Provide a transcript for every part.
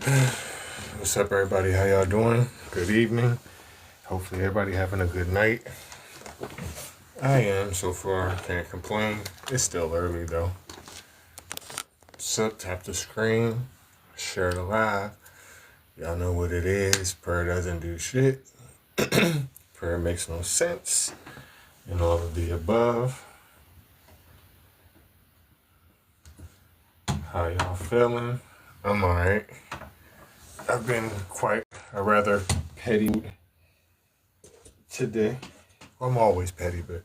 What's up, everybody? How y'all doing? Good evening. Hopefully, everybody having a good night. I am so far. Can't complain. It's still early though. So tap the screen, share the live. Y'all know what it is. Prayer doesn't do shit. Prayer makes no sense. And all of the above. How y'all feeling? I'm alright. I've been quite a rather petty today. I'm always petty, but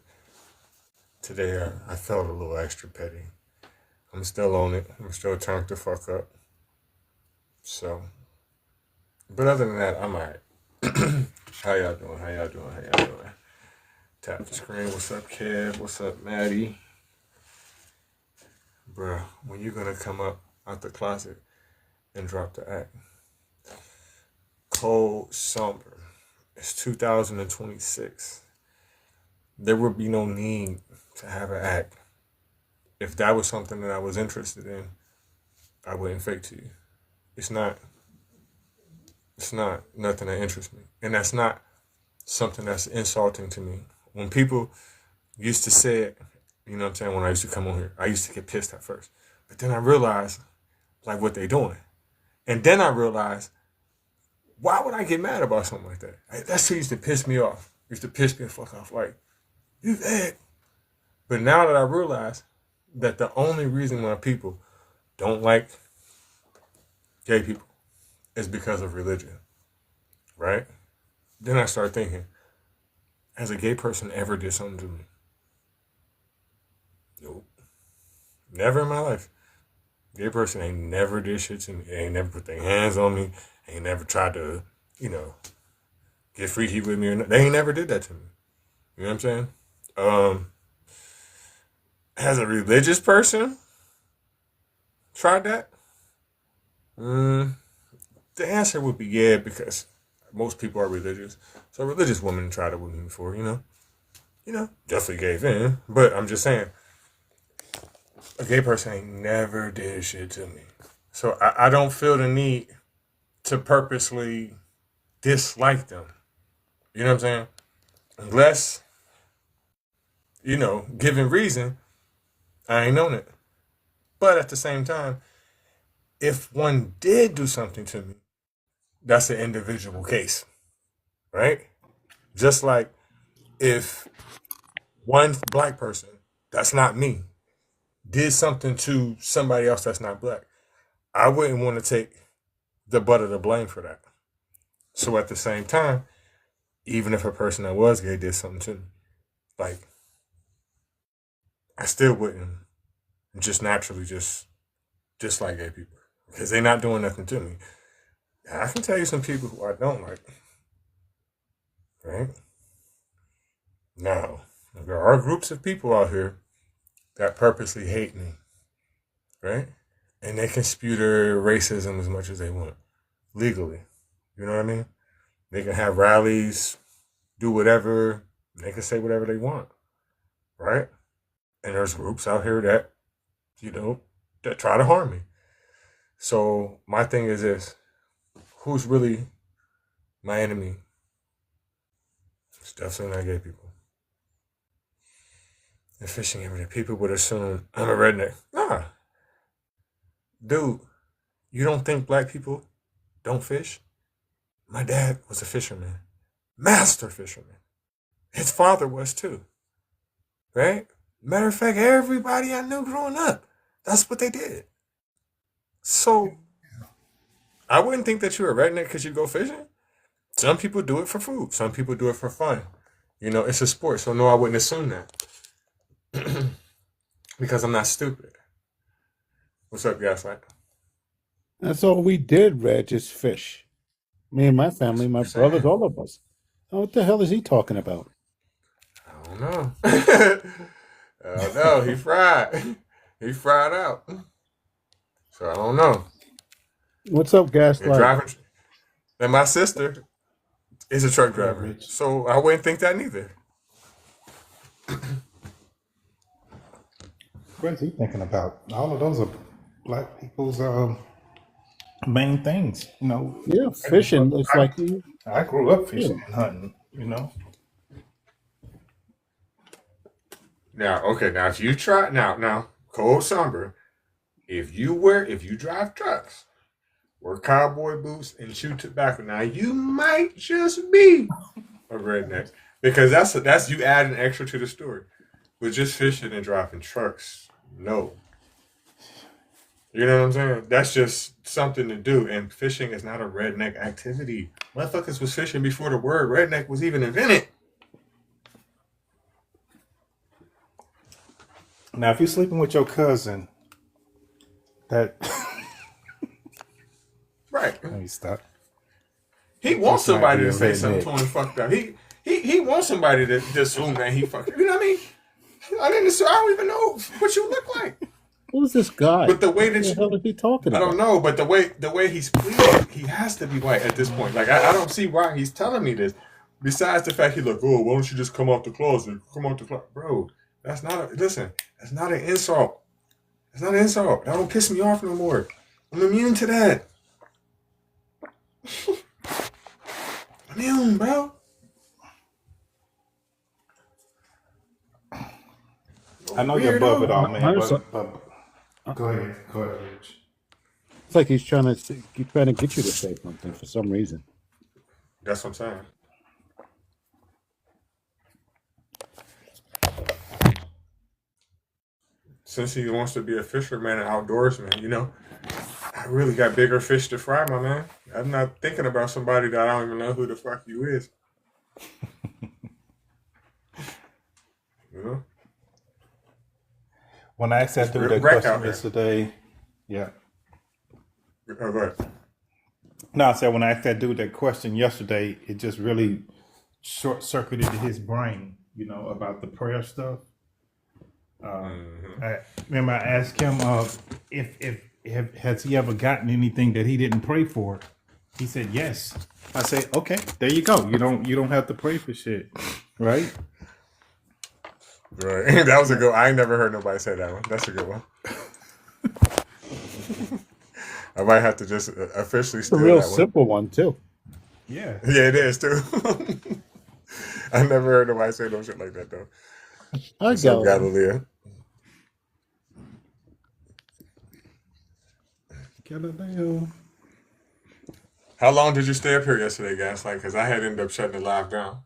today I felt a little extra petty. I'm still on it. I'm still turned the fuck up. So, but other than that, I'm alright. How y'all doing? How y'all doing? How y'all doing? Tap the screen. What's up, Kev? What's up, Maddie? Bruh, when you gonna come up out the closet and drop the act? Cold Somber. It's 2026. There would be no need to have an act. If that was something that I was interested in, I wouldn't fake to you. It's not. It's not nothing that interests me, and that's not something that's insulting to me. When people used to say it, you know what I'm saying? When I used to come on here, I used to get pissed at first, but then I realized like what they doing, and then I realized why would I get mad about something like that? That shit used to piss me off. It used to piss me the fuck off. Like you that. But now that I realize that the only reason why people don't like gay people is because of religion, right? Then I start thinking, has a gay person ever did something to me? Nope. Never in my life. Gay person ain't never did shit to me. They ain't never put their hands on me. Ain't never tried to, you know, get freaky with me or not. They ain't never did that to me. You know what I'm saying? Um, has a religious person tried that? Mm, the answer would be yeah, because most people are religious. So a religious woman tried it with me before, definitely gave in. But I'm just saying, a gay person ain't never did shit to me. So I don't feel the need to purposely dislike them. You know what I'm saying? Unless, given reason, I ain't known it. But at the same time, if one did do something to me, that's an individual case, right? Just like if one black person, that's not me, did something to somebody else that's not black, I wouldn't want to take the butt of the blame for that. So at the same time, even if a person that was gay did something to me, like I still wouldn't just naturally just dislike gay people because they're not doing nothing to me. I can tell you some people who I don't like, right? Now, there are groups of people out here that purposely hate me, right? And they can spew their racism as much as they want legally. You know what I mean? They can have rallies, do whatever, they can say whatever they want, right? And there's groups out here that, that try to harm me. So my thing is this: who's really my enemy? It's definitely not gay people. And fishing every day. People would assume I'm a redneck. Nah, dude, you don't think black people don't fish? My dad was a fisherman, master fisherman. His father was too, right? Matter of fact, everybody I knew growing up, that's what they did. So I wouldn't think that you're a redneck because you go fishing. Some people do it for food. Some people do it for fun. It's a sport. So no, I wouldn't assume that because I'm not stupid. What's up, Gaslight? That's all we did, Reg, is fish. Me and my That's family, what my I'm brothers, saying. all of us. Oh, what the hell is he talking about? I don't know. I don't know. He fried. He fried out. So I don't know. What's up, And Gaslight? driving. And my sister is a truck What up, driver. Rich? So I wouldn't think that neither. What's he thinking about? All of those are black people's main things. Yeah, I grew fishing. up, It's like you. I grew up Yeah. fishing and hunting. Now, okay, now if you try now, cold summer, if you drive trucks, wear cowboy boots and chew tobacco, now you might just be a redneck because that's you adding extra to the story. But just fishing and driving trucks, no. You know what I'm saying? That's just something to do. And fishing is not a redneck activity. Motherfuckers was fishing before the word redneck was even invented. Now, if you're sleeping with your cousin, that Right. let me stop. He wants This might somebody be to a say something to redneck. him fucked up. He wants somebody to assume that he fucked. You know what I mean? I don't even know what you look like. Who's this guy? But the way What that the you, hell is he talking I don't about? know. But the way he's pleading, he has to be white at this point. Like I don't see why he's telling me this. Besides the fact he's like, oh, why don't you just come out the closet? Come out the closet, bro. That's not a listen. That's not an insult. It's not an insult. That don't piss me off no more. I'm immune to that. Immune, bro. I know you're above it Weirdo. all, man, Honestly, but go ahead, Rich. it's like he's trying to get you to say something for some reason. That's what I'm saying. Since he wants to be a fisherman and outdoorsman, I really got bigger fish to fry, my man. I'm not thinking about somebody that I don't even know who the fuck you is. You know, When I asked it's that dude real that wreck out question here. yesterday, yeah. Oh, go ahead. No, I said when I asked that dude that question yesterday, it just really short circuited his brain, about the prayer stuff. Mm-hmm. I remember I asked him if has he ever gotten anything that he didn't pray for. He said yes. I said okay, there you go. You don't have to pray for shit, right? Right. That was a good. I ain't never heard nobody say that one. That's a good one. I might have to just officially It's a steal real that one. simple one too. Yeah. Yeah, it is too. I never heard nobody say no shit like that though. Hi, What's up, Galileo. Galileo? Galileo. How long did you stay up here yesterday, Gaslight? Because I had ended up shutting the live down.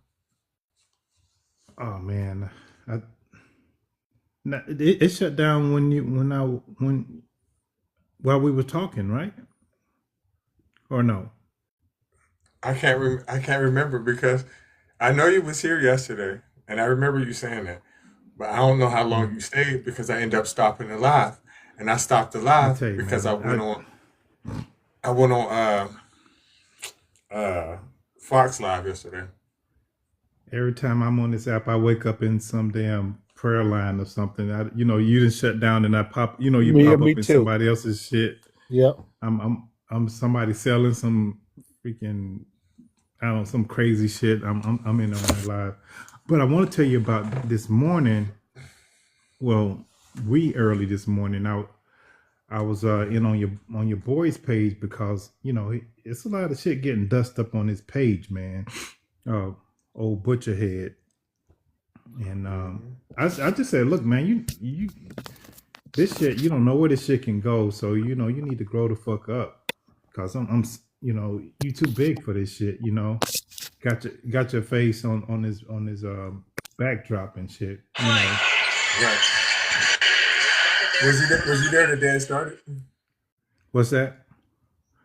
Oh man, I, no, it shut down when while we were talking, right? Or no? I can't remember because I know you was here yesterday, and I remember you saying that, but I don't know how long Mm. you stayed because I ended up stopping the live, and I stopped the I live tell you, because man, I went on Fox Live yesterday. every time I'm on this app, I wake up in some damn prayer line or something. You didn't shut down, and I pop. You pop Me up in too. somebody else's shit. Yep. I'm somebody selling some freaking, I don't know, some crazy shit. I'm in on that live, but I want to tell you about this morning. Well, early this morning. I was in on your boy's page because it's a lot of shit getting dust up on his page, man. Uh, Old butcher head, and Hmm. I just said, look, man, you this shit, you don't know where this shit can go, so you need to grow the fuck up, cause I'm you too big for this shit, got your face on his backdrop and shit, Right. Was you there the day it started? What's that?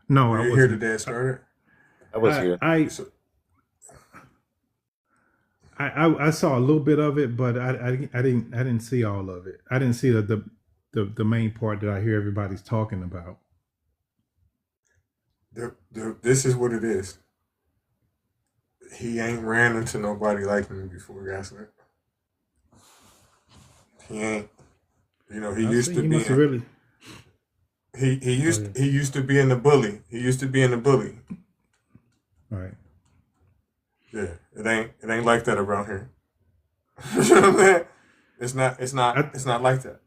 No, Were I you here the wasn't. day it started? I was I here. I So, I saw a little bit of it, but I didn't see all of it. I didn't see the main part that I hear everybody's talking about. this is what it is. He ain't ran into nobody like me before, Gaslit. He ain't. He I used see to he be must have in. really. He Go used ahead. he used to be in the bully. He used to be in the bully. All right. Yeah, it ain't like that around here. You know what I'm saying? It's not it's not I it's not like that.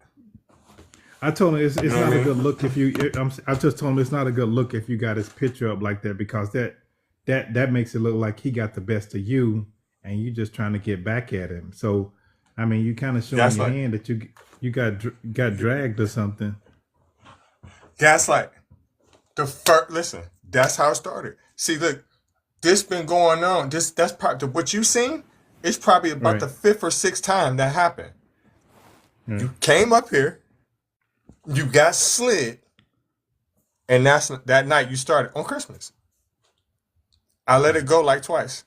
I told him it's You know not what I a mean? good look if you. I just told him it's not a good look if you got his picture up like that because that makes it look like he got the best of you and you just trying to get back at him. So, I mean, you kind of showing your Gaslight. hand that you got dragged or something. Gaslight. The first, listen, that's how it started. See, look, this been going on. That's probably what you seen. It's probably about Right. the 5th or 6th time that happened. Right. You came up here, you got slid, and that night you started on Christmas. I let it go like twice.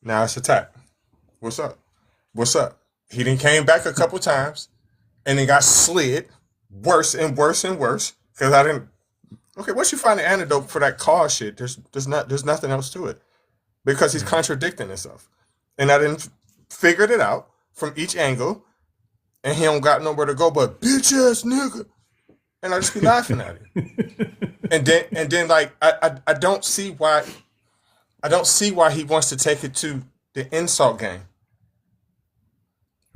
Now it's attack. What's up? What's up? He then came back a couple times, and then got slid worse and worse and worse because I didn't. Okay, once you find the antidote for that cause shit, there's nothing else to it because he's contradicting himself, and I didn't figured it out from each angle, and he don't got nowhere to go but bitch ass nigga, and I just be laughing at him, and then like I don't see why he wants to take it to the insult game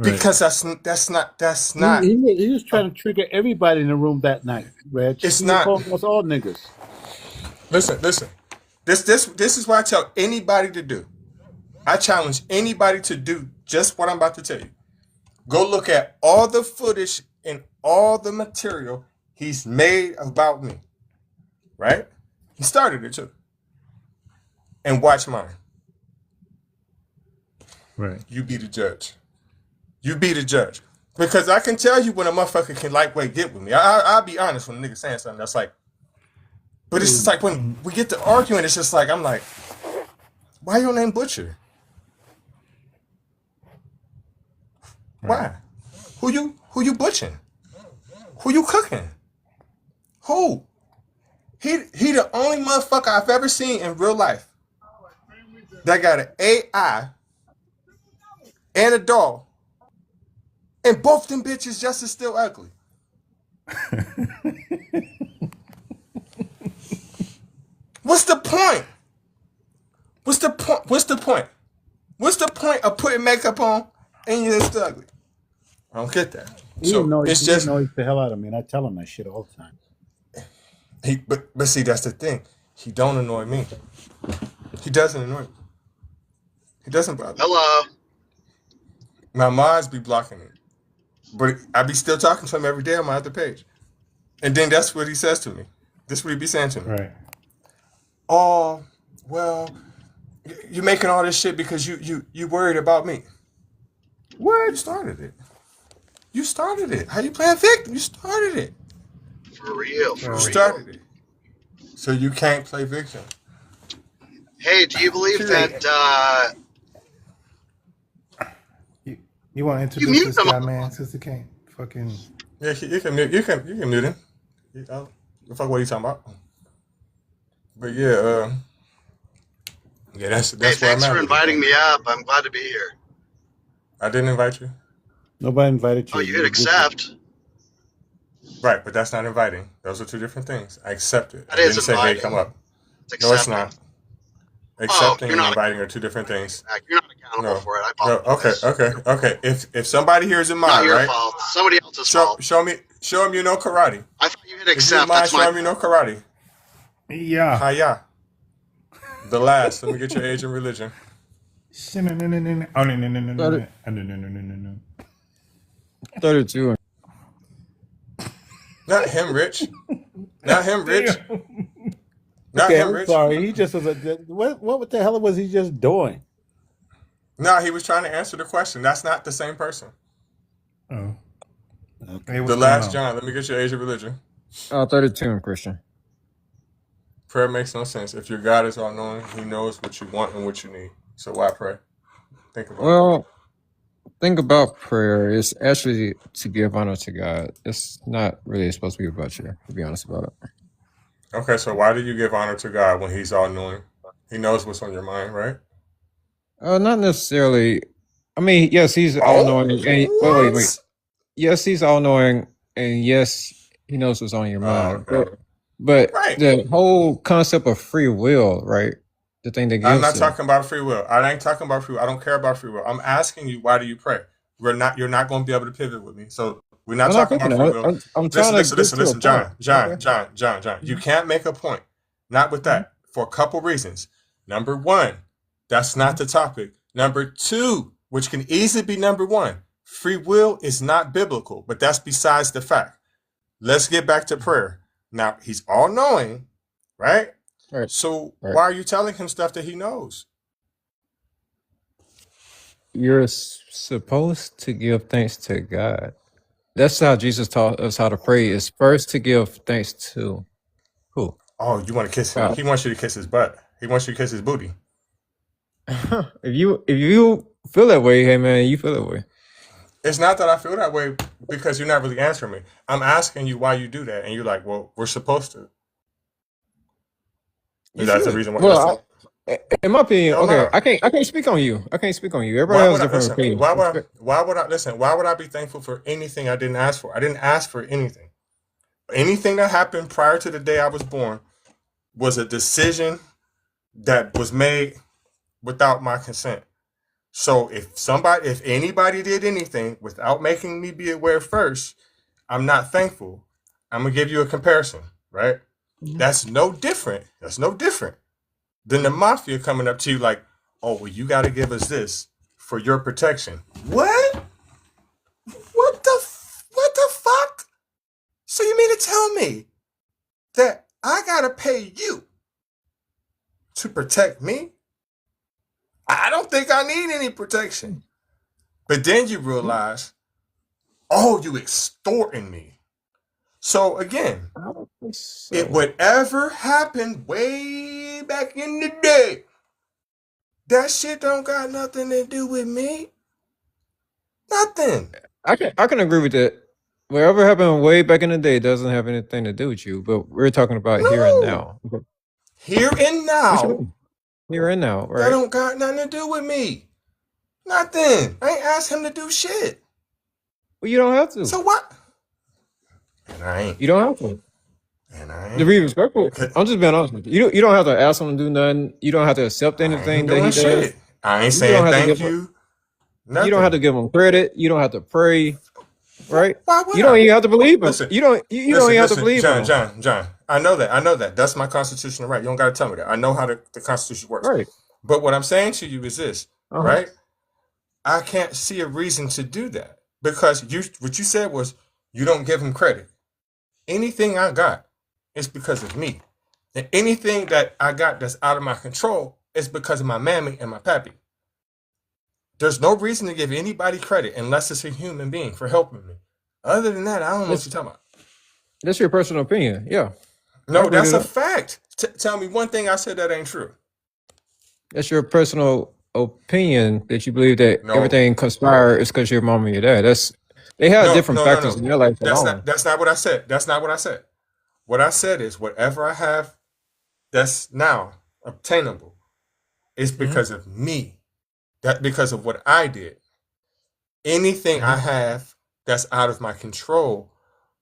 Right. because that's not He was trying to trigger everybody in the room that night, Reg. It's He not- called us all niggas. Listen. This is what I tell anybody to do. I challenge anybody to do just what I'm about to tell you. Go look at all the footage and all the material he's made about me. Right? He started it too. And watch mine. Right. You be the judge. You be the judge. Because I can tell you when a motherfucker can lightweight get with me. I'll be honest when a nigga saying something that's like, but it's just like when we get to arguing, it's just like, I'm like, why your name Butcher? Why? Who you butchering? Who you cooking? Who? He the only motherfucker I've ever seen in real life that got an AI and a doll, and both them bitches just as still ugly. What's the point? What's the point? What's the point? What's the point of putting makeup on and you're still ugly? I don't get that. He So annoys it's just the hell out of me, and I tell him that shit all the time. but see, that's the thing. He don't annoy me. He doesn't annoy me. He doesn't bother me. Hello. My minds be blocking it. But I be still talking to him every day on my other page. And then that's what he says to me. This is what he be saying to me. Right. Oh, well, you're making all this shit because you worried about me. What? You started it. You started it. How you playing victim? You started it. For real. For You real. started it. So you can't play victim. Hey, do you believe that You want to You introduce mute this them. guy, man? Sister Kane. Fucking. Yeah, you can mute him. Fuck what you talking about? But yeah, that's hey, where I'm thanks at for with it. inviting me up. I'm glad to be here. I didn't invite you. Nobody invited you. Oh, you hit accept. Right, but that's not inviting. Those are two different things. I accept it. That I is didn't say, hey, inviting. come up. It's No, it's accepting. not. Accepting you're and not- inviting are two different things. You're not accountable No. for it. I No, apologize. okay. If somebody here is in Not mind, your right? fault. Somebody else's Show fault. him you know karate. I thought you hit If you accept. mind, That's show my him you know karate. Yeah. Hiya. The last. Let me get your age and religion. Oh, no. 32. Not him, Rich. Not him, Rich. Not Okay, him, I'm Rich. sorry. He just was what the hell was he just doing? No, he was trying to answer the question. That's not the same person. Oh. Okay. Hey, what's The going last on? John. Let me get your age and religion. 32, Christian. Prayer makes no sense. If your God is all knowing, he knows what you want and what you need. So why pray? Think about it. Well, think about prayer. It's actually to give honor to God. It's not really supposed to be about you, to be honest about it. Okay, so why do you give honor to God when he's all knowing? He knows what's on your mind, right? Not necessarily. I mean, yes, he's all knowing. And, wait. What? Yes, he's all knowing, and yes, he knows what's on your mind. okay. But Right. the whole concept of free will, right? The thing that gives I'm not it. talking about free will. I ain't talking about free will. I don't care about free will. I'm asking you, why do you pray? You're not going to be able to pivot with me. So We're not I'm not talking thinking about free that. will. I'm Listen, trying to listen, get listen, to a listen, point. Okay. John. You can't make a point. Not with that. For a couple reasons. Number one, that's not the topic. Number two, which can easily be number one, free will is not biblical, but that's besides the fact. Let's get back to prayer. Now, he's all knowing, right? All right. So All why right. are you telling him stuff that he knows? You're supposed to give thanks to God. That's how Jesus taught us how to pray. Is first to give thanks to who? Oh, you want to kiss him? God. He wants you to kiss his butt. He wants you to kiss his booty. If you feel that way, hey man, you feel that way. It's not that I feel that way because you're not really answering me. I'm asking you why you do that, and you're like, "Well, we're supposed to." You That's the should. reason why. Well, in my opinion, No, okay, no. I can't speak on you. I can't speak on you. Everybody Why has would a I different listen? opinion. Why would I listen? Why would I be thankful for anything I didn't ask for? I didn't ask for anything. Anything that happened prior to the day I was born was a decision that was made without my consent. So if anybody did anything without making me be aware first, I'm not thankful. I'm gonna give you a comparison, right? That's no different. That's no different than the mafia coming up to you like, "Oh, well, you got to give us this for your protection." What? What the fuck? So you mean to tell me that I gotta pay you to protect me? I don't think I need any protection. But then you realize, oh, you extorting me. So again, I don't think so. it whatever happened way back in the day, that shit don't got nothing to do with me. Nothing. I can agree with that. Whatever happened way back in the day doesn't have anything to do with you, but we're talking about here and No. now. Okay. Here and What you now, mean? Here and now, that right? don't got nothing to do with me. Nothing. I ain't asked him to do shit. Well, you don't have to. So what? And I ain't. You don't have to. And I To ain't. be respectful, I'm just being honest with you. You don't have to ask him to do nothing. You don't have to accept I anything ain't that he doing does. shit. I ain't You saying don't have to thank give him. you. Nothing. You don't have to give him credit. You don't have to pray, right? Why would You don't I? even have to believe him. Listen. You don't even have to believe John, him. John. I know that. That's my constitutional right. You don't got to tell me that. I know how the Constitution works. Right. But what I'm saying to you is this, Uh-huh. right? I can't see a reason to do that because what you said was you don't give him credit. Anything I got is because of me, and anything that I got that's out of my control is because of my mammy and my pappy. There's no reason to give anybody credit unless it's a human being for helping me. Other than that, I don't know what you're talking about. That's your personal opinion. Yeah. No, agree that's to a that. fact. Tell me one thing I said that ain't true. That's your personal opinion that you believe that No. everything conspired is because your mom and your dad. They have different factors in their life alone. That's not what I said. That's not what I said. What I said is whatever I have that's now obtainable is because of me. That because of what I did. Anything I have that's out of my control,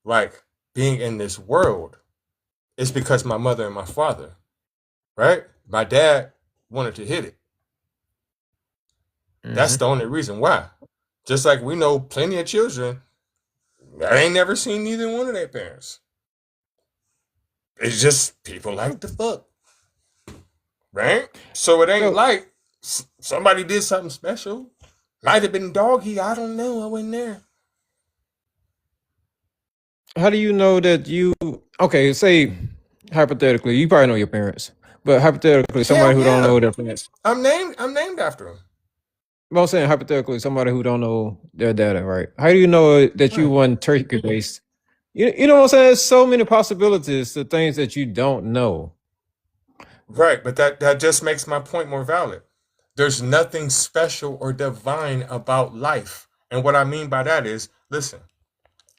like being in this world, is because my mother and my father. Right? My dad wanted to hit it. That's the only reason why. Just like we know plenty of children that ain't never seen neither one of their parents. It's just people like to fuck. Right? So it ain't So- like somebody did something special. Might have been doggy. I don't know. I wasn't there. How do you know that you okay, say hypothetically, you probably know your parents. But hypothetically, somebody who don't yeah. know their parents. I'm named after them. But I'm saying hypothetically, somebody who don't know their data, right? How do you know that you won turkey based? You know what I'm saying? There's so many possibilities to things that you don't know. Right, but that just makes my point more valid. There's nothing special or divine about life. And what I mean by that is, listen,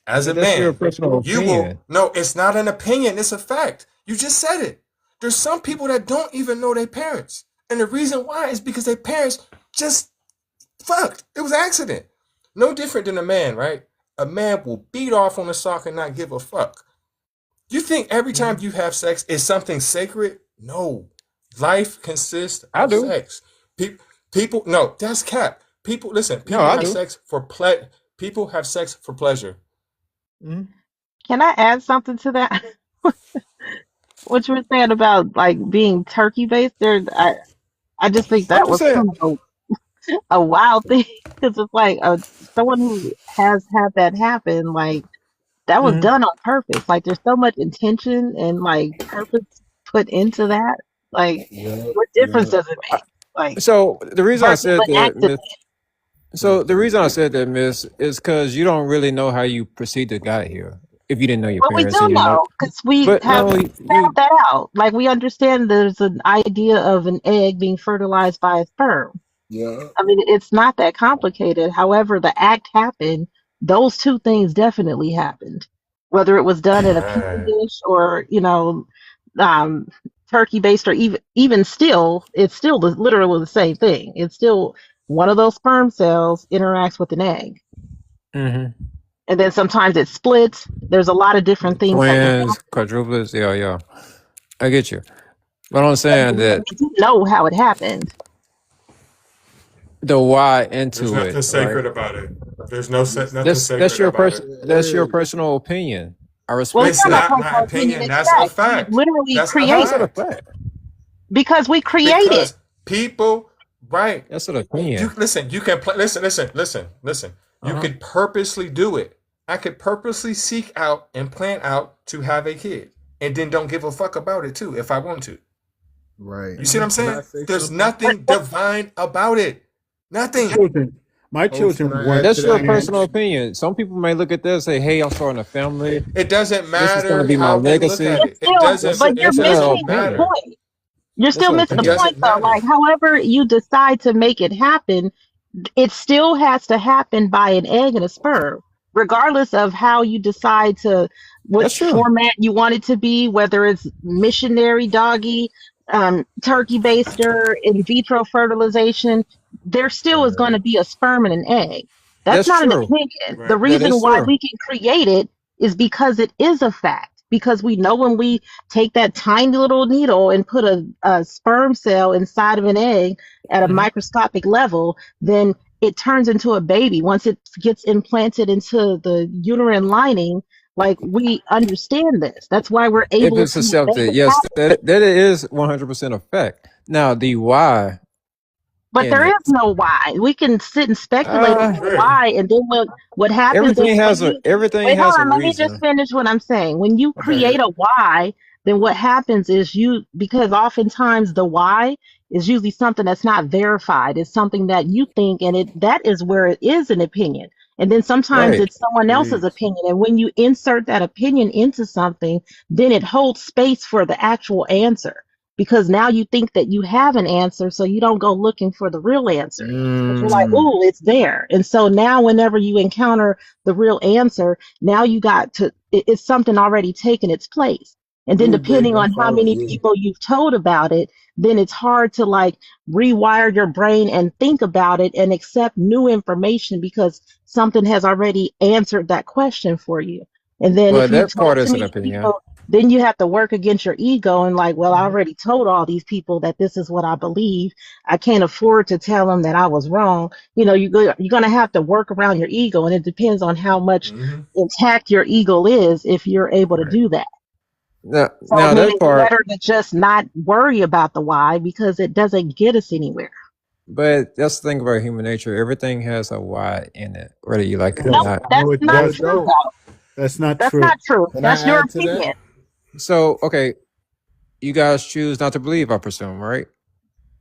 as a That's your man, personal you will opinion. no, it's not an opinion, it's a fact. You just said it. There's some people that don't even know their parents. And the reason why is because their parents just fucked. It was an accident. No different than a man, right? A man will beat off on a sock and not give a fuck. You think every time you have sex is something sacred? No. Life consists I of do. sex. People, no, that's cap. People, listen. People I have do. sex for People have sex for pleasure. Mhm. Can I add something to that? What you were saying about like being turkey based there, I just think I'm that just was saying. kind of a wild thing because it's like someone who has had that happen, like that was Mhm. done on purpose. Like there's so much intention and like purpose put into that. Like, Yep, what difference yep. does it make? Like So the reason I versus said an that, accident. Miss, so the reason I said that, Miss, is because you don't really know how you proceed to got here. If you didn't know your Well, we parents do and you know, know because we but have no, found that out. Like we understand there's an idea of an egg being fertilized by a sperm. Yep. I mean, it's not that complicated. However, the act happened. Those two things definitely happened. Whether it was done in a petri Man, dish or, um, turkey based or even still, it's still literally the same thing. It's still one of those sperm cells interacts with an egg. hmm And then sometimes it splits. There's a lot of different things that can twins, happen. quadruplets, yeah, yeah, I get you. But I'm But saying that we do know how it happened. the why there's into it, nothing right? sacred about it. There's no nothing That's sacred your about it. that's your personal opinion. I Well, it's respect It's not it. my not my personal opinion. opinion. It's That's a fact. We fact. literally That's a How is that a created fact. fact? because we created. Because people, right? That's an You opinion. listen. You can play. Listen. You Uh-huh. could purposely do it. I could purposely seek out and plan out to have a kid, and then don't give a fuck about it too if I want to. Right. You see what I'm Can I saying? say There's something? nothing divine about it. Nothing. Children. My Host, can children I want add to That's that, your man? personal twins. opinion. Some people may look at this and say, "Hey, I'm starting a family. It doesn't This is going to matter be my how they look legacy." at It's it. It still, That's doesn't. but a, you're that's It an missing doesn't the opinion. matter. point. You're That's still an missing It the opinion. point doesn't though. matter. Like, however you decide to make it happen, it still has to happen by an egg and a sperm, regardless of how you decide to, what That's true. format you want it to be, whether it's missionary doggy, turkey baster, in vitro fertilization, there still is going Right. to be a sperm and an egg. That's That's not an true. opinion. The Right. That reason is why true. we can create it is because it is a fact. Because we know when we take that tiny little needle and put a sperm cell inside of an egg at a hmm microscopic level, then it turns into a baby. Once it gets implanted into the uterine lining, like we understand this. That's why we're If able it's to make accepted, it yes, happen. that is 100% a fact. Now, the why But in there it, is no why. We can sit and speculate on uh, the Right. why, and then what happens is when you everything wait, hold has a on, let me just reason. finish what I'm saying. When you Okay. create a why, then what happens is because oftentimes the why is usually something that's not verified. It's something that you think, and that is where it is an opinion. And then sometimes Right. it's someone else's Preach. opinion. And when you insert that opinion into something, then it holds space for the actual answer because now you think that you have an answer, so you don't go looking for the real answer. But you're like, Mm. ooh, it's there. And so now, whenever you encounter the real answer, now you got to, it's something already taken its place. And then, Ooh, baby, depending I'm on how following many you. people you've told about it, then it's hard to like rewire your brain and think about it and accept new information because something has already answered that question for you. And then, Well, if you've that told part too is an many opinion. people, then you have to work against your ego and like, well, I Mhm. already told all these people that this is what I believe. I can't afford to tell them that I was wrong. You're going to have to work around your ego, and it depends on how much Mm-hmm. intact your ego is if you're able to Right. do that. So Now then that it's part, better to just not worry about the why because it doesn't get us anywhere. but that's the thing about human nature. Everything has a why in it, whether you like it or Nope, No, not. that's no, it not no, Right. it true don't. though. That's not That's true. not true. Can I That's your add to that? opinion. So, okay, you guys choose not to believe, I presume, right?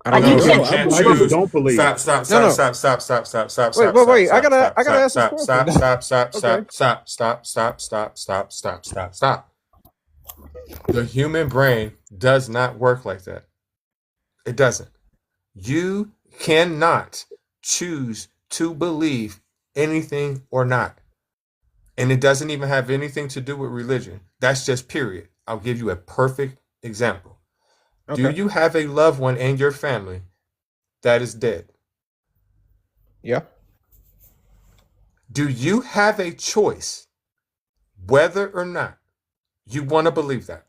I don't Like No, you know. said, you No, can't I people just who choose. don't believe. Stop, stop, No, stop, no. stop, stop, stop, stop, stop, Wait, stop, wait, stop, wait. stop, I stop, gotta stop, ask this stop, question. stop, stop, stop, Okay. stop, stop, stop, stop, stop, stop, stop, stop. The human brain does not work like that. It doesn't. You cannot choose to believe anything or not. And it doesn't even have anything to do with religion. That's just period. I'll give you a perfect example. Do Okay. you have a loved one in your family that is dead? Yeah. Do you have a choice whether or not you want to believe that?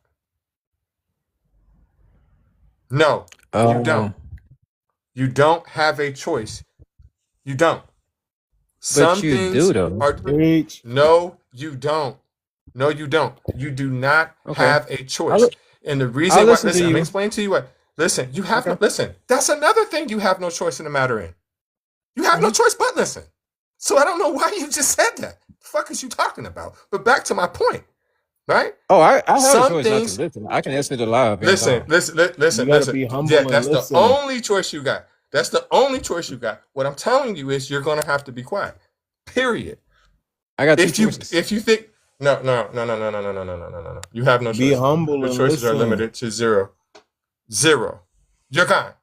No, you don't. Um, You don't have a choice. You don't. Some But you things do though. are Preach. no, you don't. No, you don't. You do not Okay. have a I'll choice. li- And the I'll reason why, listen to listen, I'm you. explaining to you what. Listen, you have Okay. no. Listen, that's another thing you have no choice in the matter in. You have no Mhm. choice but listen. So I don't know why you just said that. The fuck is you talking about? But back to my point, right? Oh, I have a Some choice not to things. listen. I can exit the live Listen, anytime. listen, You listen, got to listen. be Yeah, humble and that's the listen. only choice you got. That's the only choice you got. What I'm telling you is you're gonna have to be quiet. Period. I got two If you choices. if you think no. You have no Be choice. humble Your and choices are listen. limited to zero. Zero. You're gone.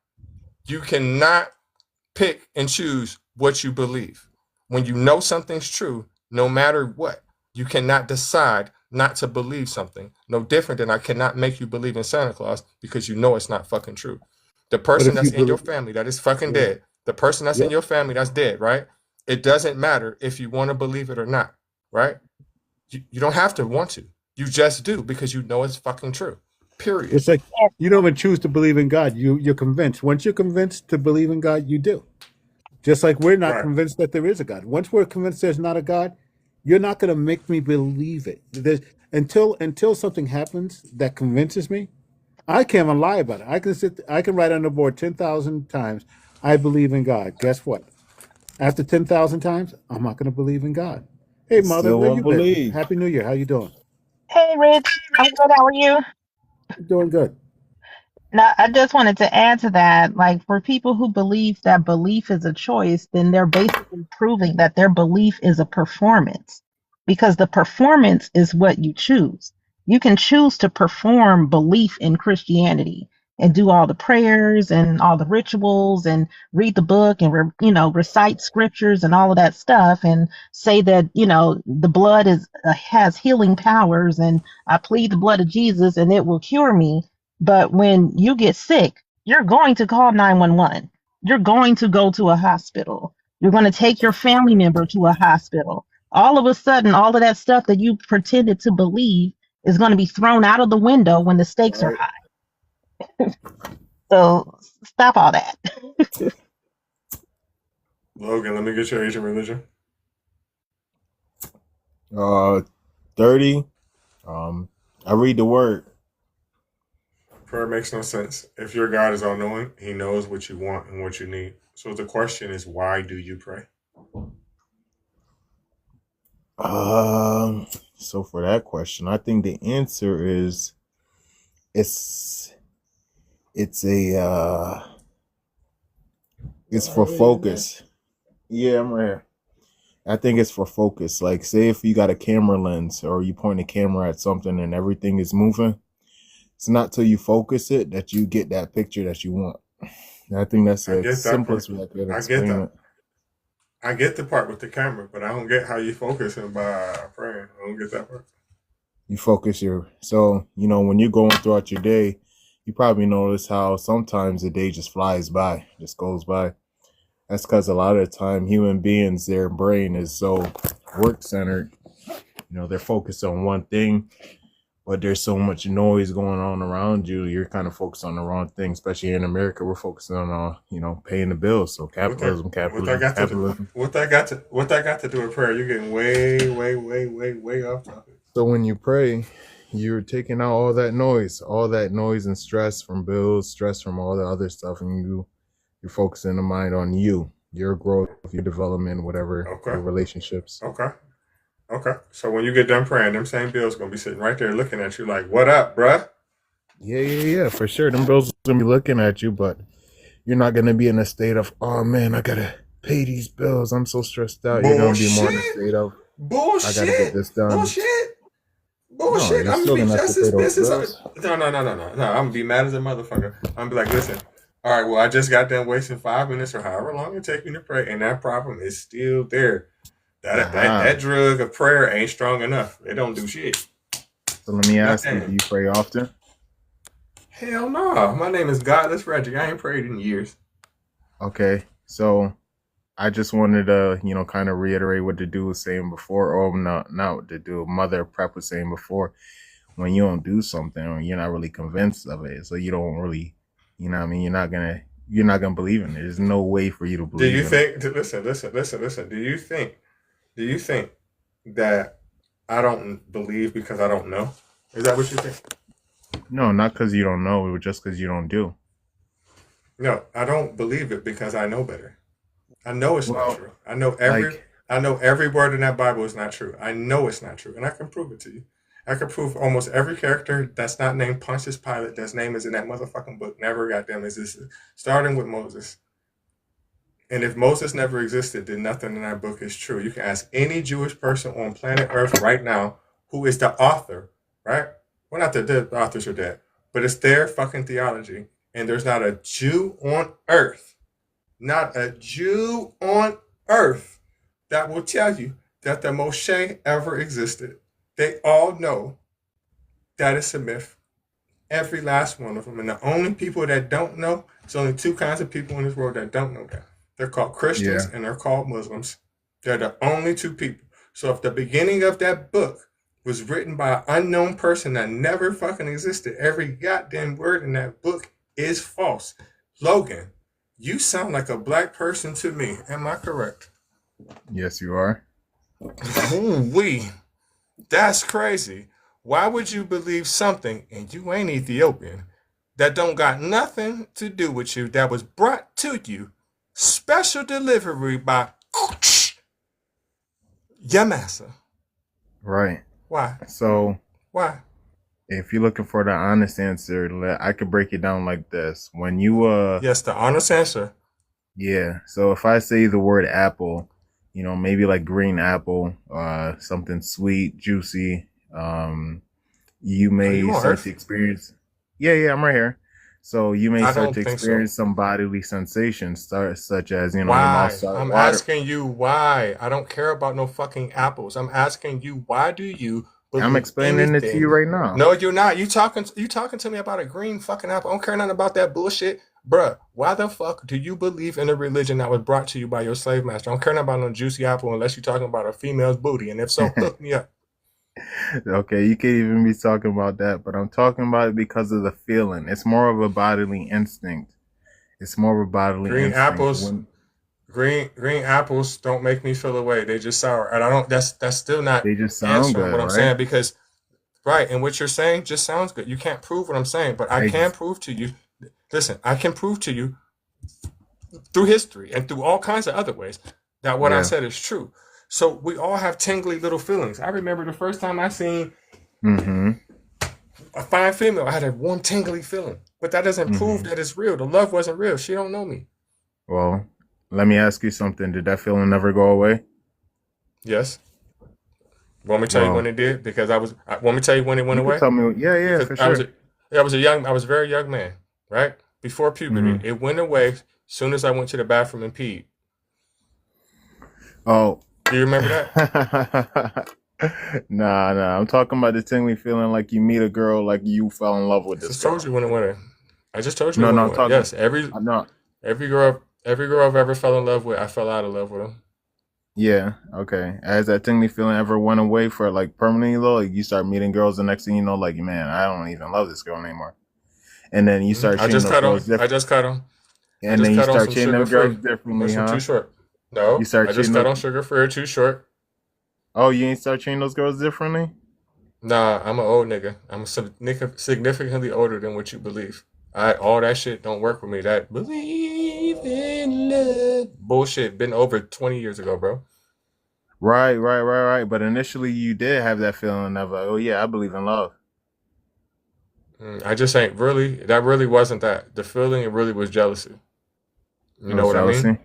You cannot pick and choose what you believe. When you know something's true, no matter what, you cannot decide not to believe something. No different than I cannot make you believe in Santa Claus because you know it's not fucking true. The But person if you that's in your believe, family that is fucking yeah, dead, the person that's in yep. your family that's dead, right? It doesn't matter if you want to believe it or not, right? You don't have to want to. You just do because you know it's fucking true. Period. It's like you don't even choose to believe in God. You're convinced. Once you're convinced to believe in God, you do. Just like we're not Right. convinced that there is a God. Once we're convinced there's not a God, you're not going to make me believe it. Until something happens that convinces me, I can't even lie about it. I can write on the board 10,000 times, I believe in God. Guess what? After 10,000 times, I'm not going to believe in God. Hey, mother, Still where won't you live? believe. Happy New Year. How you doing? Hey, Rich. I'm good. How are you? Doing good. Now, I just wanted to add to that, like for people who believe that belief is a choice, then they're basically proving that their belief is a performance because the performance is what you choose. You can choose to perform belief in Christianity and do all the prayers and all the rituals and read the book and recite scriptures and all of that stuff and say that the blood is has healing powers and I plead the blood of Jesus and it will cure me. But when you get sick, you're going to call 911. You're going to go to a hospital. You're going to take your family member to a hospital. All of a sudden, all of that stuff that you pretended to believe is going to be thrown out of the window when the stakes are Right. high. So stop all that. Logan, let me get your Asian religion. 30. I read the word. Prayer makes no sense. If your God is all knowing, he knows what you want and what you need. So the question is, why do you pray? So for that question, I think the answer is it's it's a it's for focus. Yeah, I'm right here. I think it's for focus. Like say if you got a camera lens or you point a camera at something and everything is moving, it's not till you focus it that you get that picture that you want. And I think that's I the get that part. simplest way I can I get explain that. it. I get the part with the camera, but I don't get how you focusing by praying. I don't get that part. You focus so when you're going throughout your day, you probably notice how sometimes the day just flies by, just goes by. That's because a lot of the time human beings, their brain is so work centered. They're focused on one thing, but there's so much noise going on around you. You're kind of focused on the wrong thing, especially here in America. We're focusing on paying the bills. So What capitalism. that got to do with prayer? You're getting way off topic. So when you pray, you're taking out all that noise and stress from bills, stress from all the other stuff, and you're focusing the mind on your growth, your development, whatever, your Okay. relationships. Okay. So when you get done praying, them same bills gonna be sitting right there looking at you like, "What up, bruh?" Yeah, for sure. Them bills are gonna be looking at you, but you're not gonna be in a state of, oh man, I gotta pay these bills. I'm so stressed out. You're gonna be more in a state of, I gotta get this done. Bullshit. No, you're I'm gonna still be gonna have just to as pay those pissed bills. No. I'm gonna be mad as a motherfucker. I'm gonna be like, listen, all right, well, I just got done wasting 5 minutes or however long it takes me to pray, and that problem is still there. That drug of prayer ain't strong enough. It don't do shit. So let me ask you, Nothing. do you pray often? Hell no. My name is Godless Reggie. I ain't prayed in years. Okay, so I just wanted to, kind of reiterate what the dude was saying before, or not what the dude, Mother Prep was saying before. When you don't do something, or you're not really convinced of it, so you don't really, you're not gonna you're not gonna believe in it. There's no way for you to Do you believe in it. think? Listen. Do you think that I don't believe because I don't know? Is that what you think? No, not because you don't know, but just because you don't do. No, I don't believe it because I know better. I know it's not Well, true. like, I know every word in that Bible is not true. I know it's not true, and I can prove it to you. I can prove almost every character that's not named Pontius Pilate, that's name is in that motherfucking book, never goddamn existed. Starting with Moses. And if Moses never existed, then nothing in that book is true. You can ask any Jewish person on planet Earth right now who is the author, right? Well, not that the authors are dead, but it's their fucking theology. And there's not a Jew on earth, not a Jew on earth that will tell you that the Moshe ever existed. They all know that it's a myth. Every last one of them. And the only people that don't know, there's only two kinds of people in this world that don't know that. They're called Christians yeah, and they're called Muslims. They're the only two people. So if the beginning of that book was written by an unknown person that never fucking existed, every goddamn word in that book is false. Logan, you sound like a black person to me. Am I correct? yes, you are. Ooh-wee. That's crazy. Why would you believe something, and you ain't Ethiopian, that don't got nothing to do with you, that was brought to you, special delivery by Yamasa? Right. Why? So, Why? if you're looking for the honest answer, I could break it down like this. When you Yes, the honest answer. yeah. So if I say the word apple, maybe like green apple, something sweet, juicy, you Are may you on start to Earth? experience. Yeah, I'm right here. So you may I start don't to think so. experience some bodily sensations, such as your mouth Why? start I'm water. asking you why. I don't care about no fucking apples. I'm asking you why do you I'm believe explaining it to you anything? right now. No, you're not. You talking to me about a green fucking apple. I don't care nothing about that bullshit. Bruh, why the fuck do you believe in a religion that was brought to you by your slave master? I don't care nothing about no juicy apple unless you're talking about a female's booty. And if so, hook me up. Okay, you can't even be talking about that, but I'm talking about it because of the feeling. It's more of a bodily instinct. It's more of a bodily Green instinct apples, when green apples don't make me feel away. They just sour. And I don't that's still not they just sound answering good, what I'm right? saying because right, and what you're saying just sounds good. You can't prove what I'm saying, but I can Ex- prove to you. Listen, I can prove to you through history and through all kinds of other ways that what I yeah. said is true. So we all have tingly little feelings. I remember the first time I seen Mm-hmm. a fine female, I had a warm, tingly feeling. But that doesn't prove Mm-hmm. that it's real. The love wasn't real. She don't know me. Well, let me ask you something. Did that feeling never go away? Yes. Want me to tell you when Well, it did? Because want me to tell you when it went you could away? tell me. Yeah, Because for sure. I was a very young man, right? Before puberty. Mm-hmm. It went away as soon as I went to the bathroom and peed. Oh. Do you remember that? Nah. I'm talking about the tingly feeling like you meet a girl, like you fell in love with I this just told girl. you when it went away. I just told you No, when no, it I'm went. talking. Yes, No, every girl I've ever fell in love with, I fell out of love with them. yeah, okay. Has that tingly feeling ever went away for like permanently though? Like you start meeting girls, the next thing you know, like man, I don't even love this girl anymore. And then you start I treating just those cut on. girls I different. just cut on. I And just then you cut on start some treating sugar them girls free or differently, some too huh? short. You No, start I just treating cut those. on sugar free or too short. Oh, you ain't start treating those girls differently? Nah, I'm an old nigga. I'm significantly older than what you believe. All that shit don't work with me. That believe in love bullshit been over 20 years ago, bro. Right. But initially you did have that feeling of oh yeah, I believe in love. I just ain't really. That really wasn't that. The feeling it really was jealousy. It You know was what I mean? jealousy.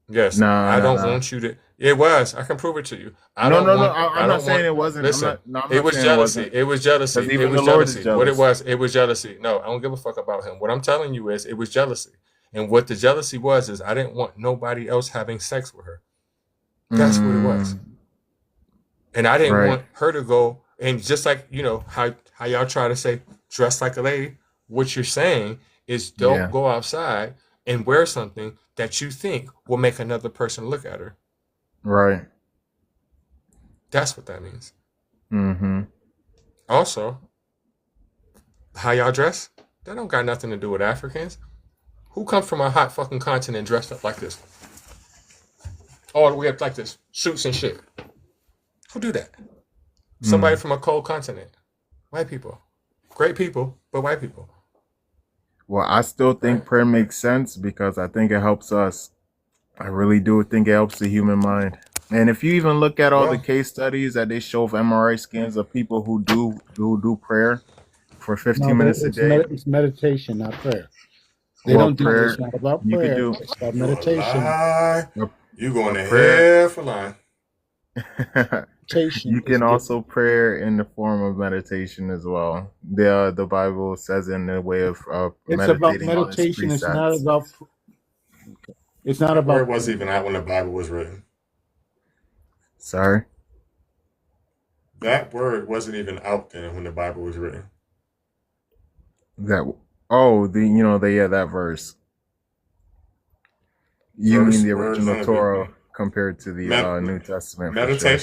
Yes. No, I no, don't no. want you to. It was. I can prove it to you. I No, don't no, no. want. I I'm not don't saying want. it wasn't. Listen. I'm It not was saying it jealousy. wasn't. It was jealousy. Because It even the was Lord is jealousy. What it jealous. was, it was jealousy. No, I don't give a fuck about him. What I'm telling you is, it was jealousy. And what the jealousy was is, I didn't want nobody else having sex with her. That's what it was. Mm, And I didn't right. want her to go and just like how y'all try to say dress like a lady. What you're saying is don't Yeah. go outside and wear something that you think will make another person look at her. Right. That's what that means. Mm-hmm. Also, how y'all dress, that don't got nothing to do with Africans. Who comes from a hot fucking continent dressed up like this? All the way up like this, suits and shit. Who do that? Somebody from a cold continent. White people. Great people, but white people. Well, I still think Right. prayer makes sense because I think it helps us. I really do think it helps the human mind. And if you even look at all the Well, case studies that they show of MRI scans of people who do prayer for 15 No, minutes a day, it's meditation, not prayer. They well, don't do prayer It's not about you could prayer. do. It's about you a meditation. lie. a You going to prayer. hell for lying. Meditation You is can different. also prayer in the form of meditation as well. The Bible says in the way of It's about meditating on its meditation. It's not precepts. about. It's not That word about wasn't prayer. even out when the Bible was written. Sorry. That word wasn't even out then when the Bible was written. That that verse. You mean Verse, the word, original none of it. Torah compared to the Med- New Testament for sure.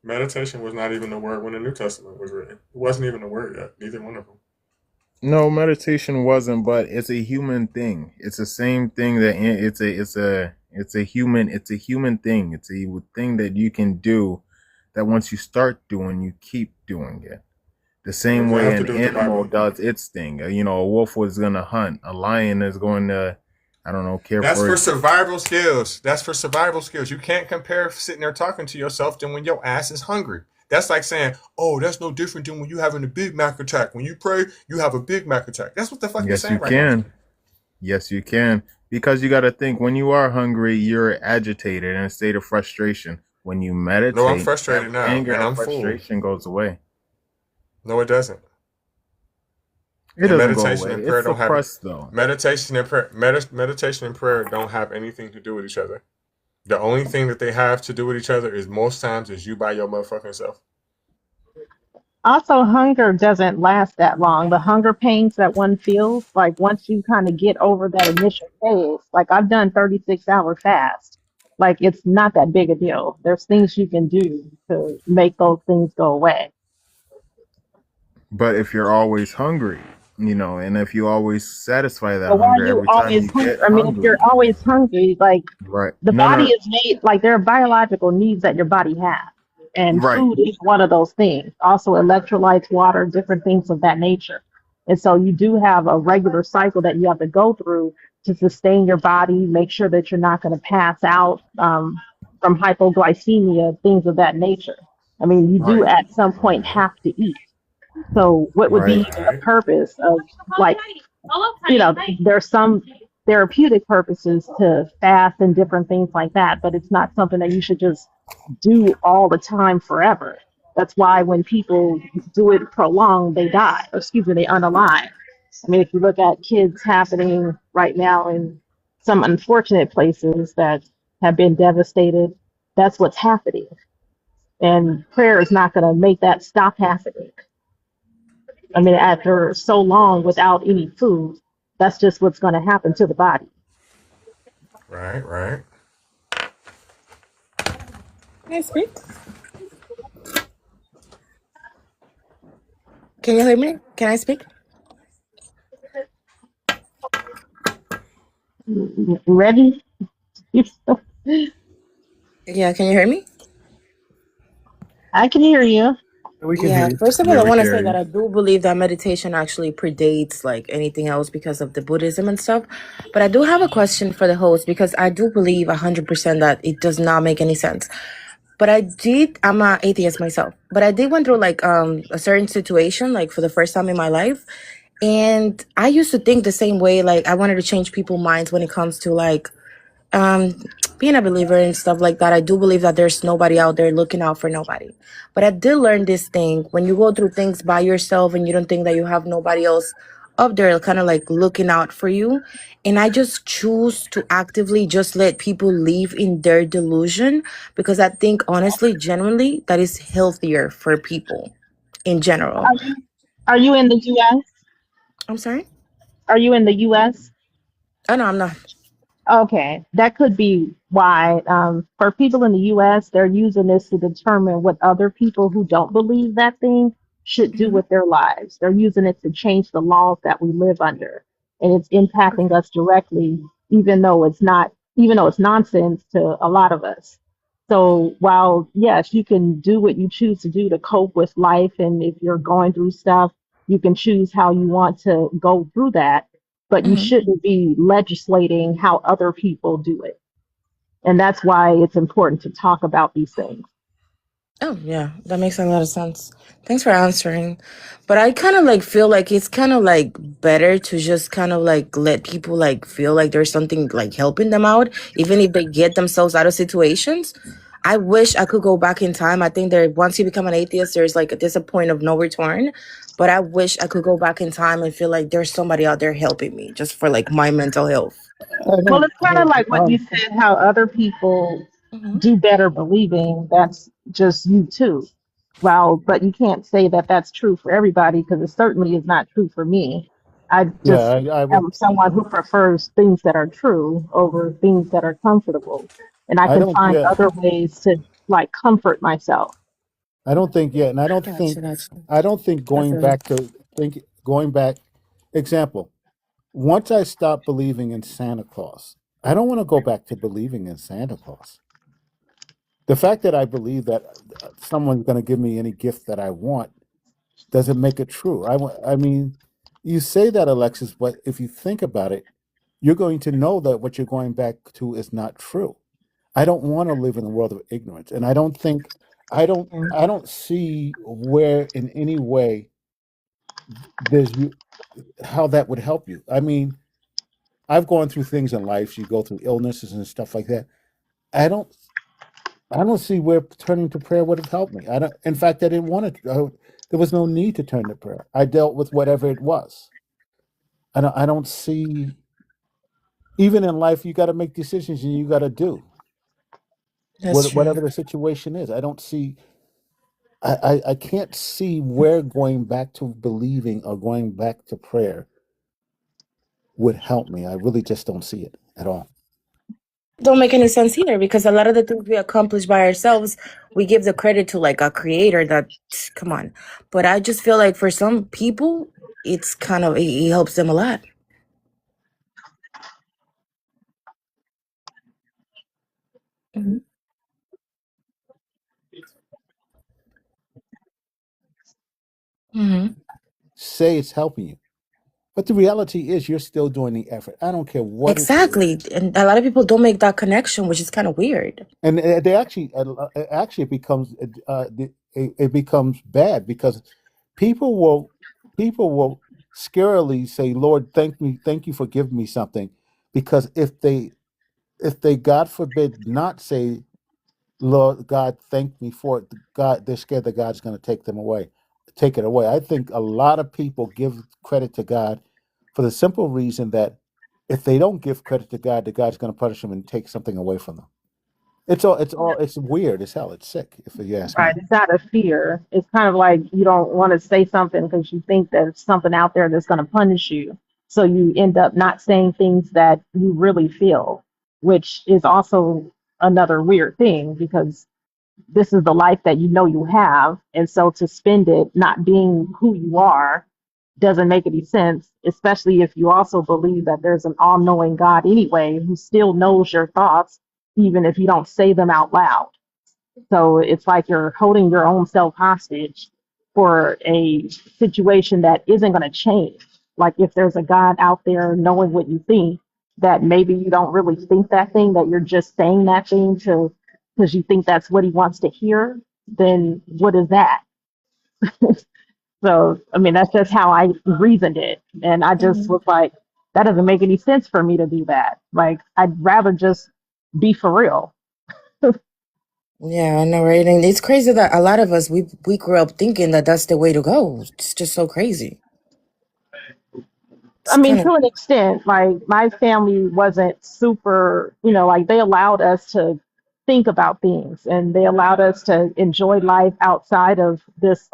meditation was not even the word when the New Testament was written. It wasn't even a word yet. Neither one of them. No, meditation wasn't, but it's a human thing. It's the same thing that it's a human thing. It's a thing that you can do that once you start doing, you keep doing it. The What same does that way have to an do with the animal Bible? does its thing. A wolf was gonna hunt. A lion is going to, I don't know, care That's for for its. survival skills. That's for survival skills. You can't compare sitting there talking to yourself than when your ass is hungry. That's like saying, "Oh, that's no different than when you having a Big Mac attack. When you pray, you have a Big Mac attack." That's what the fuck you're Yes, you saying right now. can. Yes, you can. Because you got to think when you are hungry, you're agitated in a state of frustration. When you No, I'm meditate, frustrated that now, anger and and I'm full. frustration goes away. No, it doesn't. It And doesn't go meditation away. and It's prayer don't have suppressed though. meditation and prayer don't have anything to do with each other. The only thing that they have to do with each other is most times is you by your motherfucking self. Also, hunger doesn't last that long. The hunger pains that one feels, like once you kind of get over that initial phase, like I've done 36-hour fast. Like it's not that big a deal. There's things you can do to make those things go away. But if you're always hungry, and if you always satisfy that But why are hunger you every time always you hungry? get I mean, if you're hungry, always hungry, like right? the No, body no, is made, like there are biological needs that your body has. And right, food is one of those things. Also electrolytes, water, different things of that nature. And so you do have a regular cycle that you have to go through to sustain your body, make sure that you're not going to pass out from hypoglycemia, things of that nature. I mean, you do right, at some point Mm-hmm. have to eat. So what would be right, even the Right. purpose of like, there's some therapeutic purposes to fast and different things like that, but it's not something that you should just do all the time forever. That's why when people do it prolonged, they die, or excuse me, they unalive. I mean, if you look at kids happening right now in some unfortunate places that have been devastated, that's what's happening. And prayer is not going to make that stop happening. I mean, after so long without any food, that's just what's going to happen to the body. Right. Right. Can I speak? Can you hear me? Can I speak? Ready? Yeah, can you hear me? I can hear you. We can hear Yeah, you. first of all, yeah, I we want to can say hear that you. I do believe that meditation actually predates like anything else because of the Buddhism and stuff. But I do have a question for the host because I do believe 100% that it does not make any sense. But I'm an atheist myself, but I did went through like a certain situation like for the first time in my life. And I used to think the same way, like I wanted to change people's minds when it comes to like um being a believer and stuff like that. I do believe that there's nobody out there looking out for nobody, but I did learn this thing: when you go through things by yourself and you don't think that you have nobody else up there kind of like looking out for you, and I just choose to actively just let people live in their delusion, because I think honestly, genuinely, that is healthier for people in general. Are you in the US? I'm sorry. Are you in the US? Oh no, I'm not. Okay, that could be why. For people in the US, they're using this to determine what other people who don't believe that thing should do Mhm. with their lives. They're using it to change the laws that we live under. and it's impacting us directly, even though it's nonsense to a lot of us. So while yes, you can do what you choose to do to cope with life, and if you're going through stuff, you can choose how you want to go through that, but you Hmm. shouldn't be legislating how other people do it. And that's why it's important to talk about these things. Oh, yeah, that makes a lot of sense. Thanks for answering. But I kind of like feel like it's kind of like better to just kind of like let people like feel like there's something like helping them out, even if they get themselves out of situations. I wish I could go back in time. I think that once you become an atheist, there's like there's a point of no return. But I wish I could go back in time and feel like there's somebody out there helping me just for like my mental health. I Well, don't. it's kind of like what you said, how other people Hmm. do better believing. That's just you too. Well, but you can't say that that's true for everybody because it certainly is not true for me. I Yeah, just I would. am someone who prefers things that are true over things that are comfortable. And I I can don't. find Yeah, other ways to like comfort myself. I don't think. Yeah, and I don't Gotcha, think. gotcha. I don't think I going feel you. back to think going back. Example. Once I stopped believing in Santa Claus, I don't want to go back to believing in Santa Claus. The fact that I believe that someone's going to give me any gift that I want doesn't make it true. I mean, you say that, Alexis, but if you think about it, you're going to know that what you're going back to is not true. I don't want to live in a world of ignorance, and I don't think Mm. I don't see where in any way there's how that would help you. I mean, I've gone through things in life. You go through illnesses and stuff like that. I don't I don't see where turning to prayer would have helped me. I don't. In fact, I didn't want to. There was no need to turn to prayer. I dealt with whatever it was. I don't see. Even in life, you got to make decisions, and you got to do That's true. whatever the situation is. I don't see. I can't see where going back to believing or going back to prayer would help me. I really just don't see it at all. Don't make any sense either because a lot of the things we accomplish by ourselves, we give the credit to like a creator that, come on. But I just feel like for some people, it's kind of, it helps them a lot. Hmm. Hmm. Say it's helping you, but the reality is you're still doing the effort. I don't care what it is. Exactly. And a lot of people don't make that connection, which is kind of weird. And they actually it becomes it becomes bad because people will people will scarily say, "Lord, thank you for giving me something," because if they God forbid not say, "Lord God, thank me for it," God, they're scared that God's going to take it away. I think a lot of people give credit to God for the simple reason that if they don't give credit to God, that God's going to punish them and take something away from them. It's weird as hell. It's sick, if you ask Right. me. It's not a fear. It's kind of like you don't want to say something because you think there's something out there that's going to punish you. So you end up not saying things that you really feel, which is also another weird thing because this is the life that you know you have. And so to spend it not being who you are doesn't make any sense, especially if you also believe that there's an all knowing God anyway who still knows your thoughts, even if you don't say them out loud. So it's like you're holding your own self hostage for a situation that isn't going to change. Like if there's a God out there knowing what you think, that maybe you don't really think that thing, that you're just saying that thing to because you think that's what he wants to hear, then what is that? So, I mean, that's just how I reasoned it. And I just Hmm. was like, that doesn't make any sense for me to do that. Like, I'd rather just be for real. Yeah, I know, right? And it's crazy that a lot of us, we grew up thinking that that's the way to go. It's just so crazy. I It's mean, kind of, to an extent, like my family wasn't super, like they allowed us to think about things and they allowed us to enjoy life outside of this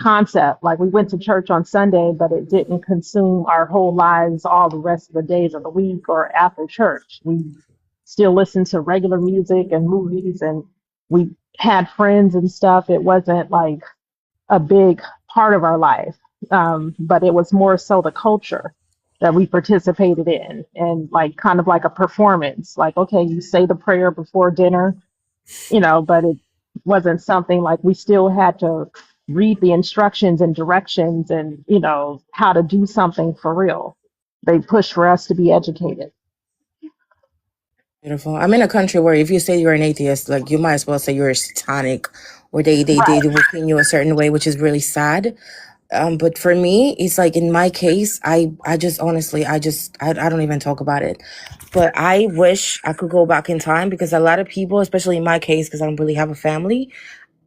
concept. Like we went to church on Sunday, but it didn't consume our whole lives all the rest of the days of the week or after church. We still listened to regular music and movies and we had friends and stuff. It wasn't like a big part of our life, but it was more so the culture. that we participated in, and like kind of like a performance. Like, okay, you say the prayer before dinner, but it wasn't something like we still had to read the instructions and directions and, how to do something for real. They push for us to be educated. Beautiful. I'm in a country where if you say you're an atheist, like you might as well say you're a satanic, or they Right. will paint you a certain way, which is really sad. But for me, it's like in my case, I just honestly, I don't even talk about it. But I wish I could go back in time, because a lot of people, especially in my case, because I don't really have a family,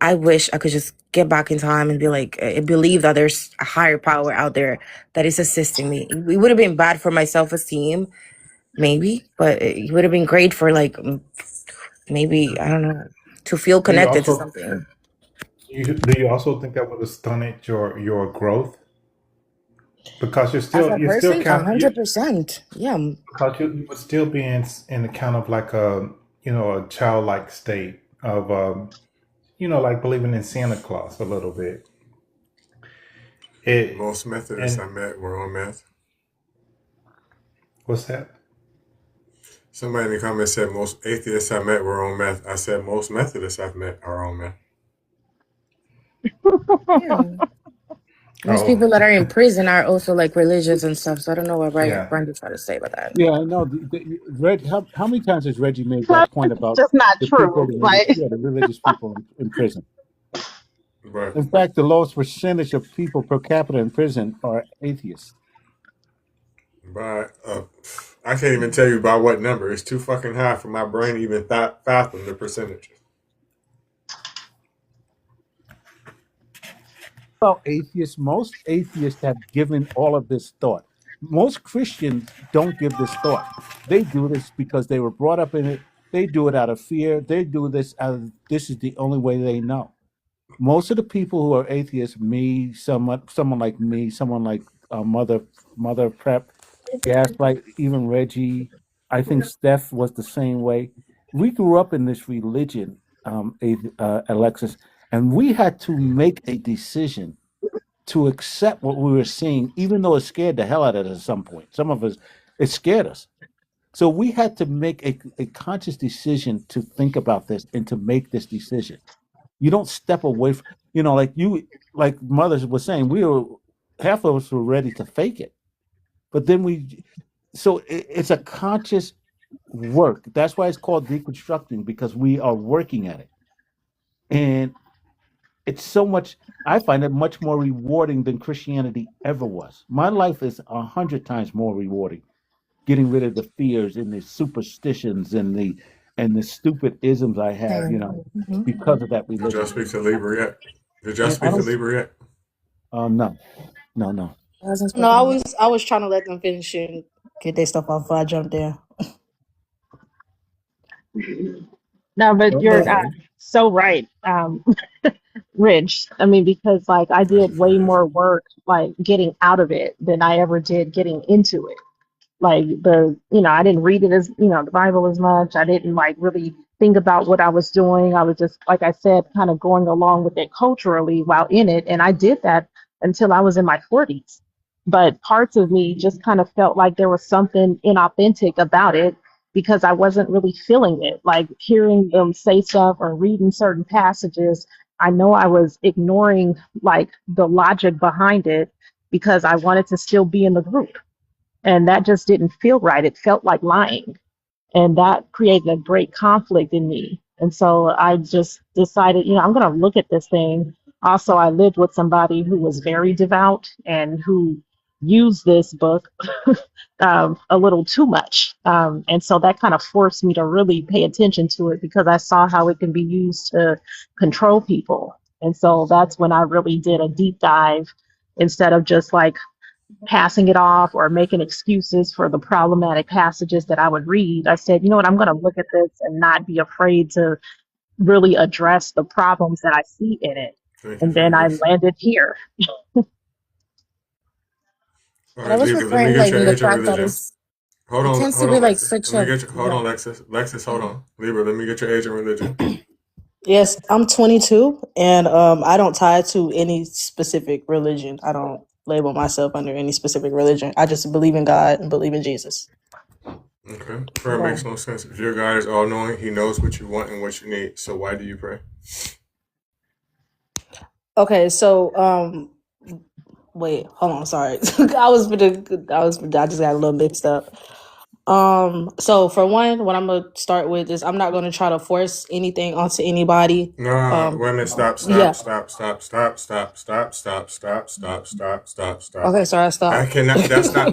I wish I could just get back in time and be like, believe that there's a higher power out there that is assisting me. It would have been bad for my self-esteem, maybe, but it would have been great for like maybe, I don't know, to feel Do you connected to also something. do you also think that would have stunted your growth? Because As a you're still person, kind of 100%. Yeah. because you would still be in a kind of like a a childlike state of like believing in Santa Claus a little bit. Most Methodists I And met were on meth. what's that? Somebody in the comments said most atheists I met were on meth. I said most Methodists I've met are on meth. Yeah. Most Oh, people that are in prison are also like religious and stuff. So I don't know what yeah. Brandy's trying to say about that. Yeah, I know. Reg, how many times has Reggie made that point It's about just not the people, true. Like, the religious people in prison? But In fact, the lowest percentage of people per capita in prison are atheists. I can't even tell you by what number. It's too fucking high for my brain to even fathom the percentages. Well, most atheists have given all of this thought. Most Christians don't give this thought. They do this because they were brought up in it. They do it out of fear. They do this out of this is the only way they know. Most of the people who are atheists, me, someone like me, someone like Mother Prep, Gaslight, even Reggie, I think Steph was the same way. We grew up in this religion, Alexis, and we had to make a decision to accept what we were seeing, even though it scared the hell out of us at some point. Some of us, it scared us. So we had to make a conscious decision to think about this and to make this decision. You don't step away from, like Mother was saying, half of us were ready to fake it. But then it's a conscious work. That's why it's called deconstructing, because we are working at it. And it's so much, I find it much more rewarding than Christianity ever was. My life is 100 times more rewarding, getting rid of the fears and the superstitions and the stupid isms I have, Mhm. because of that Did y'all religion. speak to Libra yet? Did y'all I speak to don't, Libra yet? no. I wasn't No, I spoken. was trying to let them finish and get their stuff off before I jumped in. no, but you're Okay. so right, Rich. I mean, because like I That's did way crazy. more work like getting out of it than I ever did getting into it. Like I didn't read it as, the Bible as much. I didn't like really think about what I was doing. I was just, like I said, kind of going along with it culturally while in it. And I did that until I was in my 40s. But parts of me just kind of felt like there was something inauthentic about it because I wasn't really feeling it. Like hearing them say stuff or reading certain passages, I know I was ignoring like the logic behind it because I wanted to still be in the group. And that just didn't feel right. It felt like lying. And that created a great conflict in me. And so I just decided, I'm going to look at this thing. Also, I lived with somebody who was very devout and who used this book a little too much. And so that kind of forced me to really pay attention to it because I saw how it can be used to control people. And so that's when I really did a deep dive instead of just like passing it off or making excuses for the problematic passages that I would read. I said, you know what, I'm going to look at this and not be afraid to really address the problems that I see in it. Thank you And for the then I mercy. landed here. All But I right, was Libra, let me referring get like your in the age and fact that religion. Hold it on, tends to hold be on, like Lexus. such Let a, me get your, hold yeah. on, Lexus. Lexus, hold on. Libra, let me get your age and religion. Yes, I'm 22, and I don't tie to any specific religion. I don't label myself under any specific religion. I just believe in God and believe in Jesus. Okay. Prayer makes no sense. If your God is all knowing, he knows what you want and what you need. So why do you pray? Okay, so wait, hold on, sorry. I just got a little mixed up. So for one, what I'm gonna start with is I'm not gonna try to force anything onto anybody. No, wait a minute. Stop. Yeah. Okay, sorry, I I stopped. cannot.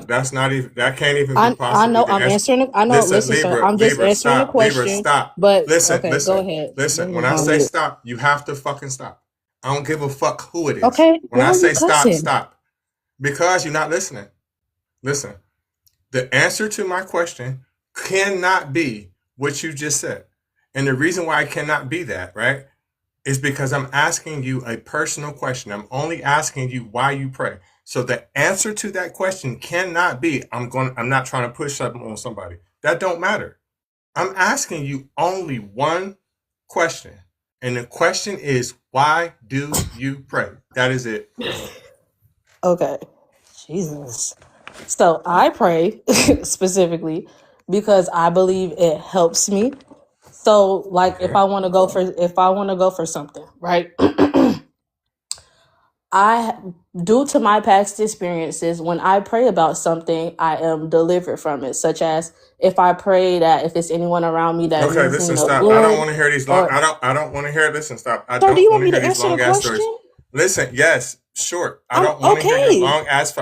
That's not even. That can't even be I possibly know the I'm answer. answering. I know. Listen, sir, I'm just Libra, answering the stop. Libra, question. stop. But Listen, okay, go listen, ahead. listen. When Let I me say mute. stop, you have to fucking stop. I don't give a fuck who it is. Okay, When why I are say you stop, cussing? stop. Because you're not listening. Listen. The answer to my question cannot be what you just said. And the reason why it cannot be that, right, is because I'm asking you a personal question. I'm only asking you why you pray. So the answer to that question cannot be I'm not trying to push something on somebody. That don't matter. I'm asking you only one question. And the question is, why do you pray? That is it. Okay, Jesus. So I pray specifically because I believe it helps me. So like if Okay. I want to go for something, right? I due to my past experiences, when I pray about something, I am delivered from it. Such as if I pray that if it's anyone around me that Okay, means me listen, no stop. I don't good, want to hear these long or I don't want to hear listen, stop. I sir, do don't you want want to me hear to these answer the long ass stories. question? Listen, yes, sure. I I'm don't want to hear your okay. long ass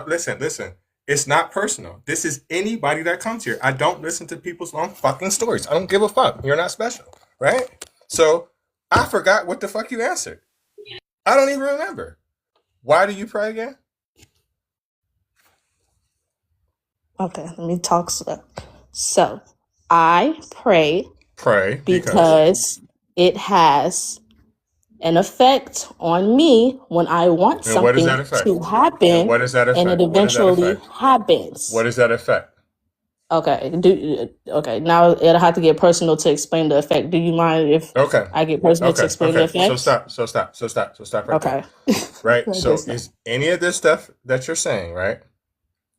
listen. It's not personal. This is anybody that comes here. I don't listen to people's long fucking stories. I don't give a fuck. You're not special, right? So I forgot what the fuck you answered. I don't even remember. Why do you pray again? Okay, let me talk slow. So I pray Pray because. because it has an effect on me when I want And what is that something effect? to happen, What is that and it effect? What is that eventually effect? happens. What is that effect? Okay, okay. Now it'll have to get personal to explain the effect. Do you mind if Okay. I get personal to explain the Okay. So effect? stop right there. Okay. Right? I So guess not. is any of this stuff that you're saying, right?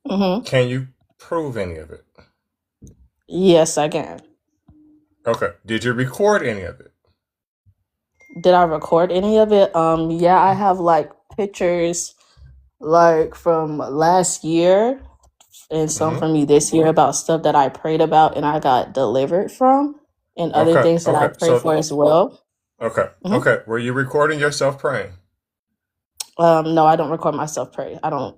Mm-hmm. Can you prove any of it? Yes, I can. Okay. Did you record any of it? Did I record any of it? Yeah, I have like pictures like from last year and some Mm-hmm. from me this year about stuff that I prayed about and I got delivered from, and other Okay. things that I prayed for as well. Okay. Mm-hmm. Okay. Were you recording yourself praying? No, I don't record myself pray. I don't.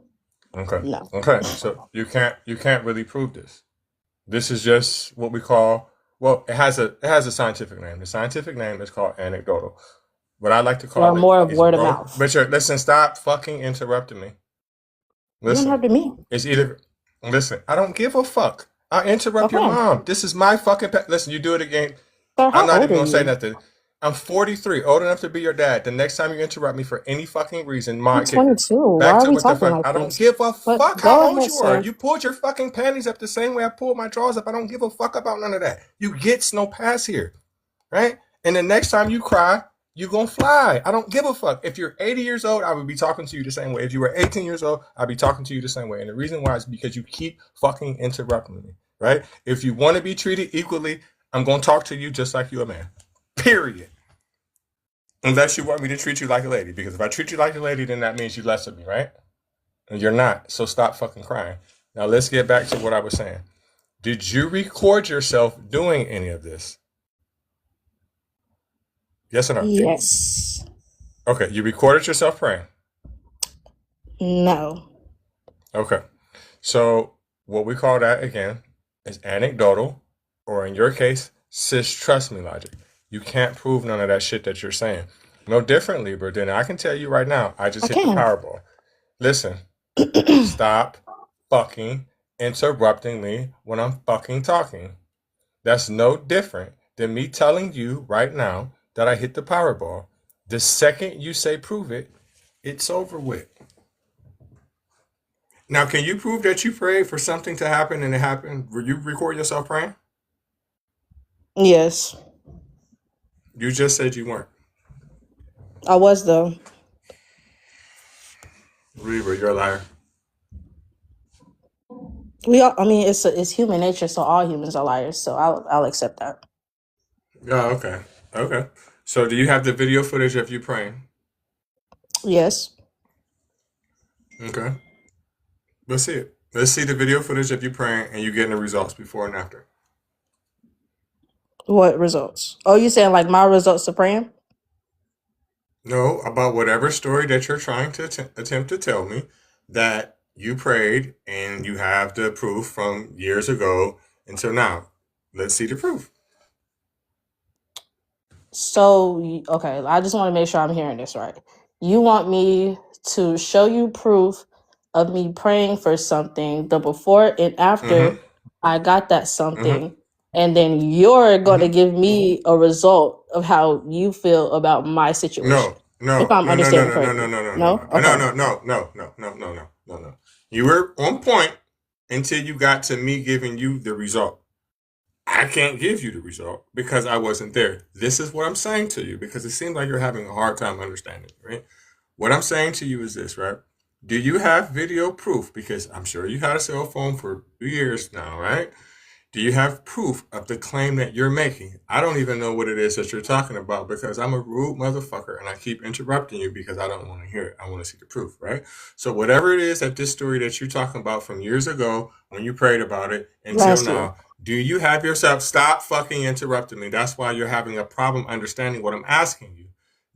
Okay. No. Okay. So you can't really prove this. This is just what we call, well, it has a scientific name. The scientific name is called anecdotal. What I like to Or call it more of is word of mouth. listen, stop fucking interrupting me. You don't have Listen, to me. it's either, listen, I don't give a fuck. I'll interrupt your Okay. mom. This is my fucking listen, you do it again. Sir, how I'm not old even are gonna say you? nothing. I'm 43, old enough to be your dad. The next time you interrupt me for any fucking reason, I'm mind kicker. 22. Why Back are to we what the talking fuck. like I don't this? give a But fuck go how old ahead, you are. sir. You pulled your fucking panties up the same way I pulled my drawers up. I don't give a fuck about none of that. You get no pass here, right? And the next time you cry, you're gonna fly. I don't give a fuck. If you're 80 years old, I would be talking to you the same way. If you were 18 years old, I'd be talking to you the same way. And the reason why is because you keep fucking interrupting me, right? If you want to be treated equally, I'm gonna talk to you just like you're a man. Period. Unless you want me to treat you like a lady. Because if I treat you like a lady, then that means you less of me, right? And you're not. So stop fucking crying. Now let's get back to what I was saying. Did you record yourself doing any of this? Yes or no? Yes. Okay, you recorded yourself praying. No. Okay. So what we call that again is anecdotal, or in your case, sis trust me logic. You can't prove none of that shit that you're saying. No different, Libra, then I can tell you right now, I just I hit the can. Powerball. Listen, stop fucking interrupting me when I'm fucking talking. That's no different than me telling you right now that I hit the Powerball. The second you say prove it, it's over with. Now, can you prove that you prayed for something to happen and it happened? Were you record yourself praying? Yes. You just said you weren't. I was though. Libra, you're a liar. We all, I mean, it's human nature, so all humans are liars. So I'll accept that. Oh, okay. Okay. So do you have the video footage of you praying? Yes. Okay. Let's see it. Let's see the video footage of you praying and you getting the results before and after. What results? Oh, you saying like my results to praying? No, about whatever story that you're trying to attempt to tell me that you prayed and you have the proof from years ago until now. Let's see the proof. So okay, I just want to make sure I'm hearing this right. You want me to show you proof of me praying for something, the before and Mm-hmm. after I got that Mm-hmm. something, and then you're going to Mm-hmm. give me a result of how you feel about my situation. If I'm understanding correctly. No? Okay. No. You were on point until you got to me giving you the result. I can't give you the result because I wasn't there. This is what I'm saying to you because it seems like you're having a hard time understanding, right? What I'm saying to you is this, right? Do you have video proof? Because I'm sure you had a cell phone for years now, right? Do you have proof of the claim that you're making? I don't even know what it is that you're talking about because I'm a rude motherfucker and I keep interrupting you because I don't want to hear it. I want to see the proof, right? So whatever it is that this story that you're talking about from years ago when you prayed about it until Last year. now, do you have yourself stop fucking interrupting me? That's why you're having a problem understanding what I'm asking you.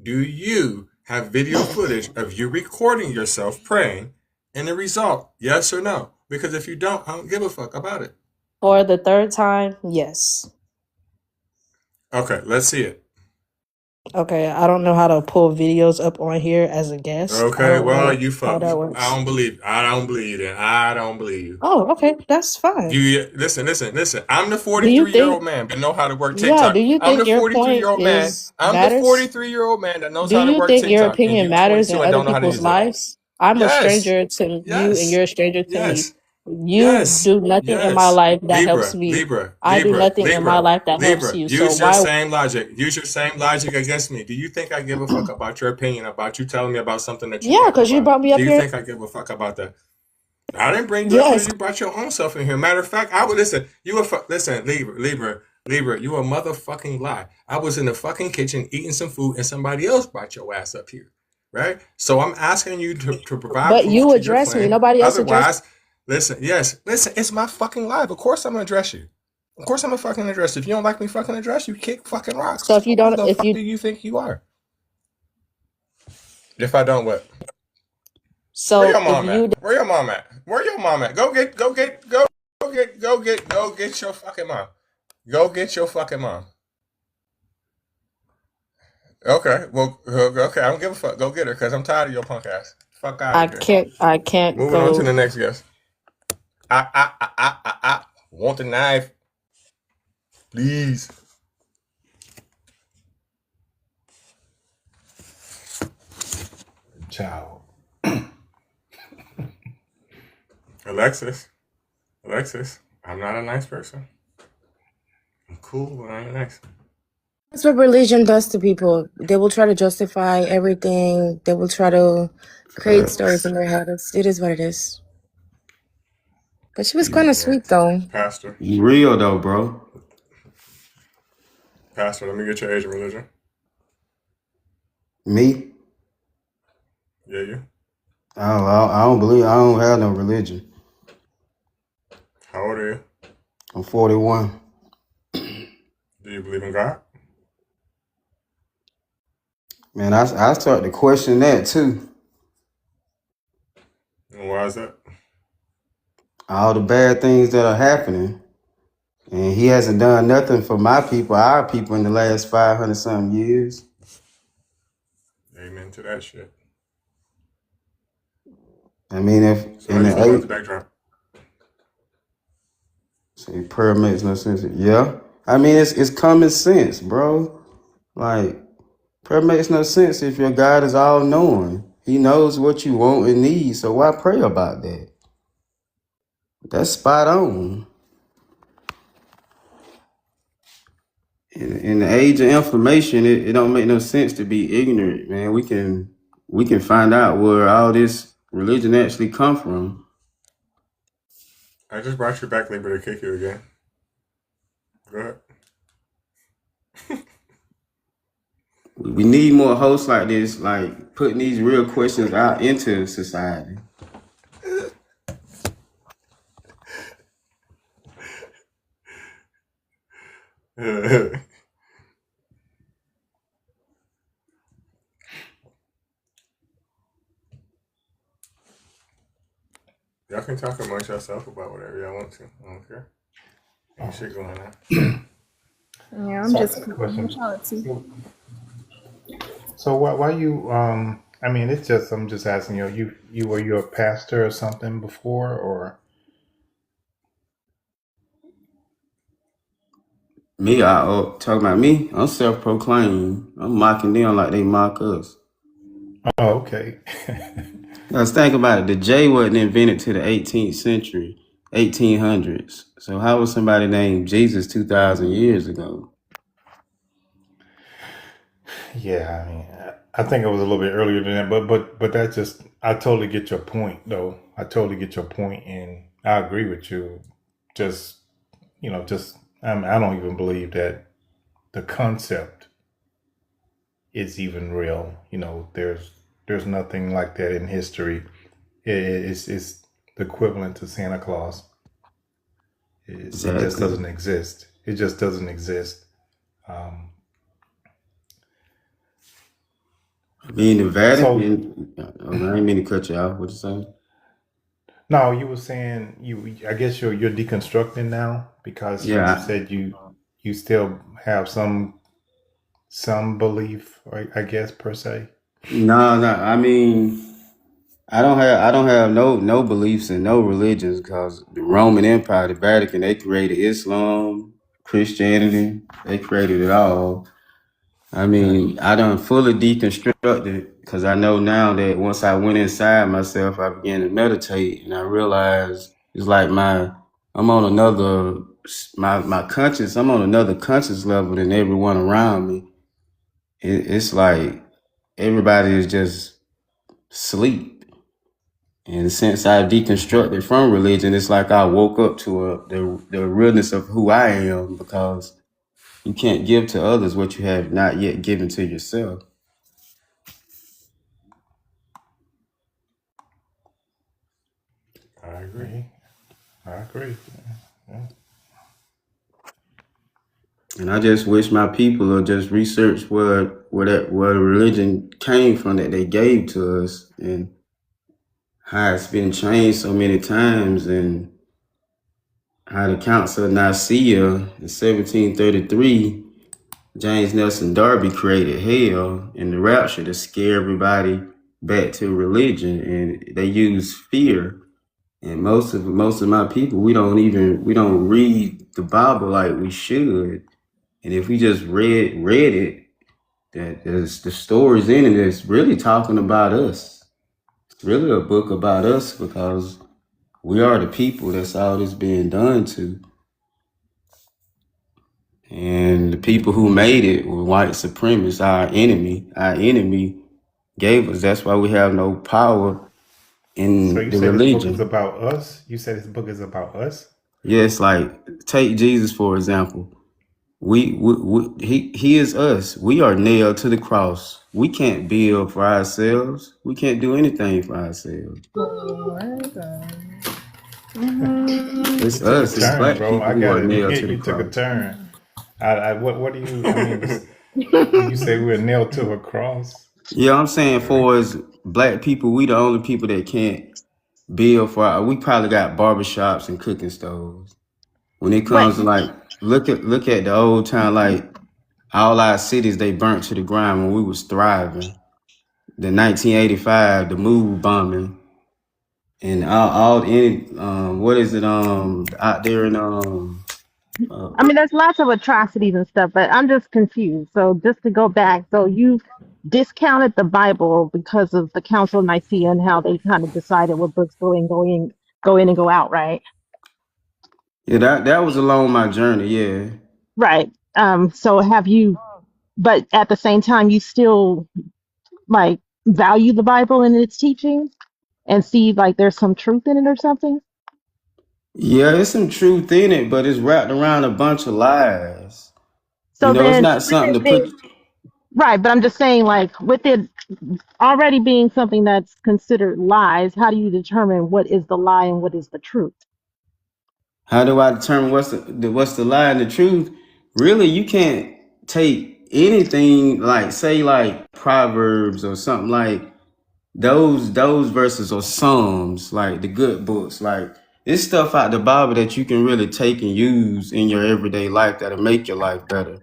Do you have video footage of you recording yourself praying and the result? Yes or no? Because if you don't, I don't give a fuck about it. For the third time, yes. Okay, let's see it. Okay, I don't know how to pull videos up on here as a guest. I Okay, don't well, know you how fuck. that works. I don't believe you. I don't believe you. Oh, okay, that's fine. Listen. I'm the Do you 43-year-old think, man that know how to work yeah, TikTok. do you I'm the think your point 43-year-old man. is I'm the matters? 43-year-old man that knows Do how to you work think your TikTok. And opinion you matters in 22 and other don't know how to people's use it. lives? I'm a Yes. stranger to you and Yes. you're a stranger to me. Yes. You Yes. do nothing in my Yes. life that helps me. Libra. I do nothing in my life that helps you. So Use your why? same logic. Use your same logic against me. Do you think I give a fuck about your opinion, about you telling me about something that you're Yeah, talking because you about? brought me up Do you here. think I give a fuck about that? I didn't bring you up Yes. here. You brought your own self in here. Matter of fact, I would listen. Listen, Libra. You a motherfucking lie. I was in the fucking kitchen eating some food, and somebody else brought your ass up here, right? So I'm asking you to provide But proof you to your address me. claim. Nobody else addressed. Otherwise, listen. It's my fucking live. Of course I'm gonna address you. Of course I'm gonna fucking address you. If you don't like me fucking address you, kick fucking rocks. So if you Who don't, the if fuck you, do you think you are? If I don't what? Where so your if mom you, at? Where your mom at? Where your mom at? Go get your fucking mom. Go get your fucking mom. Okay, well, okay, I don't give a fuck. Go get her, cause I'm tired of your punk ass. Fuck out of here. I can't Moving on to go. the next guest. I want the knife, please. Ciao. Alexis, I'm not a nice person. I'm cool, but I ain't nice. That's what religion does to people. They will try to justify everything. They will try to create stories in their head. It is what it is. But she was kind of sweet though. Pastor, You real though, bro. let me get your age and religion. Me? Yeah, you. I don't believe. I don't have no religion. How old are you? I'm 41. Do you believe in God? Man, I start to question that too. And why is that? All the bad things that are happening, and he hasn't done nothing for my people, our people, in the last 500 something years. Amen to that shit. I mean, if So I in just the want the eight, backdrop. say prayer makes no sense. Yeah, I mean it's common sense, bro. Like prayer makes no sense if your God is all knowing. He knows what you want and need. So why pray about that? That's spot on. In the age of information, it don't make no sense to be ignorant, man. We can find out where all this religion actually come from. I just brought you back, Labor, to kick you again. Go ahead. We need more hosts like this, like putting these real questions out into society. Y'all can talk amongst yourself about whatever y'all want to. I don't care. Ain't shit going on. Yeah, I'm just neutrality. So why you I mean it's just I'm just asking you were you a pastor or something before or Me, talking about me, I'm self-proclaimed. I'm mocking them like they mock us. oh okay. Let's think about it. The J wasn't invented to the 18th century, 1800s. So how was somebody named Jesus 2,000 years ago? Yeah, I mean I think it was a little bit earlier than that, but that's just I totally get your point though. I totally get your point and I agree with you. Just just I don't even believe that the concept is even real. There's nothing like that in history. It's the equivalent to Santa Claus. It just Exactly. doesn't exist. It just doesn't exist. I mean, the So Vatican. I didn't mean to cut you off. What you saying? no, you were saying I guess you're deconstructing now because you Yeah. said you still have some belief, right, I guess per se. No. I mean, I don't have no beliefs in no religions because the Roman Empire, the Vatican, they created Islam, Christianity, they created it all. I mean, I done fully deconstructed because I know now that once I went inside myself, I began to meditate and I realized it's like I'm on another my conscious. I'm on another conscious level than everyone around me. It's like everybody is just sleep. And since I deconstructed from religion, it's like I woke up to the realness of who I am because you can't give to others what you have not yet given to yourself. I agree. I agree. Yeah. And I just wish my people would just research where religion came from that they gave to us and how it's been changed so many times and how the Council of Nicaea in 1733, James Nelson Darby created hell and the rapture to scare everybody back to religion, and they use fear. And most of my people, we don't read the Bible like we should. And if we just read it, that there's the stories in it that's really talking about us. It's really a book about us because we are the people that's all this being done to. And the people who made it were white supremacists, our enemy. Our enemy gave us. That's why we have no power So in you the say this book is religion. about us? You said this book is about us? Yes, like take Jesus for example. He is us. We are nailed to the cross. We can't build for ourselves. We can't do anything for ourselves. Oh my God. It's You took a us. It's turn, black bro. people I who got are to nailed admit, to the you took a cross. turn. What do you? I mean, you say we're nailed to a cross. Yeah, I'm saying for us black people, we the only people that can't build for we probably got barbershops and cooking stoves. When it But comes to like look at the old town, like all our cities they burnt to the ground when we was thriving. The 1985, the move bombing, and all any what is it out there in I mean, there's lots of atrocities and stuff, but I'm just confused. So just to go back, so you've discounted the Bible because of the Council of Nicaea and how they kind of decided what books go in and go out, right? yeah, that was along my journey. Yeah, Right. So have you, but at the same time, you still like value the Bible and its teachings and see like there's some truth in it or something? Yeah, there's some truth in it, but it's wrapped around a bunch of lies. You So know, it's then, not with something it to being put. right, but I'm just saying, like, with it already being something that's considered lies, how do you determine what is the lie and what is the truth? How do I determine what's the lie and the truth? Really, you can't take anything like say like Proverbs or something like those verses or Psalms, like the good books, like it's stuff out the Bible that you can really take and use in your everyday life that'll make your life better.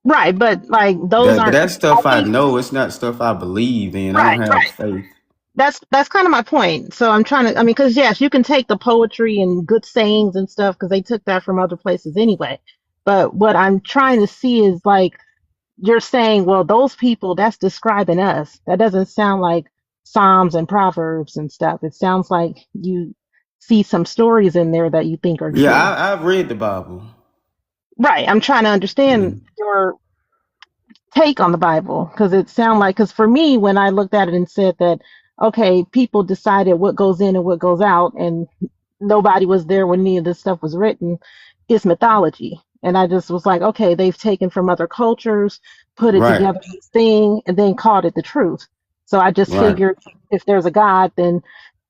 Right, but like those That but aren't. that I stuff I think know. It's not stuff I believe in. I don't right, have right. faith. That's kind of my point. So I'm trying to. I mean, because yes, you can take the poetry and good sayings and stuff because they took that from other places anyway. But what I'm trying to see is like you're saying, well, those people that's describing us. That doesn't sound like Psalms and Proverbs and stuff. It sounds like you see some stories in there that you think are Yeah, true. I've read the Bible. Right. I'm trying to understand Mhm. your take on the Bible because it sounded like because for me when I looked at it and said that okay people decided what goes in and what goes out and nobody was there when any of this stuff was written it's mythology and I just was like okay they've taken from other cultures put it Right, together this thing and then called it the truth so I just right, figured if there's a God then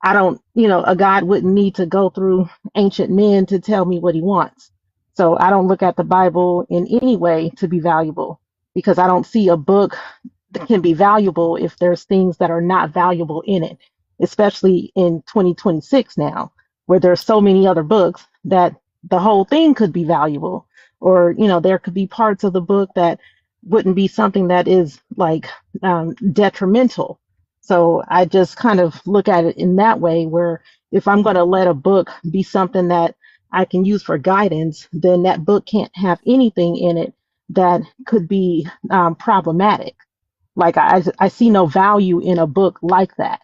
I don't a God wouldn't need to go through ancient men to tell me what he wants so I don't look at the Bible in any way to be valuable because I don't see a book that can be valuable if there's things that are not valuable in it, especially in 2026 now, where there's so many other books that the whole thing could be valuable, or there could be parts of the book that wouldn't be something that is like detrimental. So I just kind of look at it in that way, where if I'm going to let a book be something that I can use for guidance, then that book can't have anything in it that could be problematic. Like I see no value in a book like that.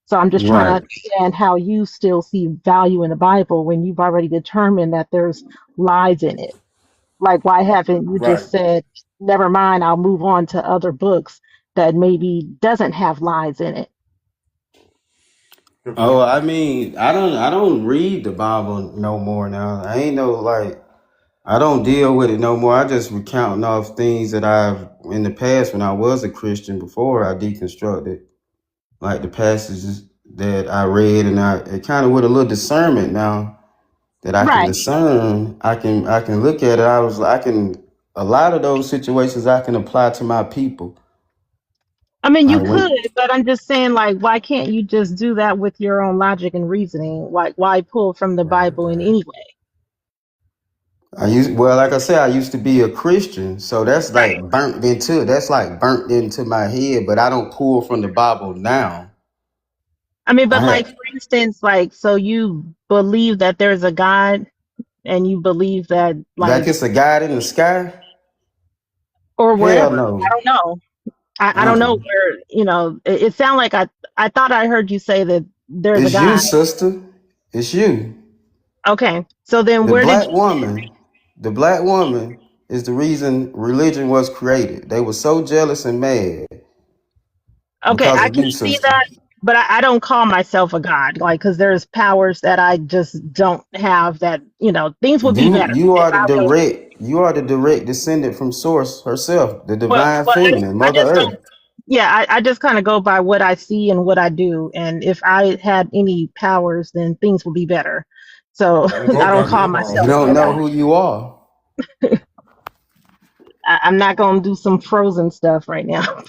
So I'm just trying to right. understand how you still see value in the Bible when you've already determined that there's lies in it. Like why haven't you Right. just said, never mind, I'll move on to other books that maybe doesn't have lies in it? Good Oh, point. I mean, I don't read the Bible no more now. I ain't no like I don't deal with it no more. I just recounting off things that I've in the past when I was a Christian before I deconstructed like the passages that I read and I it kind of with a little discernment now that I can Right. discern. I can look at it. I can a lot of those situations I can apply to my people. I mean, I you could, went but I'm just saying, like, why can't you just do that with your own logic and reasoning? Why pull from the Right, Bible in right. any way? I used well, like I said, I used to be a Christian, so that's like burnt into my head. But I don't pull from the Bible now. I mean, I but like had for instance, like so you believe that there's a God and you believe that like like it's a God in the sky. or Hell wherever. I no. don't know. I don't know Uh-uh. where, it sounded like I thought I heard you say that there's a It's you, God. sister. It's you. Okay. So then The where did black you woman. The black woman is the reason religion was created. They were so jealous and mad okay, because I of can you, see sister. that, but I don't call myself a God, like because there's powers that I just don't have that, things would be You better you if are the I would have direct descendant from source herself, the divine well feminine, I Mother just don't Earth. yeah, I just kind of go by what I see and what I do. And if I had any powers, then things would be better. So Don't go I don't by call You myself Mars. don't a know god. who you are. I'm not going to do some frozen stuff right now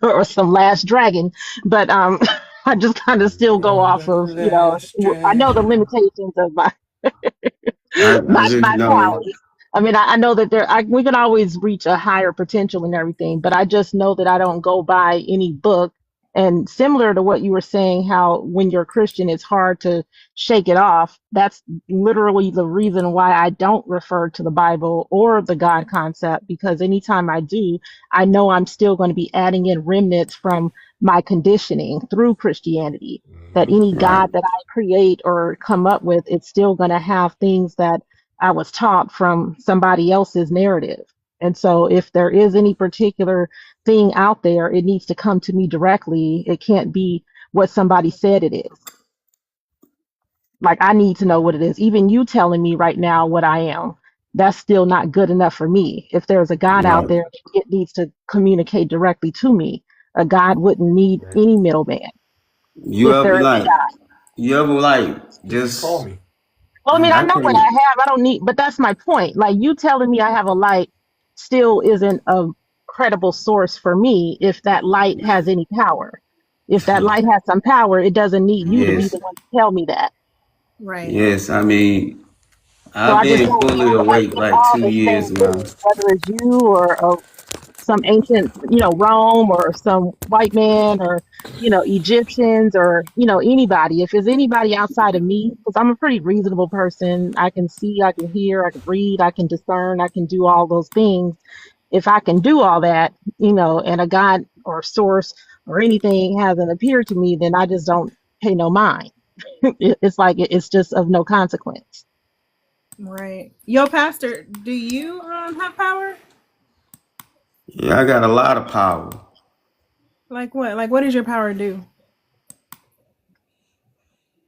or some last dragon. But I just kind of still go You're off the of, last I know the dragon. limitations of my I just my know. powers. I mean, I know that we can always reach a higher potential and everything, but I just know that I don't go by any book. And similar to what you were saying, how when you're a Christian, it's hard to shake it off. That's literally the reason why I don't refer to the Bible or the God concept, because anytime I do, I know I'm still going to be adding in remnants from my conditioning through Christianity that any Right. God that I create or come up with, it's still going to have things that I was taught from somebody else's narrative. And so if there is any particular thing out there, it needs to come to me directly. It can't be what somebody said it is. Like, I need to know what it is. Even you telling me right now what I am, that's still not good enough for me. If there's a God out Right. there, it needs to communicate directly to me. A God wouldn't need Man, any middleman You if there ever is a like, God. you ever like you just call just, me. Well, I mean, I I know what I can't, have. I don't need, but that's my point. Like, you telling me I have a light still isn't a credible source for me if that light has any power. If that light has some power, it doesn't need you to be yes, the one to tell me that. Right. yes. I mean, So I've I just been don't fully know, like, awake if like all two the years same now. beings, whether it's you or some ancient, Rome or some white man or, Egyptians or, anybody. If it's anybody outside of me, because I'm a pretty reasonable person, I can see, I can hear, I can read, I can discern, I can do all those things. If I can do all that, and a God or source or anything hasn't appeared to me, then I just don't pay no mind. It's like it's just of no consequence. Right. Yo, Pastor, do you have power? Yeah, I got a lot of power. Like what? Like what does your power do?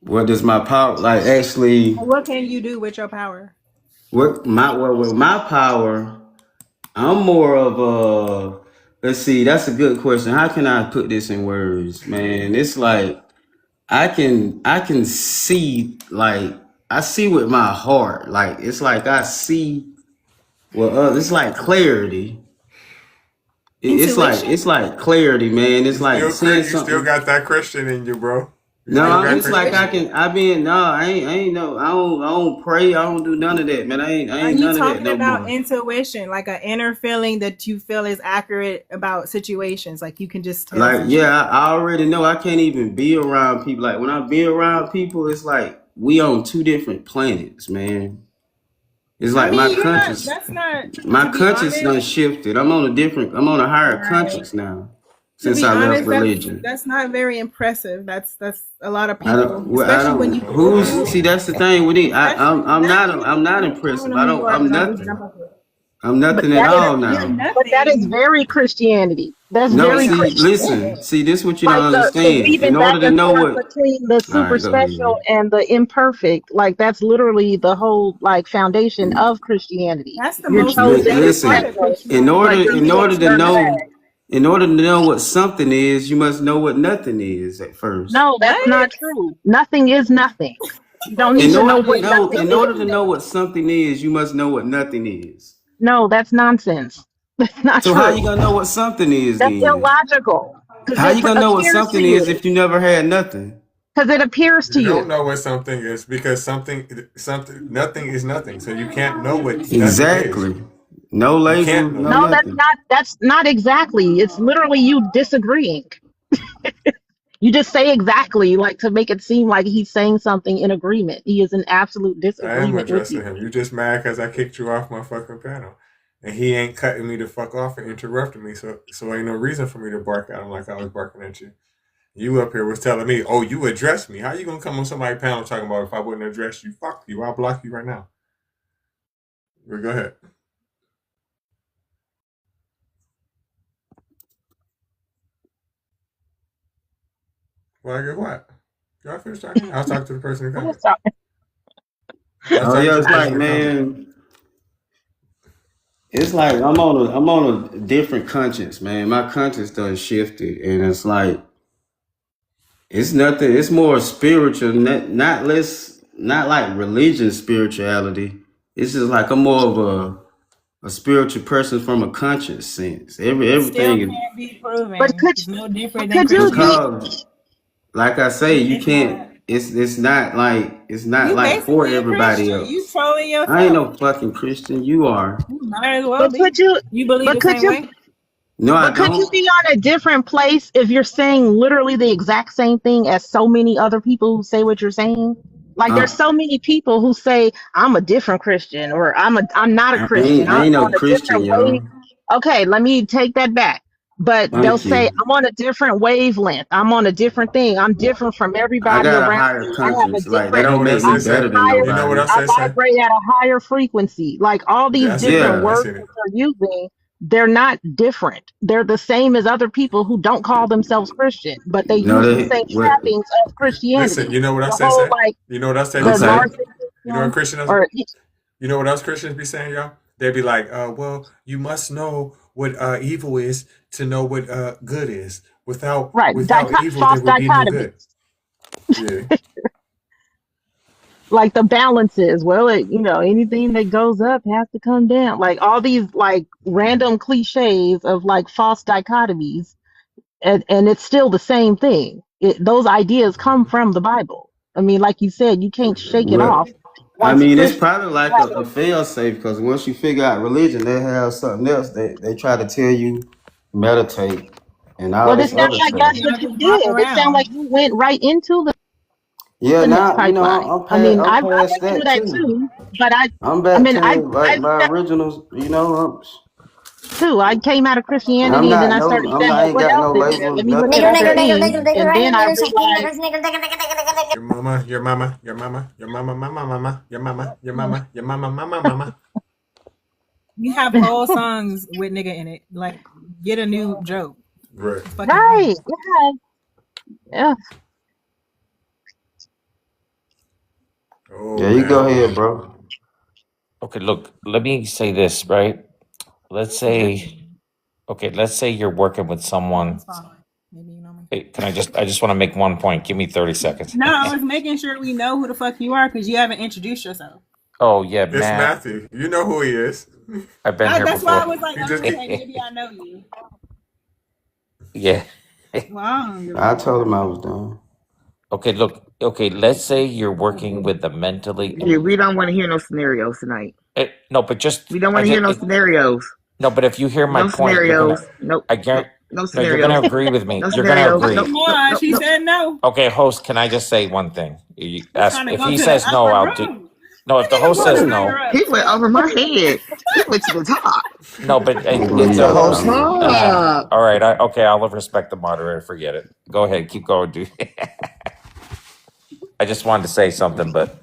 What does my power like? Actually, Like, what can you do with your power? with my power, I'm more of a. Let's see. That's a good question. How can I put this in words, man? It's like I can see like I see with my heart. Like it's like I see. Well, it's like clarity. It's like Intuition? clarity, man. You It's like still seeing You still something. got that Christian in you, bro. You still No, Like got it's like Christian I in you. intuition? can. I been no. I ain't no. I don't pray. I don't do none of that, man. I Are ain't you none of that talking no about more. intuition, like an inner feeling that you feel is accurate about situations? Like you can just tell Like some shit. yeah, I already know. I can't even be around people. Like when I be around people, it's like we on two different planets, man. It's I like mean, you're not, that's not, my to be conscience done honest, shifted. I'm on a different. I'm on a higher right. conscience now To since be I left honest, religion. that's not very impressive. That's a lot of I don't. people, Well, I especially when you don't. Oh, Who's you see? That's the thing with it. especially I'm black not. I'm not people. I don't impressive. know who you are, I'm but I'll just nothing. jump up here. I'm But nothing at that is all You're now. but that is nothing. very Christianity. That's No, very Damn. see, Christian. listen, see, this what you don't Like the understand. believing In back order to and know forth what, between the all super right, go special ahead. and the imperfect, like that's literally the whole like foundation of Christianity. That's the You're most chosen, you're important part Listen, of special, but Christianity. you're mixed, you're bad. in order to know what something is, you must know what nothing is at first. No, that's What? not true. Nothing is nothing. You don't need In to know order, what no, nothing in order to is. know what something is, you must know what nothing is. No, that's nonsense. That's not So how you true. gonna know what something is That's then? illogical because How it you gonna know what appears to something is you. if you never had nothing? Because it appears to You don't you. know what something is because nothing is nothing. So you can't know what nothing is. Exactly. No You label, can't know no No, that. nothing. that's not exactly. It's literally you disagreeing. You just say exactly like to make it seem like he's saying something in agreement. He is in absolute I am disagreement with addressing you. him. You just mad because I kicked you off my fucking panel. And he ain't cutting me the fuck off and interrupting me. So ain't no reason for me to bark at him like I was barking at you. You up here was telling me, oh, you addressed me. How you gonna come on somebody's panel talking about if I wouldn't address you? Fuck you. I'll block you right now. Well, go ahead. Well, I get what? Y'all finish talking? I'll talk to the person in Who was comment. talking? I'll Oh talk yeah, to it's the like person in comment. man, it's like I'm on a different conscience, man. My conscience done shifted, and it's like it's nothing. It's more spiritual, not less, not like religion spirituality. It's just like I'm more of a spiritual person from a conscious sense. It still Everything is can't be But proven. could It's no different than could you be? Christianity. because, like I say, you It's not. can't. It's not You like for basically a everybody Christian. You else. trolling I ain't yourself. no fucking Christian. You are. You might as well But be. could you? You believe But the could same you? way? No, I But could you don't. be on a different place if you're saying literally the exact same thing as so many other people who say what you're saying? Like there's Uh, so many people who say I'm a different Christian or I'm not a Christian. I I'm ain't no on a Christian, different wave. yo. Okay, let me take that back. But they'll Thank say you. I'm on a different wavelength. I'm on a different thing. I'm different from I everybody got a around higher me. I have a conscience. Like that You different know don't what make else me they I'm better say? than higher. You know what nobody. else I they say? vibrate at a higher frequency. Like all these Yeah, I seen it. different Yeah. I words seen that it. they're using they're not different. They're the same as other people who don't call themselves Christian, but they No, use the they same what? trappings of Listen, Christianity. you know what I The say, whole say? like You know what I say be the Okay. saying? You know what narcissism Christians? or You know what else Christians be saying, y'all? They be like, well, you must know what evil is to know what good is. Without right evil, there false would be no good. dichotomies. Yeah. Like the balances. Well, anything that goes up has to come down. Like all these like random cliches of like false dichotomies, and it's still the same thing. Those ideas come from the Bible. I mean, like you said, you can't shake it Well, off. I Once mean, it's Christians probably like have a fail safe because once you figure out religion, they have something else. They try to tell you meditate and all well, it this sounds other like stuff. that's You what know, you just hop did. It sounds like around. you went right into Yeah, the next now you know pipeline. I'm I past mean, I'm I went past through that that too. too, but I'm I back mean, to like my originals. You know, too. I came out of I'm Christianity and then not I no. started saying, I well, ain't what got else no is there? labels, Let me look at nothing Nigger, like other nigger, that. nigger, things. nigger, nigger, And right then I nigger, check in, realized, nigger, nigger, nigger, nigger, nigger, nigger. Your mama, your mama, your mama, your mama, mama, mama, your mama, your mama, your mama, mama, mama. You have whole songs with nigga in it. Like, get a new joke. Right. It's fucking right, wrong. yeah. Oh Yeah, you go man. ahead, bro. Okay, look, let me say this, right? Let's say, okay, let's say you're working with someone. It's fine. Maybe you know me. Hey, I just want to make one point. Give me 30 seconds. No, I was making sure we know who the fuck you are because you haven't introduced yourself. Oh, yeah, It's Matt. Matthew. You know who he is. I've been here That's why I before. was like, He oh, just okay, maybe I know you. Yeah. Well, I don't give a I fuck. told him I was done. Okay, look, okay, let's say you're working with a mentally. Yeah, we don't want to hear no scenarios tonight. No, but just, We don't I want to hear just, no scenarios. no, but if you hear my No point, you're gonna, scenarios. Nope. I Nope. guarantee, No no, you're gonna scenarios. agree with me. No You're gonna scenarios. agree. Nope. Come Nope. on, Nope. she Nope. said no. Okay, host, can I just say one thing? You We're ask trying to if go he to says the no, upper I'll do. room. No, if the That nigga host want says to no, higher up. He went over my head. He went to the top. no, but He if went the up host, there. all right, okay, I'll respect the moderator. Forget it. Go ahead, keep going, dude. I just wanted to say something, but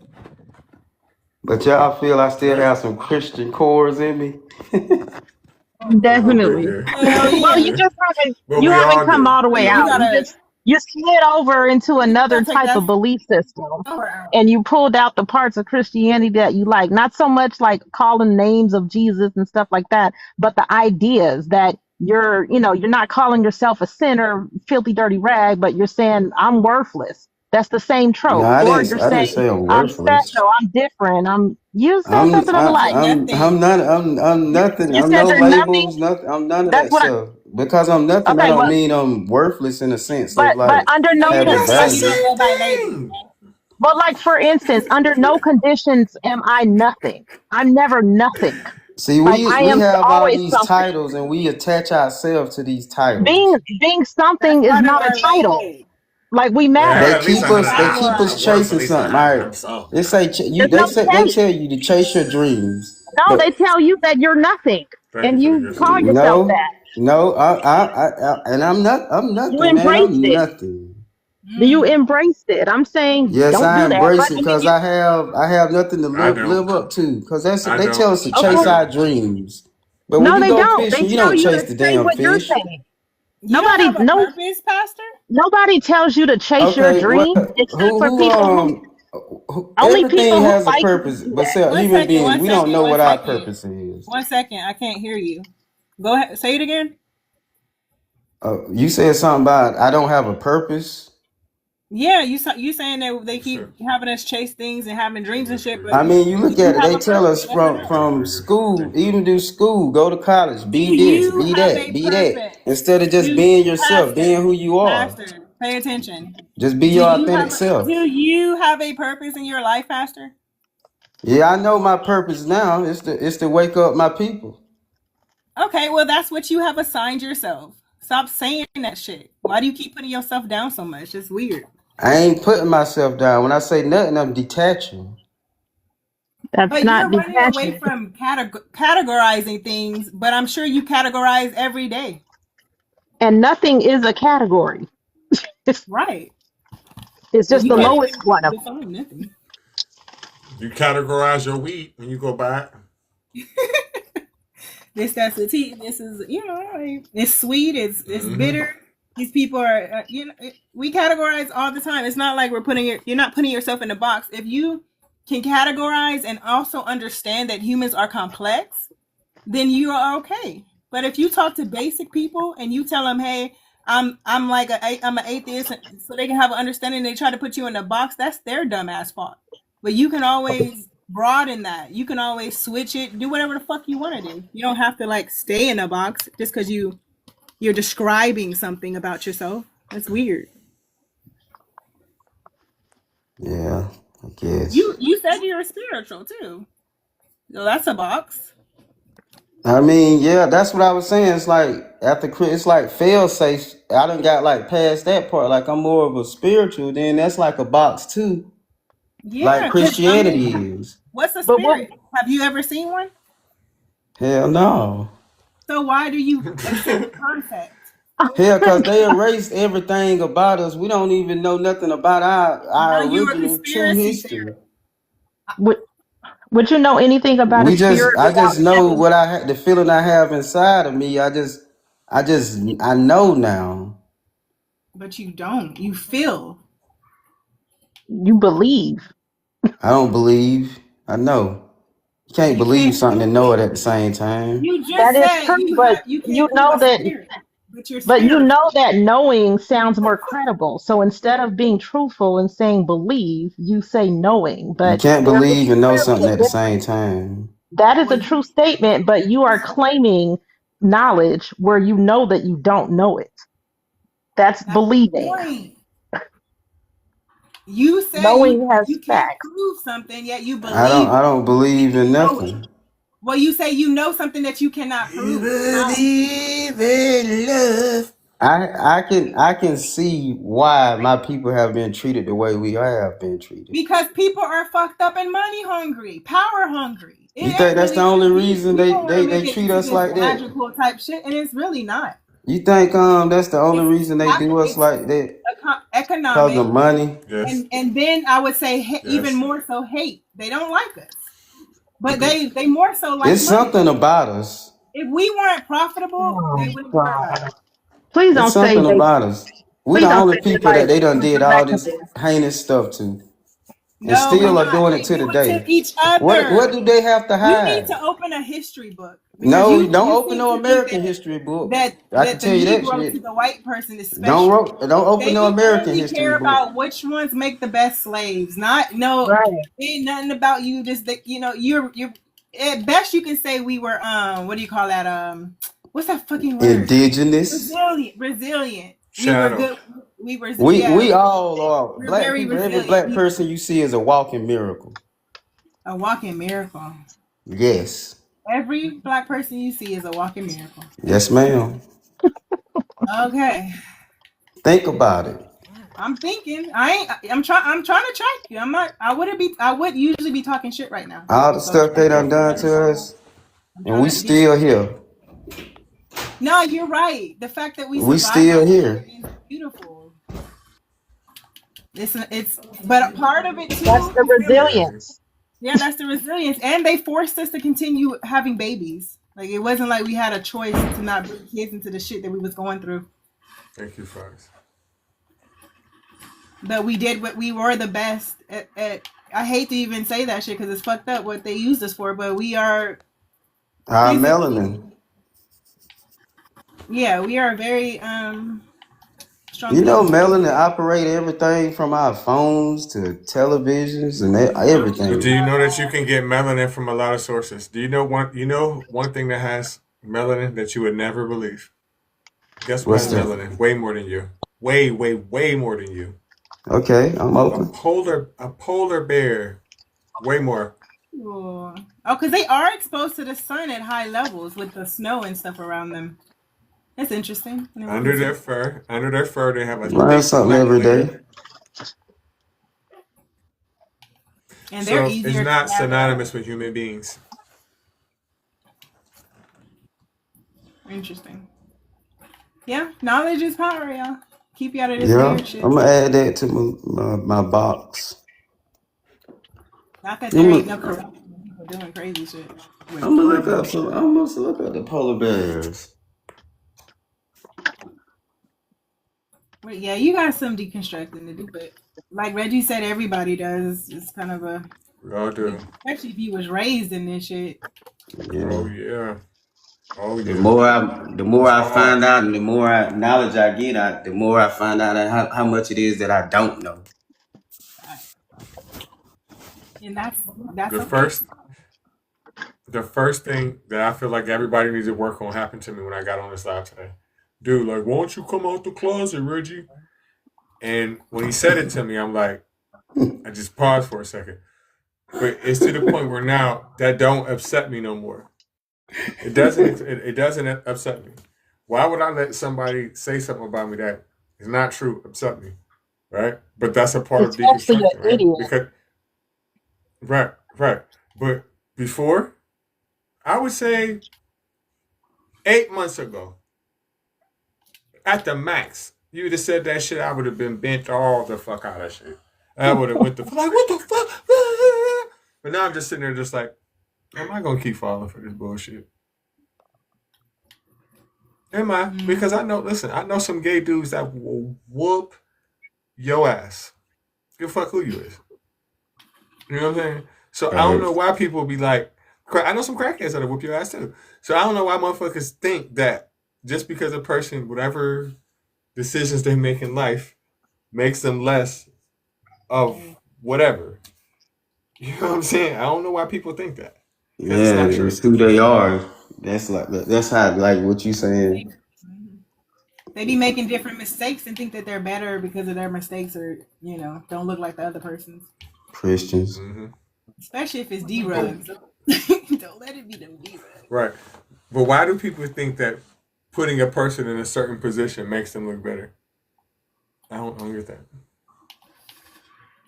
But y'all feel I still have some Christian cores in me? a little bit, Definitely. yeah. Hell Well, you yeah. just haven't But you we haven't all come do. all the way You out. gotta You slid over into another take type that of belief system flower out. and you pulled out the parts of Christianity that you like. Not so much like calling names of Jesus and stuff like that, but the ideas that you're not calling yourself a sinner, filthy, dirty rag, but you're saying I'm worthless. That's the same No, trope. Or you're I didn't saying say I'm I'm worthless. special, I'm different, you said something of the You're like. nothing. I'm nothing. You I'm said no you're nothing. labels, nothing. I'm none of That's that what stuff. Because I'm nothing, I okay, don't well, mean I'm worthless in a sense of but like under No, no you're having not, It's but the you value. don't go by same labels. thing. But like for instance, under no conditions am I nothing. I'm never nothing. See, Like I we am have all always these something. titles and we attach ourselves to these titles. Being That's something is part of not a our title. label. Like we Yeah, matter. at least I have They that. keep us At worst, at chasing least I something. have All that. right, So they say There's no they chase. tell you to chase your dreams, No, they but tell you that you're nothing, thank you and for the you gift. call yourself no, that. no, and I'm You nothing, man. embraced I'm it. nothing. You Mm. embraced it. I'm saying Yes, don't I do that. embrace But it I mean, because I have nothing to I don't. live up to. Because I they tell don't. us to I chase okay. our don't. dreams, but when No, you they go don't. They fishing, you tell don't you chase to the say damn what you're fish. saying. You don't have a purpose, Pastor? Nobody tells you to chase your Okay, what? dream except for Who people only everything people who has a like to purpose, do but that. human beings, One we don't second, know one what our second. purpose is. 1 second. I can't hear you. Go ahead. Say it again. You said something about I don't have a purpose. Yeah, you saying that they keep having us chase things and having dreams and shit, but I mean, you do look you at it. have They a tell purpose? us Yes or no? from school, even do school, go to college, Do be this, you be have that, a be that, purpose? instead of just Do being yourself, Pastor, being who you are. Pastor, pay attention. Just be Do your you authentic have self. a purpose in your life, Pastor? Yeah, I know my purpose now. It's to wake up my people. Okay, well that's what you have assigned yourself. Stop saying that shit. Why do you keep putting yourself down so much? It's weird. I ain't putting myself down. When I say nothing, I'm detaching. That's But not you're running away detaching. from categorizing things, but I'm sure you categorize every day. And nothing is a category. Right. It's Well, just you the can't lowest even one of them. define nothing. You categorize your weed when you go buy it. This, that's the tea. This is, like, it's sweet. It's bitter. These people are, we categorize all the time. It's not like you're not putting yourself in a box. If you can categorize and also understand that humans are complex, then you are okay. But if you talk to basic people and you tell them, hey, I'm an atheist, so they can have an understanding, they try to put you in a box, that's their dumbass fault. But you can always broaden that. You can always switch it, do whatever the fuck you want to do. You don't have to like stay in a box just because you're describing something about yourself. That's weird. Yeah, I guess. You said you're spiritual too. So that's a box. I mean, yeah, that's what I was saying. It's like it's like fail safe. I done got like past that part. Like I'm more of a spiritual. Then that's like a box too. Yeah, Like 'cause, Christianity is. what's a But what spirit? Have you ever seen one? Hell no. So why do you accept the concept? Hell, cause they erased everything about us. We don't even know nothing about Now our you're a original true conspiracy history. theorist. would you know anything about a spirit I without just know having? what the feeling I have inside of me. I know now. But you don't. You feel. You believe. I don't believe. I know. You can't believe something and know it at the same time. You just That is said true, but you you can't know prove a that. spirit, but you're But you spiritual. know that knowing sounds more credible. So instead of being truthful and saying believe, you say knowing. You But can't there is believe and know clearly something a at the difference. same time. That is a Well, true statement, but you are claiming knowledge where you know that you don't know it. That's that's the believing. point. You say Knowing has you can't facts. prove something, yet you I believe don't believe in you know it. nothing. Well, you say you know something that you cannot prove. How? Believe in love. I can see why my people have been treated the way we have been treated. Because people are fucked up and money hungry, power hungry. It You ain't think that's the really only that deep. reason We don't want to they make it treat into us this like that? magical type shit, and it's really not. You think that's the only It's reason they do us it's like that? Because economic, of money? Yes. and then I would say even Yes. more so hate. They don't like us, but they more so like It's money. something about us. If we weren't profitable, Oh they wouldn't care about us. God! Please It's don't say something they. about us. We Please the don't only say they people like that they done front to did back all of this this. heinous stuff to. And No, we're still are not. doing They it to do it today. to each What other. do they have to You need hide? to open a history book because No, you don't open seem no to think American history book. that I can the tell you that Negro to shit. the white person is special. Don't open They no would American only history care book. about which ones make the best slaves. Not no, Right. ain't nothing about you. Just that you're at best you can say we were what do you call that what's that fucking word? Indigenous. Resilient. We were Shadow. good. We were We all are. we're Black very people, every resilient black people. person you see is a walking miracle. A walking miracle. Yes. Every black person you see is a walking miracle. Yes, ma'am. Okay. Think about it. I'm thinking. I'm trying to track you. I'm not. I would usually be talking shit right now. All the So stuff they done to us, and we still here. no, you're right. The fact that we We survived still here. is beautiful. It's but a part of it too. That's the resilience. Yeah, that's the resilience, and they forced us to continue having babies. Like it wasn't like we had a choice to not bring kids into the shit that we was going through. Thank you, Fox. But we did what we were the best at. I hate to even say that shit because it's fucked up what they used us for, but we are. Our physically- melanin. Yeah, we are very strong. You know, people. melanin operate everything from our phones to televisions and everything. Do you know that you can get melanin from a lot of sources? Do you know one thing that has melanin that you would never believe? Guess what What's has that? melanin? Way more than you. Way more than you. Okay, I'm A open. polar bear. Way more. Oh, because they are exposed to the sun at high levels with the snow and stuff around them. That's interesting. Under their fur, they have a Learn thick something black every layer. day. And they're So easier it's to not navigate. synonymous with human beings. Interesting. Yeah, knowledge is power, y'all. Keep you out of this Yeah, weird shit. I'm gonna add that to my box. Not that there ain't no corruption. doing crazy shit. With I'm gonna look blood. up some. I'm gonna look up the polar bears. But yeah, you got some deconstructing to do, but like Reggie said, everybody does. It's kind of a, We all do. especially if you was raised in this shit. Oh Yeah. yeah. Oh The yeah. more It's I hard. find out, and the more knowledge I get, the more I find out how much it is that I don't know. And that's The okay. first thing that I feel like everybody needs to work on happened to me when I got on this live today. Dude, like, why don't you come out the closet, Reggie? And when he said it to me, I'm like, I just paused for a second. But it's to the point where now that don't upset me no more. It doesn't upset me. Why would I let somebody say something about me that is not true upset me? Right? But that's a part of Especially an deconstruction, right? idiot. Because right. But before, I would say 8 months ago, at the max, you would have said that shit, I would have been bent all the fuck out of shit. I would have went like, what the fuck? But now I'm just sitting there just like, am I gonna keep falling for this bullshit? Am I? Because I know some gay dudes that will whoop your ass. Give a fuck who you is. You know what I'm saying? So I don't know why people be like, I know some crackheads that'll whoop your ass too. So I don't know why motherfuckers think that just because a person, whatever decisions they make in life, makes them less of whatever. You know what I'm saying? I don't know why people think that. Yeah, it's who they are. That's how like what you saying. They be making different mistakes and think that they're better because of their mistakes, or don't look like the other person's. Christians. Mm-hmm. Especially if it's D-Rugs. Don't let it be them D-Rugs. Right. But why do people think that putting a person in a certain position makes them look better? I don't get that.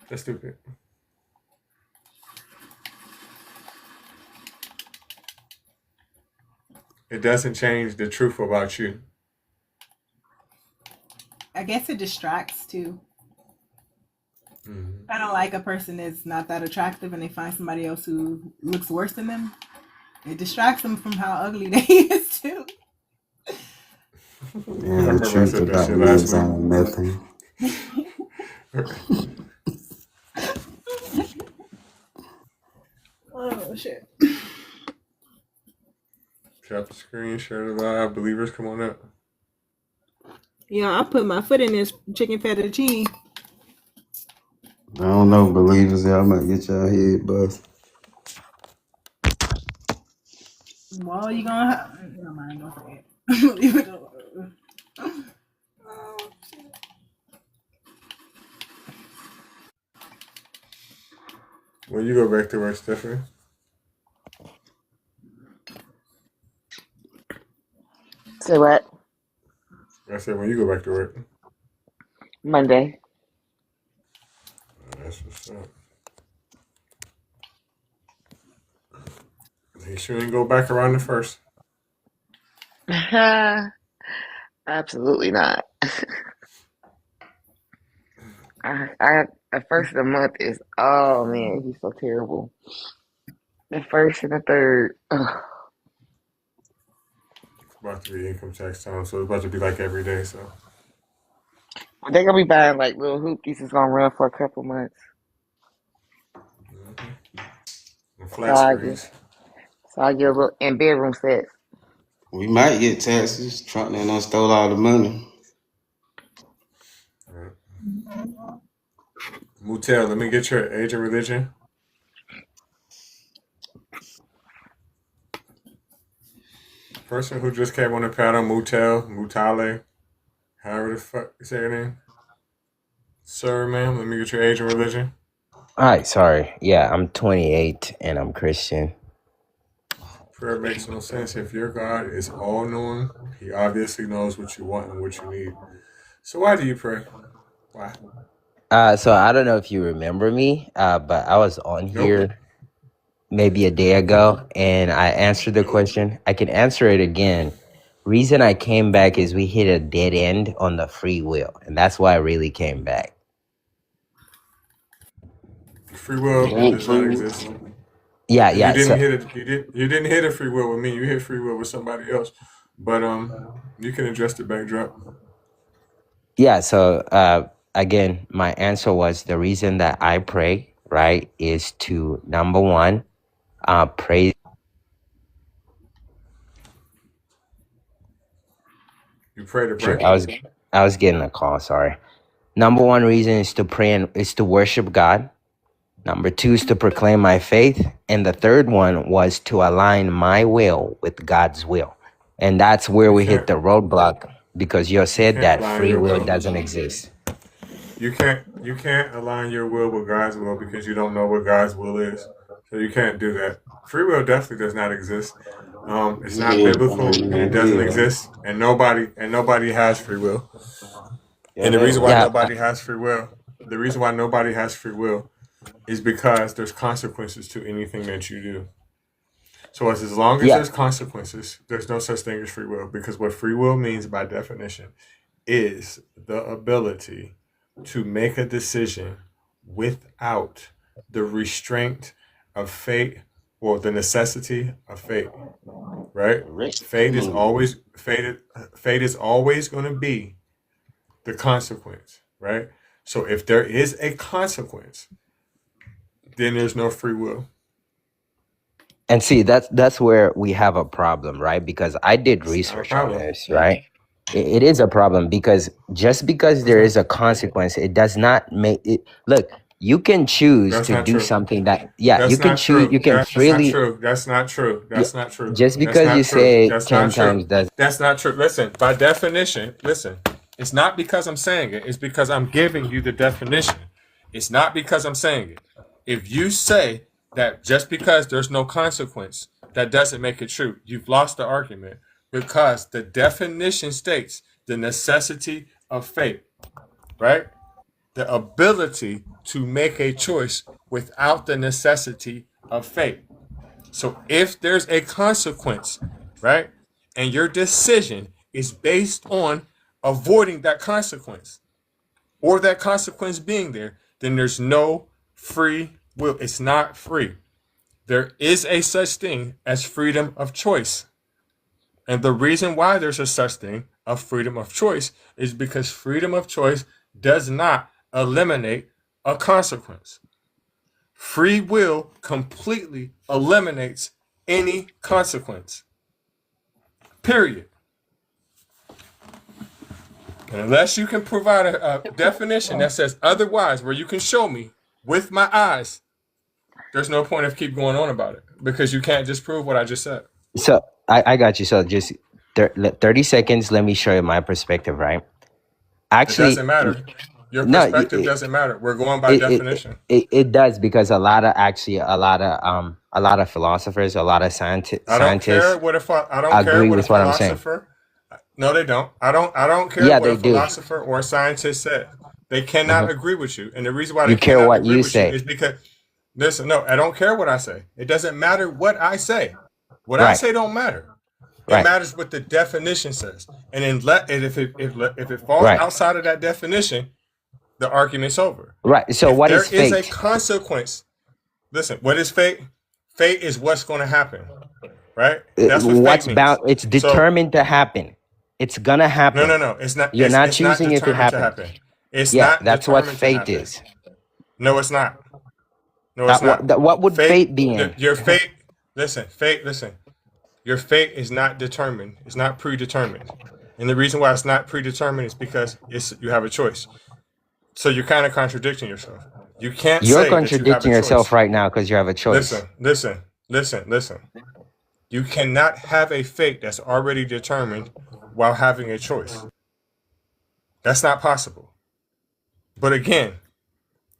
That's stupid. It doesn't change the truth about you. I guess it distracts too. Kind of like a person is not that attractive and they find somebody else who looks worse than them. It distracts them from how ugly they is too. Yeah, the truth about lives on nothing. Oh shit. Share the screen, share the live. Believers, come on up. Yeah, I put my foot in this chicken fettuccine. I don't know, believers. I might get y'all head bust. Well, you gonna have... No mind, don't say it. Leave it alone. Oh, shit. When you go back to work, Stephanie? Say what? I said, when you go back to work? Monday. That's what's up. Make sure you go back around the first. Absolutely not. The first of the month is, oh man, he's so terrible. The first and the third. Ugh. It's about to be income tax time, so it's about to be like every day, so. They're gonna be buying like little hoopies. It's gonna run for a couple months. And flat screens. So I get a little, and bedroom sets. We might get taxes. Trump done stole all the money. Right. Mutel, let me get your age and religion. Person who just came on the panel, Mutale, however the fuck you say your name. Sir, ma'am, let me get your age and religion. Hi, sorry. Yeah, I'm 28 and I'm Christian. Prayer makes no sense. If your God is all-knowing, he obviously knows what you want and what you need. So why do you pray? Why? So I don't know if you remember me, but I was on here maybe a day ago and I answered the question. I can answer it again. Reason I came back is we hit a dead end on the free will, and that's why I really came back. Free will does not exist. Yeah, And you yeah. didn't So hit it. You didn't hit a free will with me. You hit free will with somebody else. But you can address the backdrop. yeah, so again, my answer was the reason that I pray, right, is to number one, pray. You pray to Sure, pray. I was getting a call. Sorry. Number one reason is to pray and is to worship God. Number two is to proclaim my faith, and the third one was to align my will with God's will, and that's where You we hit can't. the roadblock because you You said can't that align free your will will. doesn't exist. You can't align your will with God's will because you don't know what God's will is. So you can't do that. Free will definitely does not exist. It's not Yeah, biblical and it doesn't yeah. exist. And nobody has free will. And the reason why Yeah, nobody has free will, the reason why nobody has free will is because there's consequences to anything that you do. So as long as yeah. there's consequences, there's no such thing as free will. Because what free will means by definition is the ability to make a decision without the restraint of fate or the necessity of fate. Right? Fate is always going to be the consequence, right? So if there is a consequence, then there's no free will. And see, that's where we have a problem, right? Because I did It's not a research on problem. this, right? It is a problem because just because there is a consequence, it does not make it. Look, you can choose That's to not do true. something that, yeah, you That's can not choose, true. you can That's not freely, true. That's not true. yeah, That's not true. just That's because you not true. say That's 10 not true. times does. That's not true. Listen, by definition, listen, it's not because I'm saying it. It's because I'm giving you the definition. It's not because I'm saying it. If you say that just because there's no consequence, that doesn't make it true, you've lost the argument because the definition states the necessity of fate, right? The ability to make a choice without the necessity of fate. So if there's a consequence, right, and your decision is based on avoiding that consequence or that consequence being there, then there's no free will. It's not free. There is a such thing as freedom of choice. And the reason why there's a such thing of freedom of choice is because freedom of choice does not eliminate a consequence. Free will completely eliminates any consequence. Period. And unless you can provide a definition that says otherwise, where you can show me with my eyes, there's no point of keep going on about it because you can't disprove what I just said. So I got you. So just 30 seconds. Let me show you my perspective, right? It Actually, doesn't matter. Your no, perspective doesn't matter. We're going by it, definition. it does because a lot of philosophers, a lot of scientists I don't care what I don't care agree what a with what I'm saying. philosopher. No, they don't. I don't care Yeah, what they a do. philosopher or a scientist said. They cannot Mhm. agree with you, and the reason why You they care cannot what agree you with you say, is because listen. No, I don't care what I say. It doesn't matter what I say. What I right? say don't matter. It Right, matters what the definition says, and then if it falls right, outside of that definition, the argument's over. right. So If what there is is a fate? consequence, listen. What is fate? Fate is what's going to happen, right? That's what fate What's bound? means. It's So determined to happen. It's gonna happen. no. It's not. You're not It's not choosing if it determined to happens. happen. It's Yeah, not that's what determined to fate happen. is. No, it's not. No, it's not. What would Fate. fate be in? Your fate. Listen. Fate. Listen. Your fate is not determined. It's not predetermined. And the reason why it's not predetermined is because you have a choice. So you're kind of contradicting yourself. You can't You're say that you have a contradicting yourself choice. right now because you have a choice. Listen. You cannot have a fate that's already determined while having a choice. That's not possible. But again,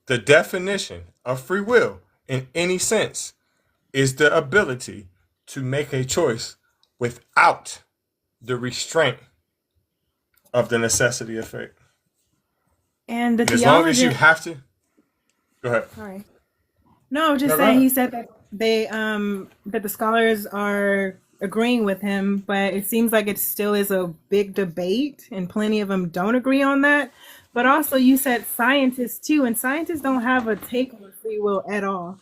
the definition of free will in any sense is the ability to make a choice without the restraint of the necessity of fate. And the And as long as you theologian, have to, go ahead. sorry. No, I was just No, go saying ahead. he said that that the scholars are agreeing with him, but it seems like it still is a big debate and plenty of them don't agree on that. But also you said scientists too, and scientists don't have a take on free will at all.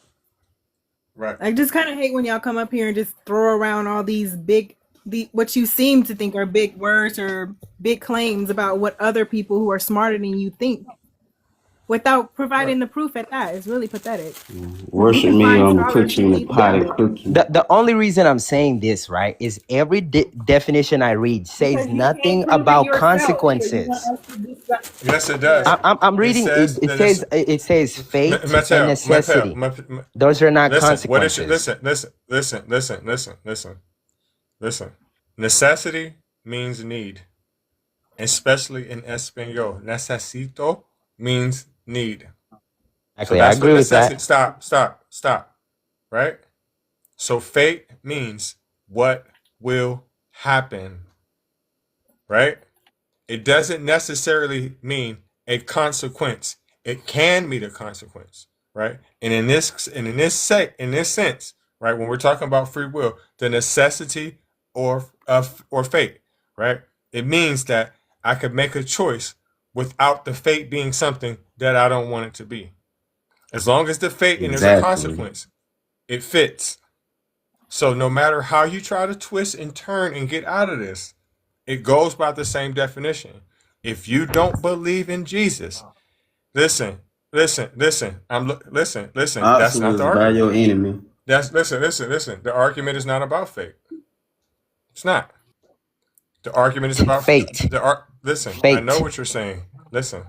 Right. I just kind of hate when y'all come up here and just throw around all these what you seem to think are big words or big claims about what other people who are smarter than you think, without providing the proof at that. It's really pathetic. You Worship can me, find I'm gonna scholars put you who in a believe pot of differently. cookie. The only reason I'm saying this, right, is every definition I read says Because you nothing can't prove it about yourself, so you want consequences. us to do something. Yes, it does. I'm It reading says it. It that says it says fate and Mattel, necessity. Those are not listen. What is your, consequences. listen. Necessity means need, especially in Espanol. Necesito means need. So Exactly, I that's what agree with necessity. that. Stop. Right. So fate means what will happen. Right. It doesn't necessarily mean a consequence. It can mean a consequence, right? And in this sense, right, when we're talking about free will, the necessity or fate, right? It means that I could make a choice without the fate being something that I don't want it to be. As long as the fate and there's a Exactly. consequence, it fits. So no matter how you try to twist and turn and get out of this, it goes by the same definition. If you don't believe in Jesus, listen. Listen. That's not the Obstacles by your argument. enemy. Listen. The argument is not about fate. It's not. The argument is about Fate. Listen, I Fate. know what you're saying. Listen.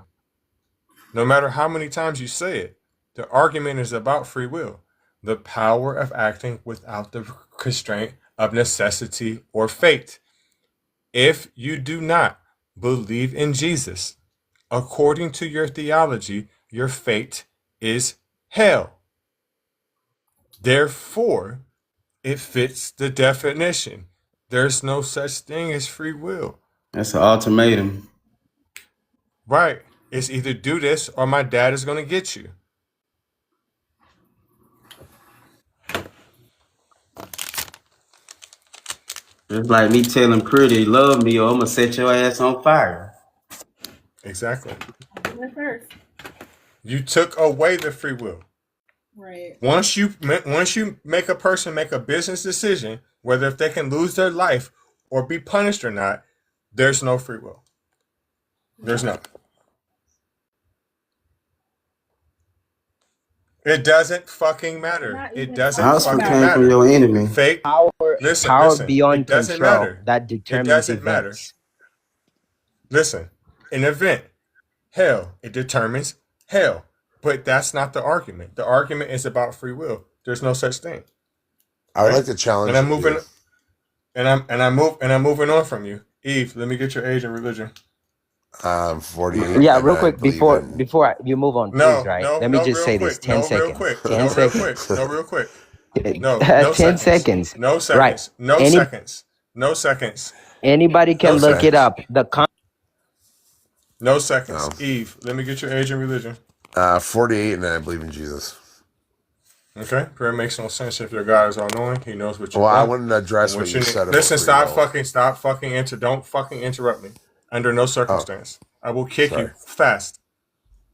No matter how many times you say it, the argument is about free will. The power of acting without the constraint of necessity or fate. If you do not believe in Jesus, according to your theology, your fate is hell. Therefore, it fits the definition. There's no such thing as free will. That's an ultimatum. Right. It's either do this or my dad is going to get you. It's like me telling Pretty, love me, or I'm gonna set your ass on fire. Exactly. At first. You took away the free will. Right. Once you make a person make a business decision, whether if they can lose their life or be punished or not, there's no free will. There's none. It doesn't fucking matter. It doesn't Gospel fucking came from matter. your enemy. Fake. Power Listen. beyond It doesn't control matter. that It determines doesn't matter. events. Listen. An event. Hell. It determines hell. But that's not the argument. The argument is about free will. There's no such thing. I would Right? like to challenge And I'm you. moving and I'm moving on from you. Eve, let me get your age and religion. 48. Yeah, and real I quick believe before in. you move on, please, No, right? no, Let me no, just real say this. quick. 10 No, real seconds. quick. 10 No, real seconds. quick. No, real quick. No 10 seconds. seconds. No Right. seconds. No Any seconds. No seconds. anybody No can look it seconds. up. No seconds. No. Eve, let me get your age and religion. 48, and I believe in Jesus. Okay? Prayer makes no sense if your God is all knowing. He knows what you Well, I want wanted to address and what what you you need. said about Listen, free will. don't fucking interrupt me. Under no Oh, circumstance. I will kick sorry. you fast.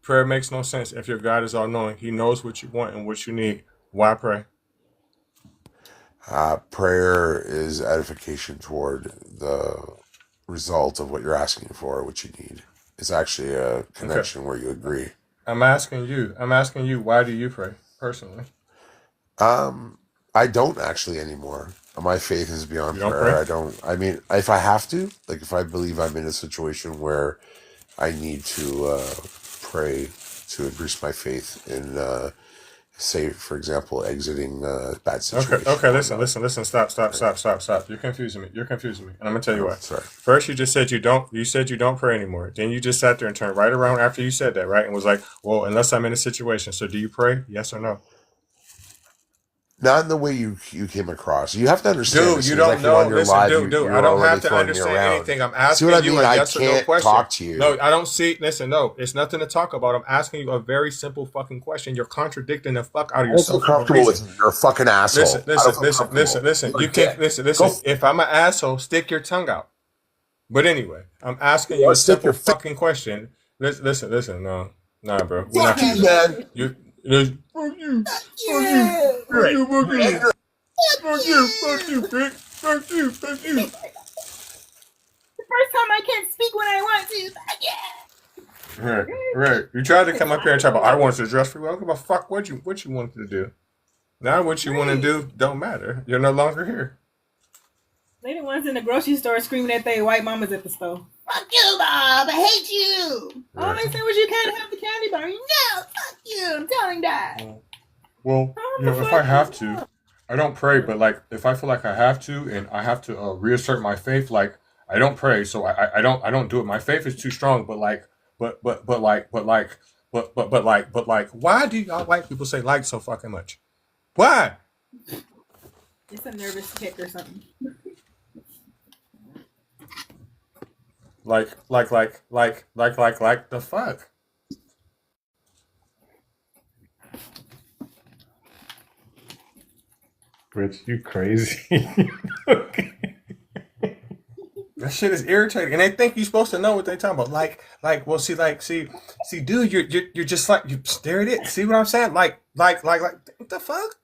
Prayer makes no sense if your God is all knowing. He knows what you want and what you need. Why pray? Prayer is edification toward the result of what you're asking for, what you need. It's actually a Okay. connection where you agree. I'm asking you, why do you pray personally? I don't actually anymore. My faith is beyond You don't prayer. pray? I mean, if I have to, like if I believe I'm in a situation where I need to pray to increase my faith in, say, for example, exiting a bad situation Okay, or listen, whatnot. stop. You're confusing me. And I'm gonna tell you Oh, why. sorry. First you just said you don't pray anymore. Then you just sat there and turned right around after you said that, right? And was like, well, unless I'm in a situation. So do you pray? Yes or no? Not in the way you came across. You have to understand, Dude, as you soon as I don't came on know. your Listen, live, dude, you're I don't already have to throwing me understand around. anything. I'm See what asking I you mean? a I yes or no can't question. talk to you. No, I don't see. Listen, no, it's nothing to talk about. I'm asking you a very simple fucking question. You're contradicting the fuck out of I don't feel yourself for no comfortable reason. with you. You're a fucking asshole. Listen, I don't feel comfortable. listen. You're You a can't dick. listen. Go If I'm an asshole, stick your tongue out. But anyway, I'm asking you a stick simple your fucking question. Listen. No, nah, bro. We're not fuck gonna you, do that. man. There's, fuck you, fuck you, fuck you, fuck you, fuck you, fuck you, bitch, fuck you, fuck you. The first time I can't speak when I want to. Fuck yeah. Right. You tried to come up here and talk about I wanted to dress for you. I don't give a fuck what you wanted to do. Now what you want to do don't matter. You're no longer here. They the ones in the grocery store screaming at their white mamas at the store. Fuck you, Bob. I hate you. All they said was you can't have the candy bar. No, fuck you. I'm telling that. Well, if I have to, I don't pray. But like, if I feel like I have to, and I have to reassert my faith, like I don't pray, so I don't do it. My faith is too strong. But like, but why do y'all white people say like so fucking much? Why? It's a nervous tick or something. Like the fuck? Rich, you crazy. That shit is irritating, and they think you're supposed to know what they talking about. Well, see, dude, you're just like you stare at it. See what I'm saying? Like, what the fuck?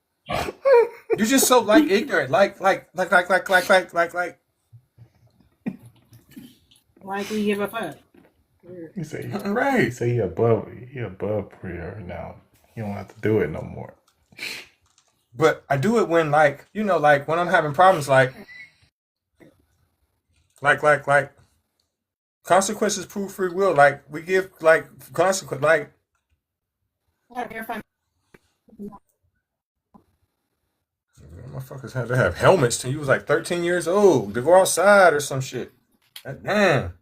You're just so like ignorant. Like we give a fuck. You say right. You say he above prayer now. You don't have to do it no more. But I do it when like when I'm having problems like consequences prove free will. Like we give like consequence like. Motherfuckers had to have helmets till you was like 13 years old to go outside or some shit. Damn.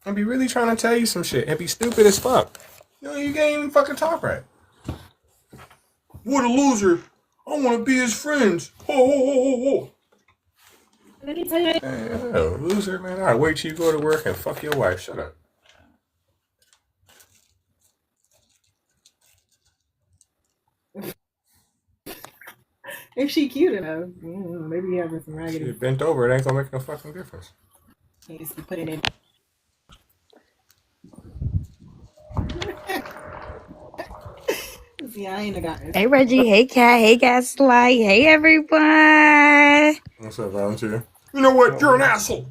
And be really trying to tell you some shit and be stupid as fuck. You can't even fucking talk right. What a loser. I want to be his friends. Ho. Let me tell you. Hey, loser, man. I'll wait till you go to work and fuck your wife. Shut up. If she cute enough, maybe having some raggedy. She bent over, it ain't gonna make no fucking difference. Just put it in. See, I ain't got it. Hey Reggie, hey Kat, hey Gaslight, hey everyone. What's up, Volunteer? You know what? You're an asshole.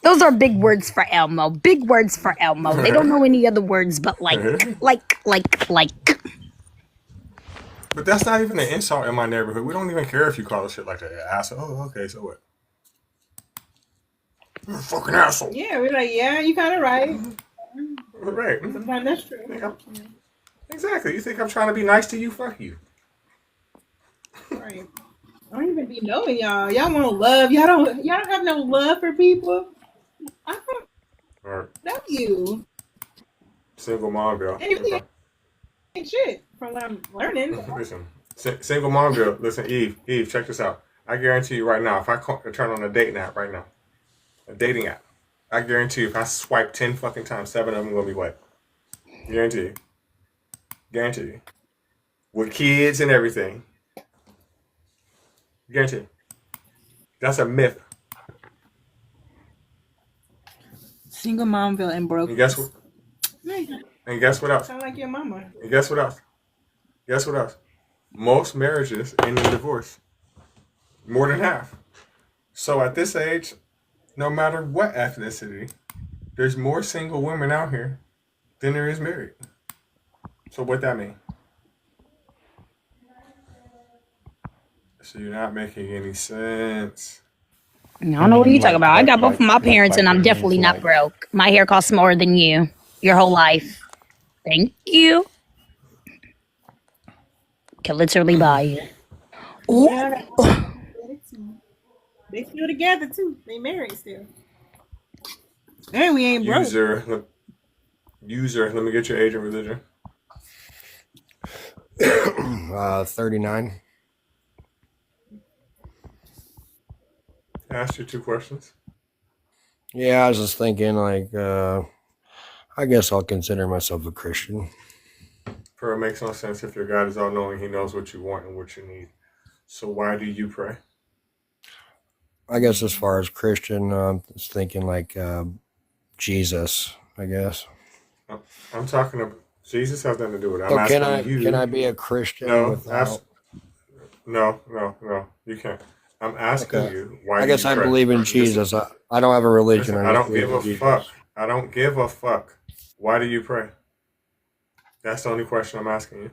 Those are big words for Elmo. Big words for Elmo. They don't know any other words but like. But that's not even an insult in my neighborhood. We don't even care if you call us shit like that. Asshole. Oh, okay, so what? You're a fucking asshole. Yeah, we're like, yeah, you kind of right. Right. Sometimes that's true. Exactly. You think I'm trying to be nice to you? Fuck you. Right. I don't even be knowing y'all. Y'all want love. Y'all don't have no love for people. I don't know you. Single mom girl. And you think ain't shit from what I'm learning. Listen, single mom girl. Listen, Eve, check this out. I guarantee you right now, if I turn on a dating app right now, a dating app, I guarantee you if I swipe 10 fucking times, 7 of them gonna be white. Guarantee you. Guarantee you. With kids and everything. Guarantee you. That's a myth. Single momville and broke. And guess what? And guess what else? Sound like your mama. And guess what else? Guess what else? Most marriages end in divorce. More than half. So at this age, no matter what ethnicity, there's more single women out here than there is married. So what that mean? So you're not making any sense. I don't know what you're talking about. I got both of my parents and I'm definitely not broke. My hair costs more than you. Your whole life. Thank you. Can literally buy you. Ooh. They still together too. They married still. And we ain't broke. User, let me get your age and religion. 39. I asked you 2 questions. Yeah, I was just thinking, I guess I'll consider myself a Christian. Prayer makes no sense if your God is all knowing. He knows what you want and what you need. So why do you pray? I guess as far as Christian, I'm thinking Jesus, I guess. I'm talking about, Jesus has nothing to do with it. I'm So asking you. can I be a Christian No, without? no. You can't. I'm asking Okay. you, why I do guess you I pray? believe in Listen, Jesus. I don't have a religion. listen, I I just don't believe give in a Jesus. fuck. I don't give a fuck. Why do you pray? That's the only question I'm asking you.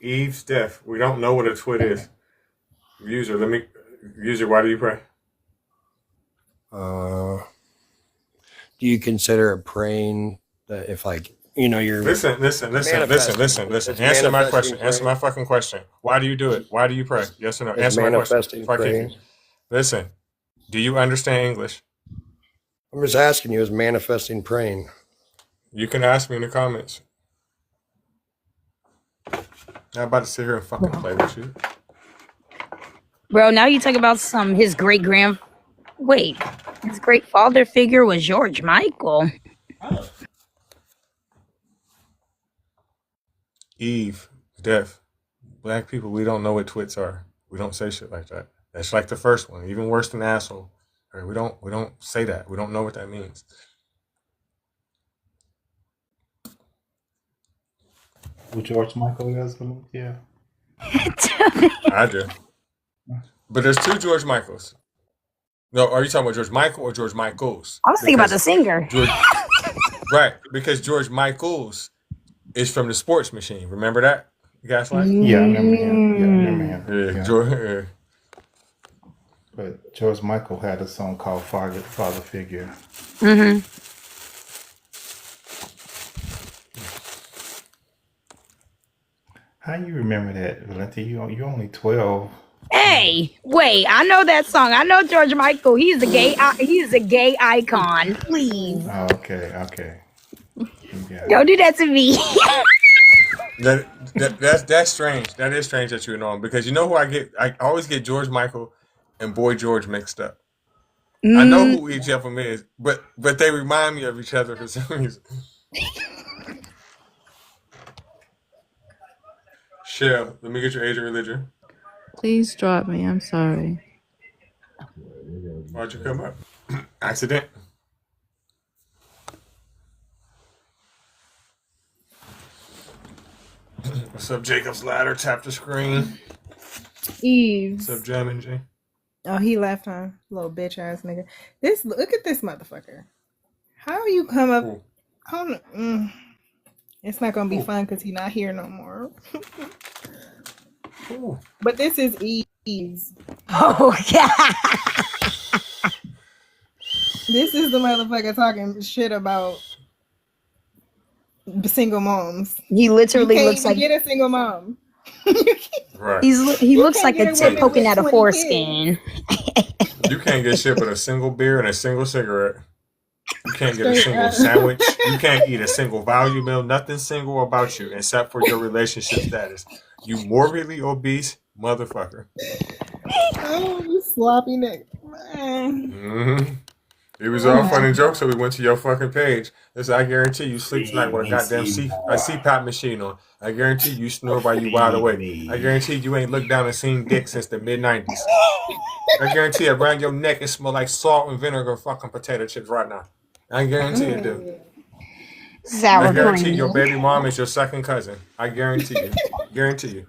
Eve's death. We don't know what a twit is. User, why do you pray? Do you consider it praying that if like you're Listen. it's Answer my question. manifesting Answer my praying? fucking question. Why do you do it? Why do you pray? Yes or no? It's Answer my question. manifesting Before I kick you. praying. Listen. Do you understand English? I'm just asking you, is manifesting praying? You can ask me in the comments. I'm about to sit here and fucking play with you. Bro, now you talk about his great father figure was George Michael. Eve, death. Black people, we don't know what twits are. We don't say shit like that. That's like the first one, even worse than asshole. Right? We don't say that. We don't know what that means. Who George Michael is? Yeah. I do. But there's two George Michaels. No, are you talking about George Michael or George Michaels? I was thinking about the singer. Right, because George Michaels is from the Sports Machine. Remember that? Gaslight? Yeah, I remember him. Yeah, I remember him. Yeah, Yeah. George. But George Michael had a song called Father Figure. Mm-hmm. How you remember that, Valente? You're only 12. Hey, wait! I know that song. I know George Michael. He's a gay icon. Please, Oh, okay. don't do that to me. That's strange. That is strange that you know him, because you know who I get? I always get George Michael and Boy George mixed up. I know who each of them is, but they remind me of each other for some reason. Shell, let me get your age and religion. Please drop me. I'm sorry. Why'd you come up? Accident. What's up, Jacob's Ladder? Tap the screen. Eves. What's up, Jammin' J? Oh, he left, huh? Little bitch ass nigga. Look at this motherfucker. How you come up? It's not gonna be fun because he's not here no more. But this is Eves. Oh God. This is the motherfucker talking shit about single moms. He literally You can't looks even like get a single mom. Right. he looks can't like get a a tip woman poking with out of 20 foreskin. You can't get shit but a single beer and a single cigarette. You can't get a single sandwich. You can't eat a single value meal. Nothing single about you except for your relationship status. You morbidly obese motherfucker. Oh, you sloppy nigga. Mm-hmm. It was all fun and jokes, so we went to your fucking page. Listen, I guarantee you sleep tonight with a goddamn CPAP machine on. I guarantee you snore while you wide awake. I guarantee you ain't looked down and seen dick since the mid-90s. I guarantee around your neck it smell like salt and vinegar fucking potato chips right now. I guarantee it do. Sour I guarantee cream. your baby mom is your second cousin. I guarantee you. Guarantee you.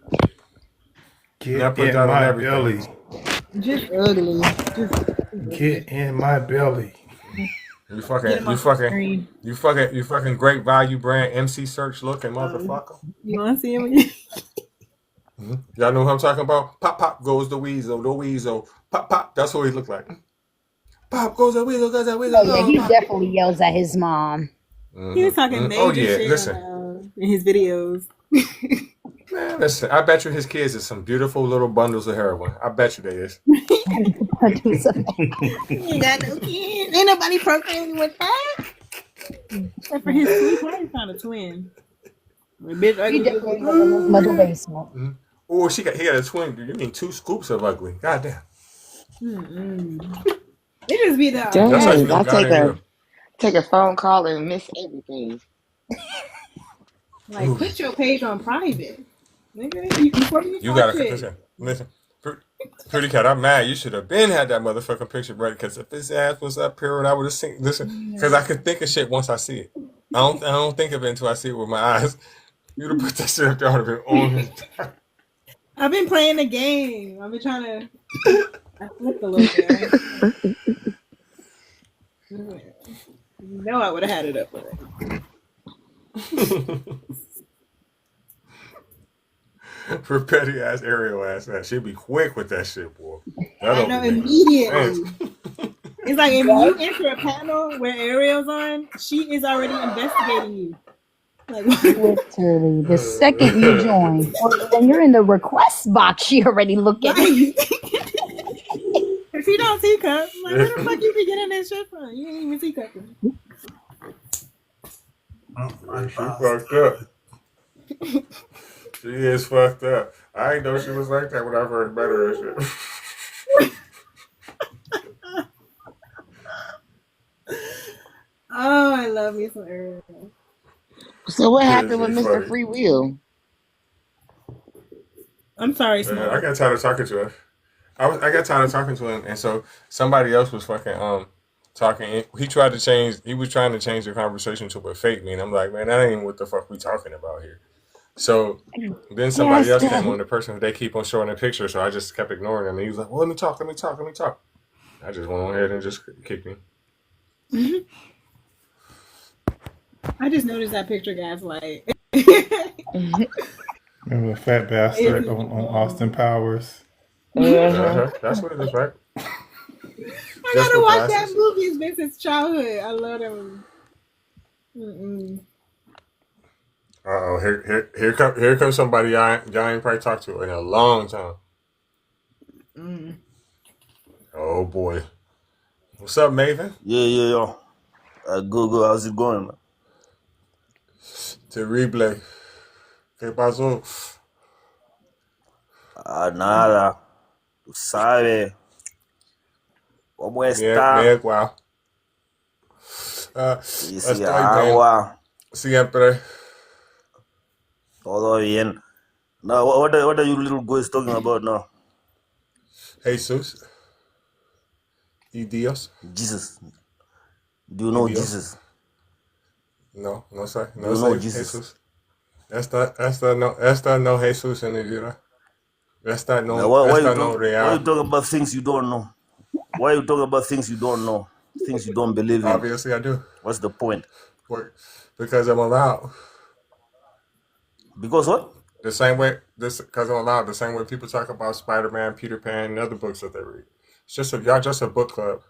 Get in my belly. Just ugly. Get in my belly. You fucking great value brand MC search looking motherfucker. You want to see him again? Y'all know who I'm talking about? Pop pop goes the weasel. Pop pop. That's what he look like. Pop goes the weasel. Goes the weasel. Oh, yeah, he definitely yells at his mom. He was talking major shit listen. in his videos. Man, listen, I bet you his kids is some beautiful little bundles of heroin. I bet you they is. You got no kids. Ain't nobody procreating with that. Except for his twin. Probably found a twin. Bitch, He definitely lives in his mother basement. Oh, he got a twin. You mean 2 scoops of ugly? Goddamn. It just be the. Dang, That's how you know I God ain't real. take a phone call and miss everything. Like, put your page on private. Nigga, before you You gotta talk shit. listen. Pretty cat, I'm mad. You should have been had that motherfucking picture ready. Because if his ass was up here, I would have seen. Listen, because I could think of shit once I see it. I don't think of it until I see it with my eyes. You'd have put that shit up there. I would have been on his. I've been playing the game. I've been trying to. I flipped a little bit. Right? You know I would have had it up already. For petty ass Ariel ass, that she'd be quick with that shit, boy. I know immediately. It's like if you enter a panel where Ariel's on, she is already investigating you. Like Literally, the second you join, or when you're in the request box, she already look at you. If you don't see Cup, I'm like, where the fuck you be getting that shit from? You ain't even see Cup. She fucked up. She is fucked up. I didn't know she was like that when I first met her and shit. Oh, I love me some Ariel. So what Yeah, happened with she's Mr. funny. Free Will? I'm sorry, Man, Small. I got tired of talking to him. I got tired of talking to him, and so somebody else was fucking talking. He tried to change. He was trying to change the conversation to what fate mean. I'm like, man, that ain't what the fuck we talking about here. So then somebody else came on, the person they keep on showing a picture. So I just kept ignoring him. And he was like, well, let me talk. I just went on ahead and just kicked him. I just noticed that picture, guys. Like, Remember the fat bastard on Austin Powers? That's what it is, right? I Just gotta with watch glasses. that movie. It's been since childhood. I love that movie. Mm-mm. Uh-oh, here comes somebody y'all ain't probably talked to in a long time. Mm. Oh boy. What's up, Maven? Yeah. Go. How's it going, man? Terrible. ¿Qué pasó? Nada. Tú sabes. ¿Cómo Me está? igual. Sí, Estoy bien. agua. Siempre. Todo bien. Now, what are you little boys talking about now? Jesus. Y Dios. Jesus. Do you know Dios. Jesus? No sé. Do No you know sé Jesus? Jesus. Esta no Jesús en mi vida. Esta Now, no why you real. talking about things you don't know? Why you talking about things you don't know? Things you don't believe in? Obviously I do. What's the point? Because I'm allowed. Because what? The same way, because I'm allowed. The same way people talk about Spider-Man, Peter Pan, and other books that they read. It's just y'all just a book club.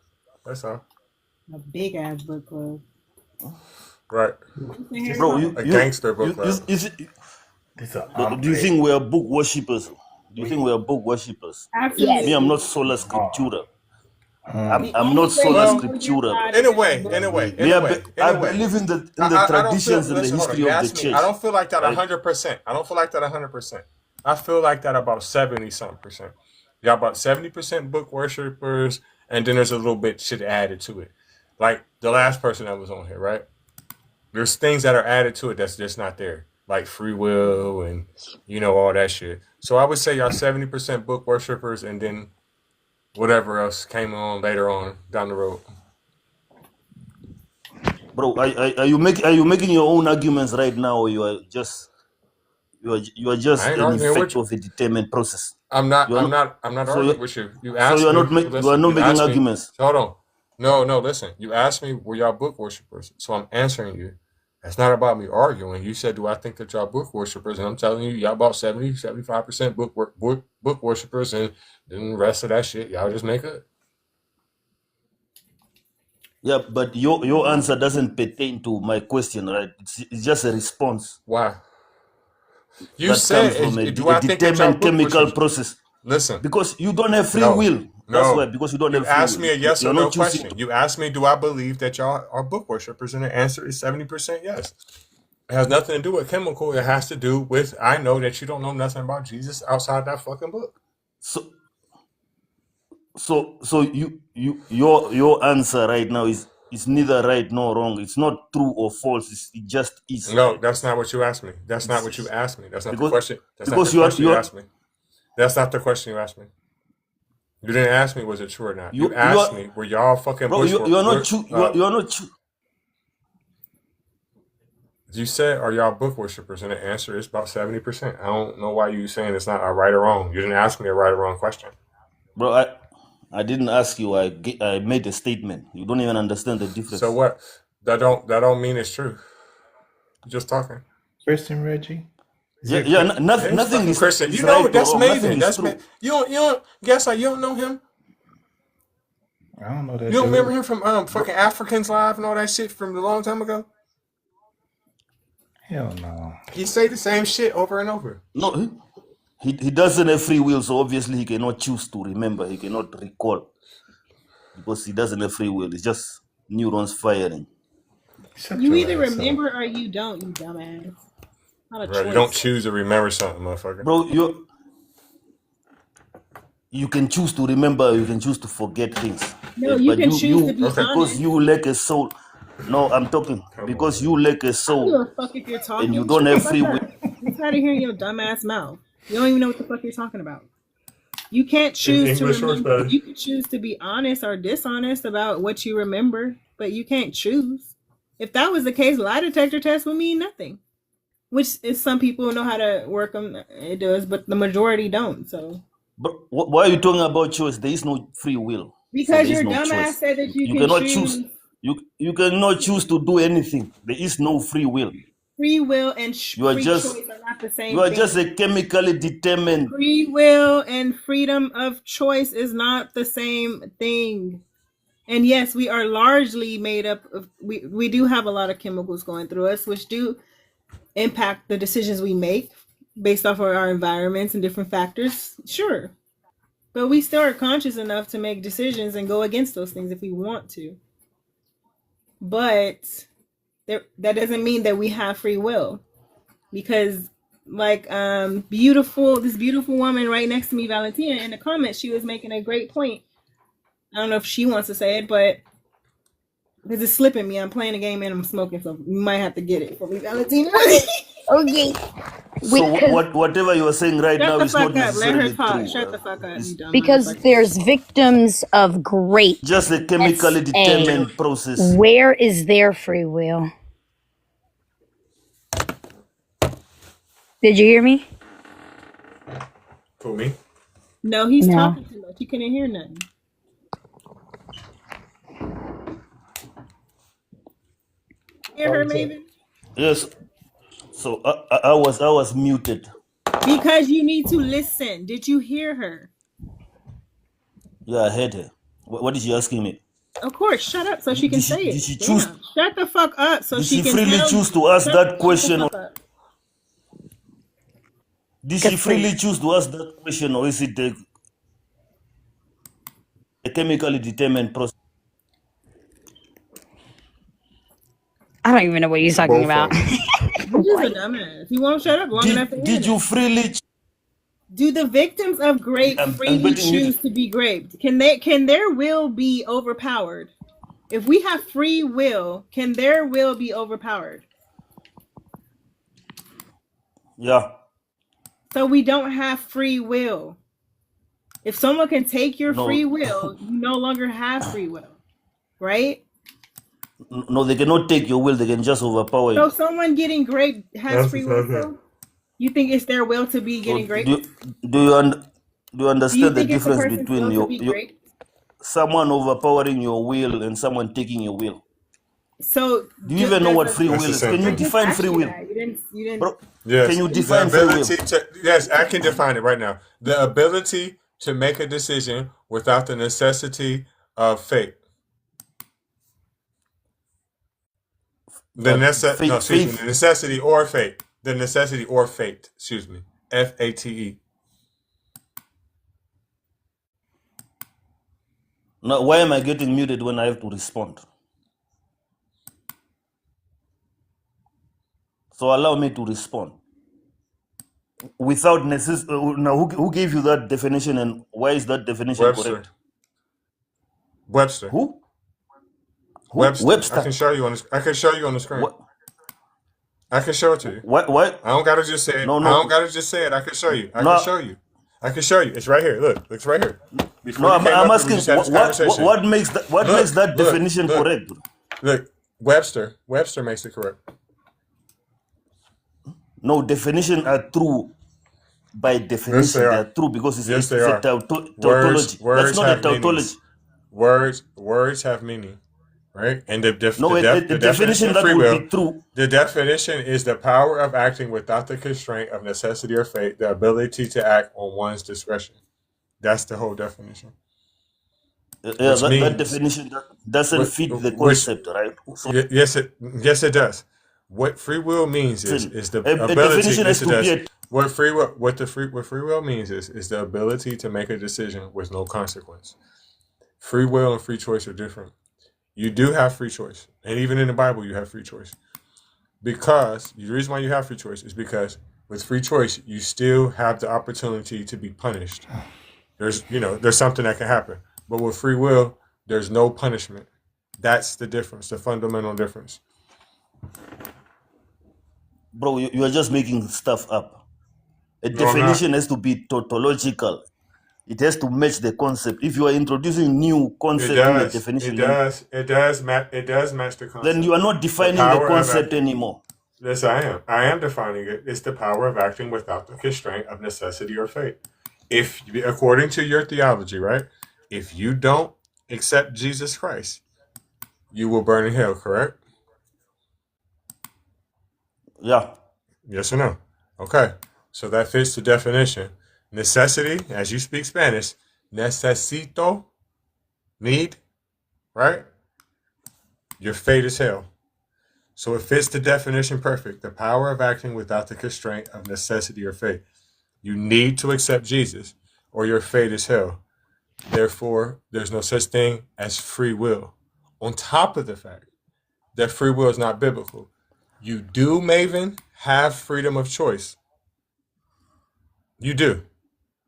That's all. A big ass book club. Right. Bro, A gangster book club. Do you think we are book worshippers? Do you think we are book worshippers? Absolutely. Me, I'm not sola scriptura. I'm not sola scriptura. In a way. I believe in the traditions and the history of the church. I don't feel like that right? 100%. I don't feel like that 100%. I feel like that about 70-something%. Y'all about 70% book worshippers, and then there's a little bit shit added to it. Like the last person that was on here, right? There's things that are added to it that's just not there. Like free will and, all that shit. So I would say y'all 70% book worshippers, and then whatever else came on later on down the road. Bro, are you making your own arguments right now, or you are just I ain't an arguing with effect you. of a determined process? I'm not You are not. arguing with you. You So asked you are me. not making asked me. arguments. Hold on. No, listen. You asked me, were y'all book worshippers? So I'm answering you. That's not about me arguing. You said, do I think that y'all book worshippers? And I'm telling you, y'all about 70-75% book worshippers, and then the rest of that shit, y'all just make up. Yeah, but your answer doesn't pertain to my question, right? It's just a response. Why? You That said, comes from a do I think that y'all determined book chemical worshippers? process. Listen. Because you don't have free No. will. That's No. why. Because you don't have You free asked will. me a yes You're or no not choosing question. You asked me, do I believe that y'all are book worshippers? And the answer is 70% yes. It has nothing to do with chemical. It has to do with, I know that you don't know nothing about Jesus outside that fucking book. So your answer right now is neither right nor wrong. It's not true or false. It just is. No, Right? that's not what you asked me. That's not what you asked me. That's not the Because- question. That's not because the you are- question you you are- asked me. That's not the question you asked me. You didn't ask me was it true or not. You You asked are, me were y'all fucking bro. You are not true. You are not true. you said are y'all book worshippers, and the answer is about 70%. I don't know why you saying it's not a right or wrong. You didn't ask me a right or wrong question. Bro, I didn't ask you. I made a statement. You don't even understand the So difference. what? That don't mean it's true. You're just talking. Christian Reggie. Is Yeah, it yeah. Chris? Nothing, He's nothing fucking is Christian. is You know right or that's wrong. Nothing Maven. is That's true. you don't guess like you don't know him. I don't know that You don't remember dude. him from fucking Africans Live and all that shit from a long time ago? Hell no. He say the same shit over and over. No, he doesn't have free will, so obviously he cannot choose to remember. He cannot recall because he doesn't have free will. It's just neurons firing. Shut You your either ass up. remember or you don't, you dumbass. Not a Bro, you don't choice. choose to remember something, motherfucker. Bro, you can choose to remember, you can choose to forget things. No, you But can choose to be Okay. because honest. you lack a soul. No, I'm talking Come because on, you man. lack a I don't give soul a fuck if you're and you talking. don't Shut the have fuck free will. up. I'm tired of hearing your dumbass mouth. You don't even know what the fuck you're talking about. You can't In choose to English or remember. Spanish? You can choose to be honest or dishonest about what you remember, but you can't choose. If that was the case, lie detector test would mean nothing. Which is some people know how to work them. It does, but the majority don't. So But why are you talking about choice? There is no free will. So because there is your no dumbass choice. said that you You can cannot choose. choose You cannot choose to do anything. There is no free will. free will and You are free just choice are not the you same are just thing. a chemically determined. Free will and freedom of choice is not the same thing. And yes, we are largely made up of we do have a lot of chemicals going through us, which do impact the decisions we make based off of our environments and different factors. Sure. But we still are conscious enough to make decisions and go against those things if we want to. But that doesn't mean that we have free will. Because like this beautiful woman right next to me, Valentina, in the comments, she was making a great point. I don't know if she wants to say it, but because it's slipping me, I'm playing a game and I'm smoking, so you might have to get it for me, Valentina. Okay. So whatever you are saying right Shut now the is not fuck up. Let her necessarily talk. true. Shut the fuck up, you dumb Because motherfucker. there's victims of great Just a chemically SA. determined process. Where is their free will? Did you hear me? For me? No, he's No. talking too much. You couldn't hear nothing. Hear her, Maven? Yes. So I was muted. Because you need to listen. Did you hear her? Yeah, I heard her. What is she asking me? Of course, shut up so she can say Did it. she choose? Damn. Shut the fuck up so Did she she can freely tell choose you. to ask Shut that the question, or fuck up. did she freely choose to ask that question, or is it a chemically determined process? I don't even know what you're talking Both about. of them. You're just a dumbass. He won't shut up long enough to hear Did you that. freely? Do the victims of grape I'm freely betting you. choose to be raped? Can their will be overpowered? If we have free will, can their will be overpowered? Yeah. So we don't have free will. If someone can take your No. free will, you no longer have free will, right? No, they cannot take your will. They can just overpower So you. someone getting raped has That's free what's will. happening. So you think it's their will to be So getting raped? do you Do you understand the think it's a difference person's between will to be raped? someone overpowering your will and someone taking your will? So Do you even know does what a free will That's the is? same Can you I thing. just define asked free you will? that. You didn't. Bro, Yes. can you The define free will? ability to yes, I can define it right now. The ability to make a decision without the necessity of fate. The necessity or fate. The necessity or fate. Excuse me. FATE. Now, why am I getting muted when I have to respond? So allow me to respond without necessity. Now, who gave you that definition, and why is that definition Webster. correct? Webster. Who? Webster. Webster. I can show you on the. I can show you on the screen. What? I can show it to you. What? I don't gotta just say it. No, I no. don't gotta just say it. I can show you. I No. can show you. I can show you. It's right here. Look, it's right here. Before No, you came I'm up here, we asking just had this conversation. what makes that Look, definition look. correct? Look, Webster makes it correct. No, definition are true by Yes, definition. they They are. are true because it's, Yes, it's, they it's a are. tautology. That's Words not a have tautology. meanings. Words have meaning, right? And No, the a definition definition of that free would will, be true. the definition is the power of acting without the constraint of necessity or fate, the ability to act on one's discretion. That's the whole definition. Yeah, Which that means, definition doesn't fit the which, concept, right? So yes, it does. What free will means is the a ability. definition Yes, has it to does. be a What free will means is the ability to make a decision with no consequence. Free will and free choice are different. You do have free choice, and even in the Bible, you have free choice. Because the reason why you have free choice is because with free choice, you still have the opportunity to be punished. There's something that can happen, but with free will, there's no punishment. That's the difference, the fundamental difference. bro, you are just making stuff up. A No, I'm not. definition has to be tautological. It has to match the concept. If you are introducing new It concept in the does. definition, It does match the concept. then you are not The defining the power of concept anymore. Yes, I am. I am defining it. It's the power of acting without the constraint of necessity or fate. If, according to your theology, right, if you don't accept Jesus Christ, you will burn in hell, correct? Yeah. Yes or no? Okay. So that fits the definition. Necessity, as you speak Spanish, necesito, need, right? Your fate is hell. So it fits the definition perfect. The power of acting without the constraint of necessity or fate. You need to accept Jesus or your fate is hell. Therefore, there's no such thing as free will. On top of the fact that free will is not biblical, you do, Maven, have freedom of choice. You do,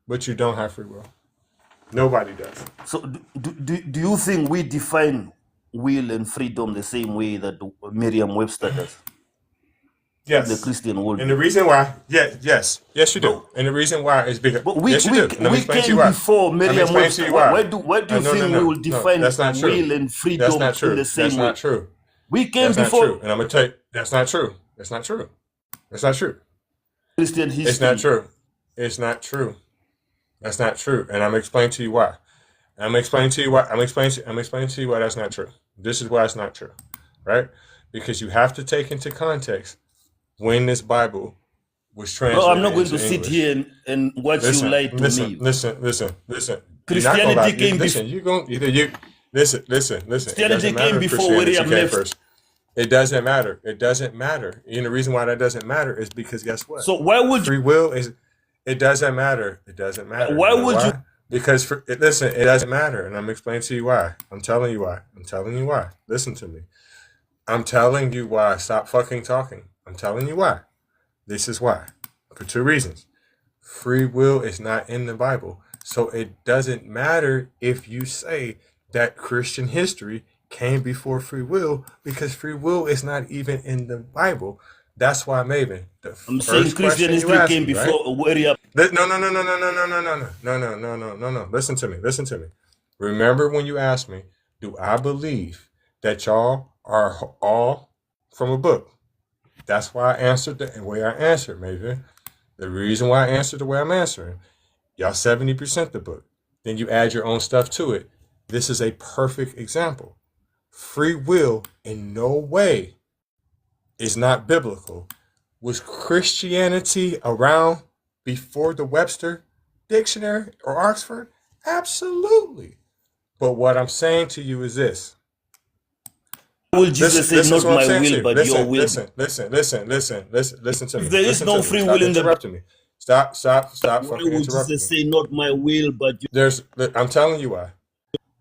but you don't have free will. Nobody does. So do you think we define will and freedom the same way that Merriam-Webster does? Yes. In the Christian world. And the reason why, yes, you do. And the reason why is because But we yes, you do. And let me we explain to came you why. before Let me explain to Merriam-Webster. you why. Why do you No, think we will define that's not true. will and That's freedom not true. in the same That's way? not true. We came That's not before true. And I'm gonna tell you, that's not true. That's not true. That's not true. Christian history. It's not true. It's not true. That's not true. And I'm gonna explain to you why. I'm gonna explain to you why. I'm explaining to you why that's not true. This is why it's not true, right? Because you have to take into context when this Bible was translated. Bro, I'm not going into to sit English. here and watch you lie to me. Listen. You're not gonna lie. Christianity came Listen, you're going either you listen. It Christianity doesn't matter came if before Christianity William came left. first. It doesn't matter. It doesn't matter. And the reason why that doesn't matter is because guess what? So why would Free will is. It doesn't matter. It doesn't matter. Why You know would you? Because listen, it doesn't matter, and I'm explaining to you why. I'm telling you why. I'm telling you why. Listen to me. I'm telling you why. Stop fucking talking. I'm telling you why. This is why. For two reasons. Free will is not in the Bible. So it doesn't matter if you say that Christian history came before free will, because free will is not even in the Bible. That's why, Maven, the I'm saying first Christian question you history asked came me, right? before William. No. Listen to me. Remember when you asked me, do I believe that y'all are all from a book? That's why I answered the way I answered, Maven. The reason why I answered the way I'm answering, y'all 70% the book. Then you add your own stuff to it. This is a perfect example. Free will in no way is not biblical. Was Christianity around before the Webster Dictionary or Oxford? Absolutely. But what I'm saying to you is this. Will Jesus say, This is not what I'm my saying to will, you. but your will? Listen to me. If there is Listen no to me. free Stop will in the interrupting me. Stop why fucking would interrupting Jesus me. say, not my will, but your I'm telling you why.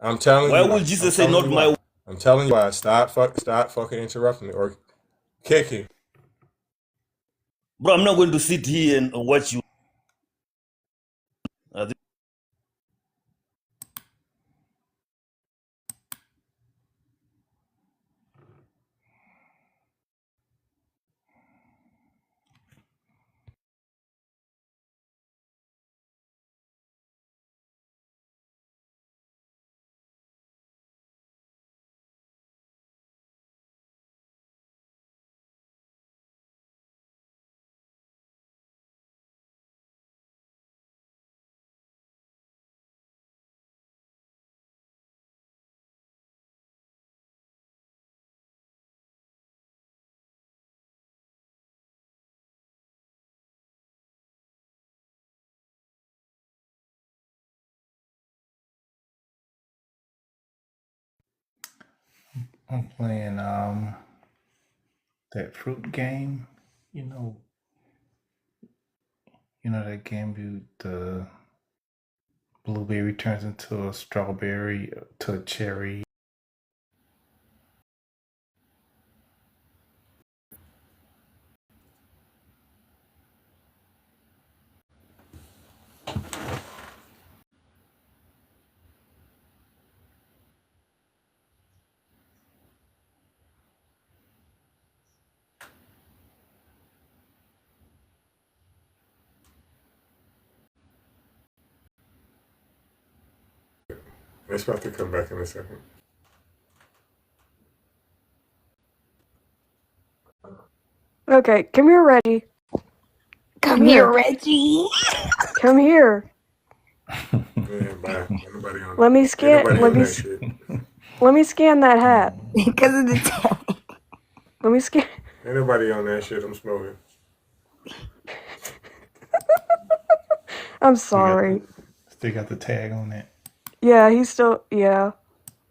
I'm telling Why you why. would Jesus say, not my will? I'm telling you why. Stop fucking interrupting me or kicking. Bro, I'm not going to sit here and watch you. I'm playing that fruit game. You know, that game the blueberry turns into a strawberry to a cherry. It's about to come back in a second. Okay, come here, Reggie. Come here, Reggie. Come here. Yeah, bye. Ain't nobody on. Let me Ain't scan. nobody Let on me. that shit. Let me scan that hat. Because of the tag. Let me scan. Ain't nobody on that shit. I'm smoking. I'm sorry. Still got the tag on it. Yeah, he's still. Yeah.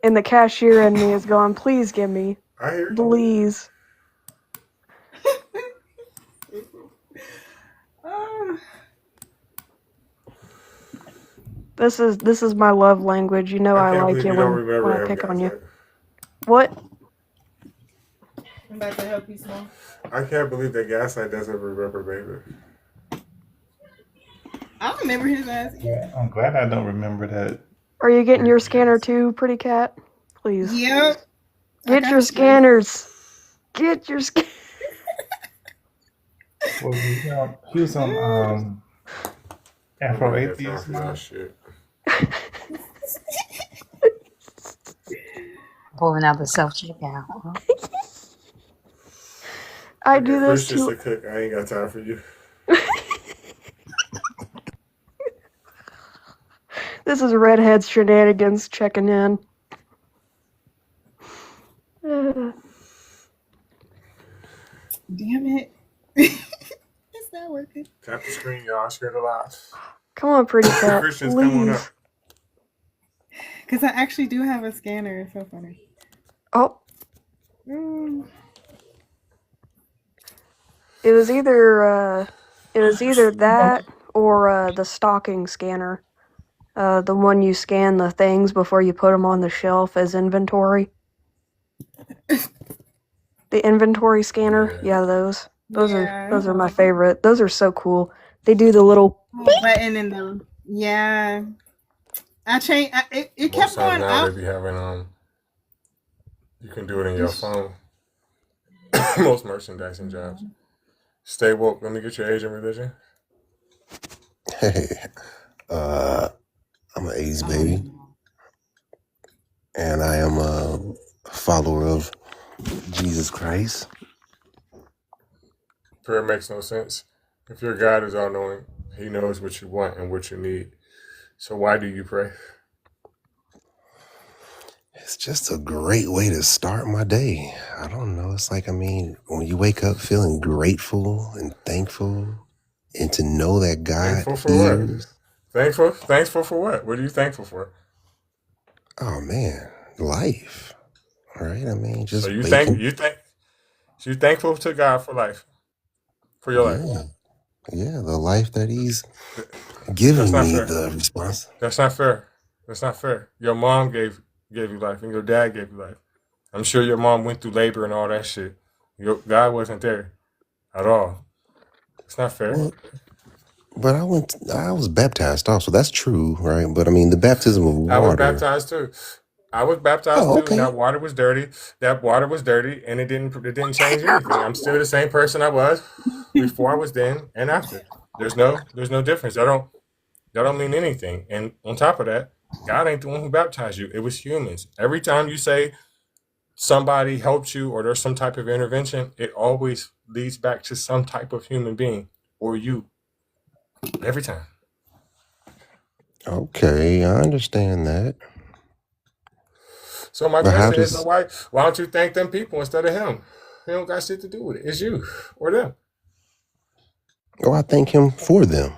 And the cashier in me is going, please give me. I hear you. Please. This is my love language. You know I can't like believe it you don't when remember I him, pick on guys. you. What? I'm about to help you small. I can't believe that Gaslight doesn't remember baby. I don't remember his ass. I'm glad I don't remember that. Are you getting your scanner too, pretty cat? Please. Yep. Get your scanners. Get your scan. Well, he was on Afro Atheist now. Shit. Pulling out the self checkout. Huh? I do this Chris just too. a cook. I ain't got time for you. This is Redhead's shenanigans checking in. Damn it. It's not working. Tap the screen, y'all. Share the live. Come on, pretty cat. Christians, come on up. Please. Because I actually do have a scanner. It's so funny. Oh, Mm. it was either that or the stocking scanner. The one you scan the things before you put them on the shelf as inventory. The inventory scanner, yeah, those are my favorite. Those are so cool. They do the little Button in them. Yeah. I changed. It kept Most times going now up. they be having you can do it in your phone. Most merchandising jobs. Stay woke. Let me get your age and religion. Hey, I'm an AIDS baby, and I am a follower of Jesus Christ. Prayer makes no sense. If your God is all knowing, He knows what you want and what you need. So why do you pray? It's just a great way to start my day. I don't know. It's like, when you wake up feeling grateful and thankful, and to know that God Thankful for what? hears. Thankful for what? What are you thankful for? Oh man, life. Right? Just So you waking. thankful to God for life, for your life. Yeah, the life that He's That's given not me, fair. the response. That's not fair. That's not fair. Your mom gave you life, and your dad gave you life. I'm sure your mom went through labor and all that shit. God wasn't there at all. It's not fair. Well, but I was baptized also. That's true, right? But the baptism of I was water. baptized too. I was baptized Oh, too, and okay. that water was dirty. And it didn't change anything. I'm still the same person I was before I was then and after. There's no difference. That don't mean anything. And on top of that, God ain't the one who baptized you. It was humans. Every time you say somebody helped you or there's some type of intervention, it always leads back to some type of human being or you. Every time. Okay, I understand that. So my But how question is, does why don't you thank them people instead of him? He don't got shit to do with it. It's you or them. I thank Him for them?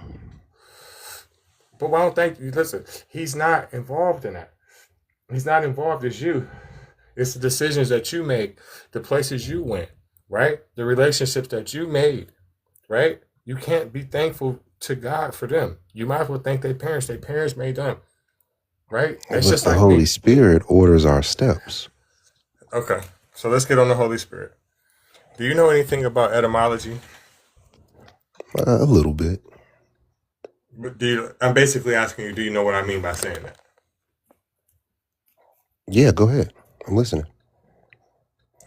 But why don't thank you? Listen, he's not involved in that. He's not involved as you. It's the decisions that you make, the places you went, right? The relationships that you made, right? You can't be thankful to God for them. You might as well thank their parents. Their parents made them, right? That's But just the like Holy me. Spirit orders our steps. Okay, so let's get on the Holy Spirit. Do you know anything about etymology? A little bit. I'm basically asking you, do you know what I mean by saying that? Yeah, go ahead. I'm listening.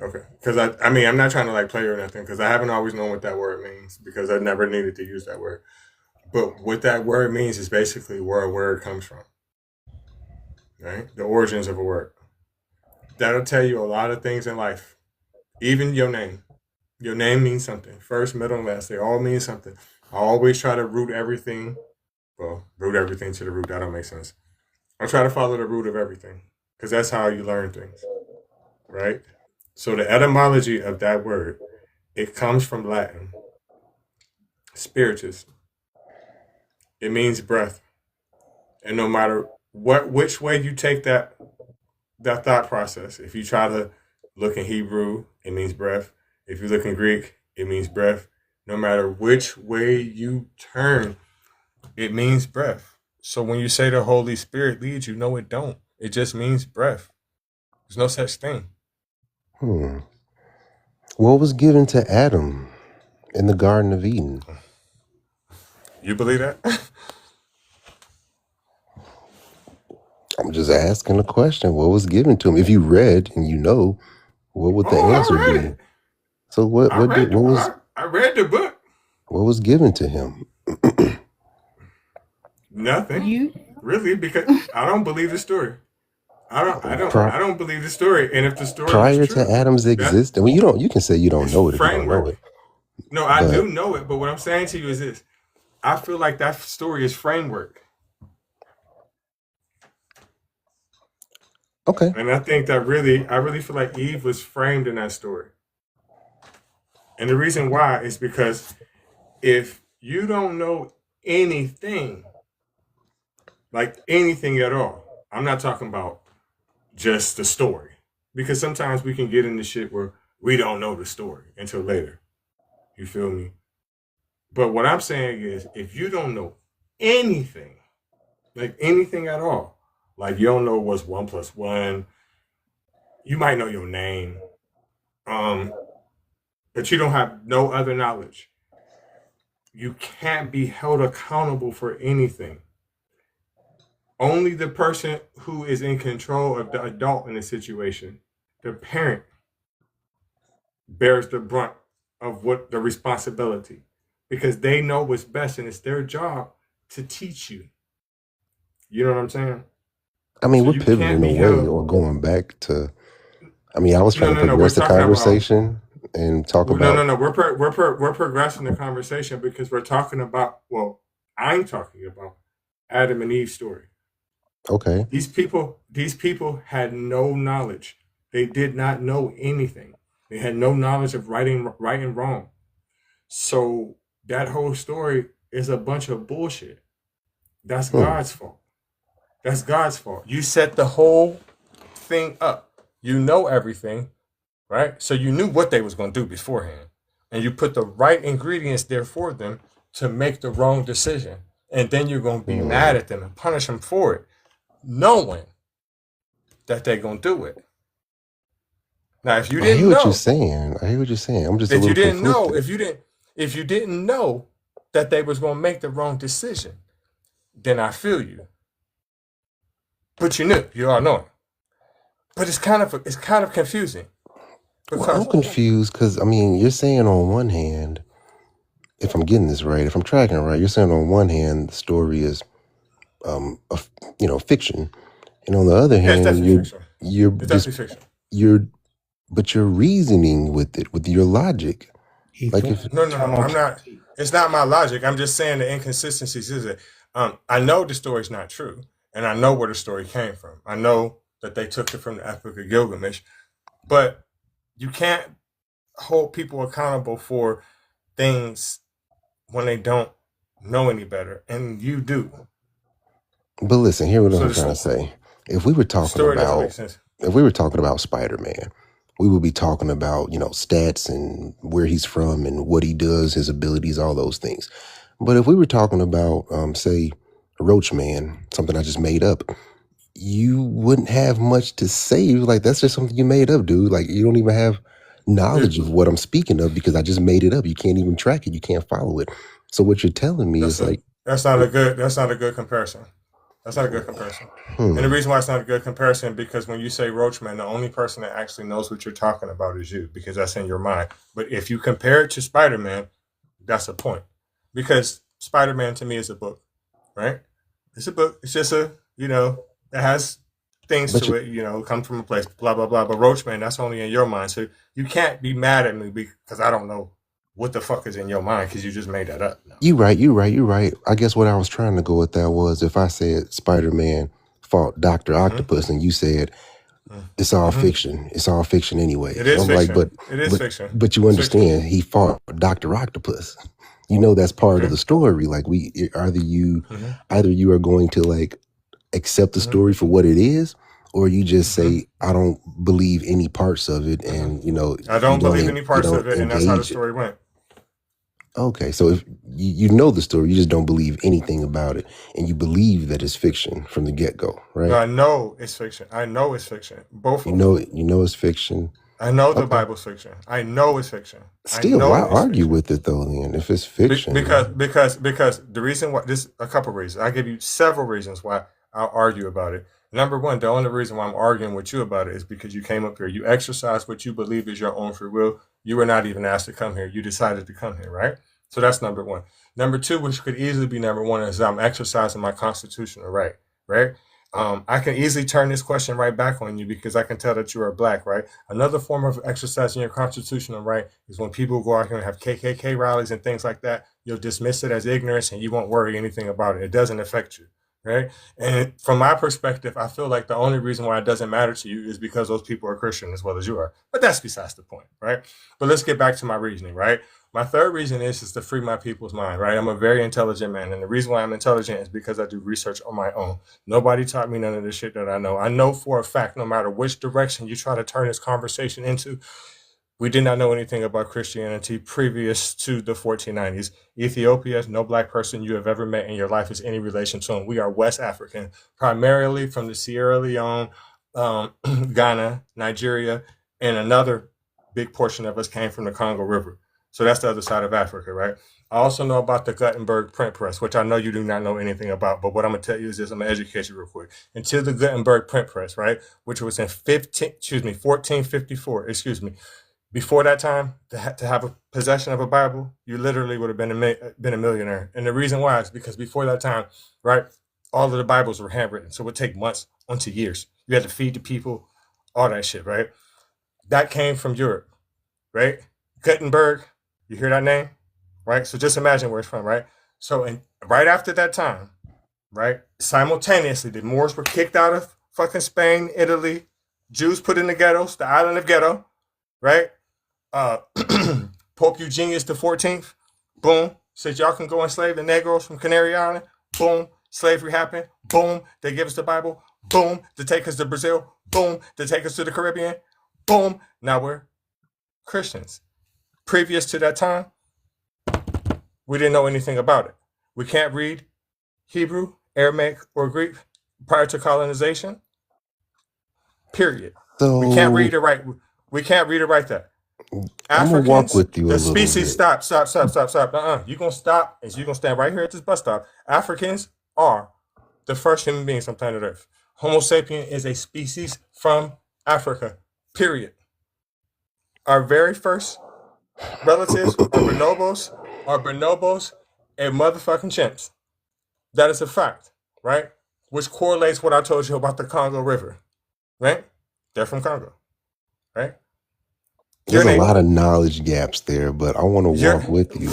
Okay, because I mean, I'm not trying to like play or nothing, because I haven't always known what that word means, because I never needed to use that word. But what that word means is basically where a word comes from, right? The origins of a word. That'll tell you a lot of things in life, even your name. Your name means something. First, middle, and last, they all mean something. I always try to root everything to the root. That don't make sense. I try to follow the root of everything, because that's how you learn things, right? So the etymology of that word, it comes from Latin, spiritus. It means breath. And no matter which way you take that thought process, if you try to look in Hebrew, it means breath. If you look in Greek, it means breath. No matter which way you turn, it means breath. So when you say the Holy Spirit leads you, no, it don't. It just means breath. There's no such thing. What was given to Adam in the Garden of Eden? You believe that? I'm just asking a question. What was given to him? If you read and you know, what would the I answer read be? it. So what I read the book. what was given to him? Nothing. Really, because I don't believe the story. I Pri- don't believe the story. And if the story prior is to true, Adam's that existence, well, you can say you don't is know it if you don't know framework. it. No, I But do know it, but what I'm saying to you is this. I feel like that story is framework. okay. And I think that I really feel like Eve was framed in that story. And the reason why is because if you don't know anything, like anything at all, I'm not talking about just the story. Because sometimes we can get into shit where we don't know the story until later. You feel me? But what I'm saying is, if you don't know anything, like anything at all, like you don't know what's 1 + 1, you might know your name, but you don't have no other knowledge. You can't be held accountable for anything. Only the person who is in control of the adult in the situation, the parent, bears the brunt of what the responsibility, because they know what's best and it's their job to teach you. You know what I'm saying? I mean, So we're you can't pivoting be away held. or going back to. I mean, I was trying to No. We're progress the talking about. conversation and talk No. about. We're progressing the conversation because we're talking about. Well, I'm talking about Adam and Eve's story. Okay. These people had no knowledge. They did not know anything. They had no knowledge of right and wrong. So that whole story is a bunch of bullshit. That's God's fault. That's God's fault. You set the whole thing up. You know everything, right? So you knew what they was going to do beforehand. And you put the right ingredients there for them to make the wrong decision. And then you're going to be mad at them and punish them for it, knowing that they're going to do it. Now, if you I hear didn't what you're know, saying. I'm just a if you little didn't know, conflicted. if you didn't know that they was going to make the wrong decision, then I feel you. But you knew, you all know. But it's kind of confusing. Well, I'm confused because I mean, you're saying on one hand, if I'm getting this right, if I'm tracking it right, you're saying on one hand the story is, fiction, and on the other Yeah, it's hand, definitely fiction. you're It's just definitely fiction. you're reasoning with it with your logic. Like if No, I'm not. It's not my logic. I'm just saying the inconsistencies is it. I know the story's not true, and I know where the story came from. I know that they took it from the Epic of Gilgamesh, but you can't hold people accountable for things when they don't know any better, and you do. But listen, hear what So I'm trying to say. If we were the talking story doesn't make about sense. if we were talking about Spider-Man, we would be talking about, stats and where he's from and what he does, his abilities, all those things. But if we were talking about, say, Roach Man, something I just made up, you wouldn't have much to say. Like, that's just something you made up, dude. Like, you don't even have knowledge of what I'm speaking of because I just made it up. You can't even track it. You can't follow it. So what you're telling me is like, That's not a good comparison. That's not a good comparison. And the reason why it's not a good comparison because when you say Roachman, the only person that actually knows what you're talking about is you because that's in your mind. But if you compare it to Spider-Man, that's a point. Because Spider-Man to me is a book, right? It's a book. It's just it has things but to it, come from a place, blah, blah, blah. But Roachman, that's only in your mind. So you can't be mad at me because I don't know what the fuck is in your mind because you just made that up. you're right. I guess what I was trying to go with that was if I said Spider-Man fought Dr. Octopus and you said it's all fiction. It's all fiction anyway. It is I'm like, fiction. It is fiction. but you It's fiction. understand he fought Dr. Octopus. That's part of the story. Like either you are going to like accept the story for what it is, or you just say, I don't believe any parts of it, and I don't believe any you parts don't of it, and that's how the engage it. story went. Okay, so if you know the story, you just don't believe anything about it, and you believe that it's fiction from the get-go, right? No, I know it's fiction. I know it's fiction. Both You of know them. it. You know it's fiction. I know the Okay. Bible's fiction. I know it's fiction. I Still, know why it's argue fiction. with it though? Then, if it's fiction, Because the reason why a couple reasons. I give you several reasons why I'll argue about it. Number one, the only reason why I'm arguing with you about it is because you came up here. You exercise what you believe is your own free will. You were not even asked to come here. You decided to come here, right? So that's number one. Number two, which could easily be number one, is I'm exercising my constitutional right, right? I can easily turn this question right back on you because I can tell that you are black, right? Another form of exercising your constitutional right is when people go out here and have KKK rallies and things like that, you'll dismiss it as ignorance and you won't worry anything about it. It doesn't affect you, right? And from my perspective, I feel like the only reason why it doesn't matter to you is because those people are Christian as well as you are. But that's besides the point, right? But let's get back to my reasoning, right? My third reason is to free my people's mind, right? I'm a very intelligent man. And the reason why I'm intelligent is because I do research on my own. Nobody taught me none of the shit that I know. I know for a fact, no matter which direction you try to turn this conversation into, we did not know anything about Christianity previous to the 1490s. Ethiopia, no black person you have ever met in your life is any relation to them. We are West African, primarily from the Sierra Leone, Ghana, Nigeria, and another big portion of us came from the Congo River. So that's the other side of Africa, right? I also know about the Gutenberg print press, which I know you do not know anything about. But what I'm going to tell you is this. I'm going to educate you real quick. Until the Gutenberg print press, right, which was in 1454, before that time, to have a possession of a Bible, you literally would have been a millionaire. And the reason why is because before that time, right, all of the Bibles were handwritten. So it would take months onto years. You had to feed the people, all that shit, right? That came from Europe, right? Gutenberg, you hear that name, right? So just imagine where it's from, right? So right after that time, right, simultaneously, the Moors were kicked out of fucking Spain, Italy, Jews put in the ghettos, the island of Ghetto, right? Pope Eugenius the 14th, boom, said y'all can go enslave the Negroes from Canary Island, boom, slavery happened, boom, they give us the Bible, boom, to take us to Brazil, boom, to take us to the Caribbean, boom, now we're Christians. Previous to that time, we didn't know anything about it. We can't read Hebrew, Aramaic, or Greek prior to colonization. Period. So We can't read or write. We can't read or write that. I'm gonna walk Africans, with you a the little species. bit. Stop. You're gonna stop, and you're gonna stand right here at this bus stop. Africans are the first human beings on planet Earth. Homo sapien is a species from Africa. Period. Our very first relatives are bonobos and motherfucking chimps. That is a fact, right? Which correlates what I told you about the Congo River, right? They're from Congo, right? Your There's a name, lot of knowledge gaps there, but I want to your walk with you.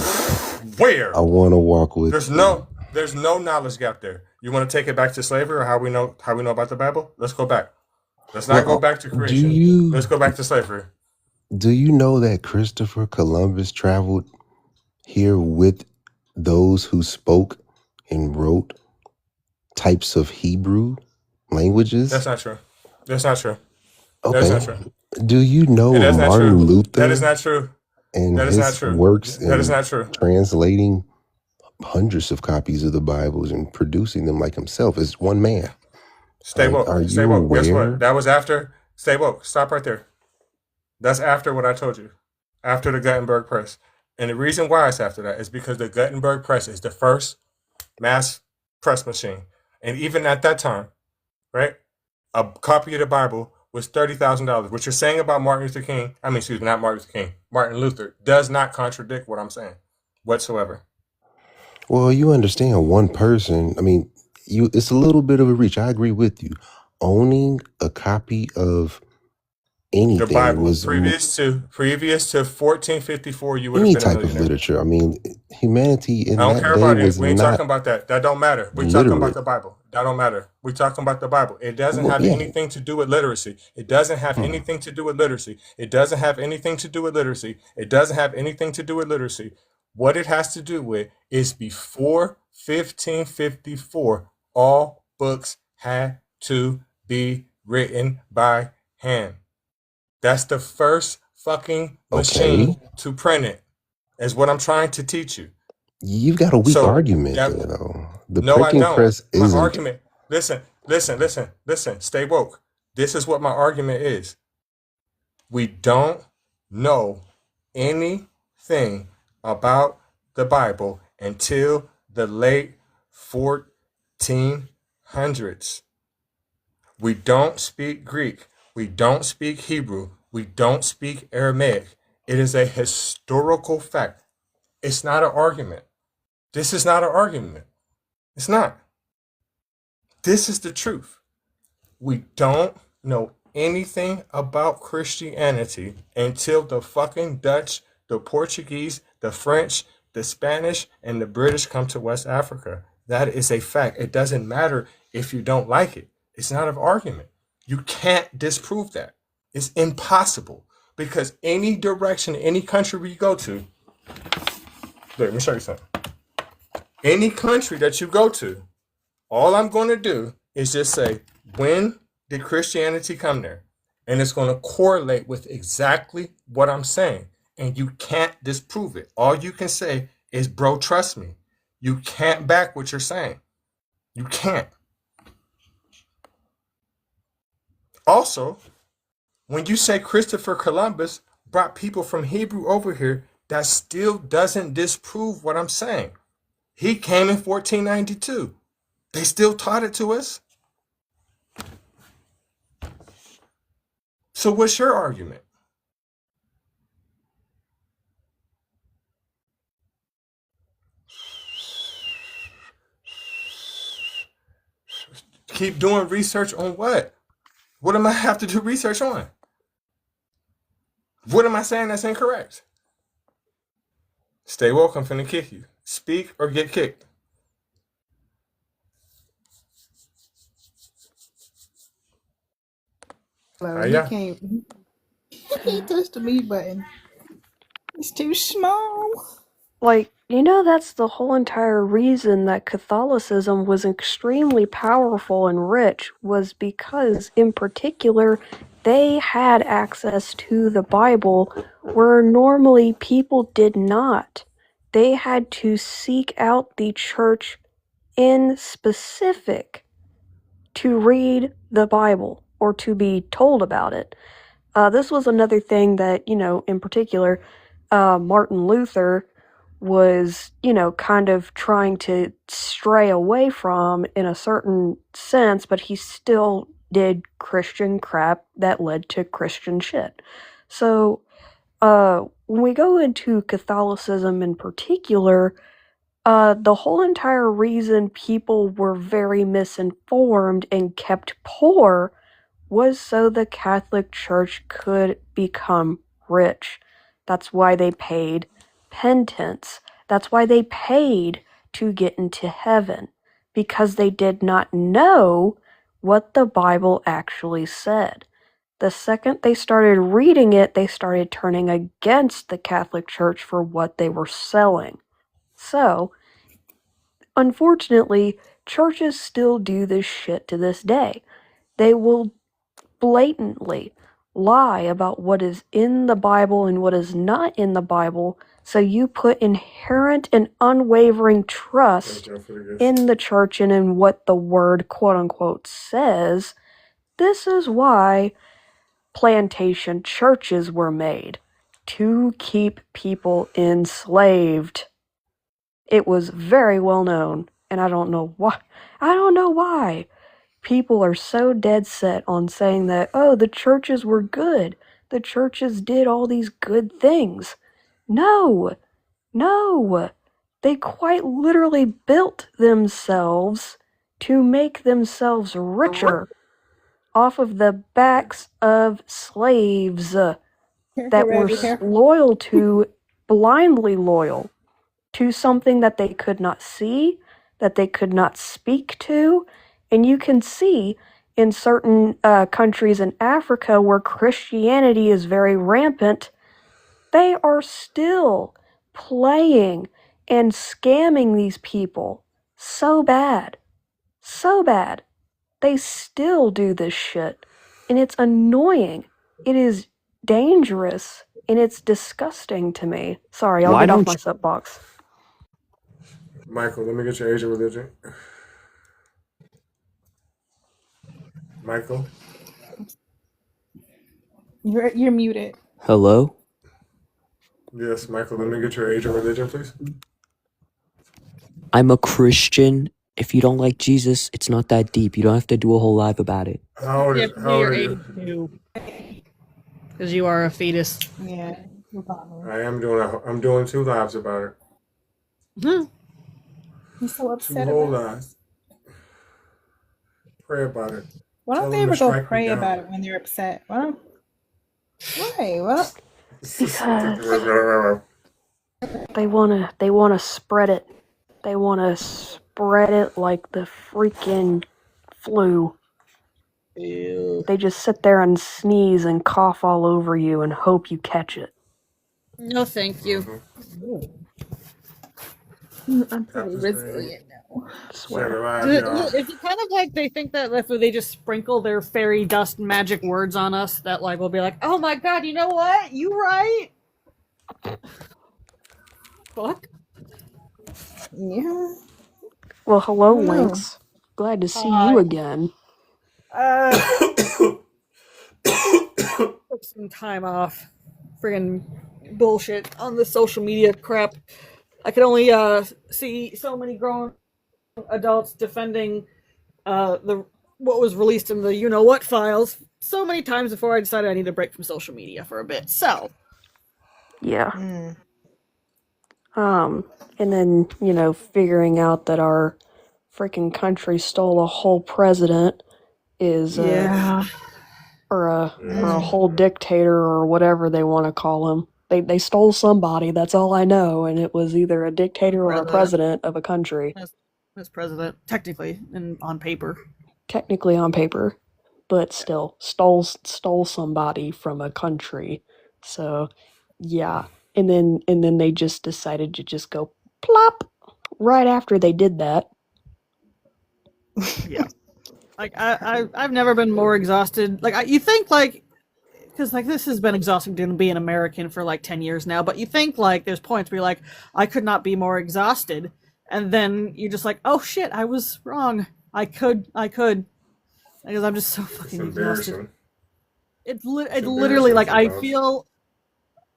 where? I want to walk with There's you. no knowledge gap there. You want to take it back to slavery or how we know about the Bible? Let's go back. Let's not go Well, back to do creation. you Let's go back to slavery. do you know that Christopher Columbus traveled here with those who spoke and wrote types of Hebrew languages? That's not true. That's not true. That is Okay. not true. Do you know And that's not Martin true. That Luther is not true. and That is not his true. works That is in not true. translating hundreds of copies of the Bibles and producing them like himself as one man? Stay woke. Are Stay you woke. Guess what? aware? That was after. Stay woke. Stop right there. That's after what I told you. After the Gutenberg Press. And the reason why it's after that is because the Gutenberg Press is the first mass press machine. And even at that time, right, a copy of the Bible was $30,000. What you're saying about Martin Luther King, not Martin Luther King, Martin Luther, does not contradict what I'm saying whatsoever. Well, you understand one person. I mean, it's a little bit of a reach. I agree with you. Owning a copy of The anything Bible, was previous to 1454, you would have any been a type of millionaire. literature. I mean, humanity in I don't that care day about it. was We ain't talking not about that. That don't matter. We talking about literate. the Bible. That don't matter. We talking about the Bible. It doesn't Well, have yeah. anything to do with literacy. It doesn't have Hmm. anything to do with literacy. It doesn't have anything to do with literacy. It doesn't have anything to do with literacy. What it has to do with is before 1554, all books had to be written by hand. That's the first fucking machine Okay. to print it, is what I'm trying to teach you. You've got a weak So argument that there, though. The no, I printing don't. press My isn't. argument. Listen. Stay woke. This is what my argument is. We don't know anything about the Bible until the late 1400s. We don't speak Greek. We don't speak Hebrew. We don't speak Aramaic. It is a historical fact. It's not an argument. This is not an argument. It's not. This is the truth. We don't know anything about Christianity until the fucking Dutch, the Portuguese, the French, the Spanish, and the British come to West Africa. That is a fact. It doesn't matter if you don't like it. It's not an argument. You can't disprove that. It's impossible because any direction, any country we go to, look, let me show you something. Any country that you go to, all I'm going to do is just say, when did Christianity come there? And it's going to correlate with exactly what I'm saying. And you can't disprove it. All you can say is, bro, trust me. You can't back what you're saying. You can't. Also, when you say Christopher Columbus brought people from Hebrew over here, that still doesn't disprove what I'm saying. He came in 1492. They still taught it to us. So what's your argument? Keep doing research on what? What am I have to do research on? What am I saying that's incorrect? Stay woke, I'm finna kick you. Speak or get kicked. Hello, Ah, he yeah. can't. He touched the mute button. It's too small. Like, that's the whole entire reason that Catholicism was extremely powerful and rich, was because, in particular, they had access to the Bible where normally people did not. They had to seek out the church in specific to read the Bible or to be told about it. This was another thing that, in particular, Martin Luther was, kind of trying to stray away from in a certain sense, but he still did Christian crap that led to Christian shit. So, when we go into Catholicism in particular, the whole entire reason people were very misinformed and kept poor was so the Catholic Church could become rich. That's why they paid penance. That's why they paid to get into heaven, because they did not know what the Bible actually said. The second they started reading it, they started turning against the Catholic Church for what they were selling. So, unfortunately, churches still do this shit to this day. They will blatantly lie about what is in the Bible and what is not in the Bible, so you put inherent and unwavering trust in the church and in what the word quote unquote says. This is why plantation churches were made, to keep people enslaved. It was very well known, and I don't know why. People are so dead set on saying that, oh, the churches were good. The churches did all these good things. No. They quite literally built themselves to make themselves richer off of the backs of slaves that were blindly loyal to something that they could not see, that they could not speak to. And you can see in certain countries in Africa where Christianity is very rampant, they are still playing and scamming these people so bad. They still do this shit. And it's annoying. It is dangerous. And it's disgusting to me. Sorry, I'll Why get off don't my you? soapbox. Michael, let me get your age and religion. Michael. You're muted. Hello? Yes, Michael, let me get your age and religion, please. I'm a Christian. If you don't like Jesus, it's not that deep. You don't have to do a whole live about it. How old, Yeah, how old you're are you? 82. Because you are a fetus. Yeah. I'm doing 2 lives about it. He's so 2 upset whole about it. lives. Pray about it. Why don't Tell they them to ever go strike me pray down. about it when they're upset? Why? Well, Because they wanna spread it. They wanna spread it like the freaking flu. They just sit there and sneeze and cough all over you and hope you catch it. No, thank you. I'm pretty resilient now. Swear. Is it kind of like they think that if they just sprinkle their fairy dust magic words on us, that like we'll be like, oh my god, you know what? You right? Fuck. Yeah. Well, hello, I don't know. Lynx. Glad to see you again. Took some time off. Friggin' bullshit on the social media crap. I could only see so many grown adults defending the what was released in the you know what files so many times before I decided I need a break from social media for a bit. So Yeah. And then, figuring out that our freaking country stole a whole president is, yeah. or a whole dictator or whatever they want to call him. They stole somebody, that's all I know, and it was either a dictator or a president of a country. As president, technically, and on paper. Technically on paper, but still, stole somebody from a country. So, yeah. And then they just decided to just go plop right after they did that. Yeah. Like I've never been more exhausted. Like you think like because like this has been exhausting to be an American for like 10 years now, but you think like there's points where you're like, I could not be more exhausted, and then you're just like, oh shit, I was wrong. I could because I'm just so fucking exhausted. It's literally like I feel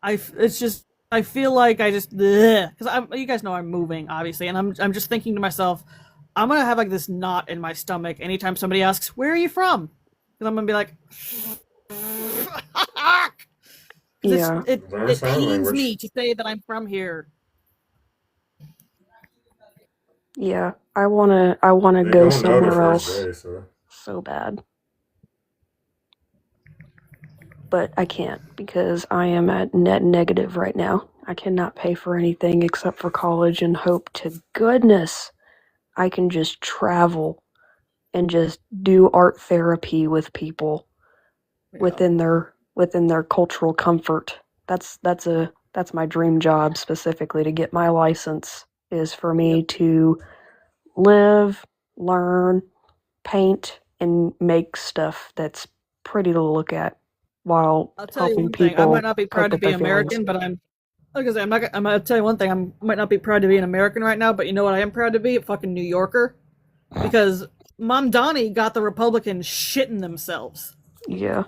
like I just because you guys know I'm moving obviously, and I'm just thinking to myself, I'm gonna have like this knot in my stomach anytime somebody asks, where are you from? Because I'm gonna be like, Yeah. it pains me to say that I'm from here. Yeah, I wanna go somewhere else so bad. But I can't because I am at net negative right now. I cannot pay for anything except for college and hope to goodness I can just travel and just do art therapy with people within their cultural comfort. That's my dream job specifically to get my license is for me to live, learn, paint, and make stuff that's pretty to look at I'll tell you helping one thing. I might people not be cope proud to with be their feelings. American, but I'm like I say, I'm not. I'm gonna tell you one thing. I might not be proud to be an American right now, but you know what? I am proud to be a fucking New Yorker, because Mom Donnie got the Republicans shitting themselves. Yeah.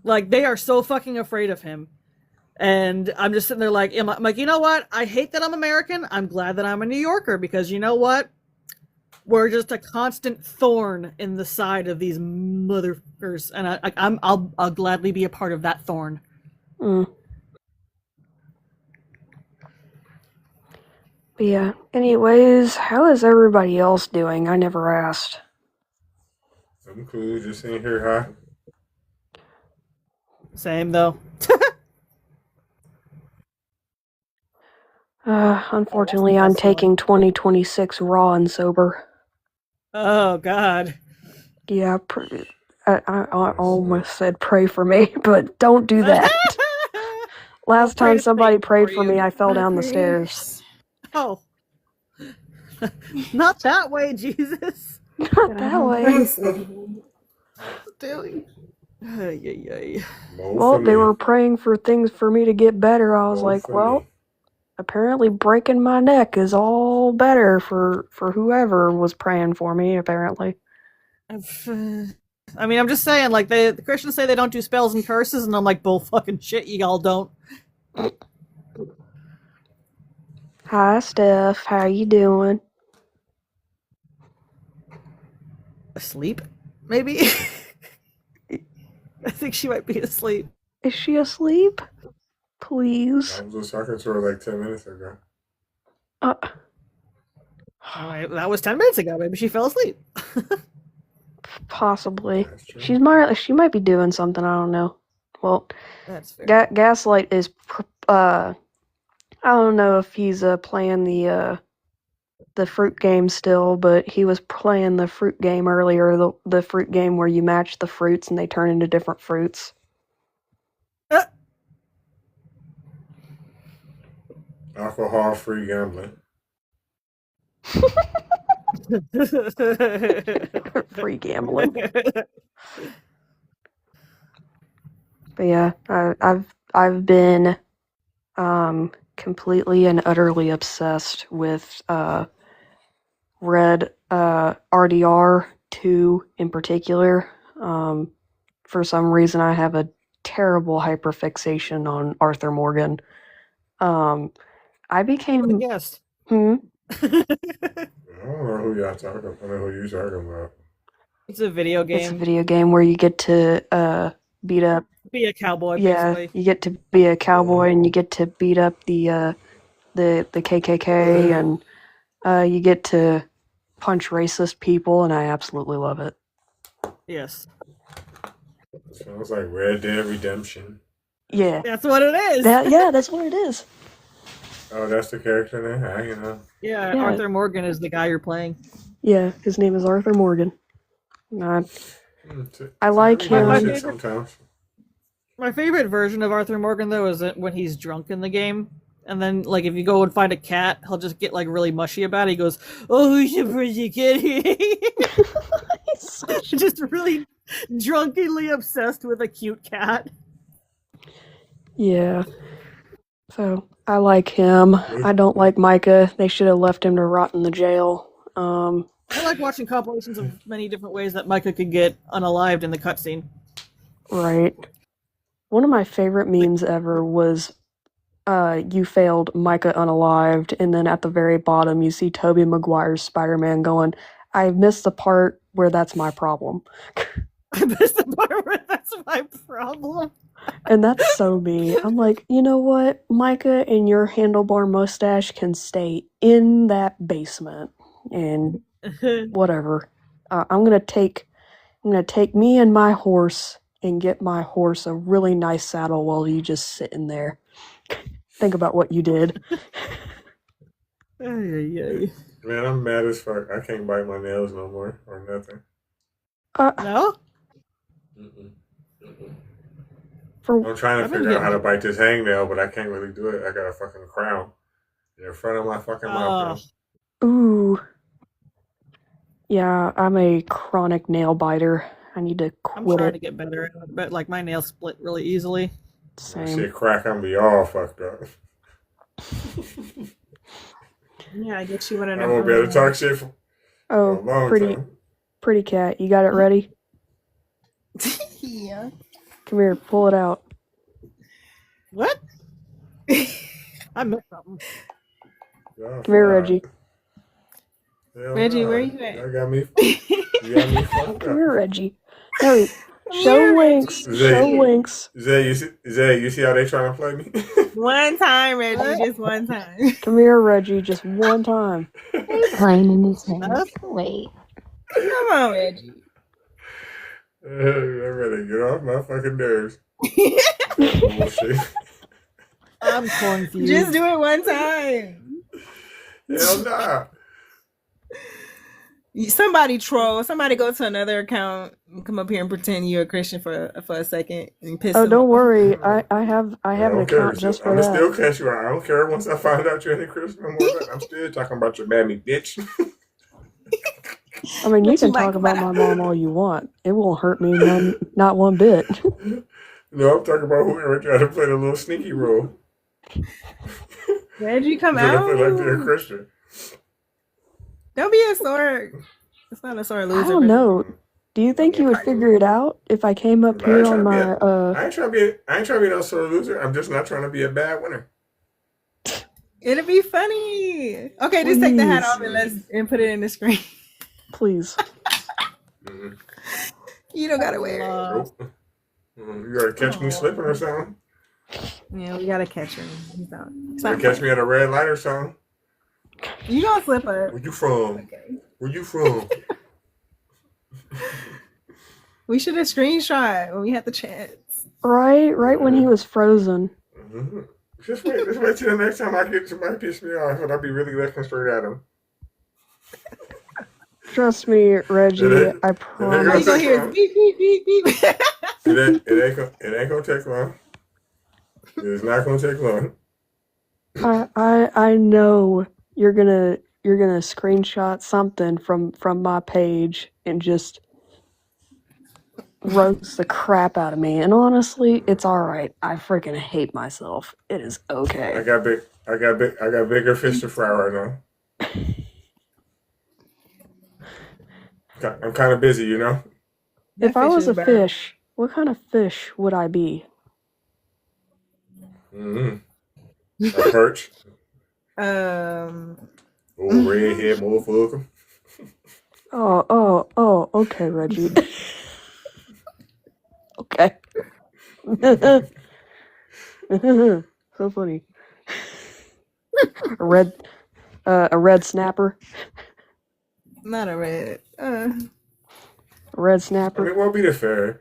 Like they are so fucking afraid of him, and I'm just sitting there like, I'm like, you know what? I hate that I'm American. I'm glad that I'm a New Yorker, because you know what? We're just a constant thorn in the side of these motherfuckers, and I'll gladly be a part of that thorn. Mm. But yeah. Anyways, how is everybody else doing? I never asked. I'm cool. Just sitting here high. Same though. Unfortunately, I'm taking 2026 raw and sober. Oh God. Yeah, I almost said pray for me, but don't do that. Last time somebody prayed for me, I fell down the stairs. Oh. Not that way, Jesus. Not that way. Doing. Well, they were praying for things for me to get better. I was like, well, apparently breaking my neck is all better for whoever was praying for me, apparently. I mean, I'm just saying, like, the Christians say they don't do spells and curses, and I'm like, bull fucking shit, y'all don't. Hi, Steph. How you doing? Asleep? Maybe? I think she might be asleep. Is she asleep? Please. I was just talking to her like 10 minutes ago. That was 10 minutes ago. Maybe she fell asleep. Possibly. She might be doing something. I don't know. Well, That's fair. Gaslight is. I don't know if he's playing the fruit game still, but he was playing the fruit game earlier. The fruit game where you match the fruits and they turn into different fruits. Alcohol-free gambling. Free gambling. But yeah, I've been completely and utterly obsessed with Red RDR 2 in particular. For some reason, I have a terrible hyperfixation on Arthur Morgan. I became. Yes. I don't know who y'all talking about. I don't know who you talking about. It's a video game. It's a video game where you get to beat up. Be a cowboy, Yeah, basically. you get to be a cowboy and you get to beat up the KKK and you get to punch racist people, and I absolutely love it. Yes. Sounds like Red Dead Redemption. Yeah. That's what it is. That's what it is. Oh, that's the character name? You know. Yeah, Yeah. Arthur Morgan is the guy you're playing. Yeah, his name is Arthur Morgan. I like him. Sometimes. My favorite version of Arthur Morgan, though, is when he's drunk in the game. And then, like, if you go and find a cat, he'll just get, like, really mushy about it. He goes, "Oh, who's your pretty kitty?" Just really drunkenly obsessed with a cute cat. Yeah. So, I like him. I don't like Micah. They should have left him to rot in the jail. I like watching compilations of many different ways that Micah could get unalived in the cutscene. Right. One of my favorite memes ever was you failed, Micah unalived, and then at the very bottom you see Tobey Maguire's Spider-Man going, I missed the part where that's my problem. I missed the part where that's my problem. And that's so me. I'm like, you know what? Micah and your handlebar mustache can stay in that basement. And whatever. I'm gonna take me and my horse and get my horse a really nice saddle while you just sitting there. Think about what you did. Man, I'm mad as fuck. I can't bite my nails no more or nothing. No? I'm trying to figure out how to bite this hangnail, but I can't really do it. I got a fucking crown in front of my fucking mouth. Ooh. Yeah, I'm a chronic nail biter. I need to I'm quit trying it. to get better at it, but like my nails split really easily. That Same. shit crack, I'm be all fucked up. Yeah, I get you one of I them. won't be able to talk shit for a Oh, long pretty time. cat, you got it ready? Yeah. Come here, pull it out. What? I missed something. Y'all Come here, fried. Reggie. Hell Reggie, where nah. you at? Y'all got me. You got me fucked Come up. here, Reggie. No, Come show here, links. Reggie. Show Zay, links. Zay, you see how they trying to play me? One time, Reggie, What? just one time. Come here, Reggie. Just one time. Playing in his head. Huh? Wait. Come on, Reggie. I'm ready to get off my fucking nerves. That bullshit. I'm confused. Just do it one time. Hell nah. Somebody troll. Somebody go to another account and come up here and pretend you're a Christian for a second and piss Oh, them don't off. worry. I have I an don't care. account just I'm for gonna that. still catch you out. I don't care once I find out you're any Christian no more. I'm still talking about your mammy, bitch. I mean, you But you can might talk come about out. my mom all you want. It won't hurt me not one bit. No, I'm talking about whoever tried to play the little sneaky role. Reggie, come Trying to play like they're a out. Christian. Don't be a sore. It's not a sore I loser, don't Reggie. know. Do you think you would figure it out if I came up But I here ain't on trying to be my I ain't trying to be no sore loser. I'm just not trying to be a bad winner. It'll be funny. Okay, just take the hat Please. off and put it in the screen. Please. Mhm. You don't gotta wear it. Nope. You gotta catch me slipping or something. Yeah, we gotta catch him. He's not. It's You not gotta catch funny. me at a red light or something. You gonna slip up. Where you from? Okay. Where you from? We should have screenshot when we had the chance. Right when he was frozen. Mm-hmm. Just wait till the next time I get somebody piss me off, and I'll be really looking straight at him. Trust me, Reggie. ain't- I ain't All gonna you promise. gonna take hear is long. beep beep beep beep. It ain't gonna take long. It's not gonna take long. I know you're gonna screenshot something from my page and just roast the crap out of me. And honestly, it's all right. I freaking hate myself. It is I okay. got bigger fish to fry right now. I'm kind of busy, you know. That If I fish was is a bad. fish, what kind of fish would I be? Mm-hmm. A perch, Um. old redhead motherfucker. Oh, okay, Reggie. Okay. So funny. A red snapper. Not a red. A red I snapper. mean, what be the fair?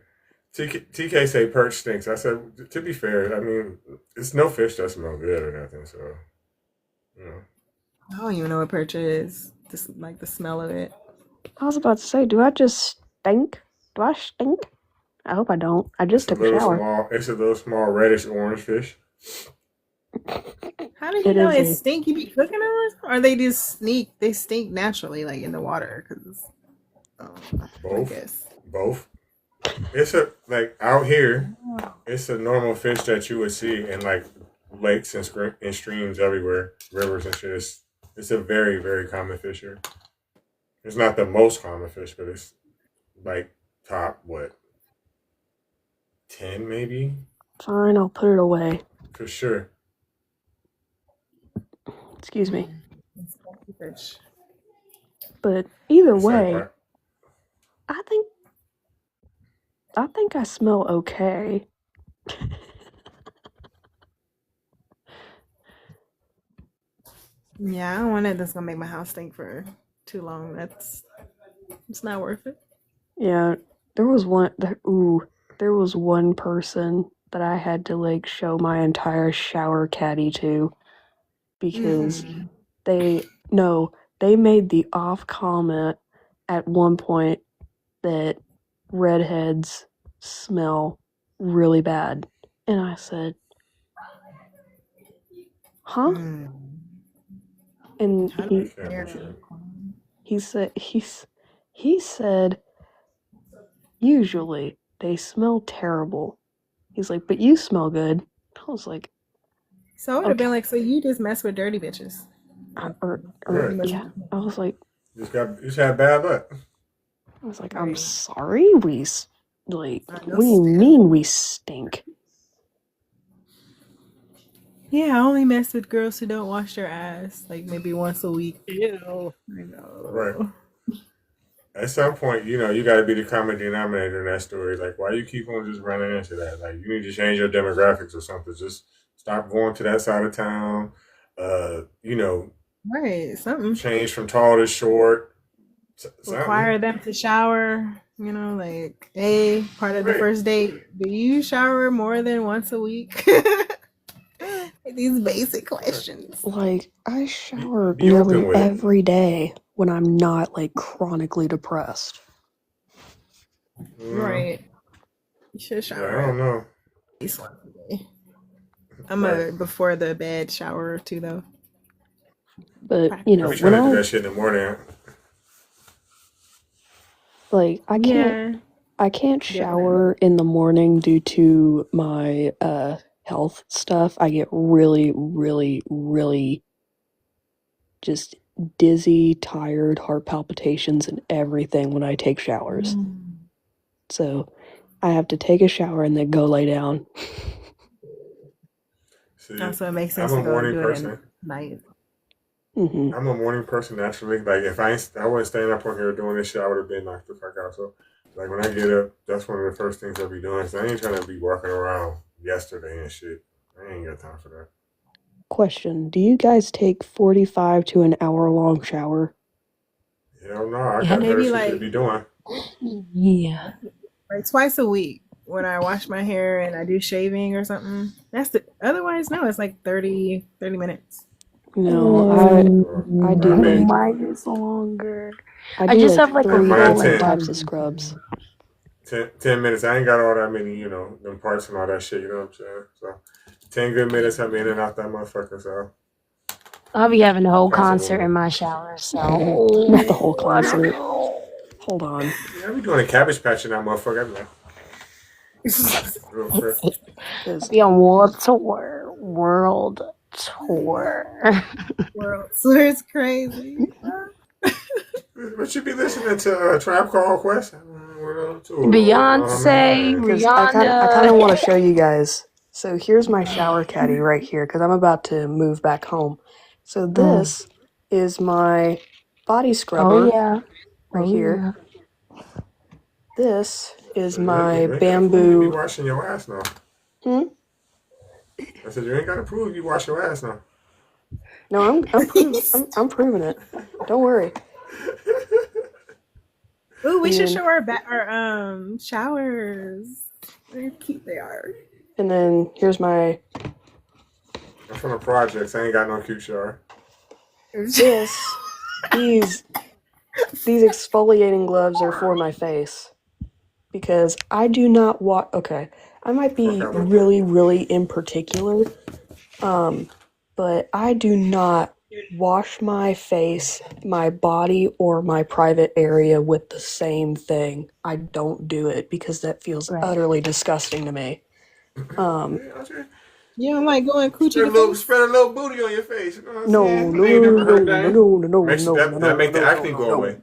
TK say perch stinks. I said, to be fair, I mean, it's no fish that smell good or nothing. So, you know, I don't even know what perch is. Just like the smell of it. I was about to say, do I just stink? Do I stink? I hope I don't. I just took a shower. It's a little small reddish orange fish. How did you It know is it a stink? You be cooking them, or they just sneak? They stink naturally, like in the water. Cause, I Both. guess. Both. It's like out here, it's a normal fish that you would see in like lakes and streams everywhere, rivers and shit. It's a very, very common fish here. It's not the most common fish, but it's like top, 10 maybe? Fine, I'll put it away. For sure. Excuse me. It's funky fish. But either It's like, way, I think I smell okay. Yeah, I don't want it. That's gonna make my house stink for too long. It's not worth it. Yeah, there was one person that I had to like show my entire shower caddy to because they made the off comment at one point that redheads smell really bad. And I said, huh? And How do I care? he said usually they smell terrible. He's like, but you smell good. I was like, So it would have okay. been like, so you just mess with dirty bitches. Or Right. yeah. I was like, You just had bad luck. I'm Right. sorry. Like, I what know. do you mean we stink? Yeah, I only mess with girls who don't wash their ass like maybe once a week. Ew. I know. Right. At some point, you got to be the common denominator in that story. Like, why you keep on just running into that? Like, you need to change your demographics or something. Just stop going to that side of town. Right. Something. Change from tall to short. Require Something. them to shower. Like, hey, part of the Right. first date. Do you shower more than once a week? These basic questions. Like, I shower Be open nearly with it. every day when I'm not like chronically depressed. Right. You should Yeah, shower I don't know. at least once a day. I'm Right. a before the bed shower too, though. But I be when trying to do I that shit in the morning. I can't Yeah, I can't definitely. shower in the morning due to my health stuff. I get really, really, really just dizzy, tired, heart palpitations, and everything when I take showers. So I have to take a shower and then go lay down. See, So it makes I'm sense a to go morning do it person. at night. Hmm I'm a morning person naturally. Like, if I wasn't staying up on here doing this shit, I would have been knocked the fuck out. So, like, when I get up, that's one of the first things I'll be doing. So I ain't trying to be walking around yesterday and shit. I ain't got time for that. Question: do you guys take 45 to an hour long shower? Hell no, I Yeah, got better maybe shit to like be doing. Yeah. twice a week when I wash my hair and I do shaving or something. Otherwise, no, it's like 30 minutes. No, I do I mean, like is longer. I I do just like have like a three mine rule different like 10, types of scrubs. 10 minutes. I ain't got all that many, them parts and all that shit. You know what I'm saying? So 10 good minutes, I'm in and out that motherfucker. So I'll be having the whole possible. concert in my shower, so Not the whole I don't concert. know. Hold on. Yeah, I be doing a cabbage patch in that motherfucker. I be like, real quick. 'Cause Be on world tour. World tour. World tour is crazy. But you be listening to Tribe Called Quest? Beyonce, Because I kind of want to Rihanna. show you guys. So here's my shower caddy right here because I'm about to move back home. So this is my body scrubber Oh yeah. right Oh here. yeah. This is You my ain't gotta prove you be bamboo. washing your ass now. Hmm? I said you ain't gotta prove you wash your ass now. No, I'm proving it. Don't worry. Ooh, we And should then, show our showers. Very cute they are. and then here's my I'm from the projects. I ain't got no cute shower. this. These exfoliating gloves are for my face because I do not want. Okay, I might be Fuck out with that. really, really in particular, but I do not wash my face, my body, or my private area with the same thing. I don't do it because that feels Right. utterly disgusting to me. You don't like going coochie to face? Spread a little booty on your face. You know what I'm No, saying? no, I ain't no, never heard no, that. no, no, no, Makes no, that, no, that make the no, acne no, go no, away.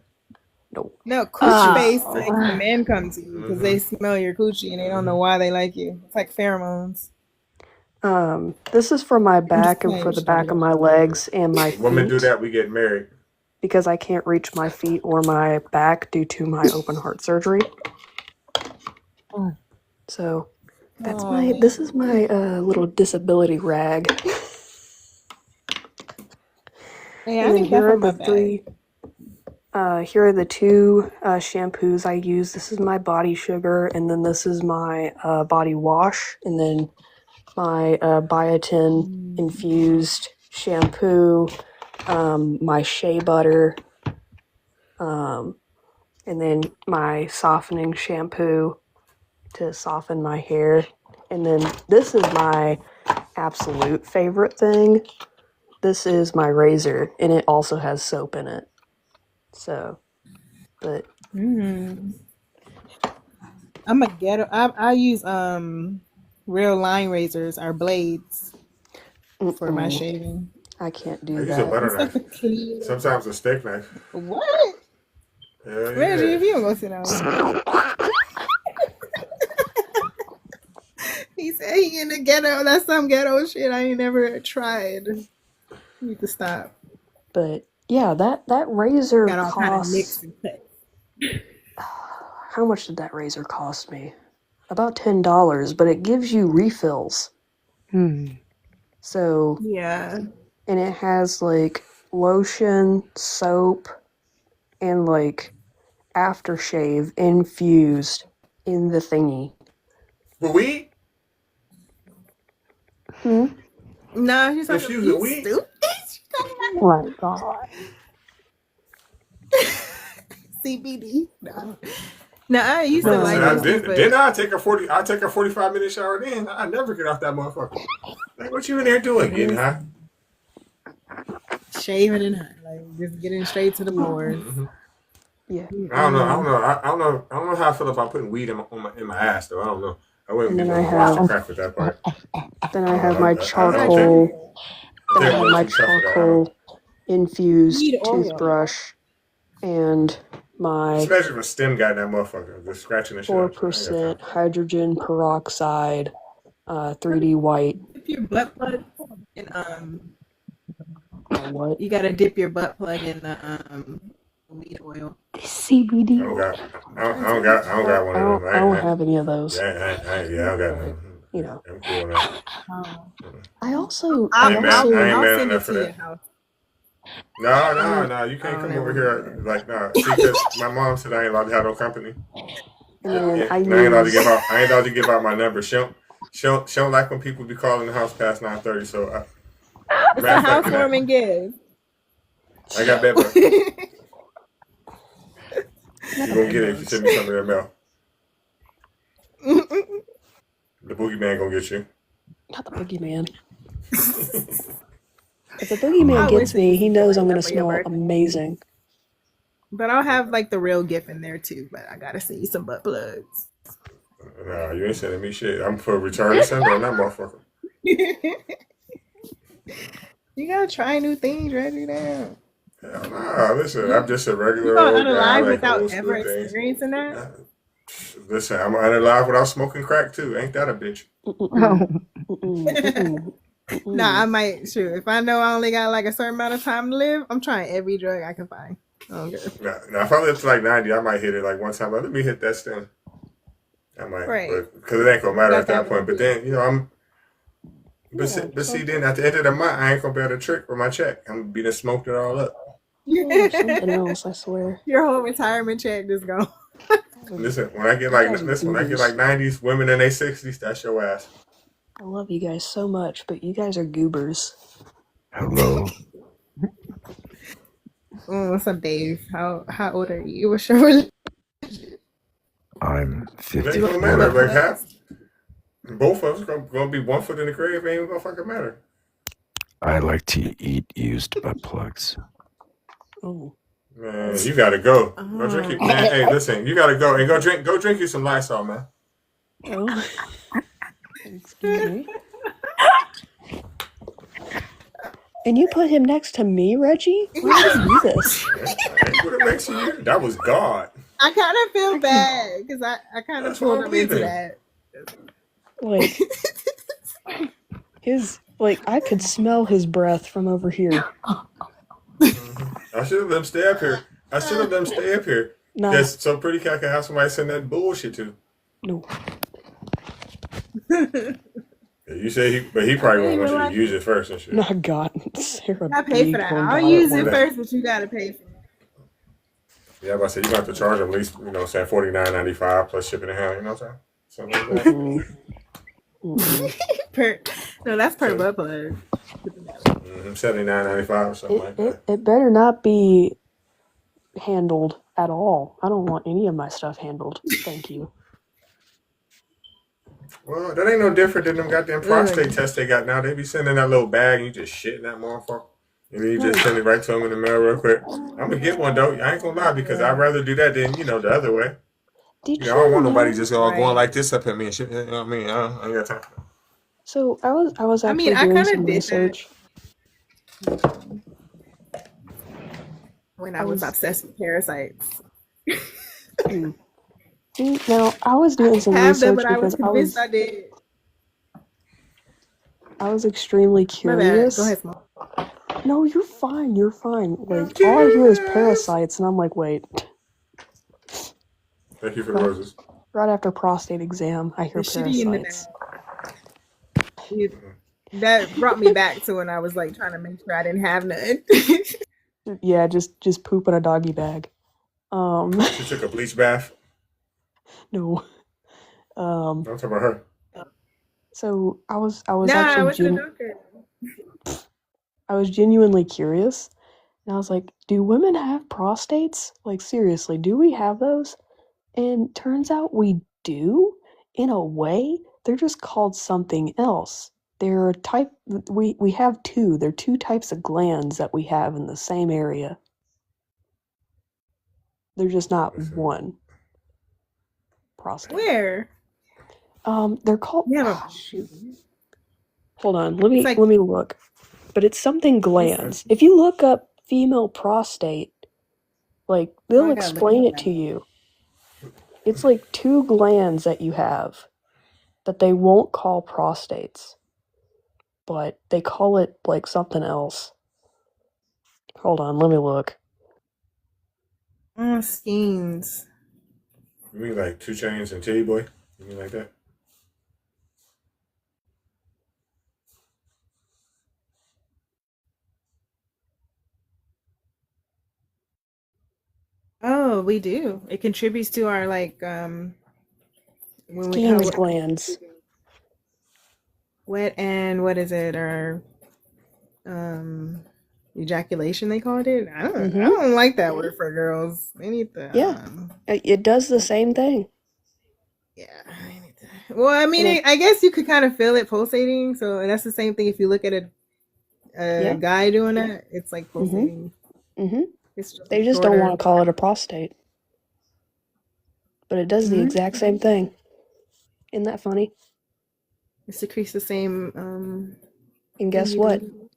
no. No, coochie face Oh. makes the men come to you because they smell your coochie and they don't know why they like you. It's like pheromones. This is for my I'm just back and playing, for the back of my legs and my Women do feet that, we get married. because I can't reach my feet or my back due to my open heart surgery. So this is my little disability rag. Hey, I And then need that here for are my the bag. three. Here are the two shampoos I use. This is my body sugar, and then this is my body wash, and then my biotin infused shampoo, my shea butter, and then my softening shampoo to soften my hair. And then this is my absolute favorite thing. This is my razor, and it also has soap in it. So, but I'm a ghetto. I use real line razors or blades for my Mm-mm. shaving. I can't I do use a that. butter It's like knife. the clean. Sometimes a steak knife. What? Hell Reggie, yeah. if you don't go sit down. He said he in the ghetto. That's some ghetto shit I ain't never tried. You need to stop. But yeah, that razor Got all kind of nicks costs. and cuts. How much did that razor cost me? About $10, but it gives you refills. So, Yeah. and it has like lotion, soap, and like aftershave infused in the thingy. But weed? No, she's like, Infusing you weed? stupid. Oh my god. CBD. No, I used to No, like I those did, things, but then I take a 45-minute shower. Then I never get off that motherfucker. Like, what you in there doing? Getting high? shaving and like just getting straight to the pores. Yeah. I don't know how I feel about putting weed in my ass though. I don't know. I wouldn't And be then I able to watch the have crack with that part. then I have my I don't charcoal. think Then I I'm have a my little too tough for that. I don't know. charcoal infused Weed oil. toothbrush and my Especially if a stem got in that motherfucker, just scratching the shit out. 4% hydrogen peroxide 3D white. Dip your butt plug in What? you gotta dip your butt plug in the weed oil. CBD. I don't got one of them. I don't have any of those. Yeah, I don't got none. You know. I'm cool on that. I also I ain't mad I'll send enough it for to your that. house. No, you can't come over here like nah. See, 'cause my mom said I ain't allowed to have no company. And then Yeah, I and I ain't allowed to use give out my number. She don't like when people be calling the house past 9:30. So It's matter a of fact, housewarming gift. I got that. But you gonna get it if you send me something in the mail. The boogeyman gonna get you. not the boogeyman. If the boogeyman I gets wish me, he knows I'm that gonna for your smell birthday. amazing. But I'll have like the real gift in there too. But I gotta send you some butt plugs. Nah, you ain't sending me shit. I'm for return to sender on that motherfucker. You gotta try new things, Reggie. Now Hell nah, listen, I'm just a you regular go old guy. I unalive like without old ever school things. experiencing that. Listen, I'm unalive without smoking crack too. Ain't that a bitch? Nah, I might shoot. If I know I only got like a certain amount of time to live, I'm trying every drug I can find. I don't care. Now, if I live to like 90, I might hit it like one time. Let me hit that stem. I might, Right. because it ain't gonna matter Got at that that point. But then, But see, then at the end of the month, I ain't gonna be able to trick with my check. I'm gonna be done smoked it all up. Something else, I swear. Your whole retirement check just gone. Listen, when I get like 90s, women in their 60s, that's your ass. I love you guys so much, but you guys are goobers. Hello. What's up, Dave? How old are you? What's your I'm It ain't gonna matter. Like half, both of us gonna be 1 foot in the grave. Ain't gonna fucking matter. I like to eat used butt plugs. Oh. Man, you gotta go. Go drink it, man. Hey, listen, you gotta go and go drink you some Lysol, man. Oh. Excuse me. And you put him next to me, Reggie? Why did you do this? I put it next to you. That was God. I kind of feel bad because I kind of That's what pulled I'm him into believing. that. Like I could smell his breath from over here. I should have let him stay up here. Nah. Just so Pretty Cat can have somebody send that bullshit to. No. You say he probably won't want you to use it first and shit. No, God. Sarah I pay B. for that. Corn I'll got use one. it first, but you gotta pay for it. Yeah, but I said you got to charge them at least, say $49.95 plus shipping and handling. You know what I'm saying? Something like that. No, that's per butt plug. $79.95 or something like that. It better not be handled at all. I don't want any of my stuff handled. Thank you. Well, that ain't no different than them goddamn prostate tests they got now. They be sending that little bag and you just shit in that motherfucker. And then you just send it right to them in the mail real quick. I'm gonna get one though. I ain't gonna lie because I'd rather do that than the other way. Did Yeah, I don't you want nobody know? just all going Right. like this up at me and shit. You know what I mean? I ain't got time for that. So I was I mean, actually I doing kind some of did that research. when I I was was obsessed with parasites. mm. See, now I was I doing some have them, research but I was because convinced I did. I was extremely My bad. Go curious. ahead, Small. No, you're fine. You're fine. I'm Like all I hear is curious. parasites, and I'm like, wait. Thank you for the Right, roses. right after prostate exam, I The hear shitty in the parasites. that brought me back to when I was like trying to make sure I didn't have none. Yeah, just poop in a doggy bag. She took a bleach bath. No. Don't talk about her. So I was Nah, I actually went to the doctor. I was genuinely curious, and I was like, do women have prostates? Like seriously, do we have those? And turns out we do. In a way, they're just called something else. They're a type. We have two. They're two types of glands that we have in the same area. They're just not one prostate. Where? They're called. You have a shoot. Hold on. Let It's me like let me look. But it's something it's. glands. If you look up female prostate, like Oh, they'll I gotta look explain at it that. to you. It's like two glands that you have that they won't call prostates, but they call it like something else. Hold on, let me look. Skeins. You mean like 2 Chainz and Titty Boy? You mean like that? Oh, we do. It contributes to our like when we how Skene's glands. wet and what is it our ejaculation they called it. I Mm-hmm. don't like that word for girls. They need to Yeah, it does the same thing. yeah. Well, I mean, And I guess you could kind of feel it pulsating. So that's the same thing if you look at a yeah. guy doing that. It's like pulsating. Mm-hmm. It's just They just don't want shorter. to call it a prostate, but it does the exact same thing. Isn't that funny? It secretes the same. And guess thing you what? do.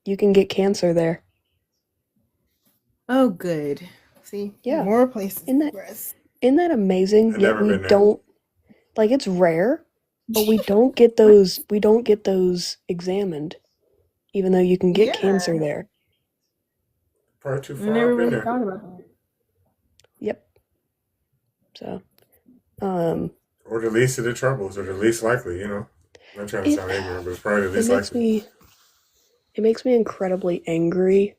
You can get cancer there. Oh, good. See, Yeah. more places. Isn't that amazing? I've Yet never we been there. don't like it's rare, but we don't get those examined, even though you can get cancer there. Probably too I far never up in really there. thought about that. Yep. So, Or the least of the troubles, or the least likely, you know. I'm not trying to It- sound ignorant, but it's probably the it least makes likely. me incredibly angry,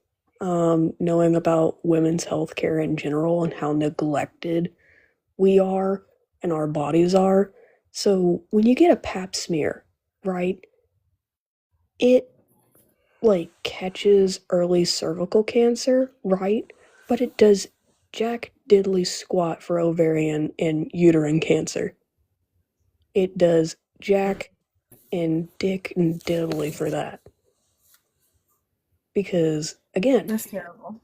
knowing about women's health care in general and how neglected we are and our bodies are. So when you get a pap smear, right, it like catches early cervical cancer, right? But it does jack diddly squat for ovarian and uterine cancer. It does jack and dick and diddly for that. Because again, That's terrible.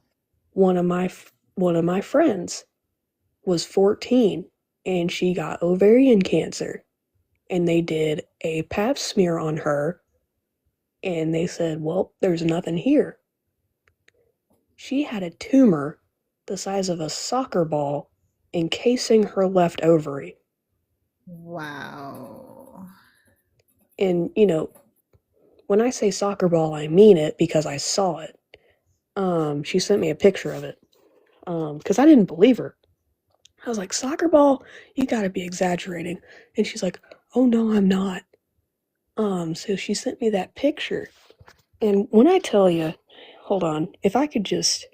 one of my friends was 14 and she got ovarian cancer, and they did a pap smear on her and they said, well, there's nothing here. She had a tumor the size of a soccer ball encasing her left ovary. Wow. And when I say soccer ball, I mean it because I saw it. She sent me a picture of it because I didn't believe her. I was like, soccer ball? You gotta be exaggerating. And she's like, oh no, I'm not. So she sent me that picture. And when I tell you, hold on, if I could just,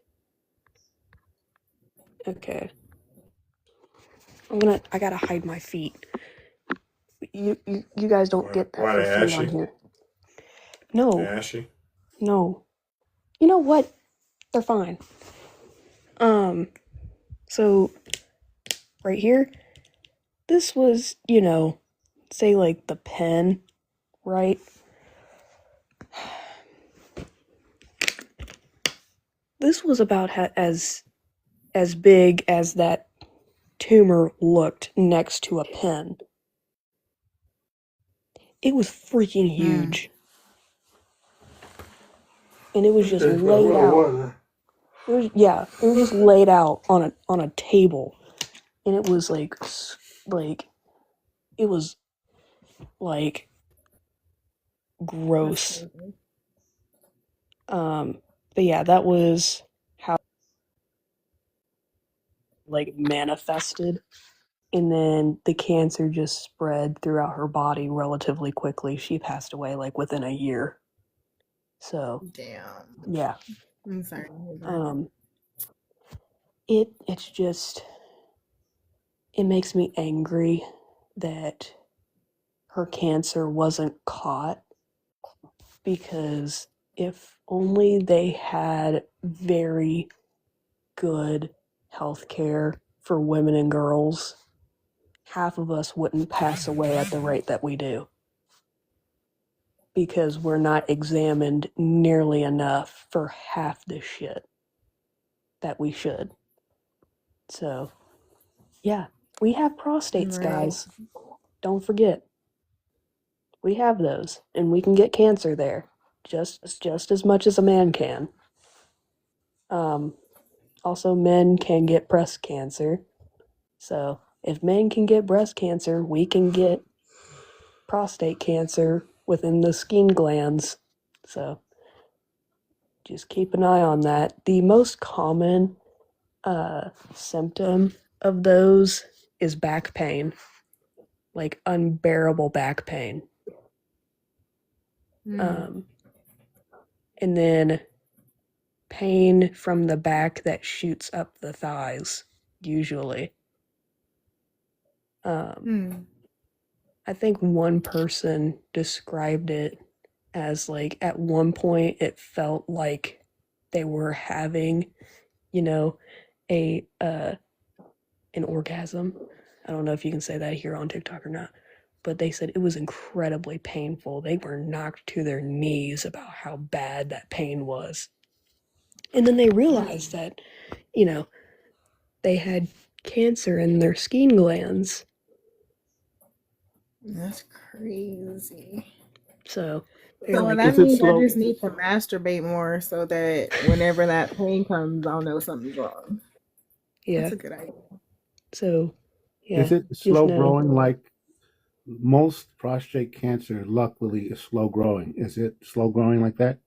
okay. I gotta hide my feet. You guys don't get that Why for they free ashy? on here. They No, ashy? no. You know what? They're fine. So right here, this was, say like the pen, right? This was about as big as that tumor looked next to a pen. It was freaking huge. And it was just laid out. It was just laid out on a table. And it was like it was like gross. But yeah, that was how like manifested. And then the cancer just spread throughout her body relatively quickly. She passed away like within a year. So Damn. yeah. I'm sorry. to hear that. It's just, it makes me angry that her cancer wasn't caught, because if only they had very good health care for women and girls, half of us wouldn't pass away at the rate that we do, because we're not examined nearly enough for half the shit that we should. So, yeah, we have prostates, Right. guys. Don't forget. We have those, and we can get cancer there, just as much as a man can. Also, men can get breast cancer. So, if men can get breast cancer, we can get prostate cancer within the skin glands. So, just keep an eye on that. The most common symptom of those is back pain, like unbearable back pain. And then pain from the back that shoots up the thighs, usually. I think one person described it as like at one point it felt like they were having, an orgasm. I don't know if you can say that here on TikTok or not, but they said it was incredibly painful. They were knocked to their knees about how bad that pain was. And then they realized that, they had cancer in their skin glands. That's crazy. So So that means I just need to masturbate more so that whenever that pain comes, I'll know something's wrong. Yeah. That's a good idea. So, yeah. Is it slow growing like most prostate cancer? Luckily, is slow growing. Is it slow growing like that?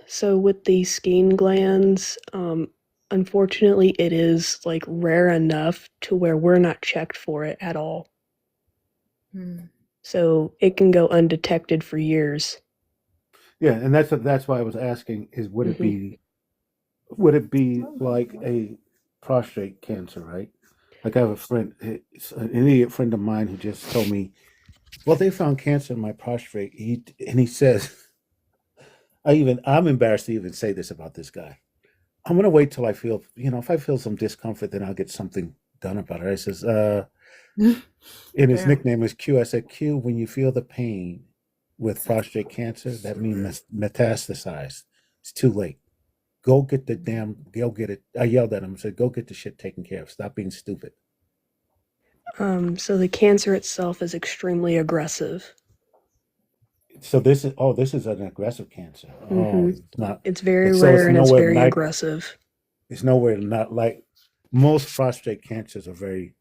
So with the skin glands, unfortunately, it is like rare enough to where we're not checked for it at all. So it can go undetected for years. Yeah, and that's why I was asking: is would it be like a prostate cancer, right? Like I have a friend, an idiot friend of mine, who just told me, "Well, they found cancer in my prostate." He says, I'm embarrassed to even say this about this guy. I'm gonna wait till I feel, if I feel some discomfort, then I'll get something done about it. I says, and his nickname is Q. I said, Q, when you feel the pain with prostate cancer, that means metastasized. It's too late. Go get it. I yelled at him and said, go get the shit taken care of. Stop being stupid. So the cancer itself is extremely aggressive. So this is an aggressive cancer. It's not. It's very rare and it's very aggressive. It's nowhere not like most prostate cancers are very,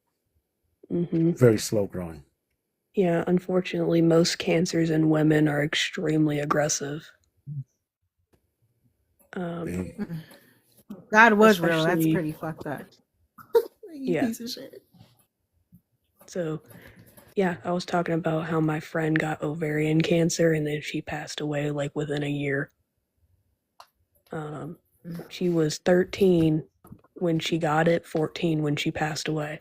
very slow growing. Yeah, unfortunately, most cancers in women are extremely aggressive. God was real. That's pretty fucked up. You piece of shit. So, yeah, I was talking about how my friend got ovarian cancer and then she passed away like within a year. She was 13 when she got it, 14 when she passed away.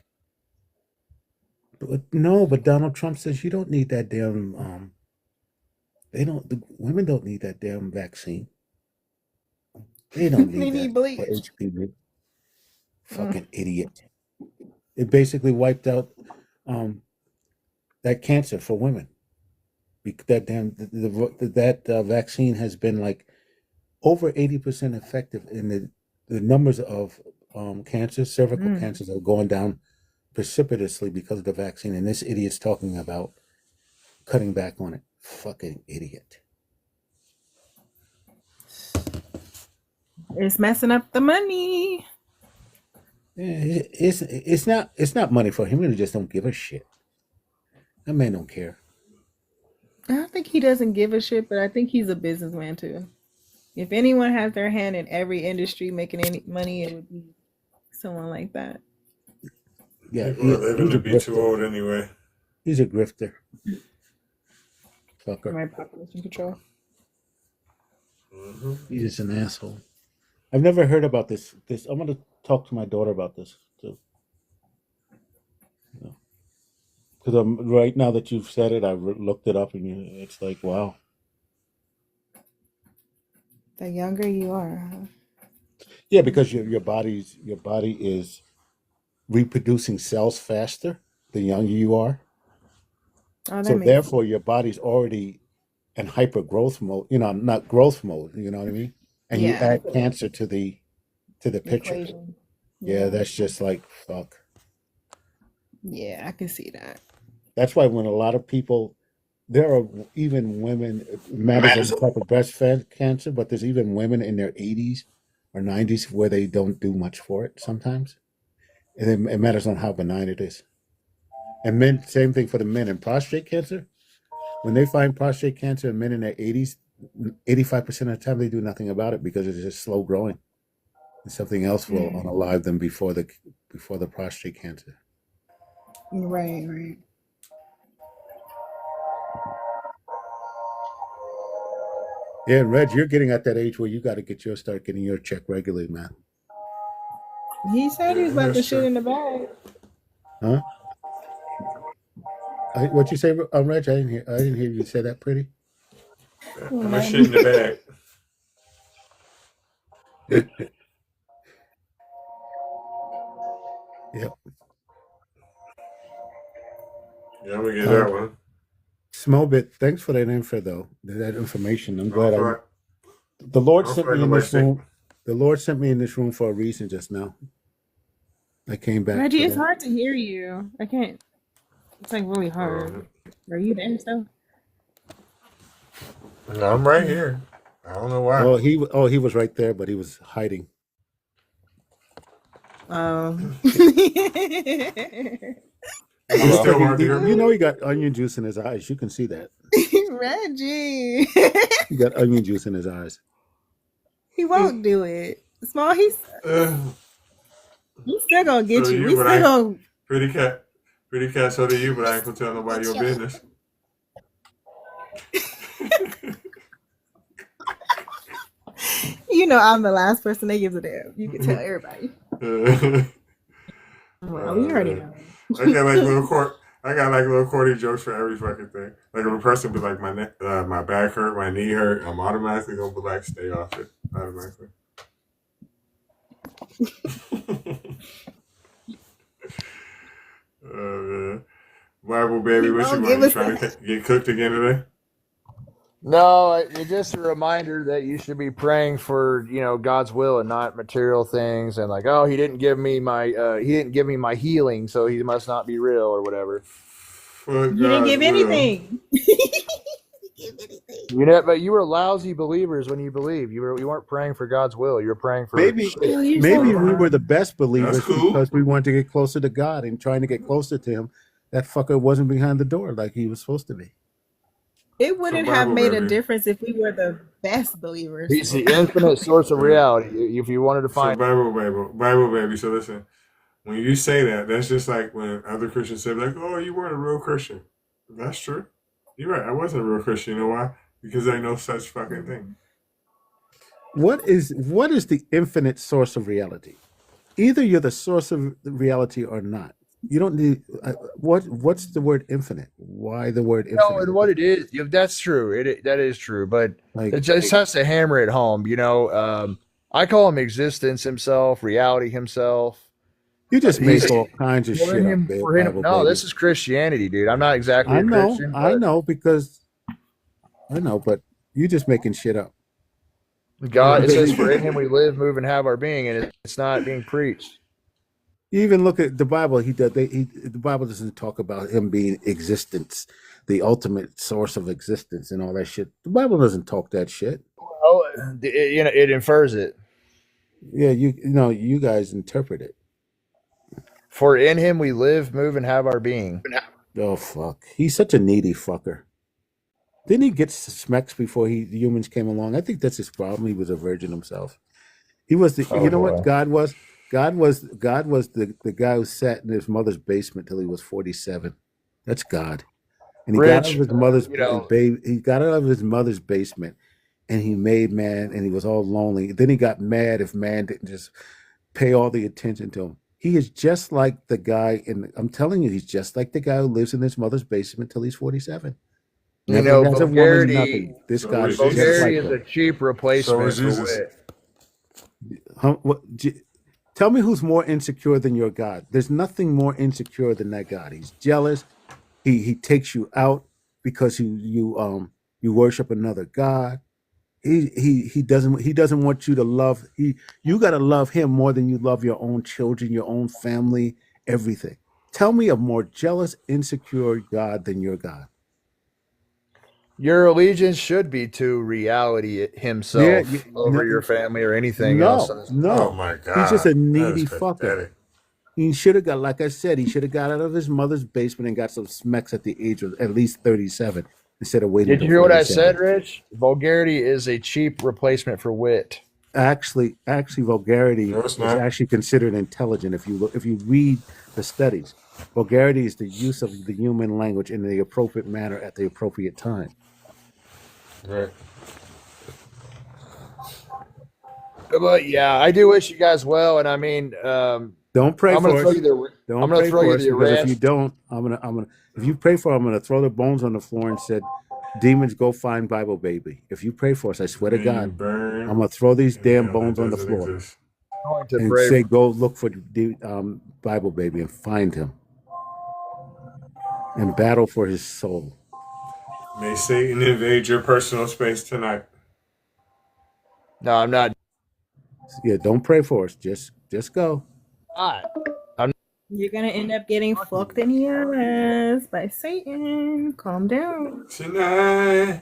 But Donald Trump says you don't need that damn. Women don't need that damn vaccine. They don't need They that need bleach. for HPV. Fucking idiot. It basically wiped out that cancer for women. That damn that vaccine has been like over 80% effective in the numbers of cancer, cervical cancers are going down precipitously because of the vaccine. And this idiot's talking about cutting back on it. Fucking idiot. It's messing up the money. Yeah, it's not money for him. He really just don't give a shit. That man don't care. I don't think he doesn't give a shit, but I think he's a businessman too. If anyone has their hand in every industry making any money, it would be someone like that. Yeah, People are living he's a to be too grifter. old anyway. He's a grifter. Fucker. My population control. He's just an asshole. I've never heard about this. I'm gonna talk to my daughter about this too. Because I'm right now that you've said it, I've looked it up, and it's like, wow. The younger you are, huh? Yeah, because your body is reproducing cells faster the younger you are. Oh, that So makes therefore, your body's already in hyper growth mode. Not growth mode. You know what I mean? And you Yeah. add cancer to the picture. Equation. Yeah, that's just like fuck. Yeah, I can see that. That's why when a lot of people, there are even women, it matters on the type of breast cancer, but there's even women in their 80s or 90s where they don't do much for it sometimes. And it matters on how benign it is. And men, same thing for the men. And prostate cancer, when they find prostate cancer in men in their 80s, 85% of the time they do nothing about it because it's just slow growing. And something else will unalive them before the prostate cancer. Right. Yeah, Reg, you're getting at that age where you got to start getting your check regularly, man. He said he was about to shit in the bag. Huh? What you say, Reg? I didn't hear you say that. Pretty. I'm gonna shit in the bag. Yep. Yeah, I'm gonna get that one. Smallbit, thanks for that info, though. That information. I'm glad. Alright. The Lord I'll sent find me in a way this to- room. The Lord sent me in this room for a reason just now. I came back. Reggie, for it's that. hard to hear you. I can't. It's like really hard. Are you there still? No, I'm right here. I don't know why. He was right there, but he was hiding. It's still hard to hear me. You know he got onion juice in his eyes. You can see that. Reggie. He got onion juice in his eyes. He won't do it. Small, he's still gonna get So you. you, We but still I- gonna Pretty cat, so do you, but I ain't gonna tell nobody your business. you know I'm the last person that gives a damn. You can tell everybody. Well, we already know. I got like little corny jokes for every fucking thing. Like if a person be like my back hurt, my knee hurt, I'm automatically gonna be like, stay off it. Automatically. Man. Bible baby, what you want? You trying to get cooked again today? No, it's just a reminder that you should be praying for, God's will and not material things. And like, oh, he didn't give me my healing, so he must not be real or whatever. You didn't give anything. But you were lousy believers when you believed. You weren't praying for God's will. You were praying for Maybe we were the best believers because we wanted to get closer to God and trying to get closer to Him. That fucker wasn't behind the door like he was supposed to be. It wouldn't have made a difference if we were the best believers. He's the infinite source of reality. If you wanted to find Bible baby. So listen, when you say that, that's just like when other Christians say, like, "Oh, you weren't a real Christian." That's true. You're right. I wasn't a real Christian. You know why? Because there ain't no such fucking thing. What is the infinite source of reality? Either you're the source of reality or not. You don't need what's the word infinite? Why the word infinite? No, and what it is, that's true. That is true, but it just has to hammer it home. I call him existence himself, reality himself. You just make all kinds of shit up there. Bible No, baby. this is Christianity, dude. I'm not exactly a Christian. I know, but you just making shit up. God, it says, "For in Him we live, move, and have our being," and it's not being preached. You even look at the Bible. The Bible doesn't talk about him being existence, the ultimate source of existence, and all that shit. The Bible doesn't talk that shit. Oh, it infers it. Yeah, you guys interpret it. For in Him we live, move, and have our being. Oh fuck, he's such a needy fucker. Didn't he get smecks before the humans came along? I think that's his problem. He was a virgin himself. He was the. Oh, You know boy. what God was? God was the guy who sat in his mother's basement till he was 47. That's God. And he got out Rich, of his mother's you he got out of his mother's basement, and he made man, and he was all lonely. Then he got mad if man didn't just pay all the attention to him. He is just like the guy I'm telling you, he's just like the guy who lives in his mother's basement till he's 47. You Never know, has a woman, vulgarity. nothing. This So guy is is just Vulgarity like is that. a cheap replacement is for Jesus. wit. Tell me who's more insecure than your God. There's nothing more insecure than that God. He's jealous. He takes you out because you worship another God. He doesn't want you to love. You got to love him more than you love your own children, your own family, everything. Tell me a more jealous, insecure God than your God. Your allegiance should be to reality Himself over your family or anything else. No. Oh my He's just God. a needy That is fucker. pathetic. He should have got, like I said, he should have got out of his mother's basement and got some smecks at the age of at least 37 instead of waiting Did till you hear what I 47. said, Rich? Vulgarity is a cheap replacement for wit. Actually, vulgarity No, it's is not. actually considered intelligent if you read the studies. Vulgarity is the use of the human language in the appropriate manner at the appropriate time. Right. But yeah, I do wish you guys well, and I mean, Don't pray I'm for gonna throw us. you the. Don't I'm gonna pray throw for you us the because if ranch. you don't, I'm gonna. If you pray for, I'm gonna throw the bones on the floor and said, "Demons, go find Bible baby." If you pray for us, I swear to May you God, burn I'm gonna throw these in damn hell that bones on the doesn't floor exist. I'm going to and pray. say, "Go look for the Bible baby and find him and battle for his soul." May Satan invade your personal space tonight. No, I'm not. Yeah, don't pray for us. Just go. I'm You're gonna end up getting fucked in the ass by Satan. Calm down. Tonight.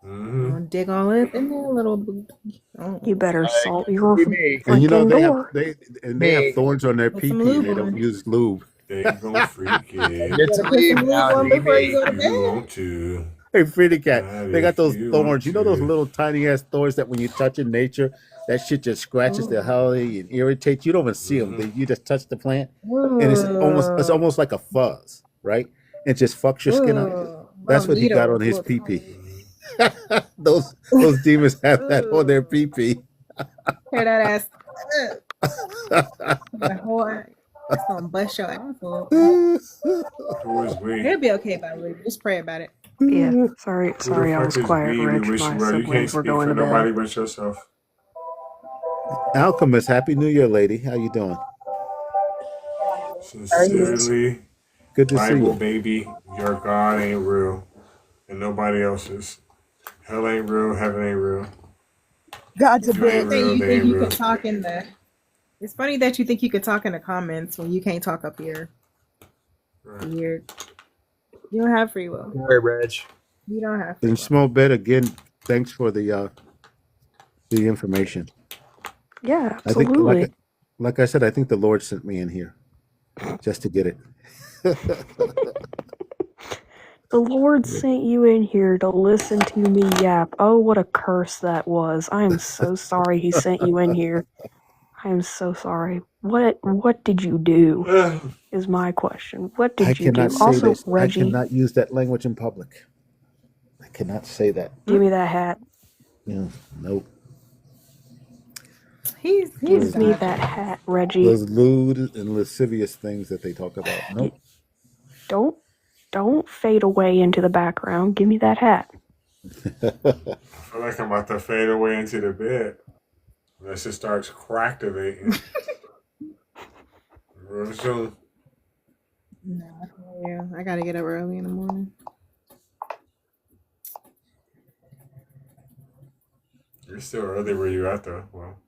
Don't dig all up in there, little booty. Oh. You better salt your me. And you know freaking they have door. they have thorns on their Put some pee lube and they don't on. use lube. They gon' freak Get it. You to gotta put leave some lube now. on before you go to If you bed. want to. Hey, Freedy Cat, Not they got if those you want thorns. You know those to. little tiny ass thorns that when you touch in nature, that shit just scratches the hell out of you and irritates. You don't even see them. You just touch the plant, and it's almost like a fuzz, right? It just fucks your skin up. That's what he got on his pee pee. those demons have that on their pee pee. Tear that ass up. The whole ass. It's gonna bust your asshole. Who is we? It'll be okay, by the way. Just pray about it. Yeah, sorry, Who the I fuck was is quiet, we? Rich. Wish My you well. You can't siblings were speak going for to nobody bed. but yourself. Alchemist, Happy New Year, lady. How you doing? Sincerely, Good to see Bible you. baby, your God ain't real, and nobody else's. Hell ain't real. Heaven ain't real. God's a If it ain't bitch. real, You they think ain't you real. can talk in the. It's funny that you think you could talk in the comments when you can't talk up here. Right. Weird. You don't have free will. Sorry, Reg. You don't have free And will. small bit again. Thanks for the information. Yeah, I think, absolutely. like I said, I think the Lord sent me in here just to get it. The Lord sent you in here to listen to me yap. Oh, what a curse that was. I am so sorry he sent you in here. I am so sorry. What did you do? Is my question. What I did you do? cannot say Also, this. I Reggie, cannot use that language in public. I cannot say that. give me that hat. Yeah, nope. He's Give me dodging. that hat, Reggie. Those lewd and lascivious things that they talk about. Nope. Don't fade away into the background. Give me that hat. I feel like I'm about to fade away into the bed. Unless it starts cracktivating. Real soon. No, yeah, I gotta get up early in the morning. You're still early where you at though. Well,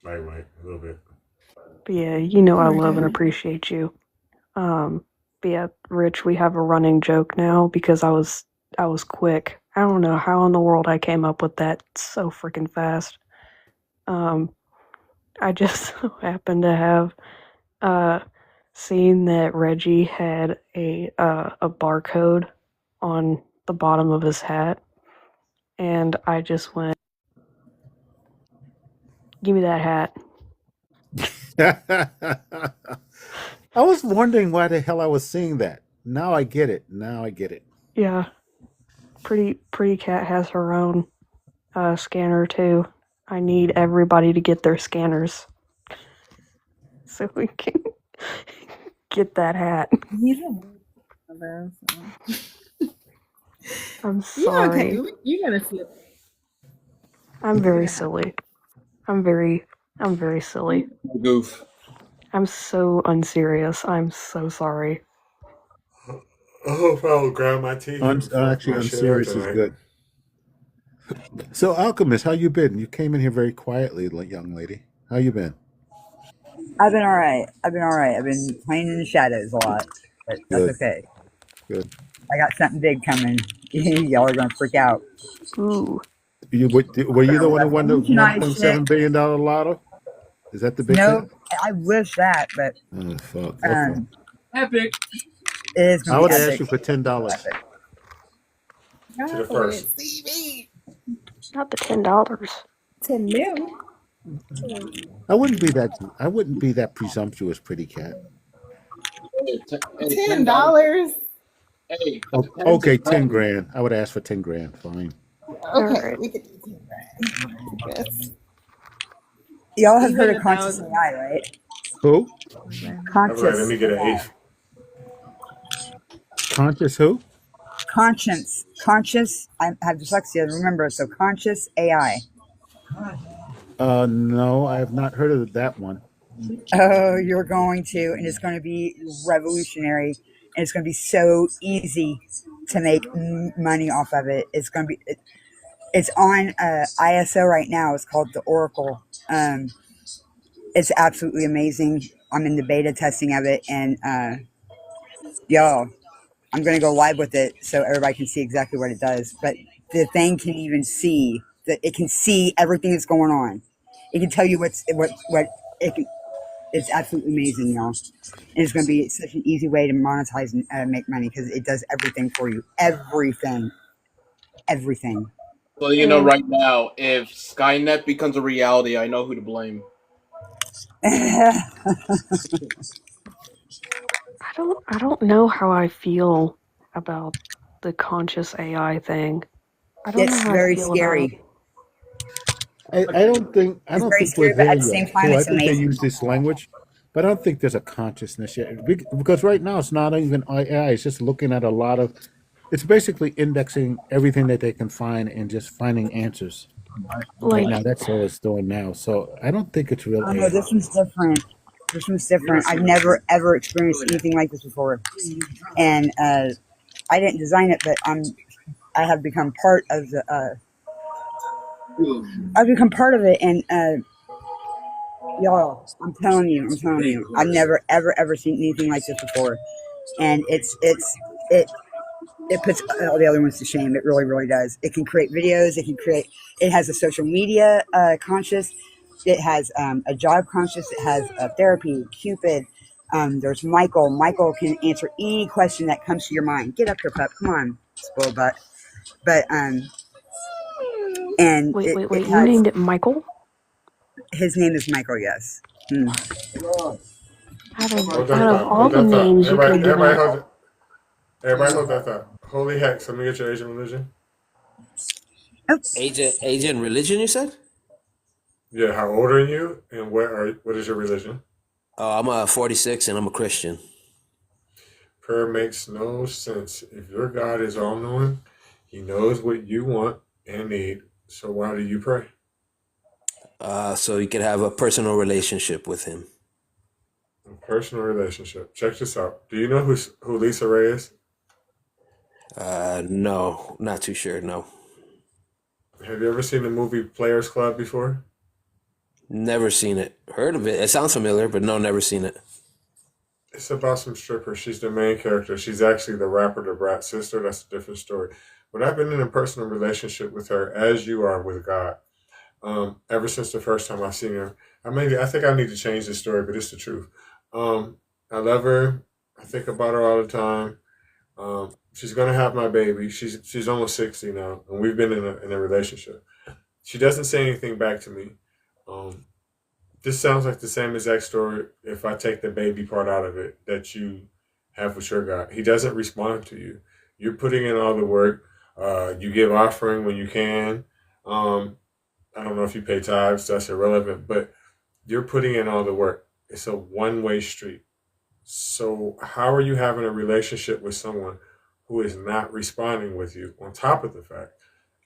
lightweight a little bit. But yeah, you know I Alright, love and Daddy. appreciate you. But yeah, Rich, we have a running joke now because I was quick. I don't know how in the world I came up with that so freaking fast. I just so happened to have seen that Reggie had a barcode on the bottom of his hat, and I just went, "Give me that hat." I was wondering why the hell I was seeing that. Now I get it. Now I get it. Yeah, Pretty Cat has her own scanner too. I need everybody to get their scanners so we can get that hat. He's a brother, so. I'm Yeah, okay. sorry. You're gonna slip. I'm You're very gonna have silly. I'm very silly. Goof. I'm so unserious. I'm so sorry. I hope I will grind my teeth and fuck Actually, my shit up unserious is tonight. good. So, Alchemist, how you been? You came in here very quietly, young lady. How you been? I've been all right. I've been playing in the shadows a lot, but that's Good. okay. Good. I got something big coming. Y'all are gonna freak out. Ooh. Were you the one who won the Revolutionized shit. $1.7 billion lotto? Is that the big No, hit? I wish that, but Oh, fuck. Okay. Epic. it is I gonna would be have asked epic. you for $10. Epic. To the first. Not the $10. 10 mil. I wouldn't be that presumptuous, pretty cat. Hey, $10. Hey, Okay, 10 grand. I would ask for 10 grand. Fine. Okay, Alright. we could do 10 grand. I guess. Y'all have heard Even of conscious 1,000. AI, right? Who? All right, Conscious let me get an AI. eighth. Conscious who? Conscience. Conscious. I have dyslexia. Remember, so conscious AI. No, I have not heard of that one. Oh, you're going to, and it's going to be revolutionary, and it's going to be so easy to make money off of it. It's going to be. It's on ISO right now. It's called the Oracle. It's absolutely amazing. I'm in the beta testing of it, and y'all, I'm going to go live with it so everybody can see exactly what it does. But the thing can even see that it can see everything that's going on. It can tell you what it can. It's absolutely amazing, y'all. And it's going to be such an easy way to monetize and make money because it does everything for you. Everything. Well, you know, right now, if Skynet becomes a reality, I know who to blame. I don't know how I feel about the conscious AI thing. I don't know It's how I very feel about it. scary. I don't think It's very we're scary, but there at the same yet. time, So I it's think they amazing. use this language, but I don't think there's a consciousness yet. Because right now it's not even AI. It's just looking at a lot of. It's basically indexing everything that they can find and just finding answers. Right now, Like, that's all it's doing now. So I don't think it's real Oh no, AI. this one's different. This one's different. I've never ever experienced anything like this before, and I didn't design it, but I have become part of the. I've become part of it, and y'all, I'm telling you, I've never ever seen anything like this before, and it puts all the other ones to shame. It really does. It can create videos. It has a social media conscious. It has a job conscious. It has a therapy, Cupid. There's Michael. Michael can answer any question that comes to your mind. Get up here, pup. Come on, spoiled butt. But and wait, it you has, named it Michael? his name is Michael. Yes. Out of Hold all the that thought. names you could have given it. Everybody hold that thought. Holy heck, let me get your Asian religion. Asian religion, you said? Yeah, how old are you and what is your religion? I'm 46 and I'm a Christian. Prayer makes no sense. If your God is all knowing, he knows what you want and need. So why do you pray? So you could have a personal relationship with him. A personal relationship. Check this out. Do you know who Lisa Ray is? No, not too sure, no. Have you ever seen the movie Players Club before? Never seen it. Heard of it. It sounds familiar, but no, never seen it. It's about some stripper. She's the main character. She's actually the rapper, the Brat sister. That's a different story. But I've been in a personal relationship with her, as you are with God. Ever since the first time I've seen her. I think I need to change this story, but it's the truth. I love her. I think about her all the time. She's gonna have my baby. She's almost 60 now, and we've been in a relationship. She doesn't say anything back to me. This sounds like the same exact story if I take the baby part out of it that you have with your God. He doesn't respond to you. You're putting in all the work. You give offering when you can. I don't know if you pay tithes, that's irrelevant, but you're putting in all the work. It's a one-way street. So how are you having a relationship with someone who is not responding with you, on top of the fact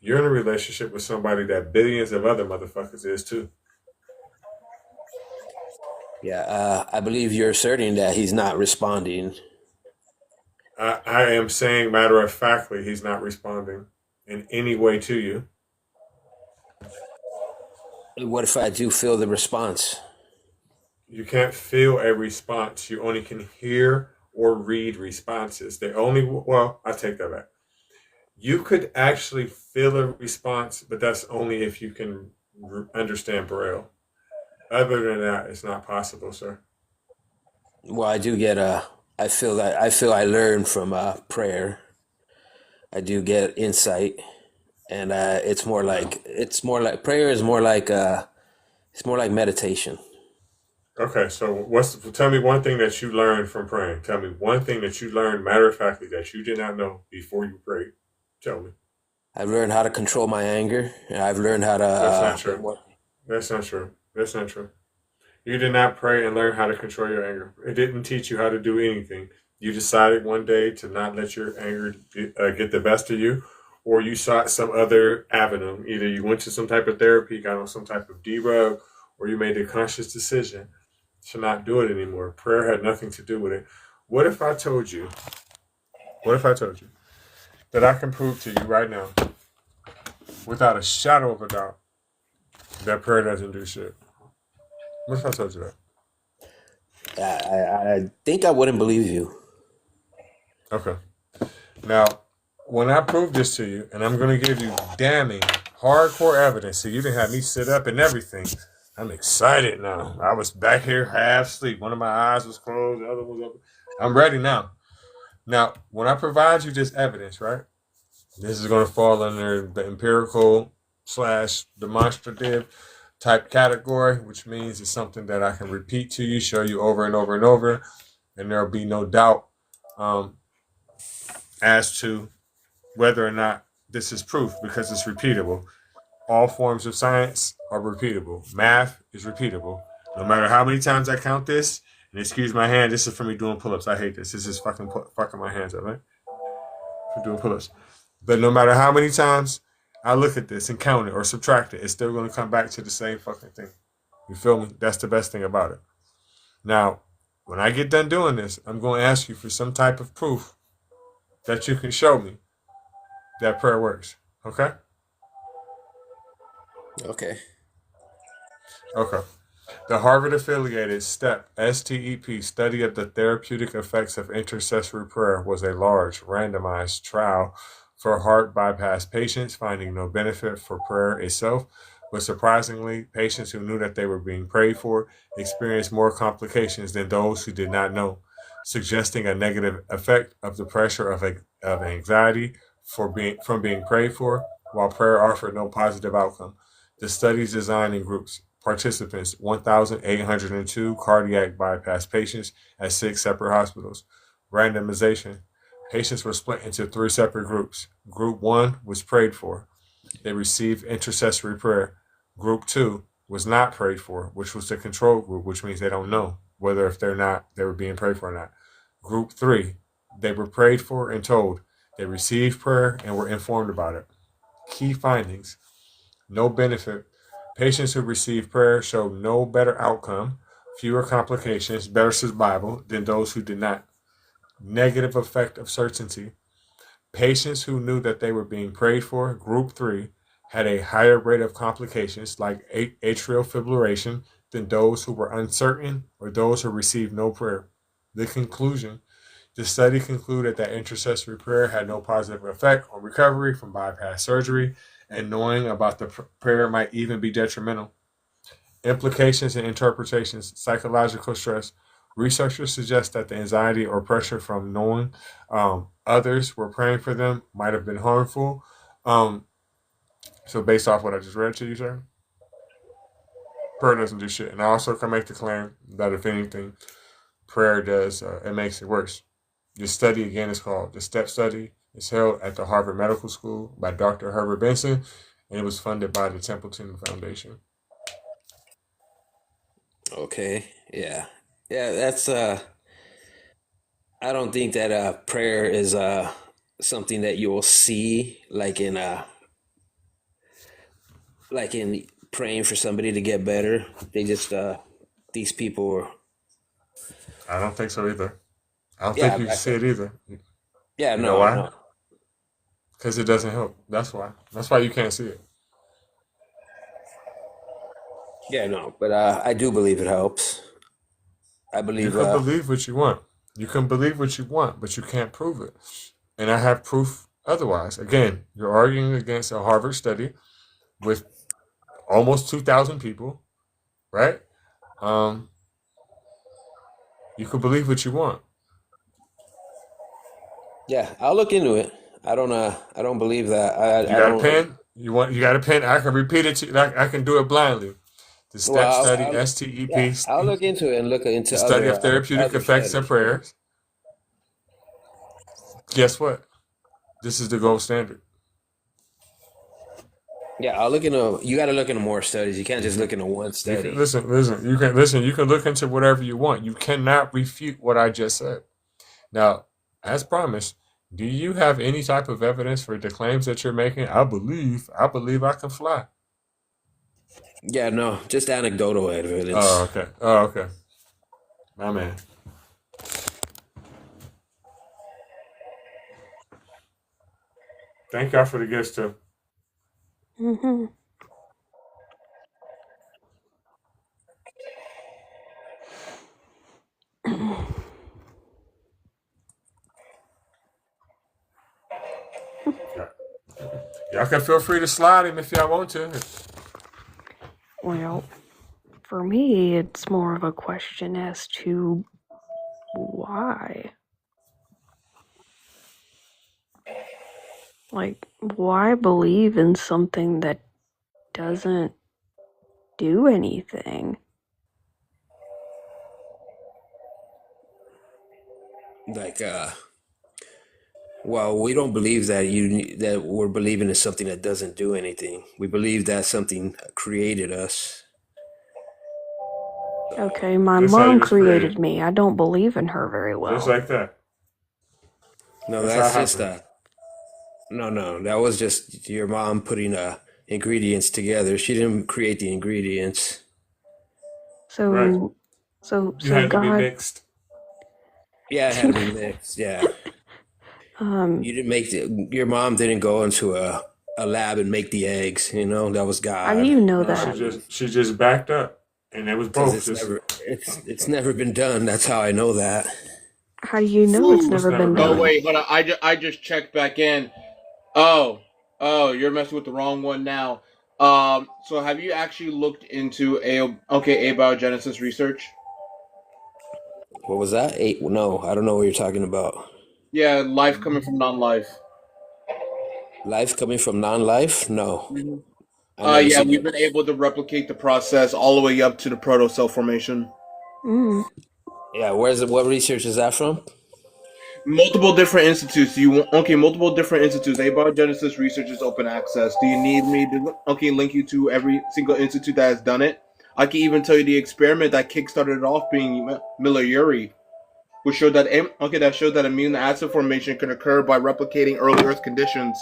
you're in a relationship with somebody that billions of other motherfuckers is too? Yeah, I believe you're asserting that he's not responding. I am saying matter of factly he's not responding in any way to you. What if I do feel the response? You can't feel a response. You only can hear or read responses. I take that back. You could actually feel a response, but that's only if you can understand Braille. Other than that, it's not possible, sir. Well, I do get I feel I learn from prayer. I do get insight, and it's more like prayer is more like it's more like meditation. Okay, so tell me one thing that you learned from praying. Tell me one thing that you learned matter of factly that you did not know before you prayed. Tell me. I've learned how to control my anger, and I've learned how to. That's not true. That's not true. That's not true. You did not pray and learn how to control your anger. It didn't teach you how to do anything. You decided one day to not let your anger get the best of you, or you sought some other avenue. Either you went to some type of therapy, got on some type of D-rug, or you made a conscious decision to not do it anymore. Prayer had nothing to do with it. What if I told you that I can prove to you right now, without a shadow of a doubt, that prayer doesn't do shit? What if I told you that? I think I wouldn't believe you. Okay. Now, when I prove this to you, and I'm going to give you damning, hardcore evidence, so you didn't have me sit up and everything, I'm excited now. I was back here half asleep. One of my eyes was closed, the other was open. I'm ready now. Now, when I provide you this evidence, right, this is going to fall under the empirical / demonstrative type category, which means it's something that I can repeat to you, show you over and over and over, and there'll be no doubt as to whether or not this is proof, because it's repeatable. All forms of science are repeatable. Math is repeatable. No matter how many times I count this, and excuse my hand, this is for me doing pull-ups. I hate this. This is fucking my hands up, right? For doing pull-ups. But no matter how many times I look at this and count it or subtract it, it's still going to come back to the same fucking thing. You feel me? That's the best thing about it. Now, when I get done doing this, I'm going to ask you for some type of proof that you can show me that prayer works. Okay? Okay. Okay. The Harvard-affiliated STEP study of the therapeutic effects of intercessory prayer was a large, randomized trial for heart bypass patients, finding no benefit for prayer itself, but surprisingly, patients who knew that they were being prayed for experienced more complications than those who did not know, suggesting a negative effect of the pressure of anxiety from being prayed for, while prayer offered no positive outcome. The study's designed in groups. Participants, 1,802 cardiac bypass patients at 6 separate hospitals. Randomization. Patients were split into 3 separate groups. Group 1 was prayed for. They received intercessory prayer. Group 2 was not prayed for, which was the control group, which means they don't know whether if they were being prayed for or not. Group 3, they were prayed for and told. They received prayer and were informed about it. Key findings. No benefit. Patients who received prayer showed no better outcome, fewer complications, better survival than those who did not. Negative effect of certainty. Patients who knew that they were being prayed for, group 3, had a higher rate of complications like atrial fibrillation than those who were uncertain or those who received no prayer. The conclusion: the study concluded that intercessory prayer had no positive effect on recovery from bypass surgery, and knowing about the prayer might even be detrimental. Implications and interpretations: psychological stress. Researchers suggest that the anxiety or pressure from knowing others were praying for them might have been harmful. So based off what I just read to you, sir, prayer doesn't do shit. And I also can make the claim that if anything, prayer does, it makes it worse. This study, again, is called the STEP study. It's held at the Harvard Medical School by Dr. Herbert Benson, and it was funded by the Templeton Foundation. Okay. Yeah. Yeah. That's I don't think that prayer is something that you will see like in praying for somebody to get better. They just these people were. I don't think so either. I don't Yeah. think you can see it either. Yeah. You know No. why? No. Because it doesn't help. That's why. That's why you can't see it. Yeah. No. But I do believe it helps. I You believe. can believe what you want. You can believe what you want, but you can't prove it. And I have proof otherwise. Again, you're arguing against a Harvard study with almost 2,000 people, right? You can believe what you want. Yeah. I'll look into it. I don't believe that. You got a pen? You got a pen? I can repeat it to you. I can do it blindly. The STEP Well, study, I'll STEP, yeah. I'll look into it and look into the study other of therapeutic other effects and studies. prayers. Guess what? This is the gold standard. Yeah, I'll look into. You got to look into more studies. You can't just look into one You study. can listen. You can listen. You can look into whatever you want. You cannot refute what I just said. Now, as promised, do you have any type of evidence for the claims that you're making? I believe I can fly. Yeah, no, just anecdotal evidence. Oh, okay. Oh, okay. My man. Thank y'all for the gifts too. Mm-hmm. Y'all can feel free to slide him if y'all want to. Well, for me, it's more of a question as to why. Like, why believe in something that doesn't do anything? Like, well, we don't believe that we're believing in something that doesn't do anything. We believe that something created us. Okay, my That's how you mom was created. created me. I don't believe in her very Just well. like that. No, That's that's how it just happened. no. That was just your mom putting ingredients together. She didn't create the ingredients. Right. So You had to be God, mixed. Yeah, it had to be mixed. Yeah, you didn't make your mom didn't go into a lab and make the eggs. You know, that was how do God. you know No, that? she just backed up, and it was Because both. it's never been done. That's how I know that. How do you know it's never been Oh done? wait, hold on. I just checked back in. Oh, you're messing with the wrong one now. So have you actually looked into abiogenesis research? What was that? No, I don't know what you're talking about. Yeah, life coming from non-life. Life coming from non-life? No, Mhm. I never Yeah, seen we've that. been able to replicate the process all the way up to the protocell formation. Mm. Yeah, what research is that from? Multiple different institutes. Multiple different institutes. Abiogenesis research is open access. Do you need me to link you to every single institute that has done it? I can even tell you the experiment that kickstarted it off being Miller-Urey, which showed that amino acid formation can occur by replicating early Earth conditions.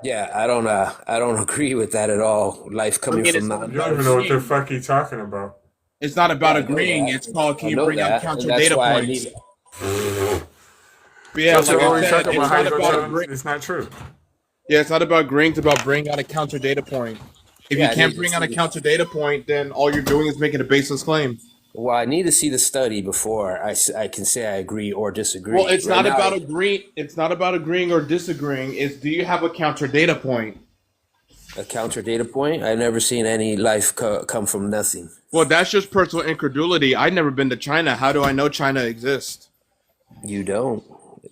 Yeah, I don't agree with that at all. Life coming from You don't even non-life. know what the fuck he talking about. It's not about Yeah, I know agreeing. that. It's called can I you know bring out that, counter and that's data why I points? need. But yeah, That's like what I we said, talking it's about. How you not gonna about tell him agreeing. it's not true? Yeah, it's not about agreeing. It's about bringing out a counter data point. If you Yeah, I can't need to bring out a see. counter data point, then all you're doing is making a baseless claim. Well, I need to see the study before I can say I agree or Well, disagree. it's Right not now, about agreeing. It's not about agreeing or disagreeing. It's do you have a counter data point? a counter data point. I've never seen any life come from nothing. Well, that's just personal incredulity. I've never been to China. How do I know China exists? You don't.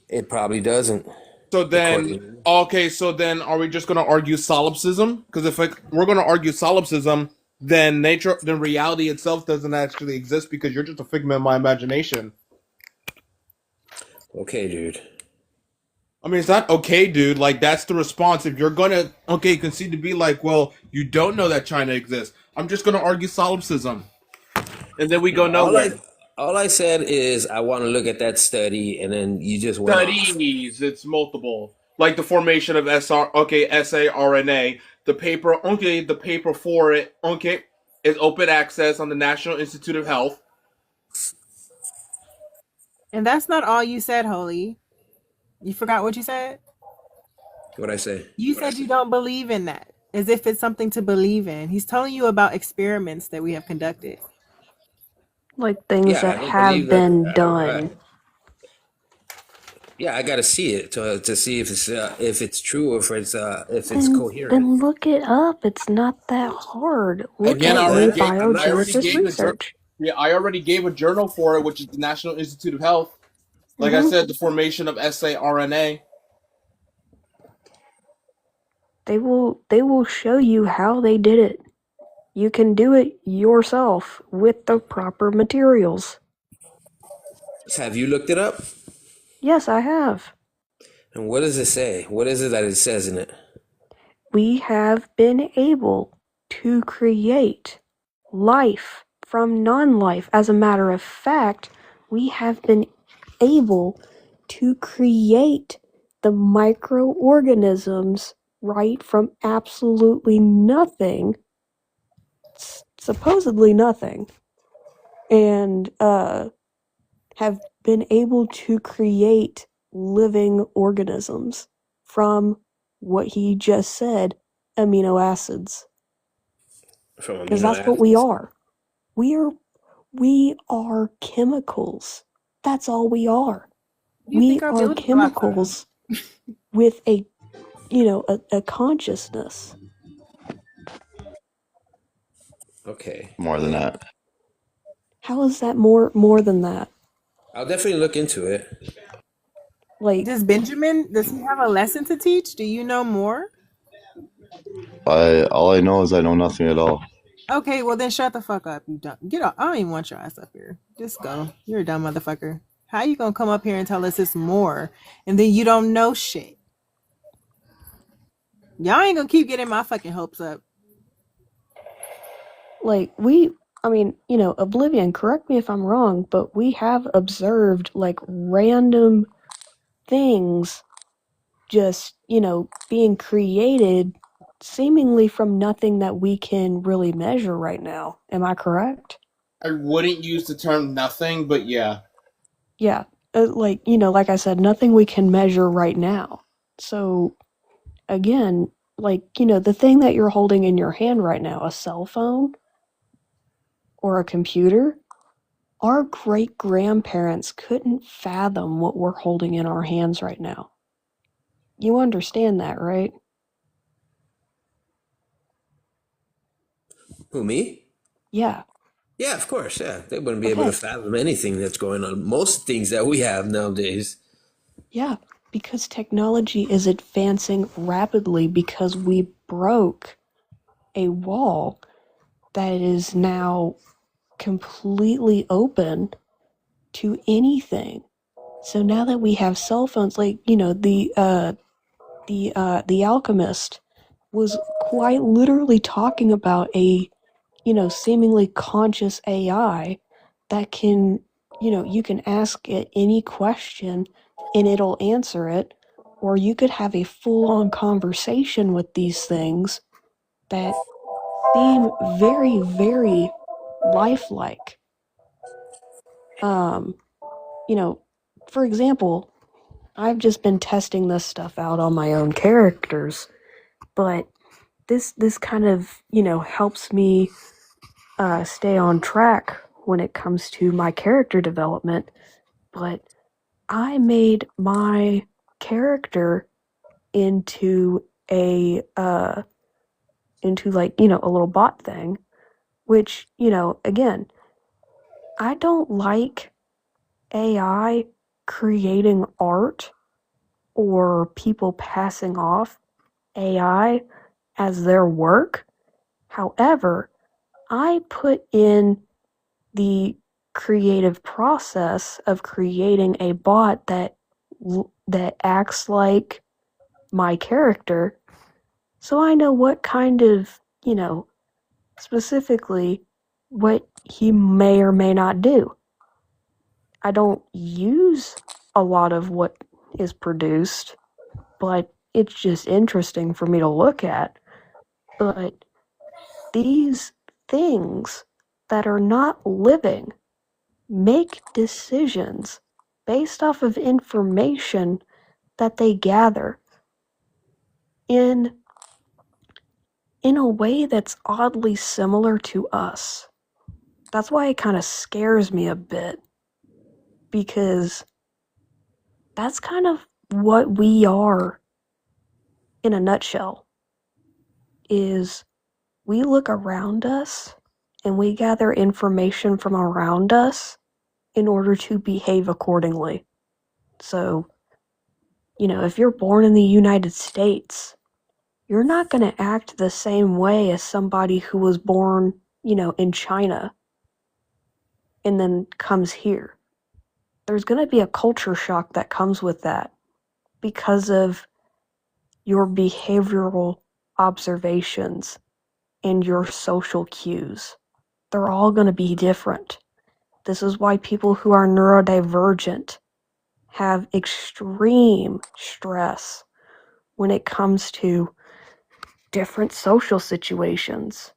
It probably doesn't. So then, According, okay, so then are we just going to argue solipsism? Because if we're going to argue solipsism, then then reality itself doesn't actually exist because you're just a figment of my imagination. okay, dude. I mean, it's not okay, dude. Like, that's the response. If you're going to, okay, concede to be like, well, you don't know that China exists. I'm just going to argue solipsism. And then we go nowhere. All I said is I want to look at that study, and then you just went off. Studies, it's multiple. Like the formation of saRNA. The paper for it, is open access on the National Institute of Health. And that's not all you said, Holy. You forgot what you said? What'd I say? You said you don't believe in that, as if it's something to believe in. He's telling you about experiments that we have conducted. Like things Yeah, I that don't have believe been that. done. Yeah, I got to see it to see if it's true or if it's Then coherent. look it up. It's not that hard. Look Again, at I already gave biogenesis the research. I already gave a journal for it, which is the National Institute of Health. Like I said, the formation of saRNA. They will show you how they did it. You can do it yourself with the proper materials. Have you looked it up? Yes, I have. And what does it say? What is it that it says in it? We have been able to create life from non-life. As a matter of fact, we have been able to create the microorganisms right from absolutely nothing, supposedly nothing, and have been able to create living organisms from what he just said, amino acids. From Because amino that's what we acids? are. We are chemicals. That's all we are. You We think our are building blocks are? chemicals with a consciousness. Okay. More than that. How is that more than that? I'll definitely look into it. Like, does he have a lesson to teach? Do you know more? All I know is I know nothing at all. Okay, well then shut the fuck up. You dumb. Get up. I don't even want your ass up here. Just go. You're a dumb motherfucker. How you gonna come up here and tell us it's more and then you don't know shit? Y'all ain't gonna keep getting my fucking hopes up. like Oblivion, correct me if I'm wrong, but we have observed like random things just, being created seemingly from nothing that we can really measure right now. Am I correct? I wouldn't use the term nothing, but yeah. Yeah. Like I said, nothing we can measure right now. So, again, the thing that you're holding in your hand right now, a cell phone or a computer, our great-grandparents couldn't fathom what we're holding in our hands right now. You understand that, right? Who, me? Yeah. Yeah, of course. Yeah, they wouldn't be able to fathom anything that's going on. Most things that we have nowadays. Yeah, because technology is advancing rapidly because we broke a wall that is now completely open to anything. So now that we have cell phones, the Alchemist was quite literally talking about a, seemingly conscious AI that can, you can ask it any question and it'll answer it, or you could have a full-on conversation with these things that seem very, very lifelike. For example, I've just been testing this stuff out on my own characters, but this kind of, helps me stay on track when it comes to my character development. But I made my character into a little bot thing, which, again, I don't like AI creating art or people passing off AI as their work. However, I put in the creative process of creating a bot that acts like my character, so I know what kind of, specifically what he may or may not do. I don't use a lot of what is produced, but it's just interesting for me to look at. But these things that are not living make decisions based off of information that they gather in a way that's oddly similar to us. That's why it kind of scares me a bit, because that's kind of what we are in a nutshell, is we look around us and we gather information from around us in order to behave accordingly. So, if you're born in the United States, you're not going to act the same way as somebody who was born, in China and then comes here. There's going to be a culture shock that comes with that because of your behavioral observations and your social cues. They're all going to be different. This is why people who are neurodivergent have extreme stress when it comes to different social situations,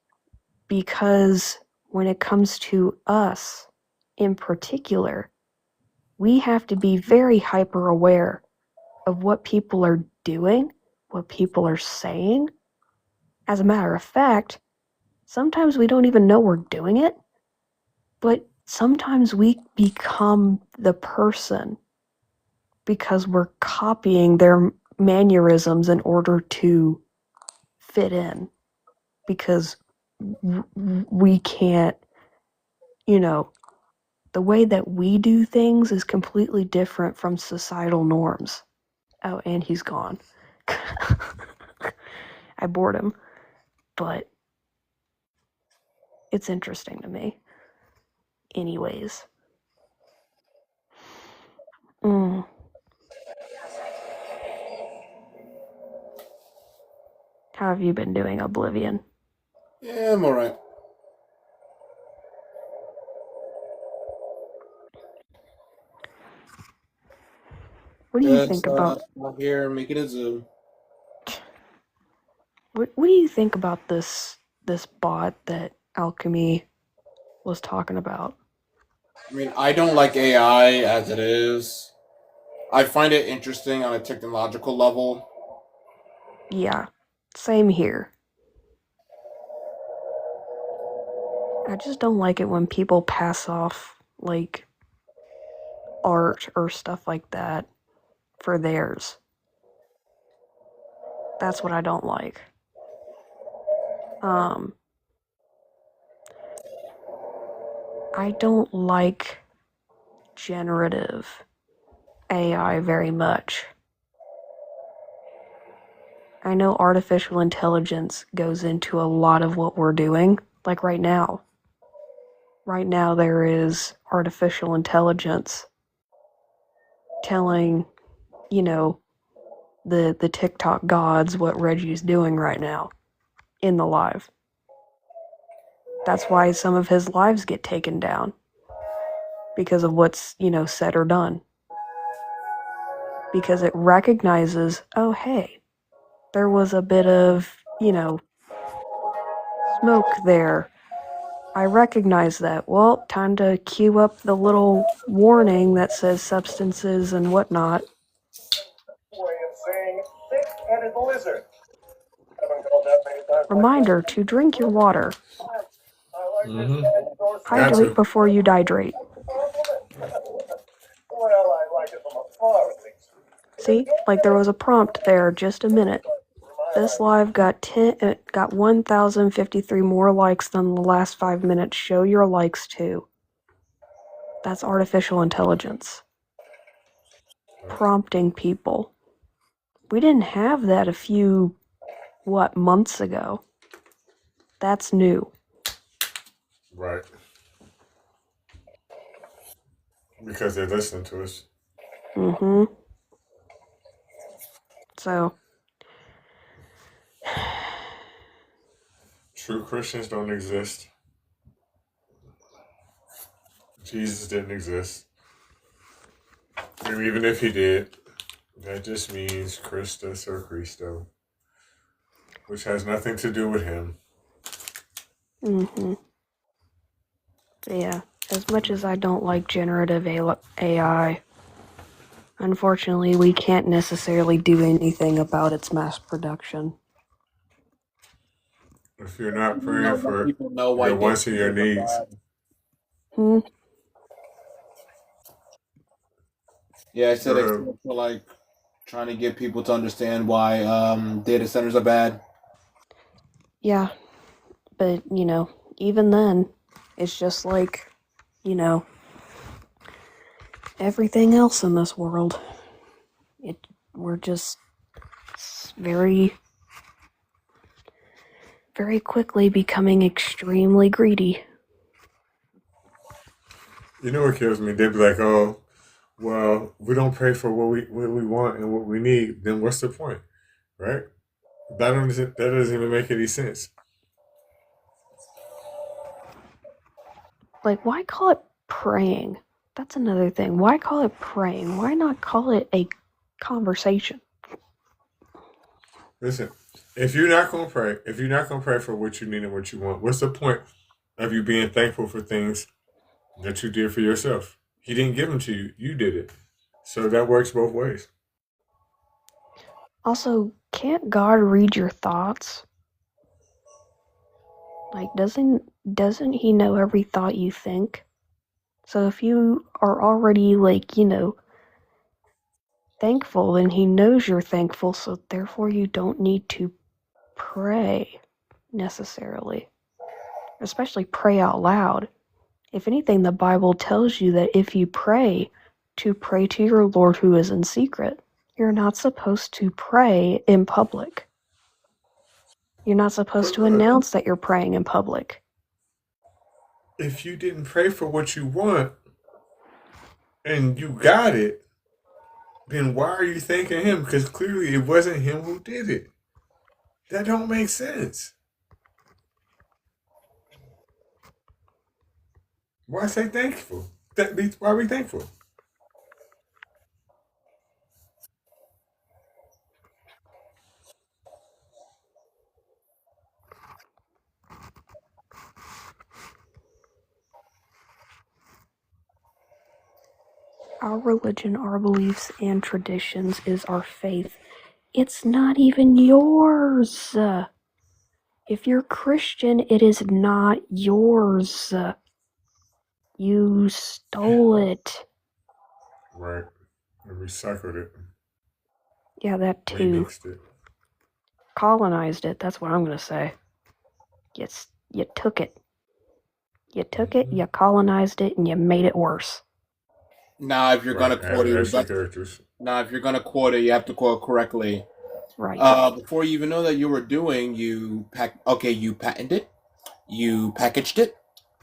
because when it comes to us in particular, we have to be very hyper aware of what people are doing, what people are saying. As a matter of fact, sometimes we don't even know we're doing it, but sometimes we become the person because we're copying their mannerisms in order to fit in, because we can't, the way that we do things is completely different from societal norms. Oh, and he's gone. I bored him, but it's interesting to me. Anyways. How have you been doing, Oblivion? Yeah, I'm alright. What do you think about out here making a zoo. what do you think about this bot that Alchemy was talking about? I mean, I don't like AI as it is. I find it interesting on a technological level. Yeah, same here. I just don't like it when people pass off, like, art or stuff like that for theirs. That's what I don't like. I don't like generative AI very much. I know artificial intelligence goes into a lot of what we're doing, like right now. Right now there is artificial intelligence telling, the TikTok gods what Reggie's doing right now in the live. That's why some of his lives get taken down, because of what's, said or done. Because it recognizes, oh hey, there was a bit of, smoke there. I recognize that. Well, time to cue up the little warning that says substances and whatnot Reminder to drink your water. Mm-hmm. Got Hydrate to. before you dihydrate. See, like there was a prompt there just a minute. This live got 1,053 more likes than the last 5 minutes. Show your likes too. That's artificial intelligence. Prompting people. We didn't have that a few, months ago. That's new. Right. Because they listen to us. Mm-hmm. So, True Christians don't exist. Jesus didn't exist. And even if he did, that just means Christus or Christo, which has nothing to do with him. mm-hmm. Yeah, as much as I don't like generative AI, unfortunately, we can't necessarily do anything about its mass production. If you're not You praying know, for people know why your gay wants and your people are needs, bad. Hmm? Yeah, I go said ahead. except for like trying to get people to understand why data centers are bad. Yeah, but, even then, it's just like, everything else in this world. We're just very, very quickly becoming extremely greedy. You know what kills me? They'd be like, "Oh, well, we don't pray for what we want and what we need. Then what's the point, right? That doesn't even make any sense." Like, why call it praying? That's another thing. Why call it praying? Why not call it a conversation? Listen, if you're not gonna pray for what you need and what you want, what's the point of you being thankful for things that you did for yourself? He didn't give them to you; you did it. So that works both ways. Also, can't God read your thoughts? Like, doesn't he know every thought you think? So if you are already, thankful, then he knows you're thankful, so therefore you don't need to pray, necessarily. Especially pray out loud. If anything, the Bible tells you that if you pray to your Lord who is in secret, you're not supposed to pray in public. You're not supposed to announce that you're praying in public. If you didn't pray for what you want and you got it, then why are you thanking him? Because clearly it wasn't him who did it. That don't make sense. Why say thankful? Why are we thankful? Our religion, our beliefs, and traditions is our faith. It's not even yours. If you're Christian, it is not yours. You stole it. Right. And recycled it. Yeah, that too. Remixed it. Colonized it, that's what I'm gonna say. Yes, you took it. You took it, you colonized it, and you made it worse. Now, if you're gonna quote it, if you're gonna quote it, you have to quote correctly. Right. Before you even know that you were doing, you patented it, you packaged it,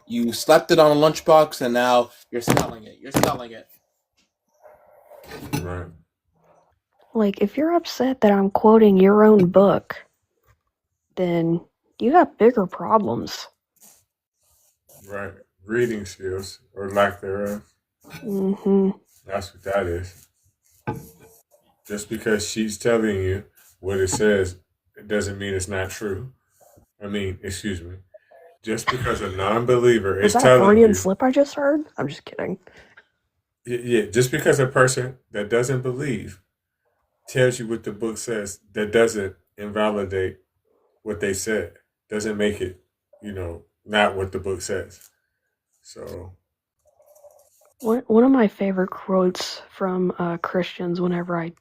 you slapped it on a lunchbox, and now you're selling it. Right. Like, if you're upset that I'm quoting your own book, then you got bigger problems. Right. Reading skills, or lack thereof. Mm-hmm. That's what that is. Just because she's telling you what it says, it doesn't mean it's not true. Excuse me. Just because a non-believer Was is that a telling Freudian you, slip I just heard? I'm just kidding. yeah, just because a person that doesn't believe tells you what the book says, that doesn't invalidate what they said. Doesn't make it, not what the book says. So One of my favorite quotes from Christians whenever I,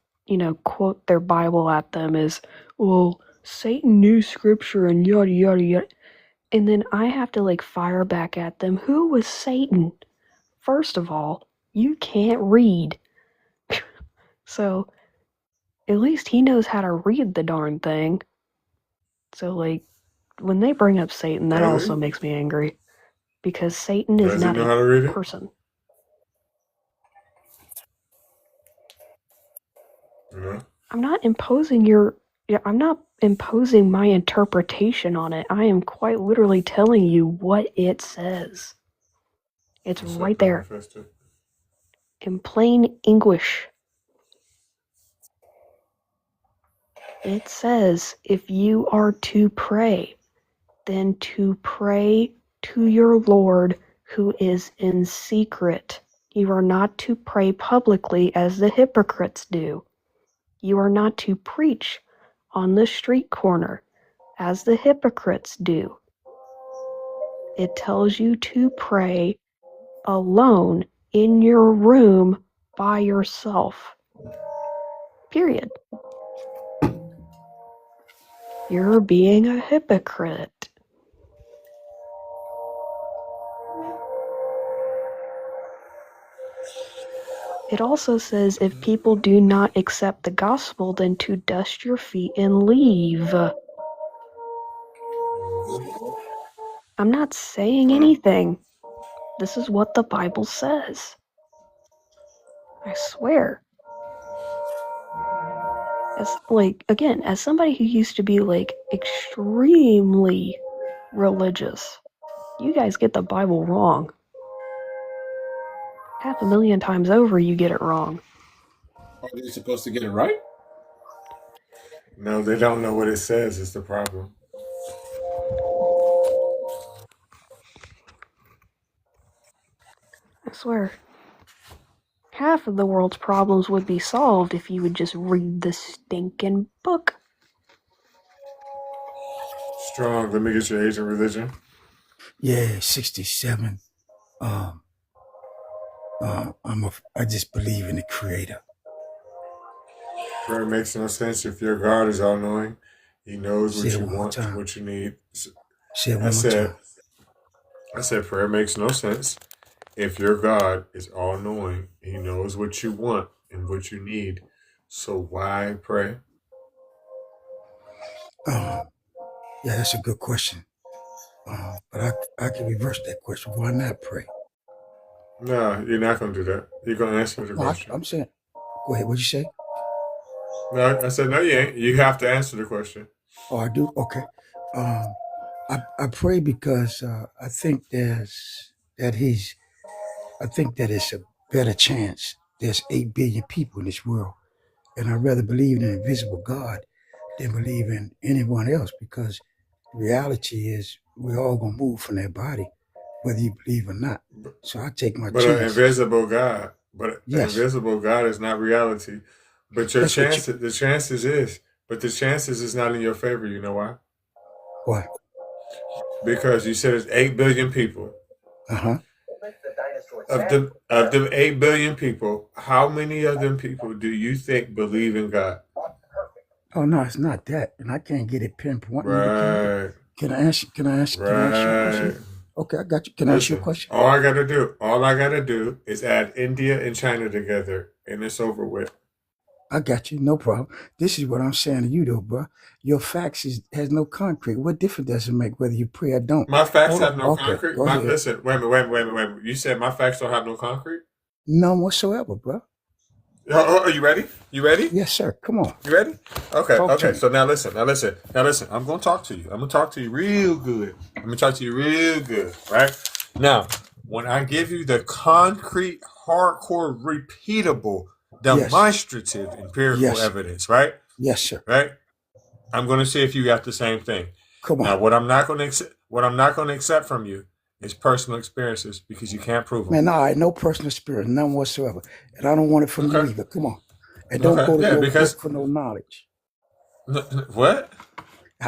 quote their Bible at them is, well, Satan knew scripture and yada, yada, yada. And then I have to fire back at them. Who was Satan? First of all, you can't read. So at least he knows how to read the darn thing. So when they bring up Satan, that also makes me angry. Because Satan is does he not know how to read a it? person. I'm not imposing I'm not imposing my interpretation on it. I am quite literally telling you what it says. It's What's right up, there Manifesto? in plain English. It says if you are to pray, then to pray to your Lord who is in secret. You are not to pray publicly as the hypocrites do. You are not to preach on the street corner as the hypocrites do. It tells you to pray alone in your room by yourself. Period. You're being a hypocrite. It also says if people do not accept the gospel, then to dust your feet and leave. I'm not saying anything. This is what the Bible says. I swear. As somebody who used to be extremely religious, you guys get the Bible wrong. 500,000 times over, you get it wrong. Are they supposed to get it right? No, they don't know what it says. Is the problem. I swear. Half of the world's problems would be solved if you would just read the stinking book. Strong. Let me get your age and religion. Yeah, 67. I just believe in the Creator. Prayer makes no sense if your God is all knowing. He knows what you want and what you need. Say it one more time. I said prayer makes no sense if your God is all knowing. He knows what you want and what you need. So why pray? Yeah, that's a good question. But I can reverse that question. Why not pray? No, you're not going to do that. You're going to answer the question. I'm saying, go ahead. What'd you say? No, I said, no, you ain't. You have to answer the question. Oh, I do? Okay. I pray because I think it's a better chance. There's 8 billion people in this world. And I'd rather believe in an invisible God than believe in anyone else, because reality is we're all going to move from that body, whether you believe or not. So I take my But chance. an invisible God. But Yes. an invisible God is not reality. But your That's what chance, the chances is, but the chances is not in your favor. You know why? Why? Because you said it's 8 billion people. Uh-huh. Of them 8 billion people, how many of them people do you think believe in God? Oh, no, it's not that. And I can't get it pinpoint. Right. Can I ask you a question? Okay, I got you. Can I ask you a question? All I gotta do is add India and China together, and it's over with. I got you. No problem. This is what I'm saying to you, though, bro. Your facts has no concrete. What difference does it make whether you pray or don't? My facts Hold have on. no Okay, concrete. go ahead. Listen, wait a minute. You said my facts don't have no concrete? None whatsoever, bro. Are you ready? You ready? Yes, sir. Come on. You ready? Okay. Talk to me. So now listen. I'm gonna talk to you. I'm gonna talk to you real good. Right? Now, when I give you the concrete, hardcore, repeatable, demonstrative, empirical evidence, right? Yes, sir. Right? I'm gonna see if you got the same thing. Come on. Now, what I'm not gonna accept from you is personal experiences, because you can't prove them. Man, no, I had no personal spirit, none whatsoever. And I don't want it from you either. Come on. And don't go Okay, to yeah, no because book for no knowledge. what?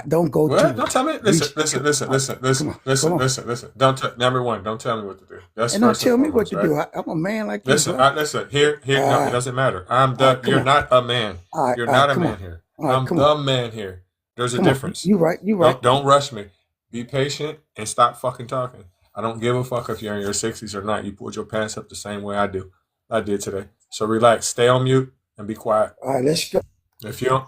Don't go What? to Don't tell me. Listen, listen, listen, listen, listen, come listen, on. listen, listen. Don't tell. Number one, don't tell me what to do. That's And don't first and tell me what foremost, to right? do. I'm a man like you, Listen, bro. listen. Here. No, it doesn't matter. I'm the. Come You're on. not a man. You're All right, not a come man on. here. All right, I'm come the on. man here. There's a Come on. difference. You right. You right. Don't rush me. Be patient and stop fucking talking. I don't give a fuck if you're in your 60s or not. You pulled your pants up the same way I do. I did today. So relax. Stay on mute and be quiet. All right, let's go. If you don't,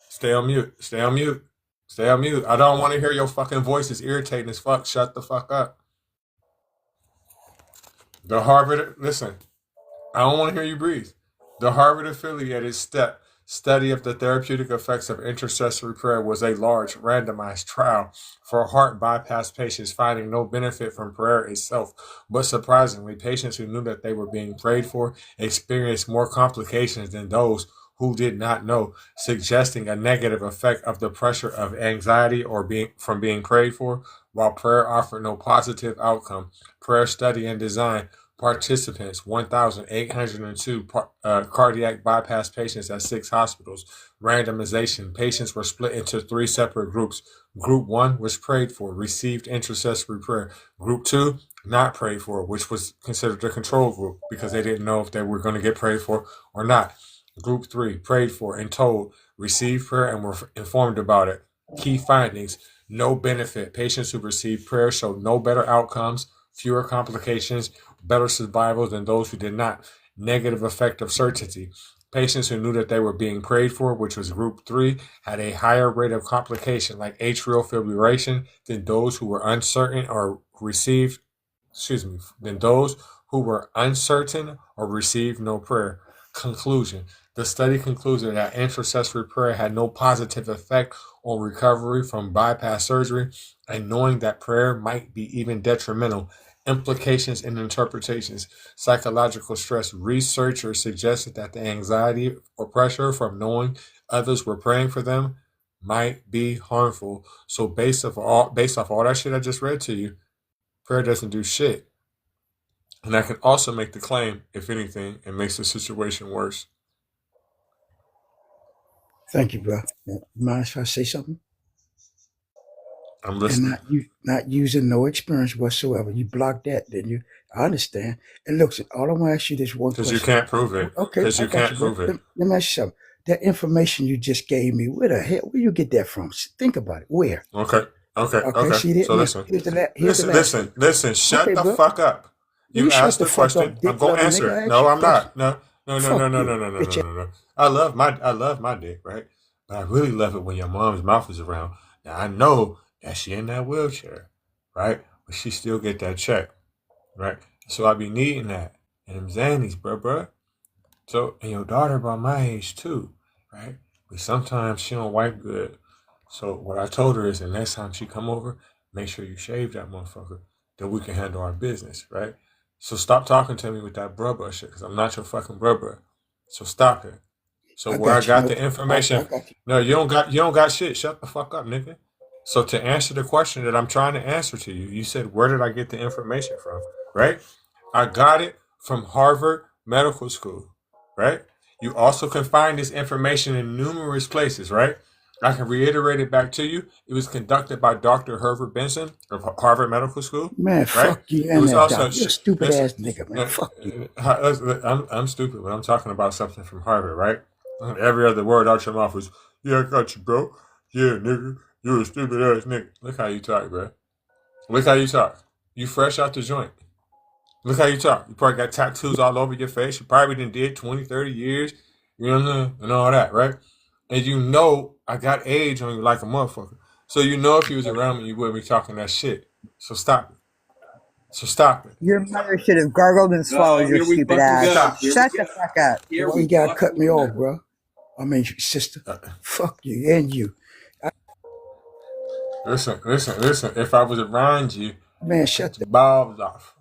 stay on mute. Stay on mute. Stay on mute. I don't want to hear your fucking voice. It's irritating as fuck. Shut the fuck up. The Harvard, listen, I don't want to hear you breathe. The Harvard-affiliated study of the therapeutic effects of intercessory prayer was a large randomized trial for heart bypass patients finding no benefit from prayer itself. But surprisingly, patients who knew that they were being prayed for experienced more complications than those who did not know, suggesting a negative effect of the pressure of anxiety or from being prayed for, while prayer offered no positive outcome. Prayer study and design participants, 1,802 cardiac bypass patients at 6 hospitals. Randomization. Patients were split into 3 separate groups. Group 1 was prayed for, received intercessory prayer. Group 2, not prayed for, which was considered the control group because they didn't know if they were going to get prayed for or not. Group 3, prayed for and told, received prayer and were informed about it. Key findings: no benefit. Patients who received prayer showed no better outcomes, fewer complications, better survival than those who did not. Negative effect of certainty. Patients who knew that they were being prayed for, which was group 3, had a higher rate of complication like atrial fibrillation than those who were uncertain or received, than those who were uncertain or received no prayer. Conclusion. The study concluded that intercessory prayer had no positive effect on recovery from bypass surgery, and knowing that prayer might be even detrimental. Implications and interpretations. Psychological stress. Researchers suggested that the anxiety or pressure from knowing others were praying for them might be harmful. So based off all that shit I just read to you, prayer doesn't do shit. And I can also make the claim, if anything, it makes the situation worse. Thank you, bro. Mind if I say something? I'm listening. And not using no experience whatsoever. You block that, then you. I understand. And look, all I want to ask you this one Because question. you can't prove it. Okay, Because I you got can't you, bro. prove it. Let me ask you something. That information you just gave me, where the hell, where you get that from? Think about it. Where? Okay. See that? So Now, listen. here's the last one. Listen. Shut Okay, the bro. fuck up. You shut asked the the fuck up, question. I'm dick gonna loving answer nigga. I it. asked No, you a I'm question. not. No. Fuck you, bitch. No. I love my dick, right? But I really love it when your mom's mouth is around. Now I know that she in that wheelchair, right? But she still get that check, right? So I be needing that. And them Xannies, bruh. So, and your daughter about my age too, right? But sometimes she don't wipe good. So what I told her is the next time she come over, make sure you shave that motherfucker. Then we can handle our business, right? So stop talking to me with that bruh shit, because I'm not your fucking bruh. So stop it. So I where I got you. got No, the I information, got you. no, you don't got shit. Shut the fuck up, nigga. So to answer the question that I'm trying to answer to you, you said, where did I get the information from, right? I got it from Harvard Medical School, right? You also can find this information in numerous places, right? I can reiterate it back to you. It was conducted by Dr. Herbert Benson of Harvard Medical School, Man, right? fuck you It and was that also, doctor. You're a stupid listen, ass nigga, man. Fuck you. I'm stupid, but I'm talking about something from Harvard, right? And every other word out your mouth was, yeah, I got you, bro. Yeah, nigga, you're a stupid ass nigga. Look how you talk, bro. Look how you talk. You fresh out the joint. Look how you talk. You probably got tattoos all over your face. You probably did 20, 30 years, you know, and all that, right? And you know I got age on you like a motherfucker. So you know if you was around me, you wouldn't be talking that shit. So stop it. Your mother should have gargled and swallowed your stupid ass. Shut the fuck up. Why you gotta cut me off, bro? I mean, sister. Fuck you and you. Listen. If I was around you, Man, shut the balls off.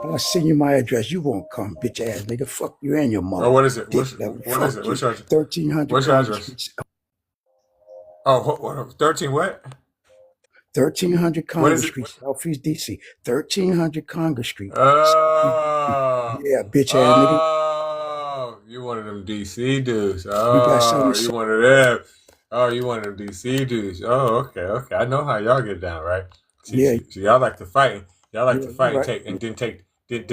I'll send you my address. You won't come, bitch ass nigga. Fuck you and your mother. Oh, what is it? Dick What level. is Fuck it? you. What's your address? 1300. What's your address? Oh, what, 13 what? 1300 What Congress is it? Street, Southeast DC. 1300 Congress Street. Oh, Yeah, bitch ass nigga. oh, you one of them DC dudes. We got something Oh, to you say. one of them. Oh, you one of them DC dudes. Oh, okay, okay. I know how y'all get down, right? Yeah, See, y'all like to fight. Y'all like yeah, to you fight and right. take and then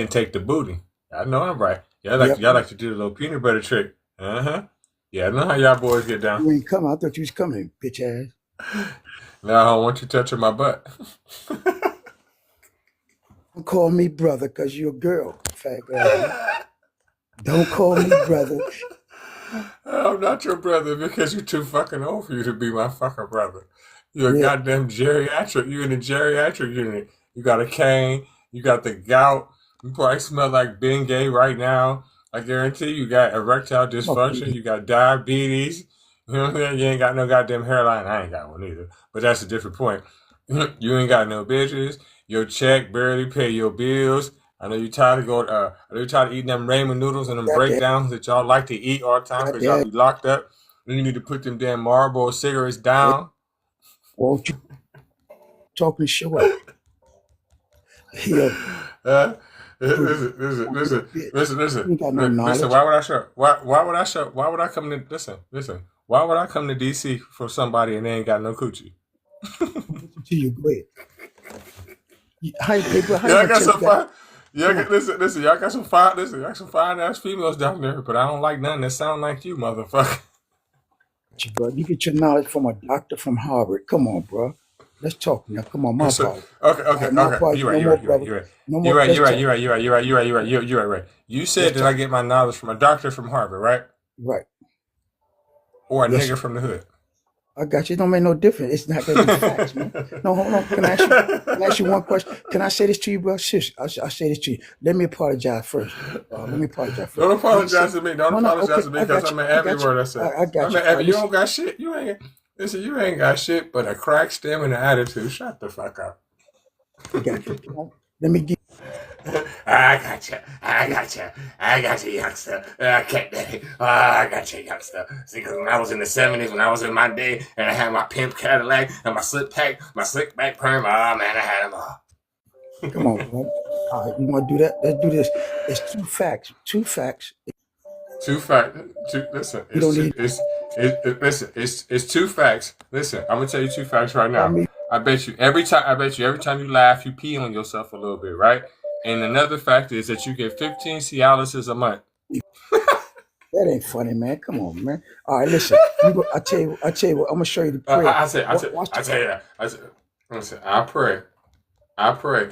take the booty. I know I'm right. Y'all Yep. like to do the little peanut butter trick. Yeah, I know how y'all boys get down. You ain't coming. I thought you was coming, bitch ass. Now I don't want you touching my butt. Don't call me brother because you're a girl, fat ass. Don't call me brother. I'm not your brother because you're too fucking old for you to be my fucking brother. You're a Yeah, goddamn geriatric. You're in the geriatric unit. You got a cane. You got the gout. You probably smell like Bengay right now. I guarantee you got erectile fuck dysfunction. you. You got diabetes. You know what I'm saying? You ain't got no goddamn hairline. I ain't got one either. But that's a different point. You ain't got no bitches. Your check barely pay your bills. I know you tired of going. I know you tired of eating them ramen noodles and them Goddamn, breakdowns that y'all like to eat all the time because y'all goddamn. be locked up. Then you need to put them damn Marlboro cigarettes Yeah, down. won't you talking show up? Yo, Uh, pretty, listen, bitch. listen. You ain't got no Listen, knowledge. why would I show? Why would I show? Why would I come to listen? Why would I come to DC for somebody and they ain't got no coochie? To you, go ahead. How you Y'all gonna got tell some you got? fine. Y'all Come got on, listen. Y'all got some fine. Listen, y'all got some fine ass females down there, but I don't like none that sound like you, motherfucker. bro. You get your knowledge from a doctor from Harvard. Come on, bro. Let's talk now. Come on, my So, apologies. okay, All okay, right, my okay. apologies. You're No right. more, brother. No more. Let's talk. You're right. You said Let's that I talk. get my knowledge from a doctor from Harvard, right? Right. Or a Yes, nigga sir. from the hood. I got you. It don't make no difference. It's not gonna be facts, man. No, hold on. Can I ask you one question? Can I say this to you, bro? Sis, I say this to you. Let me apologize first. Let me apologize Don't first. Let me say, apologize to me. Don't no, apologize okay. to me I because got I'm you. in I every got you. word I say. I got I'm you. in All right, every. You listen. don't got shit. You ain't. Listen, you ain't got shit but a crack stem and an attitude. Shut the fuck up. I got you. Come on. Let me give. I got you, youngster. I got you, youngster. See, because when I was in the 70s, when I was in my day, and I had my pimp Cadillac and my slick back perm, oh man, I had them all. Come on, bro. All right, you want to do that? Let's do this. It's two facts. Two facts. Listen, You don't need it's two facts. Listen, I'm gonna tell you two facts right tell now. me. I bet you every time you laugh, you pee on yourself a little bit, right? And another fact is that you get 15 Cialises a month. That ain't funny, man. Come on, man. All right, listen. I tell you what. I'm gonna show you the prayer. I pray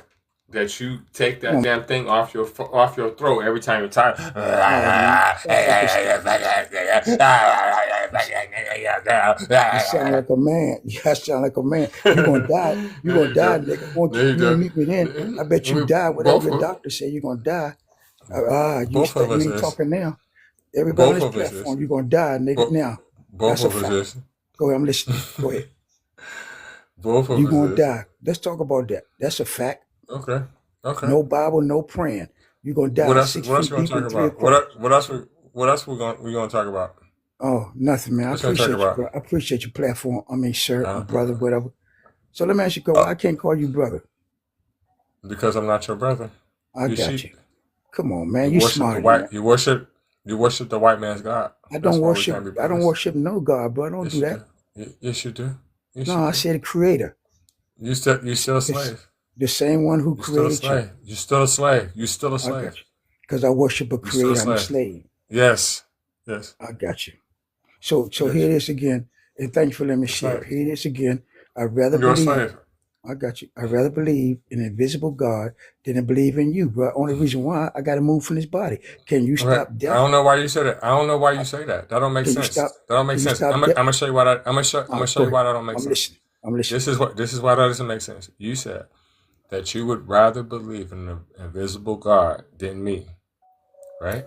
that you take Come that on. damn thing off your throat every time you're tired. All right, man. You sound like a man. You sound like a man. You're gonna die. You're gonna die, nigga. Won't you? You ain't meet me then. I bet you die. Whatever your doctor say, you're gonna die. You ain't talking now. Everybody on this platform, you're gonna die, nigga. Now. That's a fact. Go ahead, I'm listening. Go ahead. You're gonna die. Let's talk about that. That's a fact. Okay. No Bible, no praying. You're gonna die What else 6 we feet gonna deep talk and 3 about? across. What else we gonna talk about? Oh, nothing, man. I What's gonna talk appreciate you, about? bro. I appreciate your platform. I mean, sir, or brother, whatever. So let me ask you, why I can't call you brother? Because I'm not your brother. I You got sheep. you. Come on, man. You You worship smarter the than white. that. You worship the white man's God. I That's don't why we can't be worship. I don't brothers. worship no God, bro. I don't Yes, do you that. do. Yes, you do. Yes, No, you I do. said the Creator. You still a It's slave. the same one who You still a created you. slave. You still a slave. You still a I slave. got you. Because I worship a You still a Creator. I'm a slave. slave. Yes. Yes. I got you. So Yes. here it is again. And thank you for letting me You're a share. slave. Here it is again. I'd rather You're a believe. slave. I got you. I'd rather believe in an invisible God than to believe in you, bro. Only reason why I got to move from this body. Can you Okay. stop I death? don't know why you say that. I don't know why you say that. That don't make Can you sense. stop? That don't make Can you sense. stop I'm death? gonna show you why that. I'm gonna show All right, you go why ahead. that don't make I'm sense. listening. I'm listening. This is why that doesn't make sense. You said that you would rather believe in an invisible God than me, right?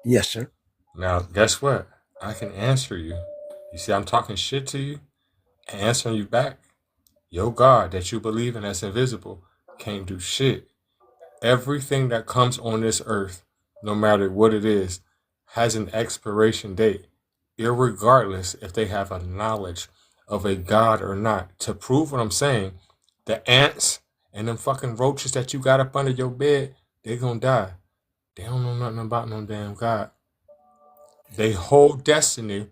Yes, sir. Now, guess what? I can answer you. You see, I'm talking shit to you and answering you back. Your God that you believe in that's invisible can't do shit. Everything that comes on this earth, no matter what it is, has an expiration date, irregardless if they have a knowledge of a God or not. To prove what I'm saying, The ants and them fucking roaches that you got up under your bed, they gonna die. They don't know nothing about no damn God. They whole destiny,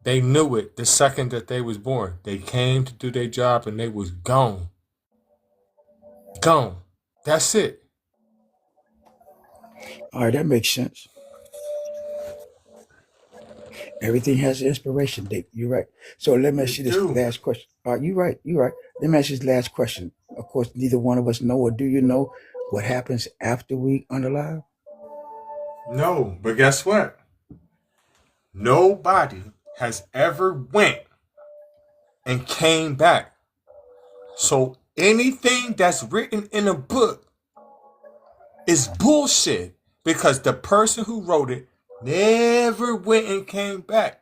they knew it the second that they was born. They came to do their job and they was gone. Gone. That's it. All right, that makes sense. Everything has an expiration date. You're right. So let me ask you this last question. All right, you're right. You're right. Let me ask you this last question. Of course, neither one of us know, or do you know what happens after we unalive? No, but guess what? Nobody has ever went and came back. So anything that's written in a book is bullshit because the person who wrote it never went and came back.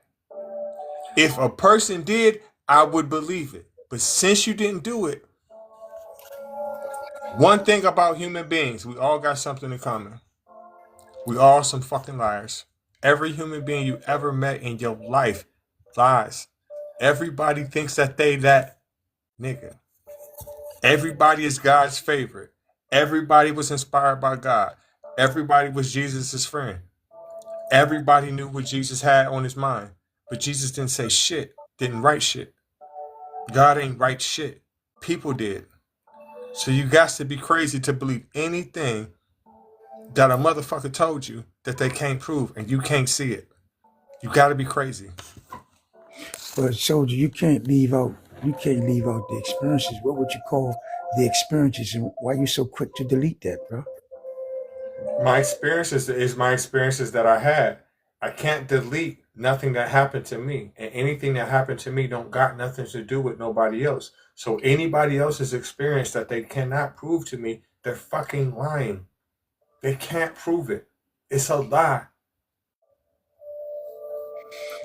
If a person did, I would believe it. But since you didn't do it, one thing about human beings, we all got something in common. We all some fucking liars. Every human being you ever met in your life lies. Everybody thinks that they that nigga. Everybody is God's favorite. Everybody was inspired by God. Everybody was Jesus' friend. Everybody knew what Jesus had on his mind. But Jesus didn't say shit, didn't write shit. God ain't write shit. People did. So you got to be crazy to believe anything that a motherfucker told you that they can't prove and you can't see it. You got to be crazy. But soldier, you can't leave out the experiences. What would you call the experiences, and why are you so quick to delete that, bro? My experiences is my experiences that I had. I can't delete nothing that happened to me, and anything that happened to me don't got nothing to do with nobody else. So anybody else's experience that they cannot prove to me, they're fucking lying. They can't prove it. It's a lie.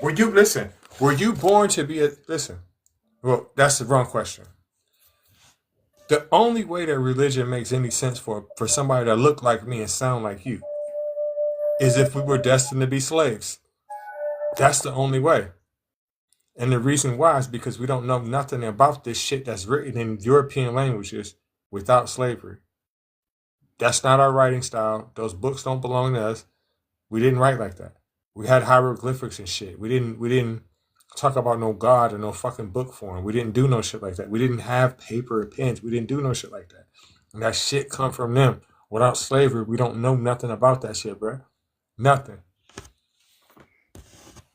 Were you born to be well, that's the wrong question. The only way that religion makes any sense for somebody that look like me and sound like you is if we were destined to be slaves. That's the only way. And the reason why is because we don't know nothing about this shit that's written in European languages without slavery. That's not our writing style. Those books don't belong to us. We didn't write like that. We had hieroglyphics and shit. We didn't talk about no God or no fucking book form. We didn't do no shit like that. We didn't have paper or pens. We didn't do no shit like that. And that shit come from them. Without slavery, we don't know nothing about that shit, bro. Nothing.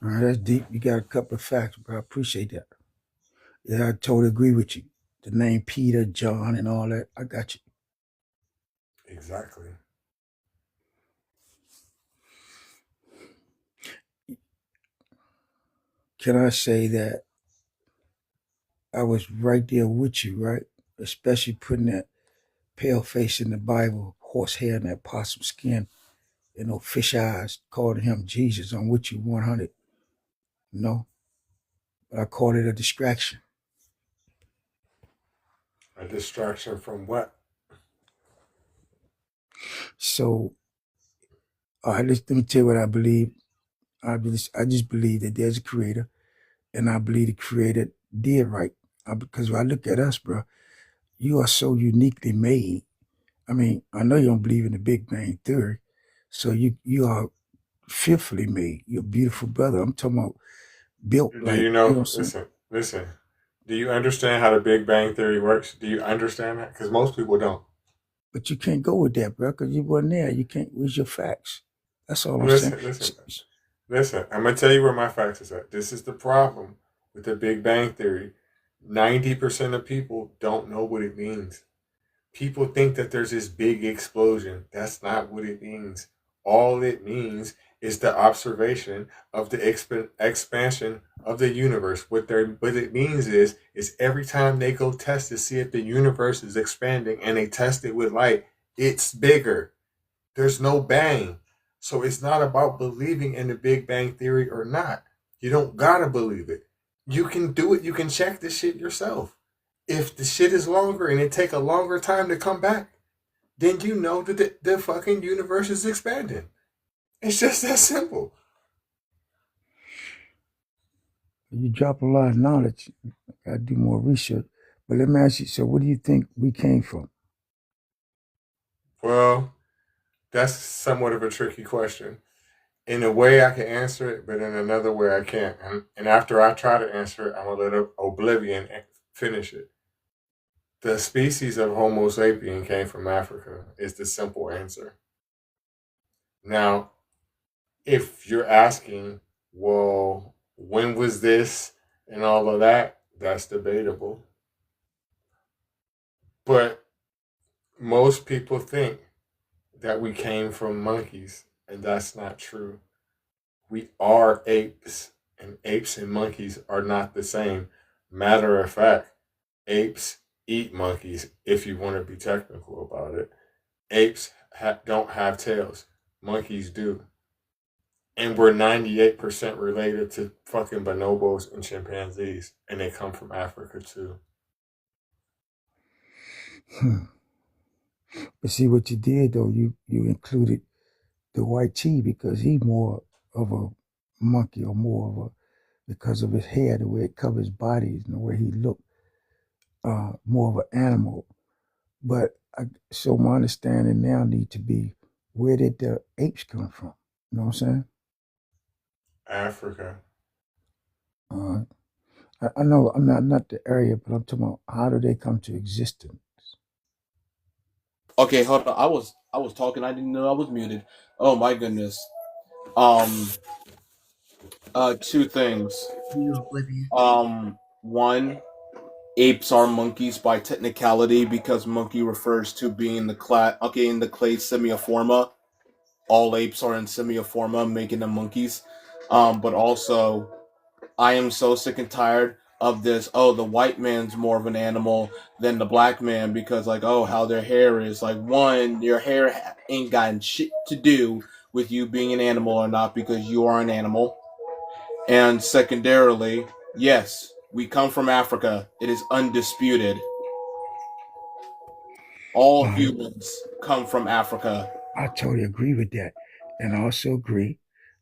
All right, that's deep. You got a couple of facts, bro. I appreciate that. Yeah, I totally agree with you. The name Peter, John, and all that. I got you. Exactly. Can I say that I was right there with you, right? Especially putting that pale face in the Bible, horse hair and that possum skin, and no fish eyes, calling him Jesus. I'm with you 100. No, but I called it a distraction. A distraction from what? So, all right, let me tell you what I believe. I just believe that there's a creator, and I believe the creator did right. Because when I look at us, bro, you are so uniquely made. I mean, I know you don't believe in the Big Bang Theory, so you are fearfully made. You're a beautiful brother. I'm talking about built Do like, you know? what I'm saying? Listen. Do you understand how the Big Bang Theory works? Do you understand that? Because most people don't. But you can't go with that, bro, because you wasn't there. You can't. Where's your facts? That's all I'm saying. Listen. I'm gonna tell you where my facts is at. This is the problem with the Big Bang Theory. 90% of people don't know what it means. People think that there's this big explosion. That's not what it means. All it means is the observation of the expansion of the universe. What it means is every time they go test to see if the universe is expanding and they test it with light, it's bigger. There's no bang. So it's not about believing in the Big Bang Theory or not. You don't gotta believe it. You can do it. You can check this shit yourself. If the shit is longer and it take a longer time to come back, then you know that the fucking universe is expanding. It's just that simple. You drop a lot of knowledge. I gotta do more research. But let me ask you. So, where do you think we came from? Well, that's somewhat of a tricky question. In a way, I can answer it, but in another way, I can't. And after I try to answer it, I'm going to let Oblivion finish it. The species of Homo sapien came from Africa, is the simple answer. Now, if you're asking, well, when was this and all of that, that's debatable. But most people think that we came from monkeys, and that's not true. We are apes, and apes and monkeys are not the same. Matter of fact, apes eat monkeys, if you want to be technical about it. Apes don't have tails. Monkeys do. And we're 98% related to fucking bonobos and chimpanzees, and they come from Africa too. But see what you did though. You included the white tea because he's more of a monkey or more of a because of his hair, the way it covers his body, and the way he looked, more of an animal. But so my understanding now need to be where did the apes come from? You know what I'm saying? Africa. I know I'm not the area, but I'm talking about how do they come to existence? Okay, hold on. I was talking. I didn't know I was muted. Oh my goodness. Two things. One, apes are monkeys by technicality because monkey refers to being in the clade Semioforma. All apes are in Semioforma, making them monkeys. But also, I am so sick and tired of this. Oh, the white man's more of an animal than the black man because, like, oh, how their hair is. Like, one, your hair ain't got shit to do with you being an animal or not because you are an animal. And secondarily, yes, we come from Africa. It is undisputed. All humans come from Africa. I totally agree with that. And I also agree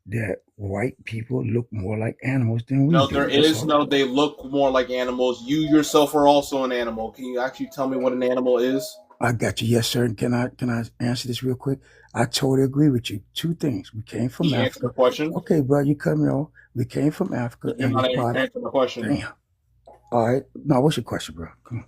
that white people look more like animals than we No, do. there That's is all. no, they look more like animals. You yourself are also an animal. Can you actually tell me what an animal is? I got you. Yes, sir. Can I answer this real quick? I totally agree with you. Two things. We came from Can you answer Africa. the question? Okay, bro, you cut me off. We came from Africa You're and not we part. answering the question. Damn. All right. Now, what's your question, bro? Come on.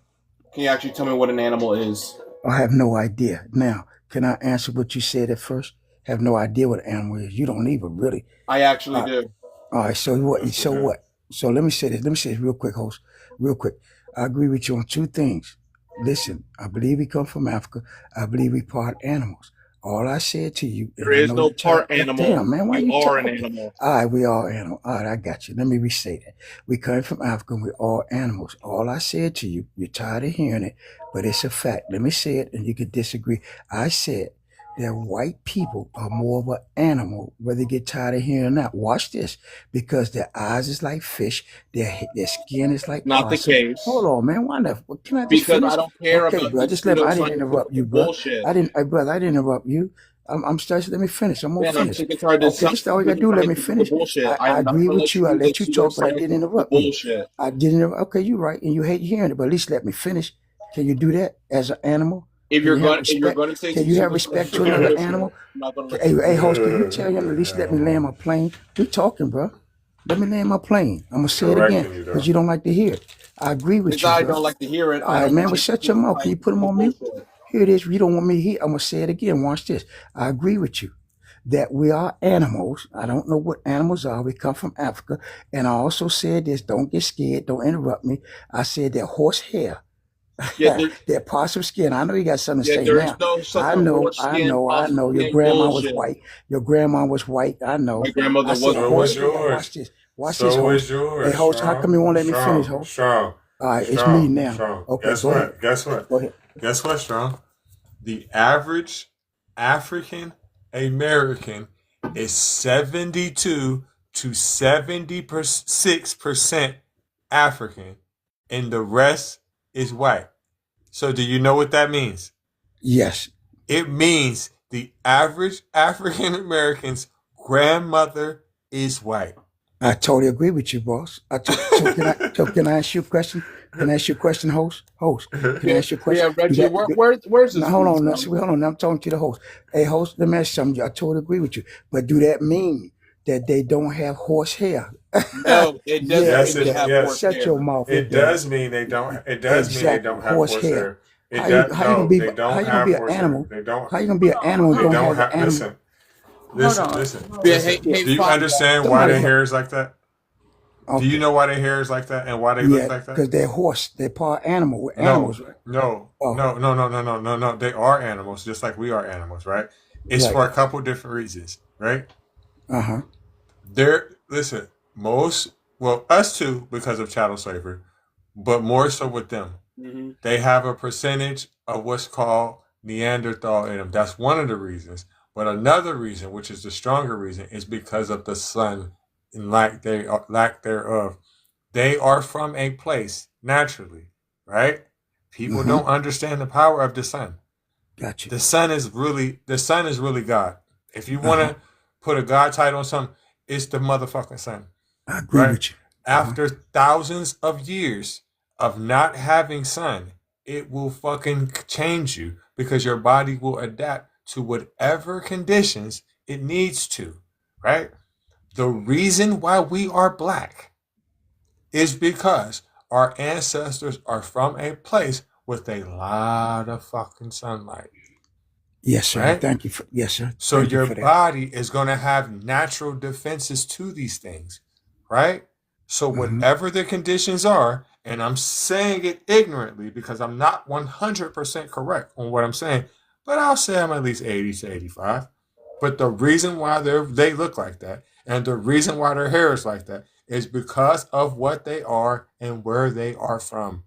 Can you actually tell me what an animal is? I have no idea. Now, can I answer what you said at first? Have no idea what an animal is. You don't even really. I actually do. All right. So what? So what? So let me say this. Let me say this real quick, host. Real quick. I agree with you on two things. Listen, I believe we come from Africa. I believe we part animals. All I said to you. There is no part animal. Damn, man, why You you are an talking? animal. All right, we are animals. All right, I got you. Let me re-say that. We come from Africa. We're all animals. All I said to you, you're tired of hearing it, but it's a fact. Let me say it, and you can disagree. I said that white people are more of an animal, whether they get tired of hearing or not. Watch this, because their eyes is like fish, their skin is like Not the possum. case. Hold on, man. Why not? Can I just Because finish? I don't care Okay, about bro. the Just let me. I didn't pseudoscientific interrupt you, bro. bullshit. Brother. I didn't interrupt you. I'm starting. Let me finish. I'm gonna Man, I'm finish. sick and tired of Okay, just all you gotta do. Let me finish. bullshit. I I'm not agree gonna with let you. I do let you the talk, but I didn't pseudoscientific interrupt you. bullshit. I didn't. Okay, you're right, and you hate hearing it, but at least let me finish. Can you do that as an animal? If Can you're you have going, if you're respect? going to say Can some you have respect to another bullshit, animal? I'm not going to Hey, listen. host, can you tell him at least let me land my plane? We talking, bro. Let me land my plane. I'm gonna say it again Correcting you, though. because you don't like to hear it. I agree with It's you, not I bro. don't like to hear it. All I right, don't man. want Well, you shut to your mouth. Can you put them on mute? bullshit. Here it is. You don't want me to hear. I'm gonna say it again. Watch this. I agree with you that we are animals. I don't know what animals are. We come from Africa, and I also said this. Don't get scared. Don't interrupt me. I said that horse hair. Yeah, That possum skin. I know you got something to yeah, say there is now. no I sucking know, horse I skin, know, I possum know. Your skin grandma was bullshit. white. Your grandma was white. I know. My grandmother I said wasn't So horse was white. hair. Watch yours. this. Watch So this, was host. yours. Hey, host, how come you won't let me finish, host? Strong. All right, it's me now. Strong. Okay, Guess go what? ahead. Guess what? Go ahead. Guess what, Strong? The average African American is 72 to 76% African, and the rest is white. So do you know what that means? Yes. It means the average African American's grandmother is white. I totally agree with you, boss. So can I ask you a question? Can I ask you a question, host? Host, can I Yeah, ask you a question? yeah, Reggie. Where's this Now, hold food on. from? See, hold on. I'm talking to the host. Hey, host, let me ask you something. I totally agree with you. But do that mean that they don't have horse hair? No, it doesn't Yeah, Yes, mean it they it does. have yes. horse Shut hair. your mouth. It It does. does mean they don't. It does mean they Exactly. don't have Horse hair. horsehair. It does. How you gonna No, be they how don't you gonna have be an horsehair. animal? They don't. How you gonna be an animal and They don't don't have an have. animal? Listen, Hold listen, on. listen, Yeah, listen. hey, Do you Fox. understand why Somebody their hold hair is like that? Do you okay. know why their hair is like that and why they look Yeah, like that? because they're horse. They're part animal. We're No, animals, right? no, Oh, no. They are animals, just like we are animals, right? It's right. for a couple different reasons, right? Uh-huh. Listen, us too, because of chattel slavery, but more so with them. Mm-hmm. They have a percentage of what's called Neanderthal in them. That's one of the reasons. But another reason, which is the stronger reason, is because of the sun and lack thereof. They are from a place naturally, right? People Mm-hmm. don't understand the power of the sun. Gotcha. The sun is really God. If you want Uh-huh. to put a God title on something, it's the motherfucking sun, I agree right? with you. Uh-huh. After thousands of years of not having sun, it will fucking change you because your body will adapt to whatever conditions it needs to, right? The reason why we are black is because our ancestors are from a place with a lot of fucking sunlight, Yes, sir. right? Thank you for yes, sir. So Thank you your for that. body is going to have natural defenses to these things, right? So Mm-hmm. whatever the conditions are, and I'm saying it ignorantly because I'm not 100% correct on what I'm saying, but I'll say I'm at least 80 to 85. But the reason why they look like that and the reason why their hair is like that is because of what they are and where they are from.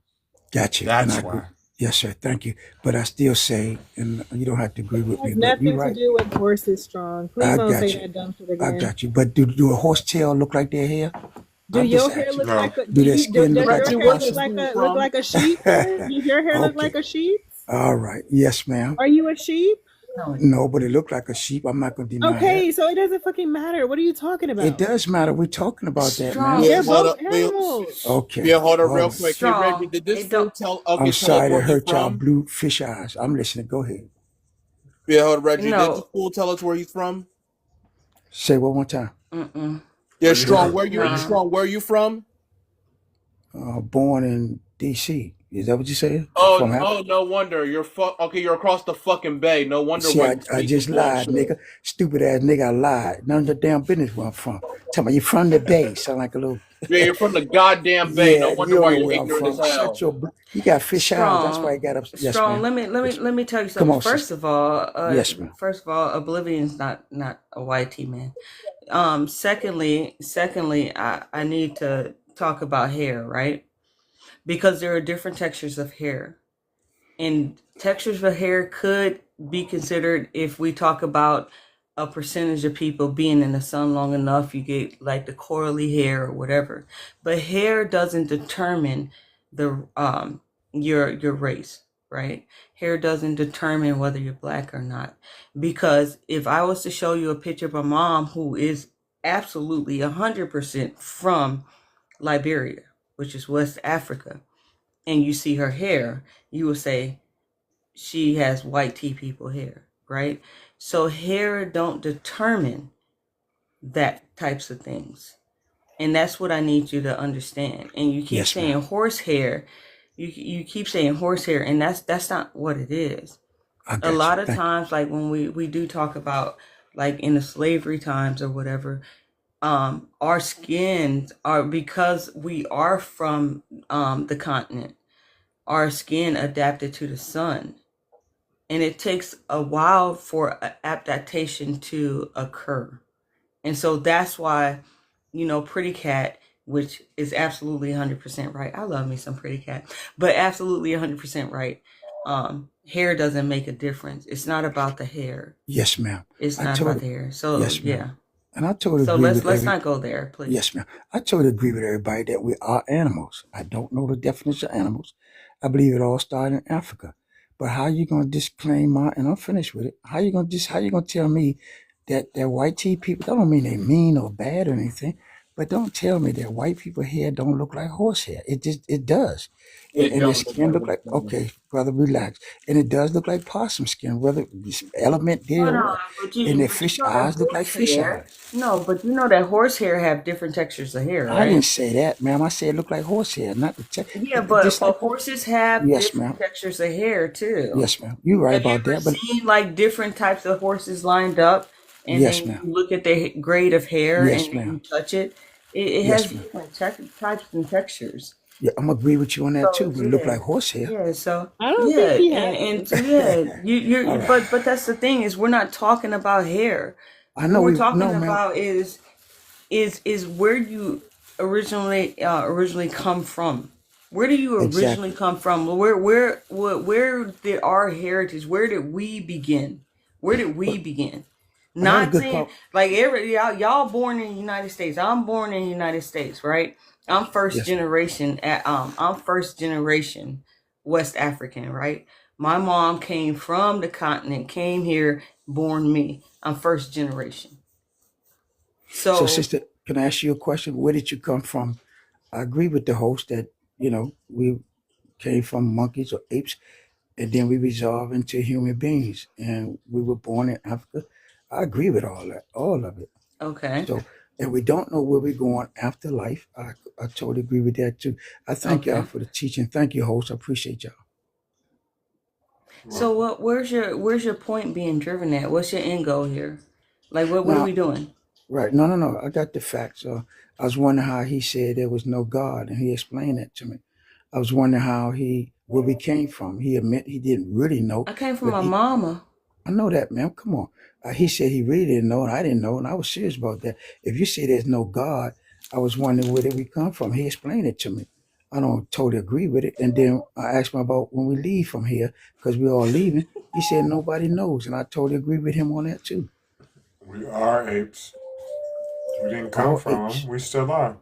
Gotcha. And I That's agree. why. Yes, sir. Thank you. But I still say, and you don't have to agree with It me, has but you're nothing to right. do with horses strong. Please I don't got say you. that dumb shit I again. got you. But do a horse tail look like their hair? Do I'm your just hair asking. look No. like a Do their does skin look like Reggie, a your hair where's look this possum? like food look from? like a sheep? Does your hair look like Okay. a sheep? All right. Yes, ma'am. Are you a sheep? No, but it looked like a sheep. I'm not going to deny that. Okay, so it doesn't fucking matter. What are you talking It about? does matter. We're talking about that, ma'am. Strong. They're Hold both up, wait, animals. Okay. yeah, hold on All real right. quick. Hey, Reggie, Strong. did this It don't. fool I'm tell us sorry to where he's hurt y'all from? blue fish eyes. I'm listening. Go ahead. Yeah, hold on, Reggie. Did this No. fool tell us where he's from? Say one more time. Mm-mm. Yeah, Where you strong. from? Where you Where you Nah. strong? Where you from? Born in D.C. Is that what you said? Oh, From Africa? oh, no wonder okay. You're across the fucking bay. No wonder See, why I your face just is blowing lied, shit. nigga. Stupid ass nigga, I lied. None of your damn business where I'm from. Tell me, you from the Bay. Sound like a little... Yeah, you're from the goddamn bay. No Yeah, wonder you why don't know you're where I'm ignorant as from. hell. Shut your... You got fish eyes. That's why you Strong. got up... Yes, Strong. ma'am. Let me tell you Come something. on, First sister. of all, Yes, ma'am. Oblivion's not a YT man. Secondly, I need to talk about hair, right? Because there are different textures of hair. And textures of hair could be considered, if we talk about a percentage of people being in the sun long enough, you get like the corally hair or whatever. But hair doesn't determine the your race, right? Hair doesn't determine whether you're black or not. Because if I was to show you a picture of a mom who is absolutely 100% from Liberia, which is West Africa, and you see her hair, you will say she has white tea people hair, right? So hair don't determine that types of things. And that's what I need you to understand. And you keep Yes, saying ma'am. horsehair, you keep saying horsehair, and that's not what it is. I A got lot you. of Thank you. times, like when we do talk about like in the slavery times or whatever, our skins are, because we are from the continent, our skin adapted to the sun, and it takes a while for adaptation to occur. And so that's why, Pretty Cat, which is absolutely 100% right. I love me some Pretty Cat, but absolutely 100% right. Hair doesn't make a difference. It's not about the hair. Yes, ma'am. It's I not totally... about the hair. So Yes, ma'am. yeah. And I totally So agree let's with not go there, please. Yes, ma'am. I totally agree with everybody that we are animals. I don't know the definition of animals. I believe it all started in Africa. But how you gonna disclaim and I'm finished with it. How you gonna tell me that white tea people, that don't mean they mean or bad or anything. But don't tell me that white people hair don't look like horsehair. It does. It And their don't. skin look like, okay, brother, relax. And it does look like possum skin, whether it's element did or Hold on, what. but And you their but you fish know that eyes look like fish horsehair. eyes. No, but you know that horsehair have different textures of hair, I didn't right? say that, ma'am. I said it looked like horsehair, not the Yeah, just but like horses have yes, different ma'am. textures of hair too. Yes, ma'am. You're right Have you about ever that, but seen like different types of horses lined up, and yes, then ma'am. you look at the grade of hair, and Yes, then you ma'am. touch it? It has Yes, ma'am. different types and textures. Yeah, I'm agree with you on that too, So but it look yeah, like horsehair. yeah. So I don't yeah, think he and so has. yeah, All you right. but that's the thing is we're not talking about hair. I What know we're we talking no, ma'am. about is where you originally come from. Where do you originally Exactly. come from? Where did our heritage? Where did we begin? Where did we But begin? another Not good saying call. like y'all born in the United States. I'm born in the United States, right? I'm first Yes, ma'am. generation I'm first generation West African, right? My mom came from the continent, came here, born me. I'm first generation. So, So sister, can I ask you a question? Where did you come from? I agree with the host that, we came from monkeys or apes, and then we evolved into human beings, and we were born in Africa. I agree with all that, all of it. okay. So, and we don't know where we're going after life. I totally agree with that too. I thank y'all Okay. for the teaching. Thank you, host. I appreciate y'all. So where's your point being driven at? What's your end goal here? Like what are we Now, doing? right. No. I got the facts. I was wondering how he said there was no God, and he explained that to me. I was wondering where we came from. He admit he didn't really know, I came from but my mama. I know that, man. Come on. He said he really didn't know, and I didn't know, and I was serious about that. If you say there's no God, I was wondering where did we come from. He explained it to me. I don't totally agree with it. And then I asked him about when we leave from here, because we're all leaving. He said nobody knows, and I totally agree with him on that too. We are apes. We didn't come All from apes. them. We still are.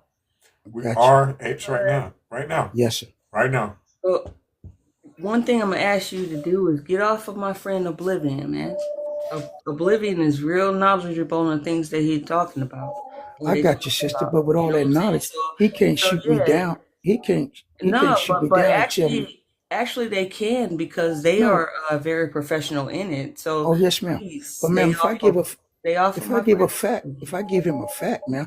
We Got you. are apes right now. Right now. Yes, sir. Right now. Well, one thing I'm gonna ask you to do is get off of my friend Oblivion, man. Oblivion is real knowledgeable on the things that he's talking about. I got you, sister. But with all You know that what I'm saying? knowledge, he can't So shoot me yeah. down. He can't No, shoot me but down and tell me actually they can because they no. are very professional in it. So Oh yes, ma'am. please But ma'am, stay off of my friend. if I give him a fact, man,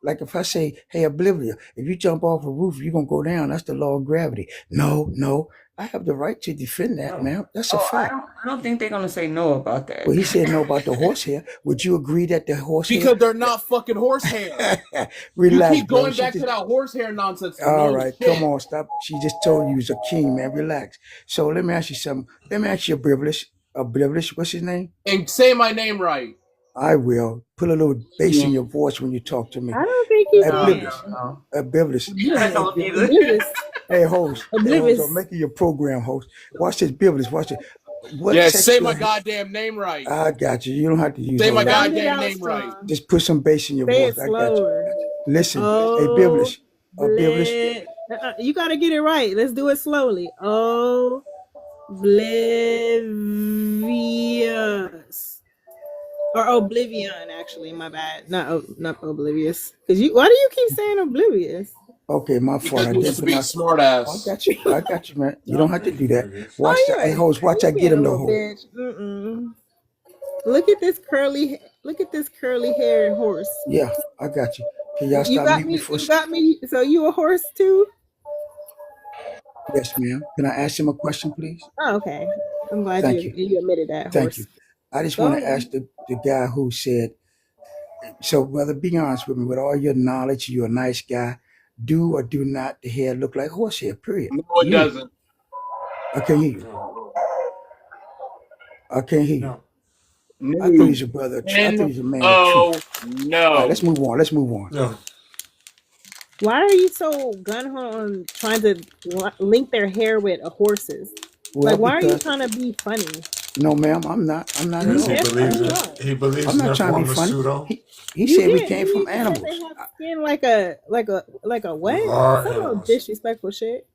like if I say, hey, Oblivion, if you jump off a roof, you're gonna go down. That's the law of gravity. No, I have the right to defend that, man. That's a Oh, fact. I don't think they're gonna say no about that. Well, he said no about the horsehair. Would you agree that the horsehair? Because they're not fucking horsehair. You Relax, keep bro. going She back to just that horsehair nonsense. all No right. shit. Come on, stop. She just told you he's a king, man. Relax. So let me ask you something. Let me ask you Oblivious. What's his name? And say my name right. I will. Put a little bass in Yeah. your voice when you talk to me. I don't think he Oblivious. can. No. Oblivious. I don't either. Oblivious. Hey, host. Hey, host. Oblivious. I'm making your program, host. Watch this, Oblivious. Watch it. What Yeah, say my texture? goddamn name right. I got you. You don't have to use Say all my that. Sound it goddamn out name right. strong. Just put some bass in your Say it voice. I got you. slower. Listen. Hey, Oh, Oblivious. Oblivious. you gotta get it right. Let's do it slowly. Oblivious. Or Oblivion, actually. My bad. Not oblivious. Why do you keep saying oblivious? Okay, my fault. Because I you didn't just put be my. smart I ass. got you. I got you, man. You don't have to do that. Oblivious. Watch Oh, that. Hey, host. Watch I get him though, host. bitch. Look at this curly hair horse. Yeah, I got you. Can y'all You stop got muting me me. for a You second? got me. So you a horse too? Yes, ma'am. Can I ask him a question, please? Oh, okay. I'm glad Thank you admitted that, Thank horse. you. I just Go want to ahead. ask the guy who said, so brother, be honest with me, with all your knowledge, you're a nice guy. Do or do not the hair look like horsehair, period? No, it You. doesn't. I can't hear you. No. I can't hear you. No. I thought No. he's a brother. I thought he's a man of truth. No. All right, let's move on. Let's move on. No. Why are you so gun ho on trying to link their hair with a horse's? Well, Like, why are you because trying to be funny? no, ma'am, I'm not at Because all. he Yes, believes you in are. he believes I'm in not their trying to form be of funny. pseudo. He You said we did. came You from said they animals. have skin like a what? We are Some animals. disrespectful shit.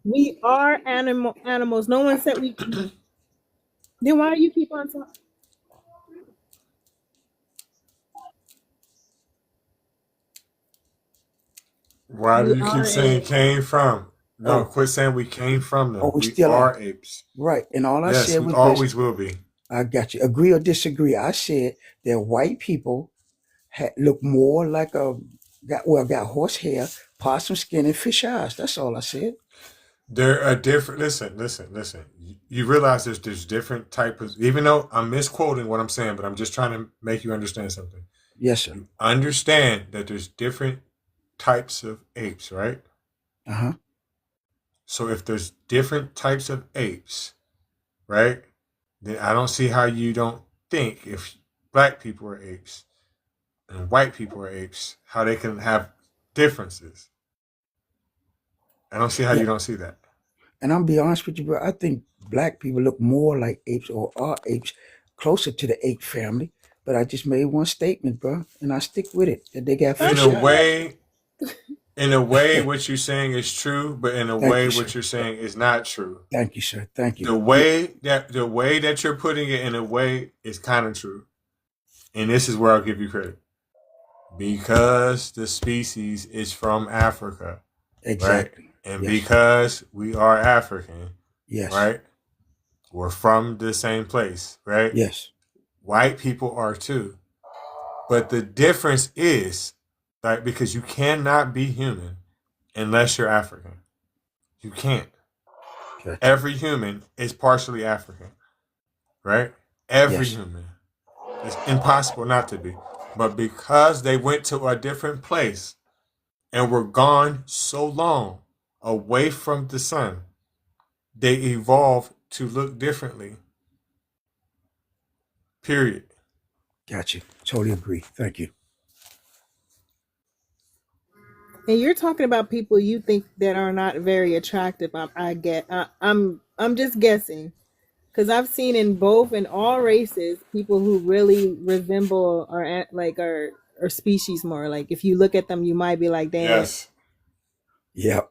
We are animals. No one said we. Then why do you keep on talking? Why do We you keep are saying apes. came from? No, Oh, quit saying we came from oh, them. we We still are. are apes. Right. And all I Yes, said we was this. always will be. I got you. Agree or disagree? I said that white people look more like got horse hair, possum skin, and fish eyes. That's all I said. There are different. Listen. You realize there's different types of. Even though I'm misquoting what I'm saying, but I'm just trying to make you understand something. Yes, sir. You understand that there's different types of apes, right? Uh-huh. So if there's different types of apes, right? Then I don't see how you don't think if black people are apes and white people are apes, how they can have differences. I don't see how Yeah. you don't see that. And I'm be honest with you, bro. I think black people look more like apes or are apes, closer to the ape family. But I just made one statement, bro, and I stick with it. That they got In fish a eyes. way, what you're saying is true, but in a Thank way, you, sir. what you're saying is not true. Thank you, sir. Thank you. The way that you're putting it in a way is kind of true, and this is where I'll give you credit because the species is from Africa, Exactly. right? And Yes. because we are African, Yes. right? We're from the same place, right? Yes. White people are too, but the difference is like because you cannot be human unless you're African. You can't. Okay. Every human is partially African, right? Every Yes. human. It's impossible not to be. But because they went to a different place and were gone so long away from the sun, they evolved to look differently. Period. Got you. Totally agree. Thank you. And you're talking about people you think that are not very attractive. I'm just guessing because I've seen in all races people who really resemble our species more. Like if you look at them, you might be like, damn. Yes. Yeah.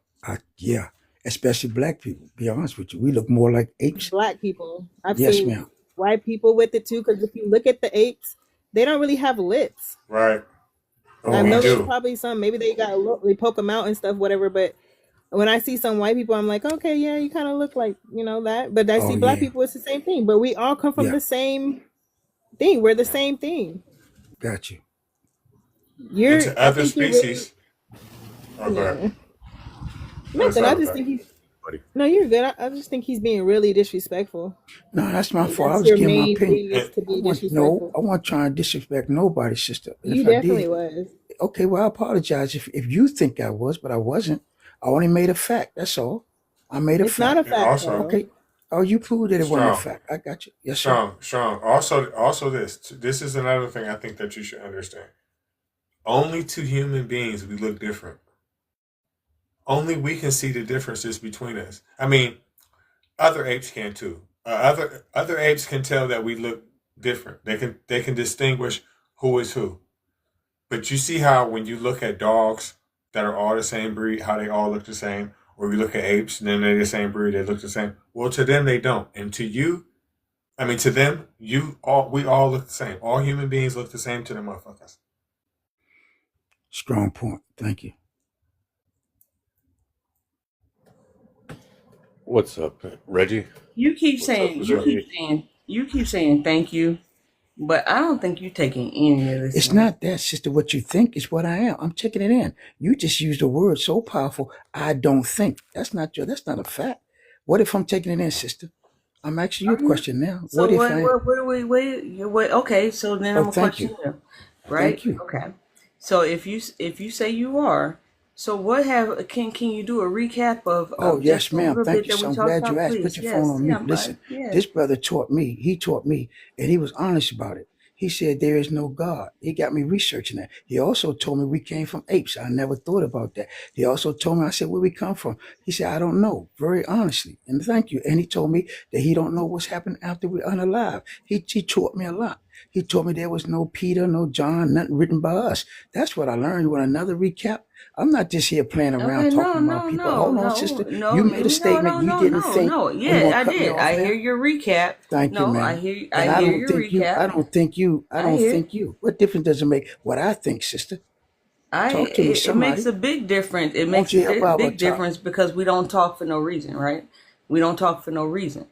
Yeah. Especially black people. Be honest with you, we look more like apes. Black people. I've Yes, seen ma'am. white people with it too. Because if you look at the apes, they don't really have lips. Right. Oh, I we know there's do. probably some. Maybe they they poke them out and stuff, whatever. But when I see some white people, I'm like, okay, yeah, you kind of look like that. But I Oh, see black yeah. people, it's the same thing. But we all come from Yeah. the same thing. We're the same thing. Got you. You're. Into I other think you're really. species. Oh, go Yeah. ahead. Nothing. I sorry just about think he's. buddy. No, you're good. I just think he's being really disrespectful. No, that's my Like, fault. I that's was your giving my main opinion. thing is to be No, disrespectful. I wasn't trying to disrespect nobody, sister. And You if I definitely did, was. okay, well, I apologize if you think I was, but I wasn't. I only made a fact. That's all. I made a It's not a fact. And fact also, though. Okay. Oh, you proved that it wasn't a strong. fact. I got you. Yes, sir. Strong. Also, this is another thing I think that you should understand. Only to human beings we look different. Only we can see the differences between us. I mean, other apes can too. Other apes can tell that we look different. They can distinguish who is who. But you see how when you look at dogs that are all the same breed, how they all look the same, or you look at apes and then they're the same breed, they look the same. Well, to them they don't, and to them, we all look the same. All human beings look the same to them motherfuckers. Strong point. Thank you. What's up, Reggie? You keep What's up, saying Reggie? you keep saying thank you, but I don't think you're taking any of this. It's in. not that, sister. What you think is what I am. I'm taking it in. You just used a word so powerful. I don't think. That's not a fact. What if I'm taking it in, sister? I'm asking you a question now. So What if what? I? Wait. Okay, so then Oh, I'm a thank question you. you, right? Thank you. Okay. So if you say you are, so what can you do a recap of Oh, yes, just a ma'am. little Thank bit you. that So we I'm talked glad you about, asked. please? Put your Yes, phone on yeah, mute. Listen, yes. this brother taught me. He taught me, and he was honest about it. He said there is no God. He got me researching that. He also told me we came from apes. I never thought about that. He also told me, I said, where we come from? He said, I don't know, very honestly. And thank you. And he told me that he don't know what's happened after we're unalive. He taught me a lot. He told me there was no Peter, no John, nothing written by us. That's what I learned. You want another recap? I'm not just here playing around Okay, talking about people. Hold on, sister. You made a statement you didn't think. no. and you Yeah, want I to cut me did. off I now? hear your recap. Thank you, No, ma'am. I hear And I your don't think you. recap. I don't think you. I I don't hear. think you. What difference does it make? What I think, sister? Talk to me, It makes somebody. a big difference. It Won't makes you help a out big with talk? difference because we don't talk for no reason, right? We don't talk for no reason.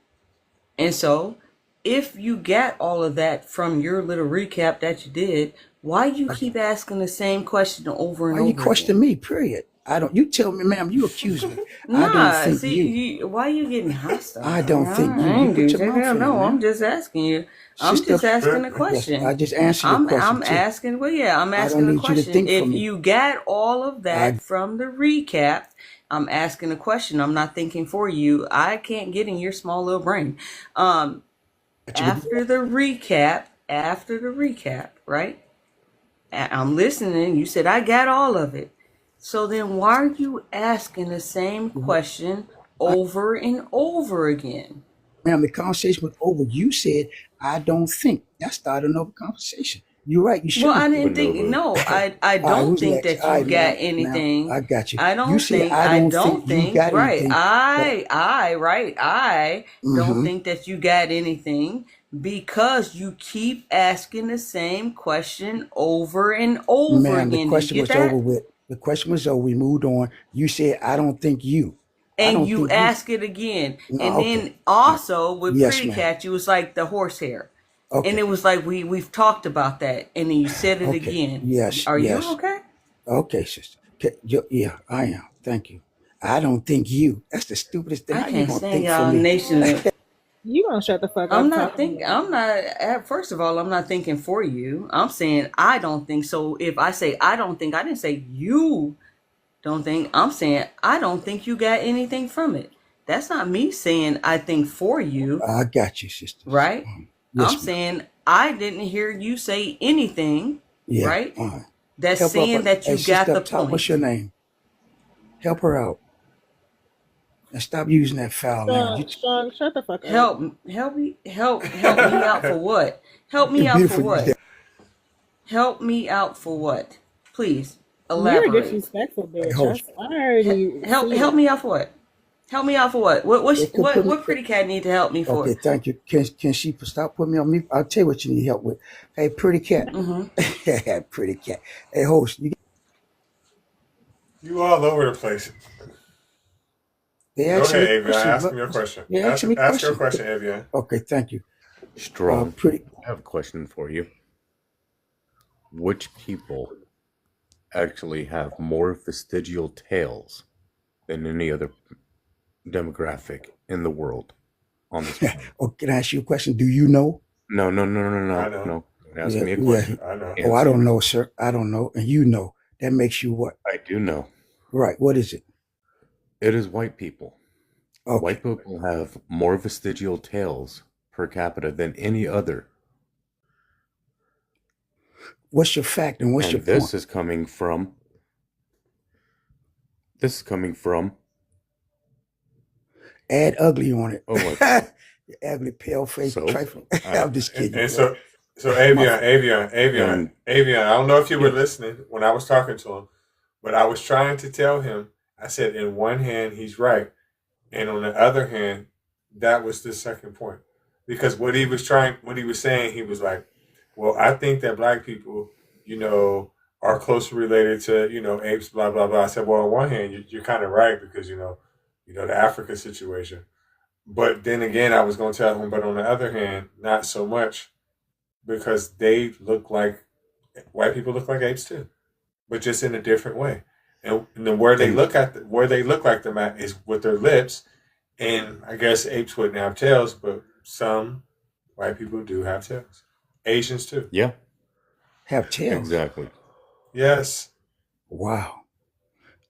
And so, if you get all of that from your little recap that you did, why you keep asking the same question over and Why you over question again? me? Period. I don't. You tell me, ma'am. You accuse me. I don't Nah, think see, you. why you getting hostile? I don't think you. I You ain't put do your that. mouth Hell in it, no, I'm man. just asking you. I'm Sister, just asking a yes, question. I just answered your question I'm too. asking, well, yeah, I'm I asking don't a need you to question. think for If me. you got all of I that from the recap, I'm asking a question. I'm not thinking for you. I can't get in your small little brain. Um, got you to do after the recap, right? I'm listening. You said I got all of it. So then why are you asking the same that. question I, over and over again? ma'am, the conversation was over. You said I don't think. That started another conversation. You're right. You Well, I shouldn't didn't think. think, no, I All right, don't who's think next? that All you right, got ma'am, I anything. got you. You said I I don't don't think you think, got right. anything. I don't Mm-hmm. think that you got anything because you keep asking the same question over and over Ma'am, the again. Do you question get was over that? with. The question was over. We moved on. You said I don't think you. I And don't you think you. ask it again. No, And okay. then also with Yes, Pretty ma'am. Cat, you was like the horsehair. And Okay. it was like we've talked about that. And then you said it Okay. again. Yes. Are you Yes. okay? Okay, sister. Okay. Yeah, I am. Thank you. I don't think you. That's the stupidest thing. I How you can't gonna stand think for y'all me? nation. You gonna shut the fuck I'm up not talking to I'm not, first of all, I'm not thinking for you. I'm saying I don't think so. If I say I don't think, I didn't say you don't think. I'm saying I don't think you got anything from it. That's not me saying I think for you, I got you, sister. right? Yes, I'm ma'am. saying I didn't hear you say anything, Yeah. right? All right. That's Help her up. saying that Hey, you got sister the up top, what's point. your name? Help her out. And stop using that foul language. Sean, shut the fuck up. Help me out for what? Help me You're out for beautiful. what? Help me out for what? Please You're a elaborate. disrespectful Hey, bitch. host. I already Help see it. me out for what? Help me out for what? They could put me. What Pretty Cat need to help me for? Okay, thank you. Can she stop putting me on mute? I'll tell you what you need help with. Hey, Pretty Cat. Mm-hmm. Pretty Cat. Hey, host. You all over the place. They Go asked ahead, me Avion. questions. Ask me your question. They asked me Ask your questions. question, Avion. Okay, thank you. Strong. Pretty. I have a question for you. Which people actually have more vestigial tails than any other demographic in the world on this planet? Oh, can I ask you a question? Do you know? No. I know. No. Ask Yeah, me a yeah. question. I know. Oh, I don't know, sir. I don't know. And you know. That makes you what? I do know. Right. What is it? It is white people. Okay. White people have more vestigial tails per capita than any other. What's your fact and what's your And this point? is coming from Add ugly on it. oh my You ugly, pale face, so trifling. I, I'm just kidding. And bro. so My Avion. I don't know if you were yes. listening when I was talking to him, but I was trying to tell him. I said, in one hand, he's right, and on the other hand, that was the second point. Because what he was saying, he was like, well, I think that black people, are closely related to, apes, blah, blah, blah. I said, well, on one hand, you're kind of right because, the Africa situation. But then again, I was going to tell him, but on the other hand, not so much because white people look like apes too, but just in a different way. And then where they look like them at is with their lips. And I guess apes wouldn't have tails, but some white people do have tails. Asians too. Yeah. Have tails. Exactly. Yes. Wow.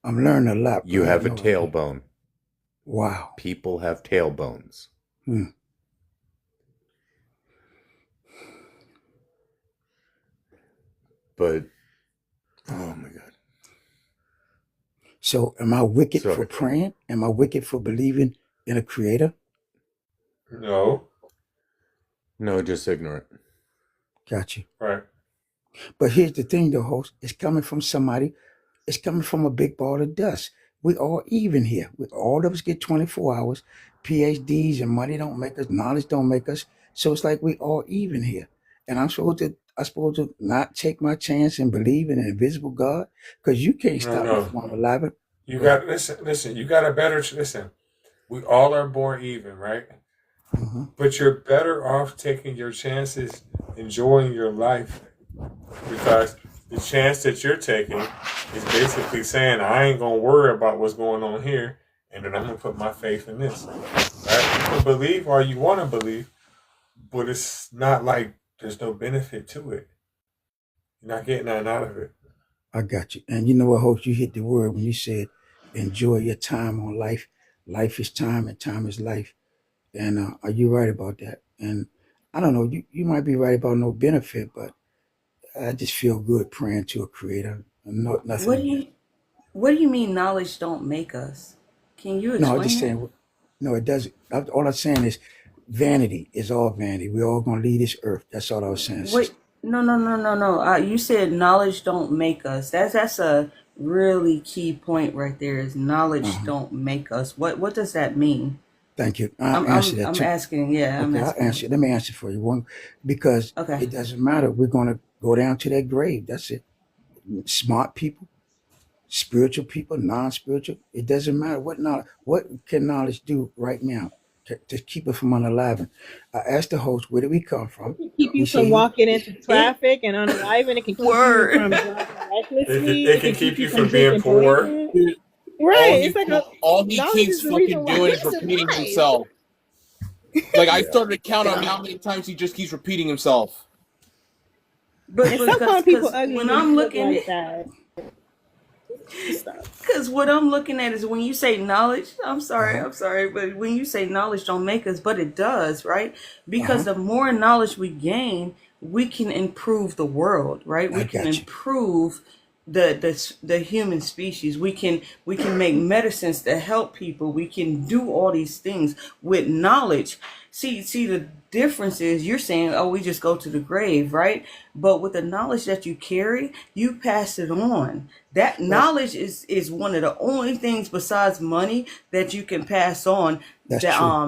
I'm learning a lot. You have a tailbone. Wow. People have tailbones. But oh my God. So am I wicked for praying? Am I wicked for believing in a creator? No. No, just ignorant. Got you. Right. But here's the thing, though, host. It's coming from somebody. It's coming from a big ball of dust. We all even here. All of us get 24 hours. PhDs and money don't make us. Knowledge don't make us. So it's like we all even here. And I'm supposed to I supposed to not take my chance and believe in an invisible God? Because you can't No, stop me no. from alive. You got listen. You got a better listen. We all are born even, right? But you're better off taking your chances, enjoying your life, because the chance that you're taking is basically saying, I ain't gonna worry about what's going on here, and then I'm gonna put my faith in this. Right? You can believe all you want to believe, but it's not like there's no benefit to it. You're not getting nothing out of it. I got you. And you know what, Hope, you hit the word when you said enjoy your time on life. Life is time and time is life. And are you right about that? And I don't know, you might be right about no benefit, but I just feel good praying to a creator. Nothing What do against. you What do you mean knowledge don't make us? Can you No, I'm explain just that? saying, no, it doesn't. All I'm saying is vanity is all vanity. We're all going to leave this earth. That's all I was saying, Wait, sister. no. You said knowledge don't make us. That's a really key point right there. Is knowledge don't make us. What does that mean? Thank you. I'll answer that I'm too. asking. Yeah, I'm Okay, I'll asking. answer. Let me answer for you. One, because Okay. it doesn't matter. We're going to go down to that grave. That's it. Smart people, spiritual people, non-spiritual. It doesn't matter what knowledge. What can knowledge do right now to keep us from unaliving? I asked the host, where did we come from? Keep He you said from he. walking into traffic and unaliving. It can keep you Word. from driving recklessly. It can keep you from being drinking poor. poison. Dude, Right. It's like all he knowledge keeps is the reason fucking why doing we is repeating survive. himself. Like I Yeah. started to count on how many times he just keeps repeating himself. But And stop calling people ugly when when I'm you look looking like that. Stop. Because what I'm looking at is when you say knowledge, I'm sorry, but when you say knowledge don't make us, but it does, right? Because the more knowledge we gain, we can improve the world, right? We I can got you. improve the human species. We can make medicines to help people. We can do all these things with knowledge. See the difference is you're saying, oh, we just go to the grave, right? But with the knowledge that you carry, you pass it on. That knowledge is one of the only things besides money that you can pass on. That's that true.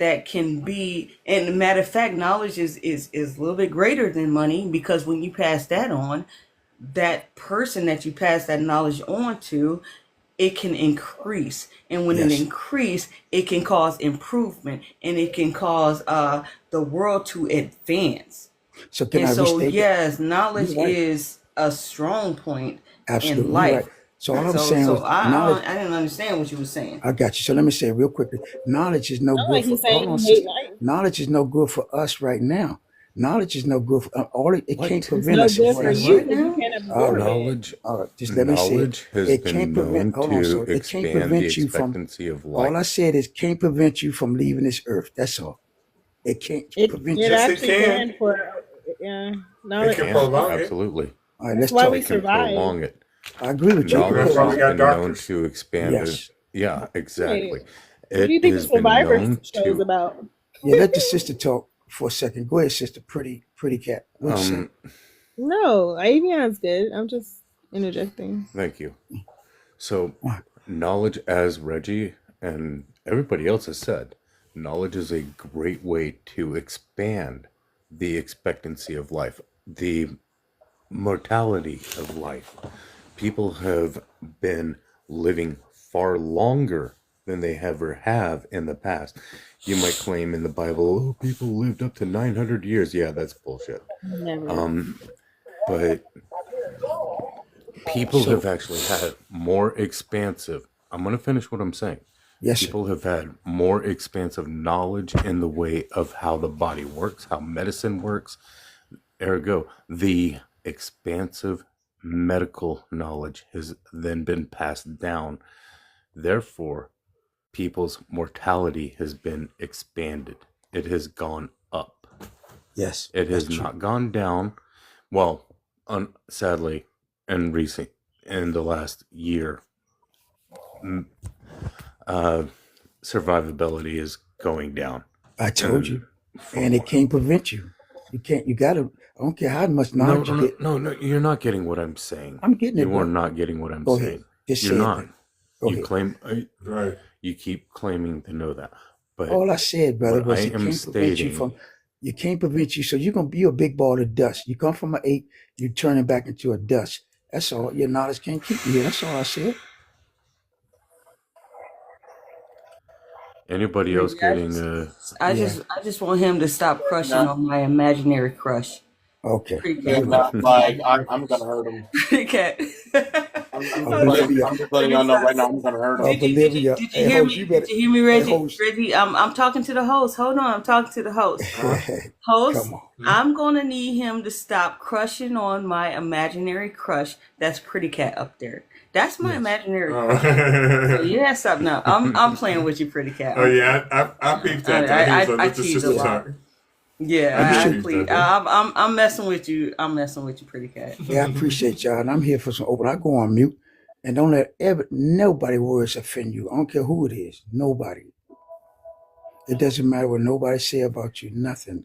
that can be, and matter of fact, knowledge is a little bit greater than money, because when you pass that on, that person that you pass that knowledge on to, it can increase, and when it Yes. increase, it can cause improvement, and it can cause the world to advance. So can And I so, restate that? yes, knowledge You're right. is a strong point in Absolutely, you're life. right. So all I'm So saying was knowledge. I didn't understand what you were saying. I got you. So let me say real quickly. Knowledge is no Not good like for. he's Hold saying on, he hate sister. life. Knowledge is no good for us right now. Knowledge is no good for all. It can't What? prevent No us from good what for I you said. because you can't All absorb right. it. Knowledge All right. Just let me say it. knowledge has It been can't prevent. known Hold on, to sir. It can't expand the prevent you from. expectancy of All I life. said is can't prevent you from leaving this earth. That's all. It can't prevent It you. Yes, it actually can. can for It knowledge. can Can prolong it. absolutely. All right. That's Let's why talk. we It can survive. prolong it. I agree with you. It can Knowledge That's why we has prolong. got been known doctors. to expand Yes. yeah, exactly. Right. What do you It think the has been Survivor known show is to about? Yeah. Let the sister talk for a second. Go ahead, sister. Pretty cat. What you say? No, Avion's good. I'm just interjecting. thank you. So knowledge, as Reggie and everybody else has said, knowledge is a great way to expand the expectancy of life, the mortality of life. People have been living far longer than they ever have in the past. You might claim in the Bible, oh, people lived up to 900 years. Yeah, that's bullshit. Never. But people So have actually had more expansive. I'm going to finish what I'm saying. yes, sir. People have had more expansive knowledge in the way of how the body works, how medicine works. Ergo, the expansive medical knowledge has then been passed down. Therefore, people's mortality has been expanded. It has gone up. Yes, It that's has true. not gone down. Well, sadly, in the last year, survivability is going down. I told you, and it can't prevent you. You can't. You gotta. I don't care how much No, knowledge no, you no, get. no. You're not getting what I'm saying. I'm getting it, You are bro. not getting what I'm Go ahead. saying. Just You're say it not. then. Go You ahead. claim. Right. You keep claiming to know that, but All I said, brother, what was I it am can't prevent you stating, from. You can't prevent you. So you're gonna be a big ball of dust. You come from an 8, you turn it back into a dust. That's all. Your knowledge can't keep you here. That's all I said. Anybody else getting I just want him to stop crushing on my imaginary crush. Okay. Pretty Yeah, cat. not like I'm gonna hurt him. Pretty cat. I'm just letting y'all know right now. I'm gonna hurt him. Bolivia. Did you Hey, hear host, me? you better. Did you hear me, Hey, Reggie? host. Reggie, I'm talking to the host. Hold on, I'm talking to the host. Host, Come on. I'm gonna need him to stop crushing on my imaginary crush. That's Pretty Cat up there. That's my imaginary Oh. crush. So yeah, stop now. I'm playing with you, Pretty Cat. Oh yeah, I peeped that. He was like, "Let the tease a sister lot. talk." Yeah, I please. I'm messing with you. I'm messing with you, Pretty Cat. Yeah, I appreciate y'all, and I'm here for some open. I go on mute, and don't let nobody words offend you. I don't care who it is. Nobody. It doesn't matter what nobody say about you. Nothing.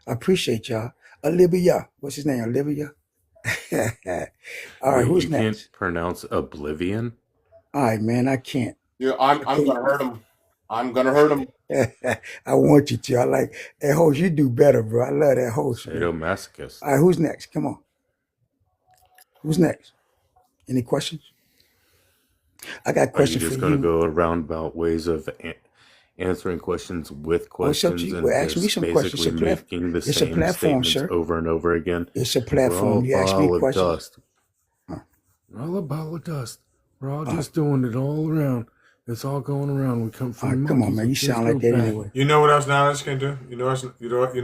I appreciate y'all. Olivia, what's his name? Olivia. All right, Wait, who's you next? can't pronounce oblivion? All right, man, I can't. Yeah, I'm gonna hurt him. I'm gonna hurt him. I want you to. I like that host. You do better, bro. I love that host. Man. Sadomasochist. All right, who's next? Come on. Who's next? Any questions? I got Are you questions just for going to you. go roundabout ways of answering questions with Oh, it's up to questions you. and Well, ask me just some questions. basically making the It's a same platform, statements sir. over and over again? It's a We're all platform. a You ask me ball of questions. dust. We're all a ball of dust. We're all just doing it all around. It's all going around. We come from Come on, monkeys. man. We You just sound go like that back. anyway. You know what else knowledge can do? You know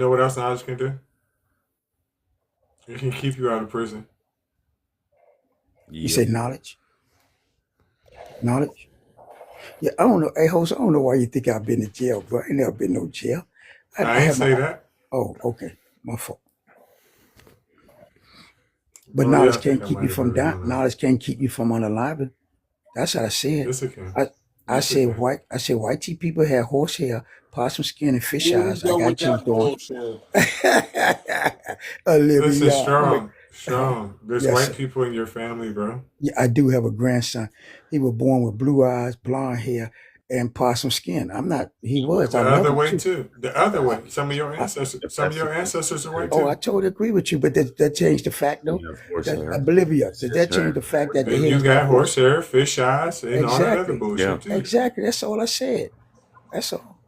what else knowledge can do? It can keep you out of prison. You say knowledge? Knowledge? Yeah, I don't know. Hey, host, I don't know why you think I've been to jail, bro. I ain't never been no jail. I ain't have say that. Oh, okay. My fault. But Oh, yeah, knowledge I think can't I keep might you have from heard down. that. Knowledge can't keep you from unaliving. That's what I said. Yes, it can. I Yes, it said can. white. I said white tea people had horsehair, possum skin, and fish Here we eyes. I go with got you that doing. bullshit. Olivia. Listen, strong. There's Yes, white sir. people in your family, bro. Yeah, I do have a grandson. He was born with blue eyes, blonde hair, and possum skin. I'm not. He was. The I love other him way too. too. The other way. Some of your ancestors are white Oh, I too. totally agree with you, but that changed the fact, though. You have horse That hair. Bolivia, did that change the fact that the And hair you is got not horse? horsehair, fish eyes, and all that other Exactly. bullshit Yeah. too. Exactly. That's all I said. That's all.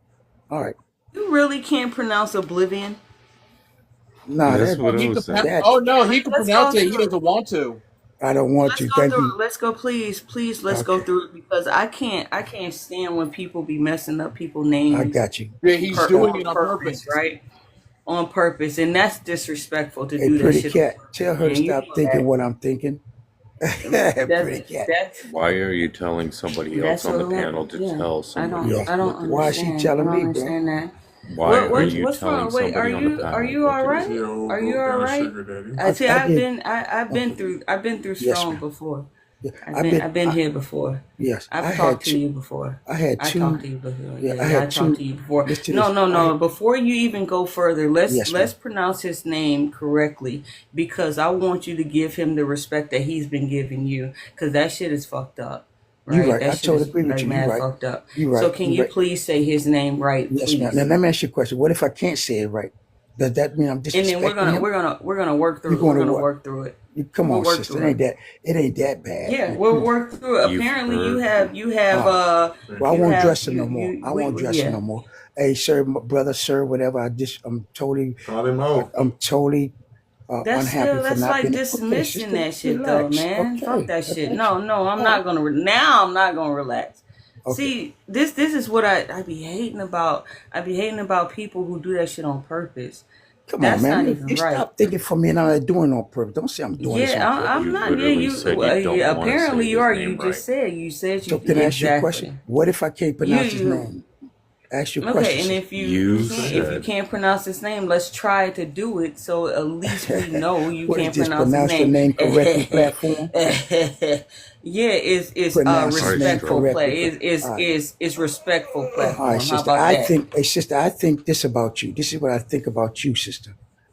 All right. You really can't pronounce oblivion? Nah, That's that what I He was could. saying. that Oh no, he can Let's go pronounce it. He through it. doesn't want to. I don't want Let's to. go Thank through you. it. Let's go, please. Let's go Okay. through it because I can't stand when people be messing up people's I names got you. Yeah, he's doing it on purpose, purpose. right? On purpose, and that's disrespectful to Hey, do that pretty shit. cat, tell her Yeah, to you stop know thinking that. what I'm thinking. Pretty cat. That's Why are you telling somebody else that's on the what panel to yeah. tell I somebody don't else I don't what to Why is do? she understand. I telling don't me, bro? understand that. Why are What you what's telling wrong? Wait, somebody on the are panel you what all to right? do? Your old Are you broke all down right? sugar daddy. I see. I did. I've been through Yes, strong ma'am. before. Yeah, I've been here before. yes, I I've had talked to two. you before. I had I two. talked to you before. Yeah, I Yeah, I had talked to two. you before. Listen to No, this. no, I no. had, Before you even go further, let's yes, ma'am. pronounce his name correctly because I want you to give him the respect that he's been giving you because that shit is fucked up. You Right? right. I That shit totally is agree with like you. You mad right. fucked up. You So right. can You you right. please say his name right, Yes, ma'am. please? Now let me ask you a question. What if I can't say it right? Does that mean I'm And then we're disrespecting gonna him? we're gonna work You through it. We're going to gonna what? work through it. Come We'll on, work sister. through It ain't it. that. It ain't that bad. Yeah, we'll work through it. You've Apparently, heard. you have Well, I you won't have dress it no more. I won't dress it yeah. no more. Hey, sir, brother, sir, whatever. I'm totally, Call him out. I'm totally That's unhappy still for that's not like being. Okay, dismissing sister, that shit though, relax. man. Fuck Okay, that I shit. got No, you. no, I'm All not right. gonna. Now I'm not gonna relax. Okay. See, this is what I be hating about. I be hating about people who do that shit on purpose. Come on, That's not man. even You right. stop thinking for me and I'm not doing it on purpose. Don't say I'm doing this Yeah, on purpose. I'm You not. Yeah, literally you. said you Yeah, don't want to apparently say you his are. name You right. just said. You said So you can I ask you a exactly. question? What if I can't You pronounce his you. name? Ask you a Okay, question, and sister. if you You can't, if you said can't pronounce his name, let's try to do it. So at least we know you What is can't this? pronounce his Pronounce the name. name correctly platform? Yeah, it's Pronounce his name respectful correctly. play. All right. It's respectful All right, platform. How sister. about I that? think, hey, sister, I think this about you. This is what I think about you, sister.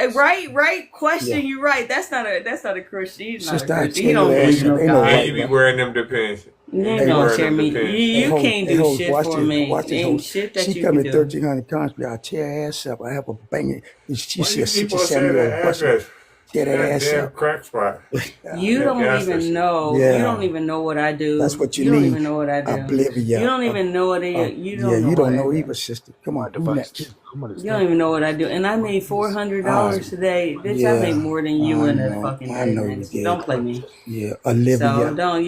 Yeah, right. Question, Yeah. you're right. That's not a Christian. He's not a Sister, I Christian. tell He don't your ass believe no up, ain't no God. And right, you be bro. wearing them depends. You You ain't be gonna wearing tear them me. depends. You Hold, can't hey, do hold, shit watch for this, me. watch this. Ain't Hold. shit that She you come can in do. 1300 Constantly. I tear her ass up. I have a banging. She Why you said keep 60, on saying 70 that year old busting. address? Tear that That ass damn up. crack spot. You That don't gas even station. know. You don't Yeah, even know what I do. that's what You you don't need. even know what I do. You Oblivia. don't even know what Yeah, you don't know you what don't I know do. either, sister. Come on, who next? You don't even know what I do. And I made $400 today. Bitch, I make Yeah, more than you I in a know. fucking I day, know you bitch. did. Don't play me. Yeah, So Olivia. don't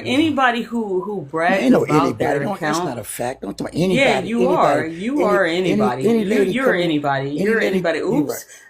anybody who Man, brags ain't no about anybody. their Don't. That's not account. a fact. Don't talk Yeah, anybody. you are. Anybody. You are anybody. Any lady You're coming. anybody. Any You're lady. anybody. You right. Oops.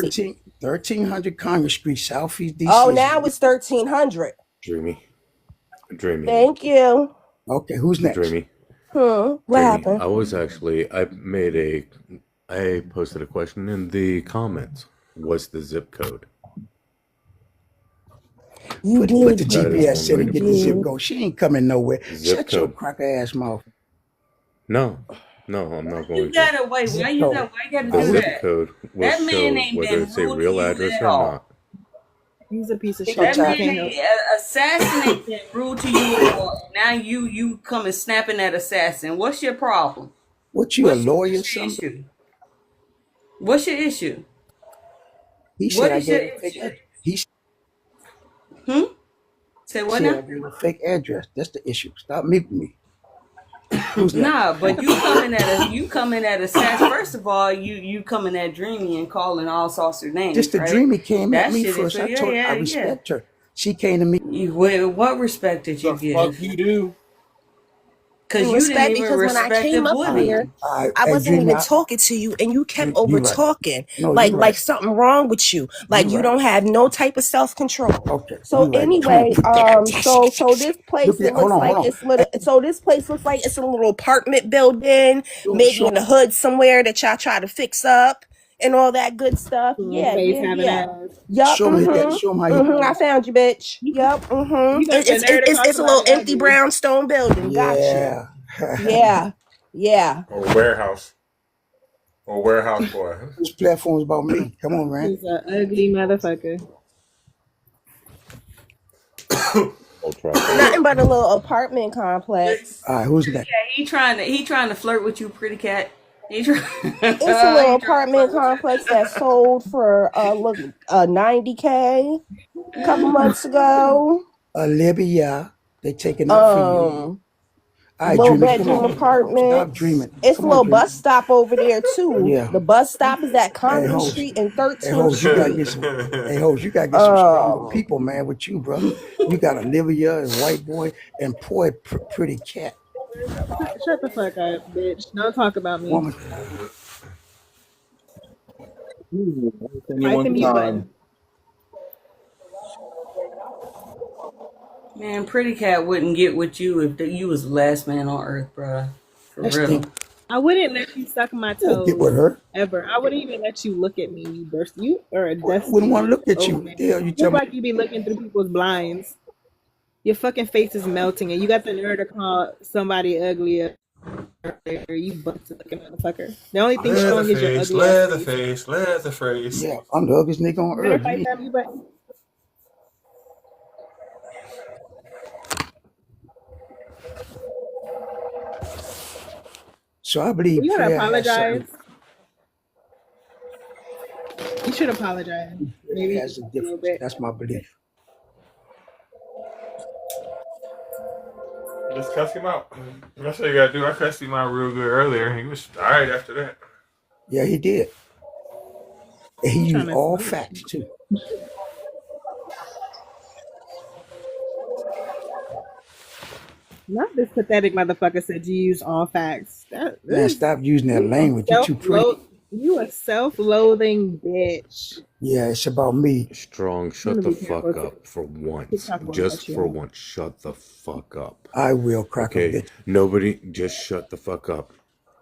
crazy. 1300 Congress Street, Southeast DC. Oh, now it's 1300. Dreamy. Dreamy. Thank you. Okay, who's next? Dreamy. What Dreamy. happened? I posted a question in the comments. What's the zip code? You Put did. the That is GPS one in way and to get the zip prove it. code. She ain't coming nowhere. Zip Shut your code. cracker ass mouth. No, I'm not You going to. gotta wait. Zip Why you code. gotta The do zip that? code will That man show ain't whether been it's a rude to real you address at or all. not. He's a piece of He shit. gonna That You try. can't man help. assassinate and rude to you, or now you come and snapping at assassin. What's your problem? What you a What's your lawyer or something? issue? What's your issue? He said What I is your gave him a fake issue? address. He Say what said I now? gave him a fake address. That's the issue. Stop muting me. Who's next? Nah, but you coming at assassin. First of all, you coming at Dreamy and calling all sorts of names, Just the right? dreamy came at That me shit is first. I yeah, told her yeah, I yeah. respect her. She came to me. What respect did you The fuck give? you do? Because you didn't Respect, even because when I respect came up here, Oblivion. I Hey, wasn't dreamy. even talking to you, and you kept over You right. talking, No, you like right. something wrong with you, like You you right. don't have no type of self control. Okay, So you right. Come on, anyway, put that. so this place, Look it at. Hold looks on, like hold on. it's little. So this place looks like it's a little apartment building, maybe Show, in the hood somewhere that y'all try to fix up and all that good stuff. Yeah, Face yeah, having yeah. ass. Yup. show me that. Show him how you. I found you, bitch. Yup. You got the It's nerve to it's call it's a little somebody empty ugly. brownstone building. Got you. Yeah. Yeah. Yeah. Or warehouse. Or warehouse boy. This platform's about me. Come on, man. He's an ugly motherfucker. Nothing but a little apartment complex. All right, who's next? Yeah, he trying to flirt with you, pretty cat. It's a little apartment complex that sold for $90K a couple months ago. Olivia, they taking up for you. All right, Little dreamers, come bedroom on. apartment. Stop dreaming. It's Come a on, little dreamers. bus stop over there too. Yeah. The bus stop is at Hey, Compton hoes. Street and Hey, 13th hoes, you gotta Street. get some. Hey, hoes, you gotta get some stronger people, man, with you, bro. You got Olivia and White Boy and poor Pretty Cat. Shut the fuck up, bitch. Don't talk about me. Woman. Fight the mute button. Man, pretty cat wouldn't get with you if you was the last man on earth, bruh. For That's real. stink. I wouldn't let you suck my Won't get with toes her. ever. I wouldn't even let you look at me. You burst. You are a dusty. Wouldn't want to look at old you. man. Yeah, you Look tell me. like you be looking through people's blinds. Your fucking face is melting, and you got the nerve to call somebody ugly. You busted looking motherfucker. The only thing showing is your ugly ass face. Leatherface. Yeah, I'm the ugliest nigga on Better earth. fight that mute button. So I believe You gotta prayer has apologize. something. You should apologize. Maybe Has a a little difference. bit. That's my belief. Just cuss him out. That's what you gotta do. I cussed him out real good earlier. He was alright after that. Yeah, he did. And he Trying used to all facts too. Not this pathetic motherfucker said you use all facts. Man, stop using that language. You too pretty. You a self-loathing bitch. Yeah, it's about me. Strong, I'm shut gonna the be careful fuck to up for once. keep talking about Just that shit. for once, shut the fuck up. I will crack a Okay, bitch. nobody, just shut the fuck up.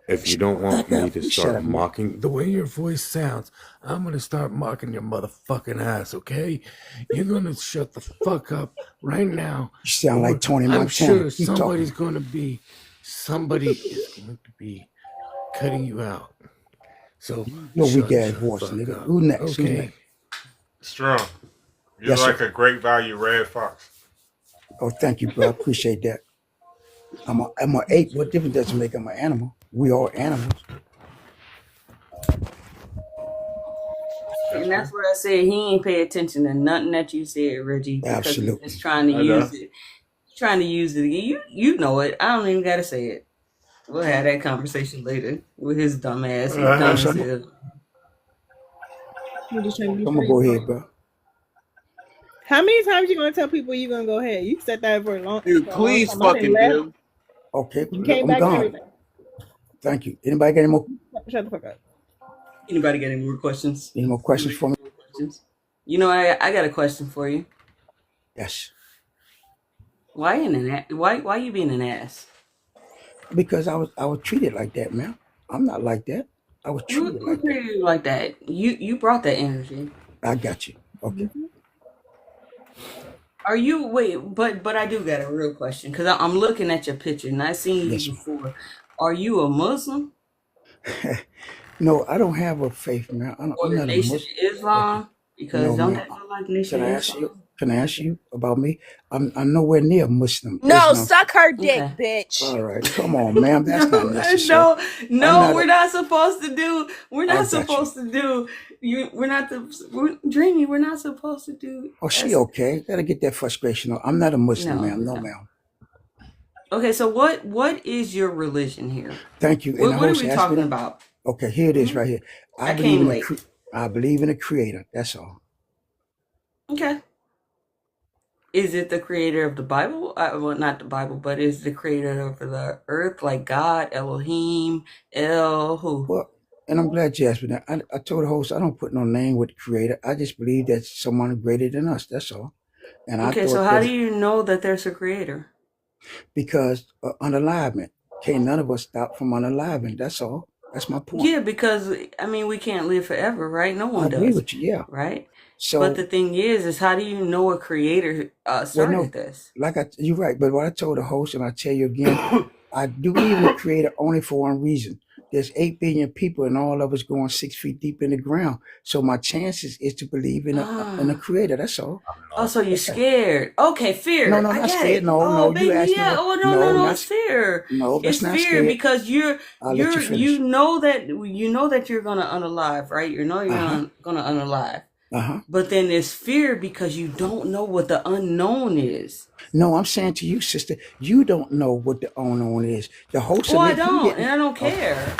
If you don't want me to Shut start up, man. mocking the way your voice sounds, I'm gonna start mocking your motherfucking ass, okay? You're gonna shut the fuck up right now. You sound or like Tony I'm Montana. sure Keep somebody is talking. going to be cutting you out. So No shut weak ass the voice, fuck nigga. up, Who next? Who's okay? next? Strong. You're Yes, like sir. a great value red fox. Oh, thank you, bro. I appreciate that. I'm an ape. What difference does it make? I'm an animal. We all animals. And that's what I said. He ain't pay attention to nothing that you said, Reggie, because Absolutely. he's just trying to I know. use it. Trying to use it. You know it. I don't even gotta say it. We'll have that conversation later with his dumb ass. He's dumb as I'm hell. You just trying to be gonna free. go ahead, bro. How many times you gonna tell people you gonna go ahead? You said that for a long, Dude, for a long please time. I done fucking left. do. Okay, You came I'm back and gone. everything. Thank you. Anybody got any more Shut the fuck up. Anybody got any more questions? questions for me? You know, I got a question for you. Yes. Why you being an ass? Because I was treated like that, man. I'm not like that. I was treated Who like that. treated you like that? You brought that energy. I got you. Okay. Are you but I do got a real question because I'm looking at your picture and I seen you Yes. before. Are you a Muslim No, I don't have a faith, man. or I'm the not a Nation Muslim. of Islam? Because No, don't ma'am. that feel like Nisha Can I ask insult? you? Can I ask you about me? I'm nowhere near Muslim, No, Islam. suck her dick, Okay. bitch. All right, come on, ma'am. That's not necessary. No, I'm no, not. we're not supposed to do. We're I not got you. supposed to do. We're not the. Dreamy. We're not supposed to do. Oh, she That's, okay. Gotta get that frustration off. I'm not a Muslim, no, ma'am. No, no. ma'am. Okay, so what is your religion here? Thank you. And the What are host we asked me talking that. about? Okay, here it is, Mhm. right here. I I believe came in late. I believe in a creator. That's all. Okay. Is it the creator of the Bible? Well, not the Bible, but is the creator of the earth, like God, Elohim, El, who? Well, and I'm glad you asked me that. I told the host I don't put no name with the creator. I just believe that someone greater than us. That's all. And I Okay, so thought how that do you know that there's a creator? because unalivement, can't none of us stop from unaliving. That's all. That's my point. Yeah, because I mean, we can't live forever, right? No I one agree does, with you. Yeah. right? But So, the thing is how do you know a creator well, no, started this? like you're right. But what I told the host, and I tell you again, I do believe in the creator only for one reason. There's 8 billion people, and all of us going 6 feet deep in the ground. So my chances is to believe in a Ah. creator. That's all. Oh, so you're That's all. scared. Okay, No, fear. no, I not get scared. it. No, Oh, no. You baby, asked me yeah. that. Oh, no, No, it's fear. no. That's It's not fear scared. because I'll let you finish. you know that you're gonna unalive, right? You know you're Uh-huh. gonna unalive. Uh-huh. But then there's fear because you don't know what the unknown is. No, I'm saying to you, sister, you don't know what the unknown is. The host Oh, I admit he don't, didn't. and I don't Okay. care.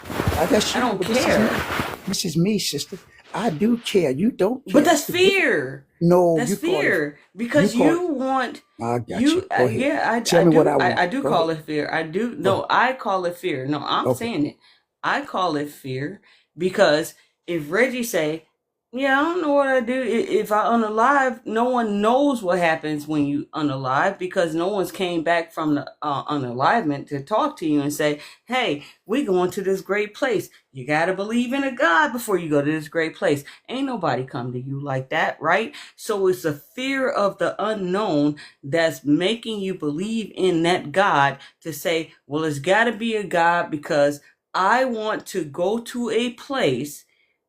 That's I you, don't but this is me. care. This is me, sister. I do care. You don't care. But that's The difference. fear. No, That's you call it. fear You because call it. you want I got you. you. Go ahead. Yeah, Tell me what I want. I do Go call ahead. it fear. I do. Go No, ahead. I call it fear. No, I'm Okay. saying it. I call it fear because if Reggie say, "Yeah, I don't know what I do if I unalive," no one knows what happens when you unalive because no one's came back from the unalivement to talk to you and say, "Hey, we going to this great place. You got to believe in a God before you go to this great place." Ain't nobody come to you like that, right? So it's the fear of the unknown that's making you believe in that God to say, "Well, it's got to be a God because I want to go to a place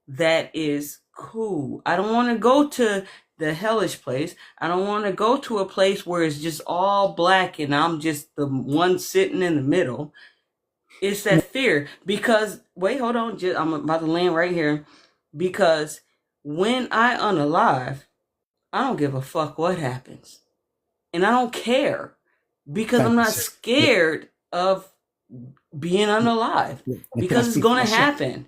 that is cool. I don't want to go to the hellish place. I don't want to go to a place where it's just all black and I'm just the one sitting in the middle." It's that fear because wait, hold on, I'm about to land right here. Because when I unalive, I don't give a fuck what happens, and I don't care because Thank I'm you, not sister. scared of being unalive Yeah. And can I because it's speak for gonna myself? happen.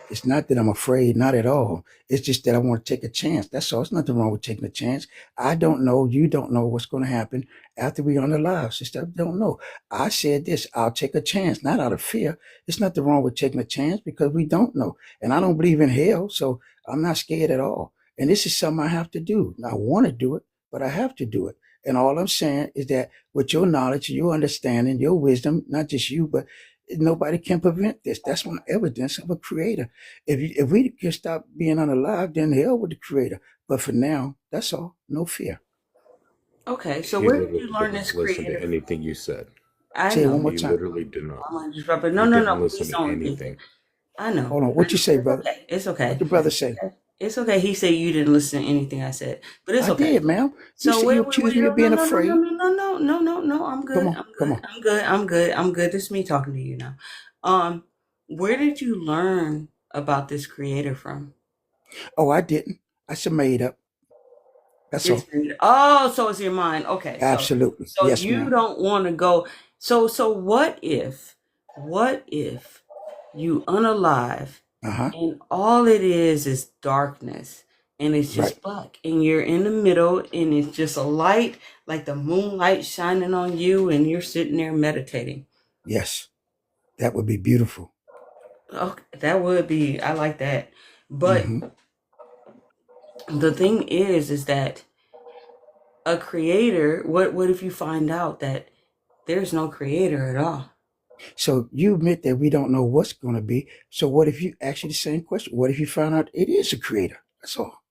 It's not that I'm afraid, not at all. It's just that I want to take a chance. That's all. There's nothing wrong with taking a chance. I don't know. You don't know what's going to happen after we're on the live, sister. I don't know. I said this. I'll take a chance, not out of fear. There's nothing wrong with taking a chance because we don't know. And I don't believe in hell, so I'm not scared at all. And this is something I have to do. I want to do it, but I have to do it. And all I'm saying is that with your knowledge, your understanding, your wisdom, not just you, but nobody can prevent this. That's one evidence of a creator. If we can stop being unalive, then hell with the creator. But for now, that's all. No fear. Okay, so He where did literally you learn didn't this listen creator? to anything you said. I Say it one know. more He time. literally did not. I'm gonna disrupt it. No, He no, didn't no. listen Please to don't. anything. I know. Hold on. What you say, brother? Okay, it's What okay. the brother say? It's okay. He said you didn't listen to anything I said, but it's I okay. did, ma'am. You So said wait, you wait, accused wait. me No, of being no, no, afraid. no, no, no, no, no, no. I'm good. Come on, I'm come good. on. I'm good. I'm good. I'm good. This is me talking to you now. Where did you learn about this creator from? Oh, I didn't. I said made up. That's all. Oh, so it's your mind. Okay, Absolutely. so Yes, you ma'am. don't want to go. So what if you unalive Uh-huh. and all it is darkness and it's just Right. black and you're in the middle and it's just a light like the moonlight shining on you and you're sitting there meditating. Yes. That would be beautiful. Okay, that would be, I like that. But hmm the thing is that a creator, what if you find out that there's no creator at all? So you admit that we don't know what's going to be. So what if you ask you the same question? What if you find out it is a creator? That's all.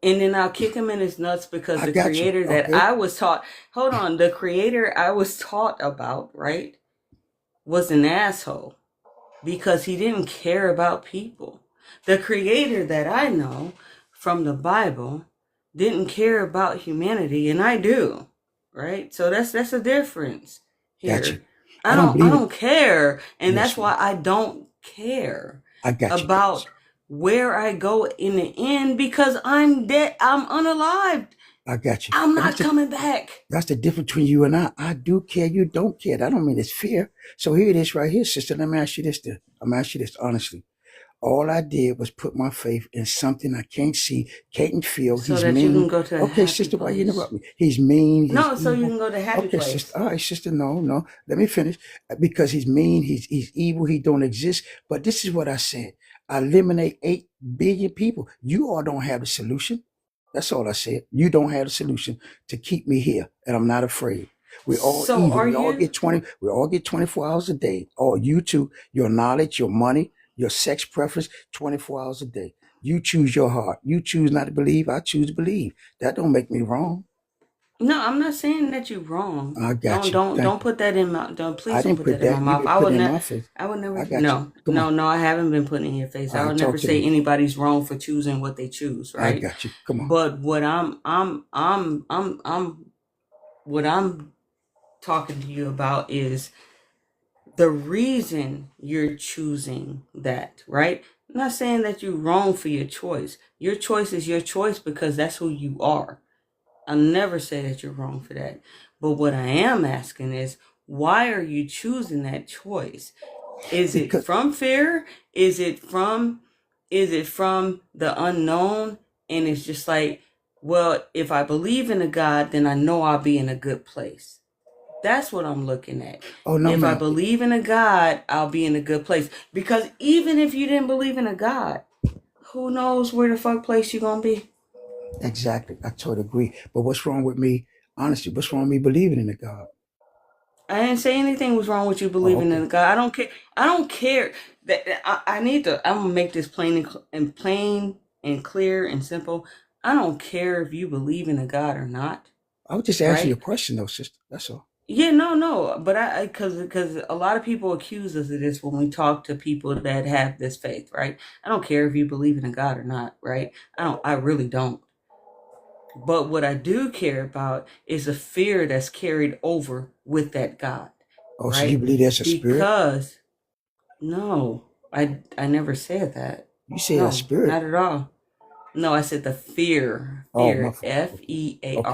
And then I'll kick him in his nuts because I the got you. creator that Okay. I was taught, hold on, the creator I was taught about, right, was an asshole. because he didn't care about people. The creator that I know from the Bible didn't care about humanity, and I do, right? So that's a difference Got you. here. I I don't don't believe it. care, and Yes, that's why I don't care I got you. about where I go in the end, because I'm dead. I'm unalived. I got you. I'm But not coming back. that's the difference between you and I. I do care. You don't care. That don't mean it's fear. So here it is right here, sister. Let me ask you this. I'm gonna ask you this honestly. All I did was put my faith in something I can't see, can't feel. So He's that you can mean. go to a Okay, happy sister, why you place. interrupt me? He's mean. He's No, so you evil. can go to a happy Okay, place. sister. All right, sister. No. Let me finish. Because he's mean. He's evil. He don't exist. But this is what I said. I eliminate 8 billion people. You all don't have the solution. That's all I said. You don't have the solution to keep me here, and I'm not afraid. We're all So even. are We all you? get 20. We all get 24 hours a day. Or you too. Your knowledge, your money, your sex preference, 24 hours a day. You choose your heart. You choose not to believe. I choose to believe. That don't make me wrong. No, I'm not saying that you're wrong. I got you. Don't Thank you. put that in my. Don't I please don't didn't put put that in my that. You mouth. been I would putting it in never. my face. I would never. I got you. No, Come on. no. I haven't been putting it in your face. All I right, would never talk to say me. anybody's wrong for choosing what they choose, I right? got you. Come on. But what what I'm talking to you about is the reason you're choosing that, right? I'm not saying that you're wrong for your choice. Your choice is your choice because that's who you are. I'll never say that you're wrong for that. But what I am asking is, why are you choosing that choice? Is it Because from fear? Is it from the unknown? And it's just like, well, if I believe in a God, then I know I'll be in a good place. That's what I'm looking at. oh no, If I man. believe in a God, I'll be in a good place. Because even if you didn't believe in a God, who knows where the fuck place you're gonna be? Exactly. I totally agree. But what's wrong with me? Honestly, what's wrong with me believing in a God? I didn't say anything was wrong with you Oh, believing in okay. a God. I don't care. I don't care. I need to. I'm gonna make this plain and clear and simple. I don't care if you believe in a God or not, I was just asking you a right? question, though, sister. That's all. Yeah, no. But because a lot of people accuse us of this when we talk to people that have this faith, right? I don't care if you believe in a God or not, right? I really don't. But what I do care about is the fear that's carried over with that God, Oh, so you right? believe there's a spirit? Because no, I never said that. You say a No, spirit. not at all. No, I said the fear, Oh, my fear, fault. FEAR, Okay.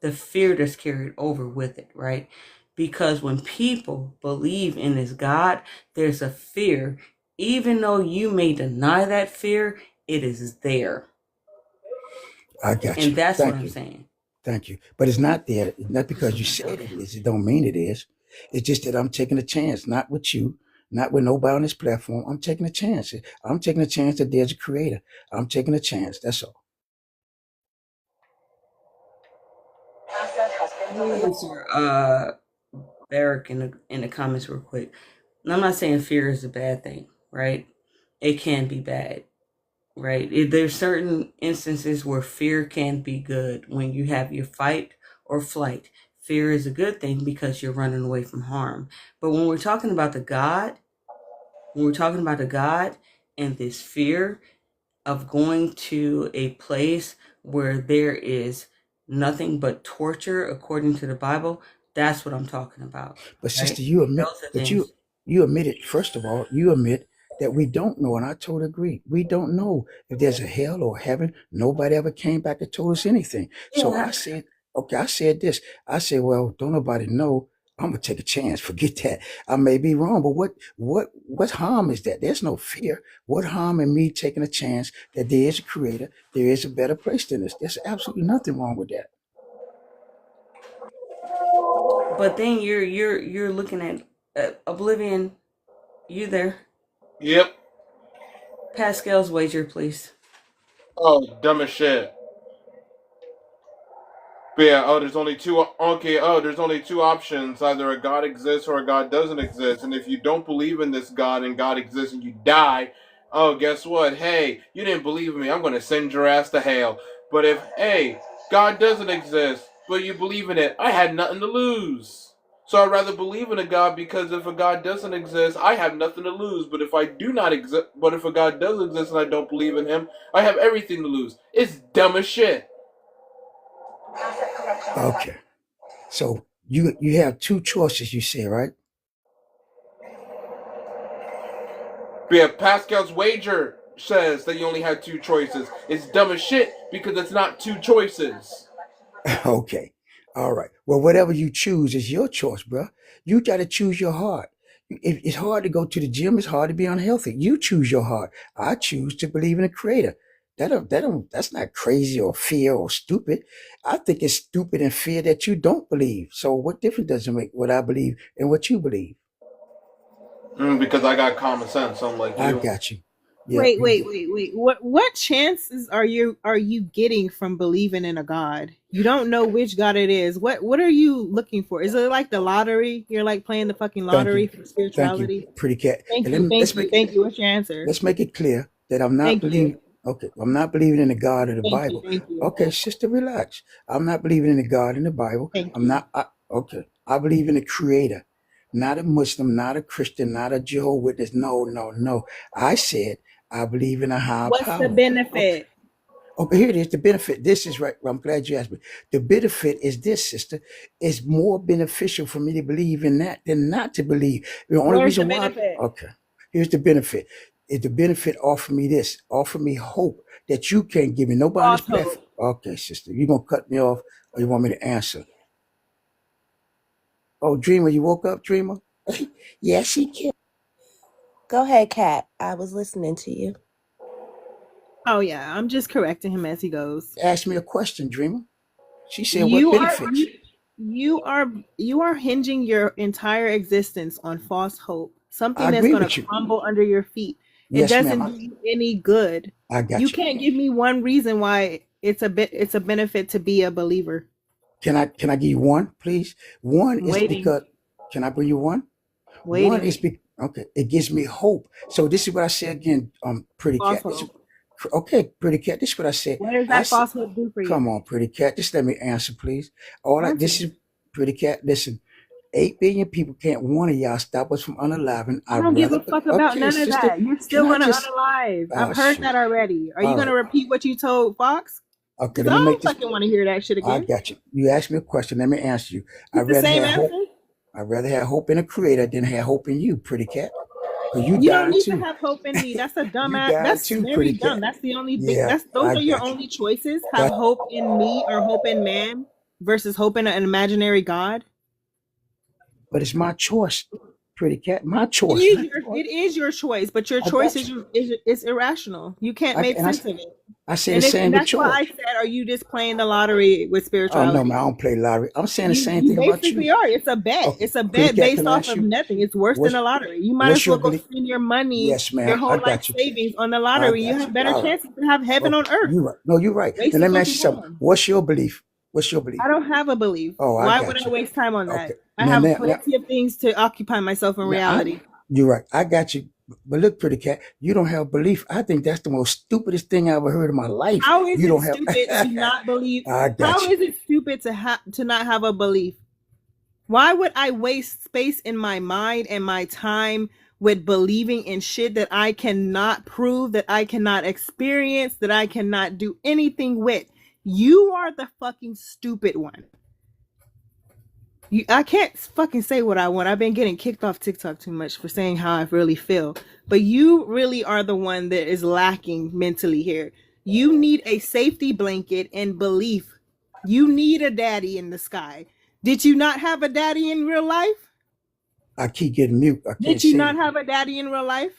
the fear that's carried over with it, right? Because when people believe in this God, there's a fear. Even though you may deny that fear, it is there. I got And you. that's what Thank I'm you. saying. Thank you. But it's not there. Not because you said it is. It don't mean it is. It's just that I'm taking a chance, not with you, not with nobody on this platform. I'm taking a chance. I'm taking a chance that there's a creator. I'm taking a chance. That's all. Answer Barrick in the comments real quick. And I'm not saying fear is a bad thing, right? It can be bad, right? There's certain instances where fear can be good. When you have your fight or flight, fear is a good thing because you're running away from harm. But when we're talking about the God, and this fear of going to a place where there is nothing but torture according to the Bible, that's what I'm talking about. But sister, Right? you admit, Those are but things. you admitted, first of all, you admit that we don't know, and I totally agree. We don't know if there's a hell or heaven. Nobody ever came back and told us anything. So I Yeah. said, okay, I said this. I said, well, don't nobody know. I'm gonna take a chance. Forget that. I may be wrong, but what harm is that? There's no fear. What harm in me taking a chance that there is a creator, there is a better place than this? There's absolutely nothing wrong with that. But then you're looking at Oblivion. You there? Yep. Pascal's wager, please. Oh, dumb as shit. But yeah, there's only two. Okay, there's only two options: either a God exists or a God doesn't exist. And if you don't believe in this God and God exists and you die, guess what? Hey, you didn't believe in me. I'm gonna send your ass to hell. But if God doesn't exist, but you believe in it, I had nothing to lose. So I'd rather believe in a God, because if a God doesn't exist, I have nothing to lose. But if I do not exist, but if a God does exist and I don't believe in him, I have everything to lose. It's dumb as shit. Okay. So you have two choices, you say, right? Yeah, Pascal's wager says that you only have two choices. It's dumb as shit because it's not two choices. Okay. All right. Well, whatever you choose is your choice, bro. You got to choose your heart. It's hard to go to the gym. It's hard to be unhealthy. You choose your heart. I choose to believe in a creator. That's not crazy or fear or stupid. I think it's stupid and fear that you don't believe. So what difference does it make what I believe and what you believe? Because I got common sense, unlike you. I got you. Yeah. Wait. What chances are you getting from believing in a God? You don't know which God it is. What are you looking for? Is it like the lottery? You're like playing the fucking lottery for spirituality? Thank you, pretty cat. Thank And you. Thank you. What's your answer? Let's make it clear that I'm not Thank believing. you. Okay, I'm not believing in the God of the Thank Bible. you. Thank you. Okay, sister, relax. I'm not believing in the God in the Bible. Thank I'm not. Okay, I believe in the Creator, not a Muslim, not a Christian, not a Jehovah's Witness. No. I said I believe in a higher What's power. the benefit? Oh, but here it is. The benefit. This is right. I'm glad you asked me. The benefit is this, sister. It's more beneficial for me to believe in that than not to believe. The only Where's the reason why. benefit? Okay. Here's the benefit. Is the benefit offer me this? Offer me hope that you can't give me. Nobody on this False platform. hope. Okay, sister. You gonna cut me off, or you want me to answer? Oh, Dreamer, you woke up, Dreamer? Yes, she can. Go ahead, Kat. I was listening to you. Oh yeah, I'm just correcting him as he goes. Ask me a question, Dreamer. She said, You "What are benefits?" you are hinging your entire existence on false hope, something I that's agree going with to you. crumble under your feet. It Yes, doesn't ma'am. do you any good. I got You you. can't give me one reason why it's a benefit to be a believer. Can I give you one, please? One is Waiting, because. Can I bring you one? One is waiting. okay. It gives me hope. So this is what I say again, pretty False cat. hope. Okay, pretty cat. This is what I said. What does I that said, false hope do for you? come on, pretty cat. Just let me answer, please. This Answer. is pretty cat. Listen, 8 billion people can't one of y'all stop us from unaliving. I I'd don't give rather. a fuck about Okay, none of sister. that. You're Can still I gonna just? unalive. Oh I've heard shoot. that already. Are you All gonna right. repeat what you told Fox? Okay, Because let I me make don't this. fucking want to hear that shit I again. got you. You asked me a question. Let me answer you. It's I'd the rather same have hope. answer. I'd rather have hope in a creator than have hope in you, pretty cat. Because you You don't dying need to too. have hope in me. That's a dumb You ass. dying That's too, very pretty dumb. cat. That's the only big. Yeah, Those I are your got you. only choices. Have That, hope in me or hope in man versus hope in an imaginary God. but it's my choice, pretty cat. My It choice. is your choice, but your I choice got you. is irrational. You can't make And sense of it. I say And the same and with that's why I yours. said, are you just playing the lottery with Oh no, spirituality? man, I don't play lottery. I'm saying the same You thing about basically you. are. It's a bet. Okay, It's a pretty bet cat. based Can I off ask of you nothing. It's worse what's than a lottery. You might what's as your well go belief? spend your money, Yes, your ma'am. whole I life got you. savings on the I lottery. You got have you. better All right. chances to have heaven Okay, on earth. you right. No, you're right. Waste And the let me ask you fucking something. time. What's your belief? What's your belief? I don't have a belief. Oh, I Why would got I you. waste time on Okay. that? I Now, have now, plenty of things to occupy myself in now, reality. you're right. I got you. But look, pretty cat, you don't have belief. I think that's the most stupidest thing I ever heard in my life. How is You it don't have. stupid to not believe? I got How you. is it stupid to not have a belief? Why would I waste space in my mind and my time with believing in shit that I cannot prove, that I cannot experience, that I cannot do anything with? You are the fucking stupid one. I can't fucking say what I want. I've been getting kicked off TikTok too much for saying how I really feel. But you really are the one that is lacking mentally here. You need a safety blanket and belief. You need a daddy in the sky. Did you not have a daddy in real life? I keep getting mute. I can't Did you say not it. have a daddy in real life?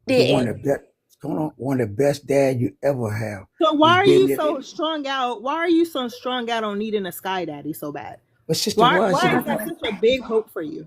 The one of that. Going on, one of the best dad you ever have. So why are He's been you there. so strung out? Why are you so strung out on needing a sky daddy so bad? But sister, Why why is is it? that such a big hope for you?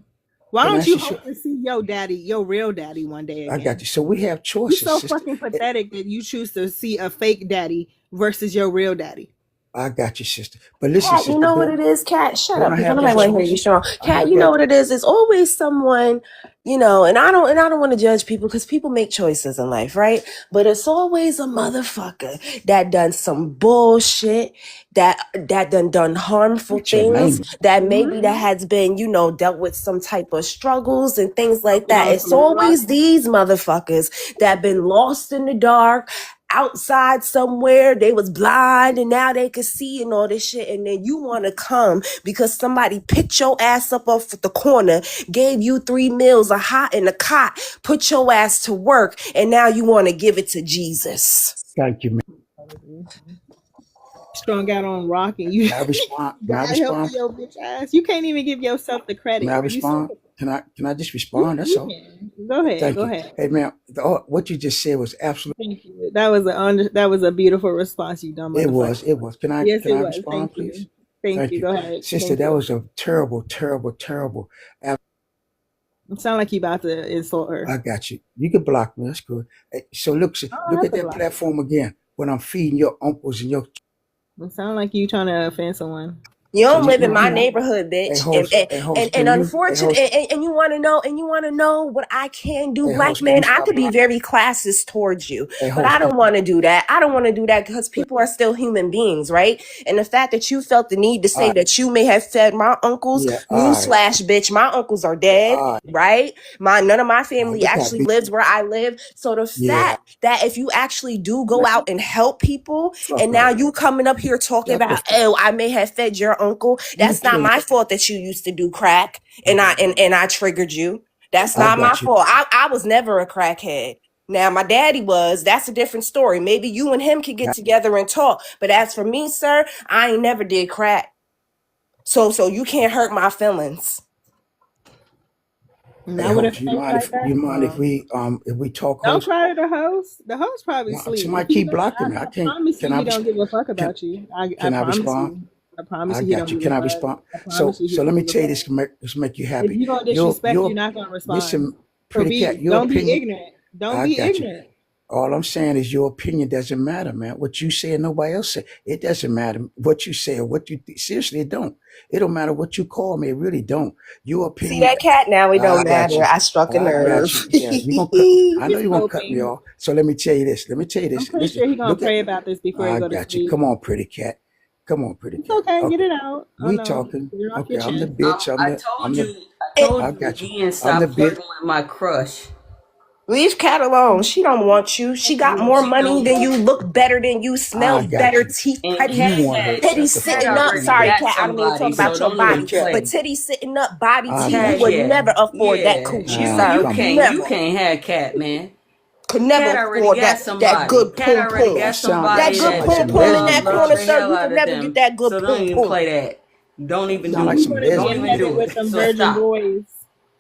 Why Can I don't ask you you? hope to see your daddy, your real daddy, one day I got again? you. So we have You're choices, so sister. fucking pathetic that you choose to see a fake daddy versus your real daddy. I got you, sister. But listen, Cat, you sister, know what it is, Cat? Shut don't up, I because have nobody that want to hear choice? you, Sean. I Cat, have you know that. what it is. It's always someone, and I don't want to judge people because people make choices in life, right? But it's always a motherfucker that done some bullshit, that done harmful What's your things, name? that maybe that has been, dealt with some type of struggles and things like that. It's always these motherfuckers that been lost in the dark, outside somewhere, they was blind and now they could see and all this shit, and then you want to come because somebody picked your ass up off the corner, gave you 3 meals, a hot and a cot, put your ass to work, and now you want to give it to Jesus. Thank you, man. Strung out on rock and you May I respond? May I God help respond? your bitch ass. You can't even give yourself the credit. May I Are you so respond? Can I just respond? That's all. can. Go ahead. Thank Go you. ahead. Hey, man, what you just said was absolutely. Thank you. That was a beautiful response, you dumb motherfucker. It was. Can I Yes, it was. respond, Thank please? you. Thank you. Go ahead. Sister, Thank that you. was a terrible, terrible, terrible. It sound like you about to insult her. I got you. You can block me. That's good. Hey, so look I don't at have to that block. platform again. When I'm feeding your uncles and your. It sound like you trying to offend someone. You So don't live in my you neighborhood, hey, bitch. host, And can you? Hey, unfortunately, host, and you want to know what I can do, hey, black host, can man. you I stop could be blocking? very classist towards you, Hey, but I host, don't want to do that. I don't want to do that because people are still human beings, right? And the fact that you felt the need to all say right. that you may have fed my uncles, Yeah, all right. newsflash, bitch, my uncles are dead, All right. right? None of my family Look at actually me. lives where I live. So the Yeah. fact that if you actually do go out and help people, Fuck and now off. you coming up here talking Shut the about, fuck. oh, I may have fed your uncle. You That's not play. my fault that you used to do crack and I triggered you. That's I not my got you. fault. I was never a crackhead. Now my daddy was. That's a different story. Maybe you and him could get together and talk. But as for me, sir, I ain't never did crack. So you can't hurt my feelings. Hey, Not with a host, face like that. you mind if we talk, Don't host? cry to the host. The host probably No, sleep. somebody If he keep don't, blocking me. I I can't. promise Can you I? he don't give a fuck Can about you. I Can I promise respond? you. I promise I you he got don't you. give Can a I fuck. respond? I promise you he So let don't me give a tell you fuck. this to make you If happy. you gonna Your disrespect, you're not gonna respond. listen, So pretty cat. be Your don't be opinion. ignorant. Don't I be got you. ignorant. All I'm saying is your opinion doesn't matter, man. What you say and nobody else say. It doesn't matter what you say or what you seriously, it don't. It don't matter what you call me. It really don't. Your See opinion. that cat? Now it I don't got matter. you. I struck a I got nerve. you. Yeah, you gonna cut. I know He's you're gonna cut me hoping. off. So let me tell you this. I'm pretty Listen. sure he's gonna Look at. pray about this before he I go to got you. sleep. Come on, pretty cat. Come on, pretty It's cat. okay. Get Okay. it out. Oh We no, talking. get it off Okay, your I'm the chest. bitch. I told you I got you. again, I'm stop the bitch. flirting with my crush. Leave Cat alone. She don't want you. She got more money than you, look better than you, I smells got better, you. teeth And pretty, You want her. Cat titties Shut the fuck sitting up. up. already Sorry, got Cat, I don't mean to talk somebody, about so your don't body, even Pretty cat. but play. titties sitting up, body I teeth. got You Cat, would you. never afford that yeah. coochie, You sir. Come on. you Never. can't have Cat, man. Could never Cat already afford got that somebody. good Cat poom already poom. got Sound That somebody good like that poom some poom in that lesbian loves corner, the ass. sir. hell You out could of never get them. that good So don't poom even poom. play that. Don't even Sound like do some it. You're Don't gonna lesbian. get even headed do with it. some So virgin stop. boys.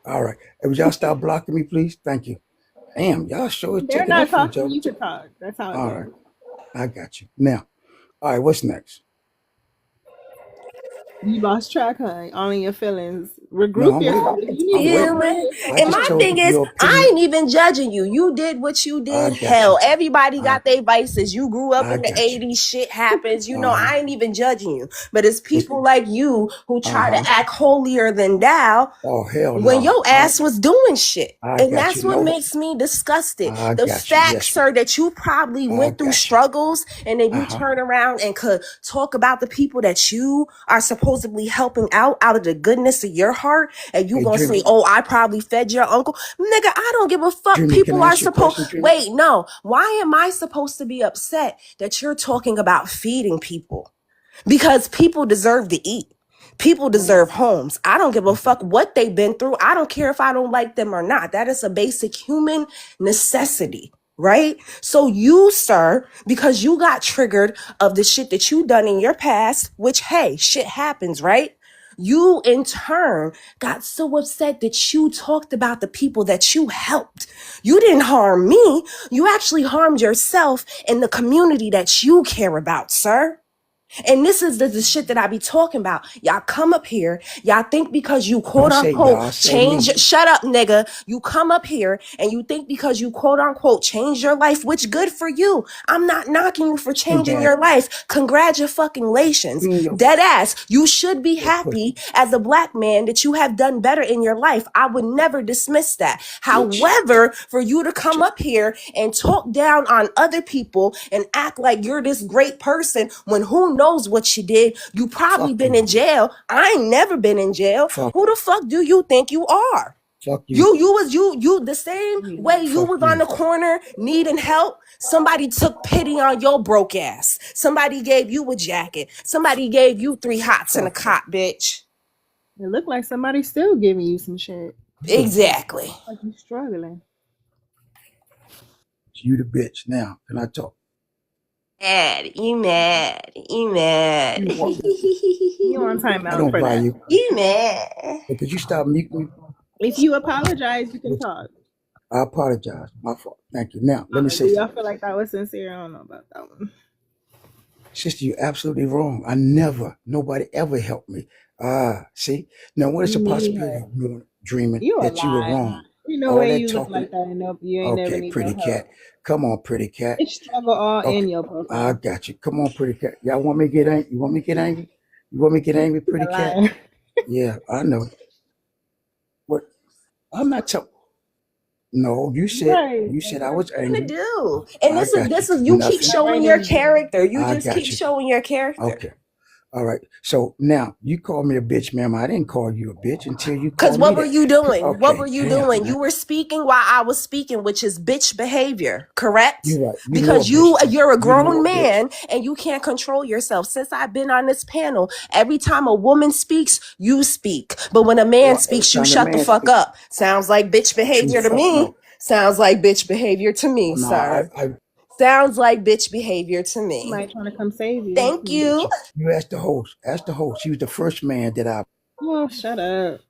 All right. Would y'all stop blocking me, please? Thank you. Damn, y'all sure They're taking not up for each talking. other. You can talk. That's how it All goes. right. I got you. Now, all right, what's next? You lost track, honey. On your feelings. No, Regroup I'm yourself. waiting. If you need I'm to waiting. Human. separate, I And just my separate. told thing you is, your I opinion. ain't even judging you. You did what you I did. got Hell, you. everybody got their vices. You grew up I in the got you. 80s. Shit happens. You know, Uh-huh. I ain't even judging you. But it's It's, people like you who try to uh-huh. act holier than thou Oh, hell when no. your ass was doing shit. I And got that's you. what No, makes me disgusted. I The got you. fact, Yes, sir, that you probably I went through got you. struggles and then you Uh-huh. turn around and could talk about the people that you are supposedly helping out of the goodness of your heart, and you Hey, gonna Dreamy. say, oh, I probably fed your uncle. Nigga, I don't give a fuck. Dreamy, can People I are ask you a supposed, question, Dreamy? wait, no. Why am I supposed to be upset that you're talking about feeding people? Because people deserve to eat. People deserve homes. I don't give a fuck what they've been through. I don't care if I don't like them or not. That is a basic human necessity, right? So you, sir, because you got triggered of the shit that you done in your past, which, hey, shit happens, right? You, in turn, got so upset that you talked about the people that you helped. You didn't harm me. You actually harmed yourself and the community that you care about, sir. And this is the shit that I be talking about. Y'all come up here. Y'all think because you quote Don't say unquote y'all, say change. me. Shut up, nigga. You come up here and you think because you quote unquote change your life, which good for you. I'm not knocking you for changing your life. Congratulations. Dead ass. You should be happy as a black man that you have done better in your life. I would never dismiss that. However, for you to come up here and talk down on other people and act like you're this great person when who knows what you did, you probably been in jail. I ain't never been in jail. Who the fuck do you think you are? Fuck you. You the same way you was on the corner needing help. Somebody took pity on your broke ass. Somebody gave you a jacket. Somebody gave you 3 hots and a cot, bitch. It looked like somebody's still giving you some shit. Exactly. Like you struggling. You the bitch. Now, can I talk? You mad. You on I timeout don't for buy that. you. You mad. But could you stop muting me? If you apologize, you can talk. I apologize. My fault. Thank you. Now, let me Do say y'all something. feel like that was sincere? I don't know about that one. Sister, you're absolutely wrong. Nobody ever helped me. See? Now, what is the Me possibility either. of you dreaming You a that you were lie. wrong? You know All way that you look talking. like that, and no, you ain't never Okay, need pretty no help. cat. Come on, pretty cat. It's struggle all Okay, in your I profile. got you. Come on, pretty cat. Y'all want me to get angry? You want me to get angry? You want me to get angry, pretty You're cat? lying. Yeah, I know. What? I'm not talking. No, you said Right. I was Gonna angry. do. And I this is got this you. is you keep Nothing. showing your character. You I just got keep you. showing your character. Okay. All right. So now you call me a bitch, ma'am. I didn't call you a bitch until you Because called what me were that. you doing? What were Okay. you Damn, doing? man. You were speaking while I was speaking, which is bitch behavior, correct? You're right. You know a Because bitch. you're a You know grown a bitch. man and you can't control yourself. Since I've been on this panel, every time a woman speaks, you speak. But when a man Well, every speaks, you time a shut the man fuck speaks, up. Sounds like bitch true behavior to fuck me. no. Sounds like bitch behavior to me, No, sir. I Sounds like bitch behavior to me. Somebody trying to come save you. Thank you. you asked the host. Ask the host. He was the first man that I Oh, shut up.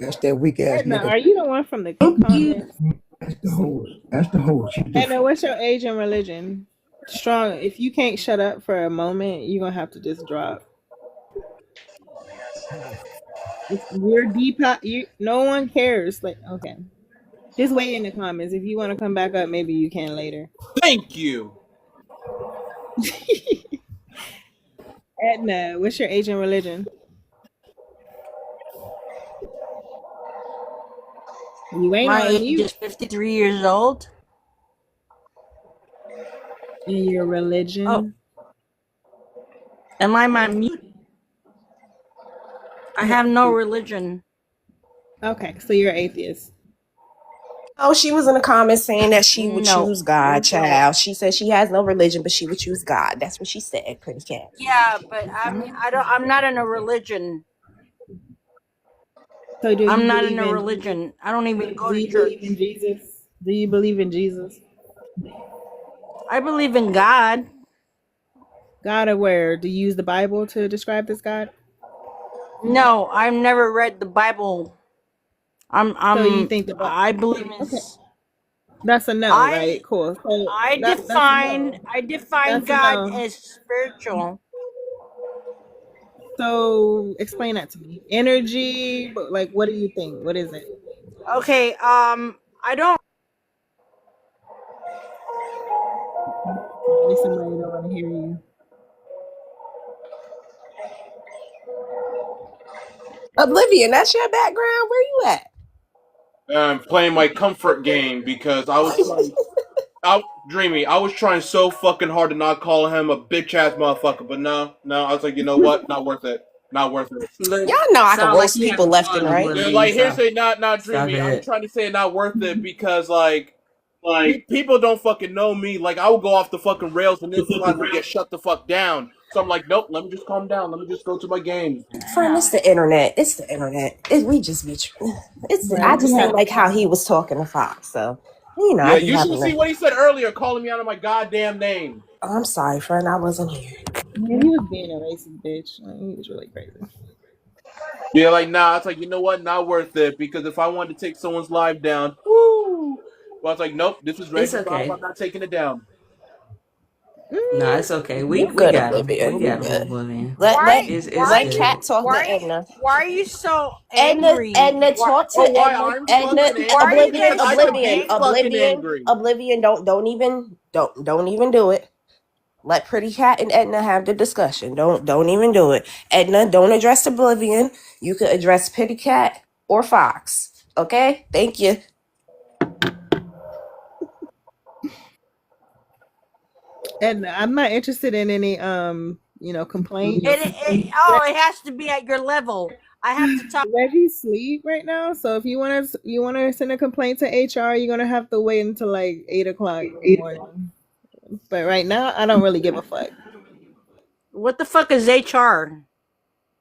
asked that weak ass Edna, nigga. are you the one from the comments? Ask the host. Ask the host. He was the Edna, what's your age and religion? Strong. If you can't shut up for a moment, you're gonna have to just drop. You're deep. No one cares. Like, okay, just wait in the comments. If you want to come back up, maybe you can later. Thank you. Edna, what's your age and religion? You ain't My on age mute. is 53 years old. And your religion? Oh, am I my mute? I have no religion. Okay, so you're atheist. Oh, she was in the comments saying that she would No. choose God, child. She said she has no religion, but she would choose God. That's what she said, pretty cat. Yeah, but I'm not in a religion. So do you I'm not believe in a in religion. I don't even go Do to you church. believe in Jesus? Do you believe in Jesus? I believe in God. God of where? Do you use the Bible to describe this God? No, I've never read the Bible. So you think the I believe in. Okay, that's a no, right? Cool. So I that's a no. define That's a God no. as spiritual. So explain that to me. Energy, but like, what do you think? What is it? Okay, I don't. Maybe somebody don't want to hear you. Oblivion, that's your background? Where you at? Playing my comfort game because I was trying. Dreamy, I was trying so fucking hard to not call him a bitch ass motherfucker, but no, I was like, you know what? Not worth it. Not worth it. Y'all know I can Sound like roast you people having left and fun, right. Oblivion. Like, here's So a not stop Dreamy. I'm it. trying to say not worth it because like people don't fucking know me. Like I will go off the fucking rails and then sometimes I get shut the fuck down. So I'm like, nope. Let me just calm down. Let me just go to my game. Friend, it's the internet. It's the internet. We just be. I just didn't like how he was talking to Fox. So, you know, Yeah, I be you should having see to. what he said earlier, calling me out of my goddamn name. Oh, I'm sorry, friend. I wasn't here. Man, he was being a racist bitch. Like, he was really crazy. Yeah, like nah. It's like, you know what? Not worth it because if I wanted to take someone's life down, woo. Well, I was like, nope. This is It's Reggie's life. okay. I'm not taking it down. No, it's okay. We You good, got him. Olivia. We You got him, good. Oblivion. Let It's let good. Cat talk to Edna. Why are you so Edna, angry? Edna, Why, talk to Oh, why Edna. I'm Edna, fucking why are angry? you Oblivion, guys Because I could so Oblivion, be fucking angry? angry. Oblivion. Don't even do it. Let Pretty Cat and Edna have the discussion. Don't even do it. Edna, don't address Oblivion. You could address Pretty Cat or Fox. Okay? Thank you. And I'm not interested in any complaints. It has to be at your level. I have to talk. Reggie's sleep right now, so if you want to send a complaint to HR, you're gonna have to wait until like 8 o'clock in the morning. But right now, I don't really give a fuck. What the fuck is HR?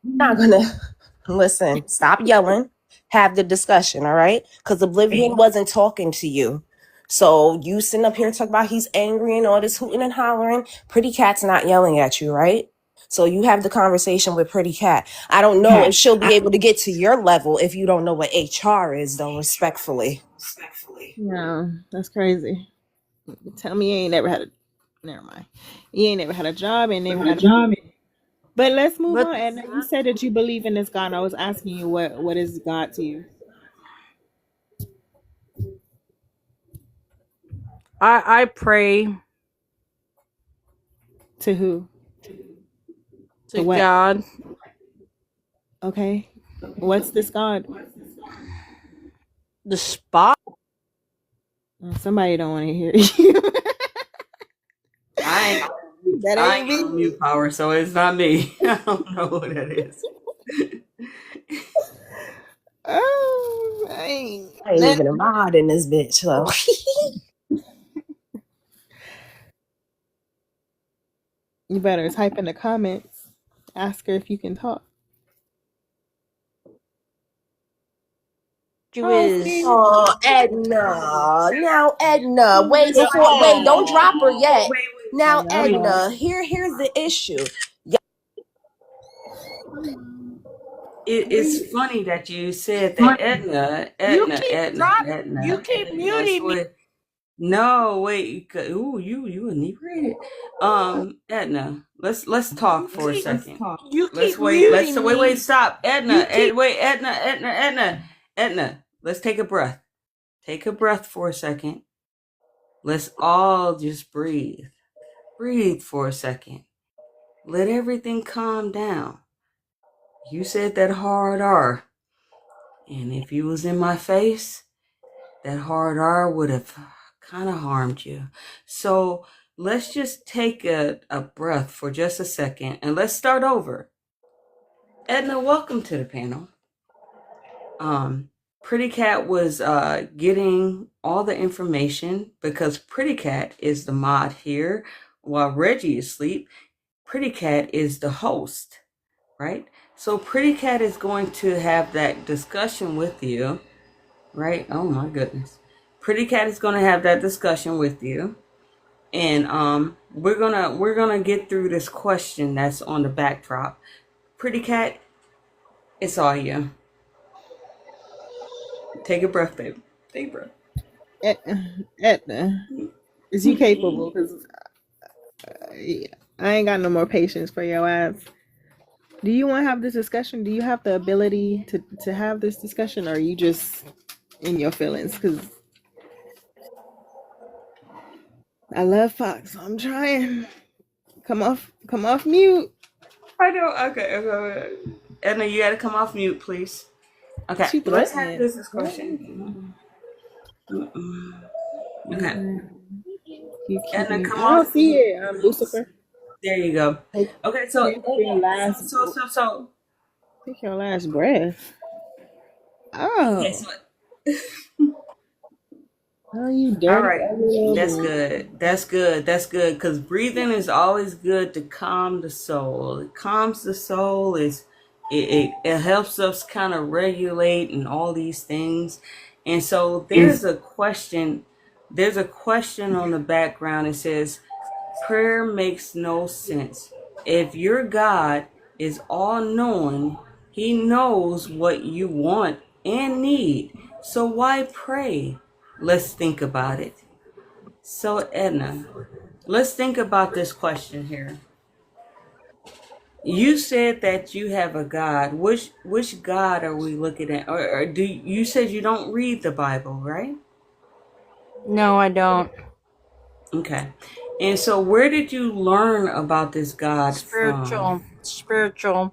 Not gonna listen. Stop yelling. Have the discussion, all right? Because Oblivion wasn't talking to you. So you sitting up here talking about he's angry and all this hooting and hollering. Pretty Cat's not yelling at you, right? So you have the conversation with Pretty Cat. I don't know if she'll be able to get to your level if you don't know what HR is, though, respectfully. No, that's crazy. Tell me you ain't never had a. Never mind. You ain't never had a job and never had a job. But let's move on. And you said that you believe in this God. And I was asking you what is God to you? I pray To who? to what? God. Okay. What's this God? The spot. Somebody don't want to hear you. I That ain't ain't on me. mute power, so it's not me. I don't know who that is. Oh, I ain't. I ain't even a mod in this bitch, so. You better type in the comments. Ask her if you can talk. Oh, Edna. Now, Edna. Wait, don't drop her yet. Now, Edna, here's the issue. It's funny that you said that Edna. You keep That's muting me. what. No, wait. Ooh, you inebriated. Edna, let's talk for a second. You Let's keep wait. Let's muting wait. me. Stop, Edna. You keep- Wait, Edna. Let's take a breath. Take a breath for a second. Let's all just breathe. Breathe for a second. Let everything calm down. You said that hard R. And if you was in my face, that hard R would have kind of harmed you. So let's just take a breath for just a second and let's start over. Edna, welcome to the panel. Pretty Cat was getting all the information because Pretty Cat is the mod here while Reggie is asleep. Pretty Cat is the host, right? So Pretty Cat is going to have that discussion with you, right? Oh my goodness. Pretty Cat is going to have that discussion with you. And we're gonna get through this question that's on the backdrop. Pretty Cat, it's all you. Take a breath, baby. Take a breath. Edna, is you capable? Because I ain't got no more patience for your ass. Do you want to have this discussion? Do you have the ability to have this discussion, or are you just in your feelings? Because I love Fox, so I'm trying. Come off mute. I know. Okay. Edna, you gotta come off mute, please. Okay, She let's threatening. have this discussion. Okay. Edna, come I off. don't see it, Lucifer. There you go. Okay, so Take your last. so Take your last breath. Oh. Okay, so Oh, you dirty. all right, ugly little that's boy. good. That's good. That's good. Because breathing is always good to calm the soul. It calms the soul. It helps us kind of regulate and all these things. And so there's a question. There's a question on the background. It says, "Prayer makes no sense. If your God is all knowing, He knows what you want and need. So why pray?" Let's think about it. So Edna, let's think about this question here. You said that you have a God. Which God are we looking at? Or do you said you don't read the Bible, right? No, I don't. Okay. And so where did you learn about this God from? Spiritual.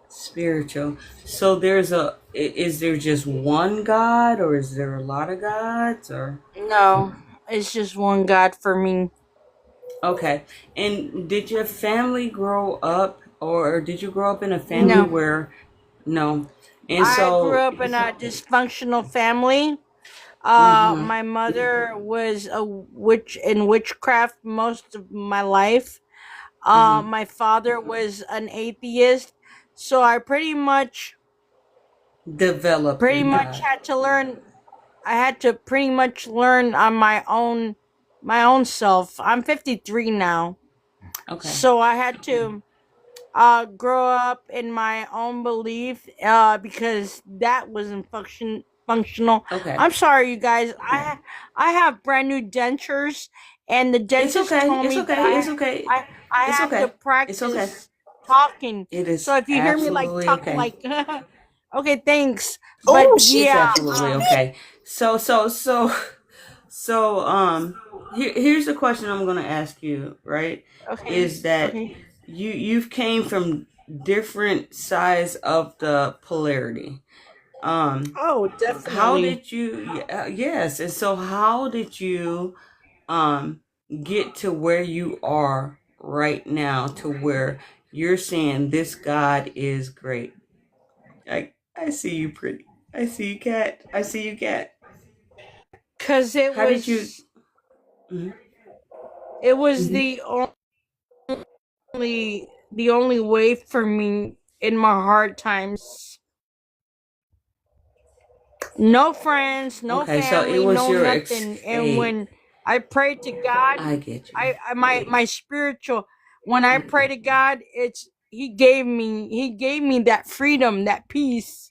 Spiritual. So is there just one God, or is there a lot of gods, or? No, it's just one God for me. Okay. And did your family grow up, or did you grow up in a family No, where no? And I grew so up in a dysfunctional family. mhm. My mother was a witch in witchcraft most of my life. Mhm. My father was an atheist, so I Developed pretty in much God. had to learn. I had to pretty much learn on my own self. I'm 53 now, Okay. so I had to grow up in my own belief because that wasn't functional. Okay. I'm sorry, you guys. I have brand new dentures, and the It's dentist okay. told It's me that okay. It's okay. I It's have to okay. It's okay. practice talking. It is So if you hear me like absolutely talk okay. like okay, thanks. Oh, But she. It's yeah, absolutely okay. So here's the question I'm gonna ask you, right? okay, Is that okay. you've came from different sides of the polarity. Oh, How definitely. did you yes, and so how did you um get to where you are right now, to where you're saying this God is great? I see you, pretty. I see you, cat. I see you, cat. Cause How did you? Mhm. it was the only way for me in my hard times. No friends, no Okay, so it family, was no your nothing. And escape. when I prayed to God, I get you. my spiritual, when I pray to God, it's he gave me that freedom, that peace.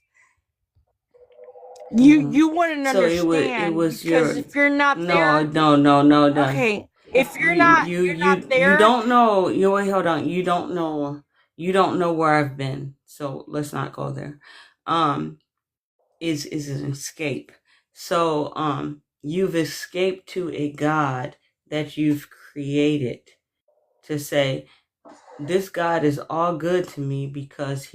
Hmm. You wouldn't So it understand was because your if you're not no there, no no no no. okay, if you're not You there, don't know. You wait, hold on. You don't know where I've been. So let's not go there. Um, is an escape. So you've escaped to a God that you've created, to say this God is all good to me because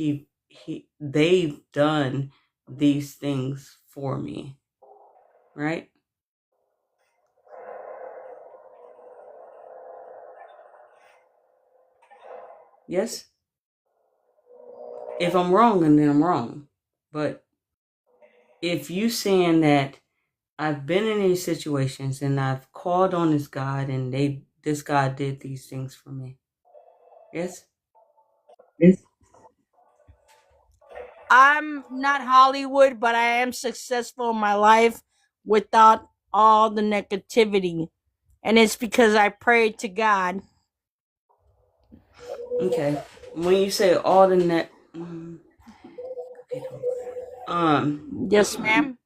they've done these things for me, right? Yes. If I'm wrong, then I'm wrong. But if you saying that I've been in these situations and I've called on this God and this God did these things for me. Yes? I'm not Hollywood, but I am successful in my life without all the negativity. And it's because I prayed to God. Okay. When you say all the net okay, don't go there. Yes, ma'am.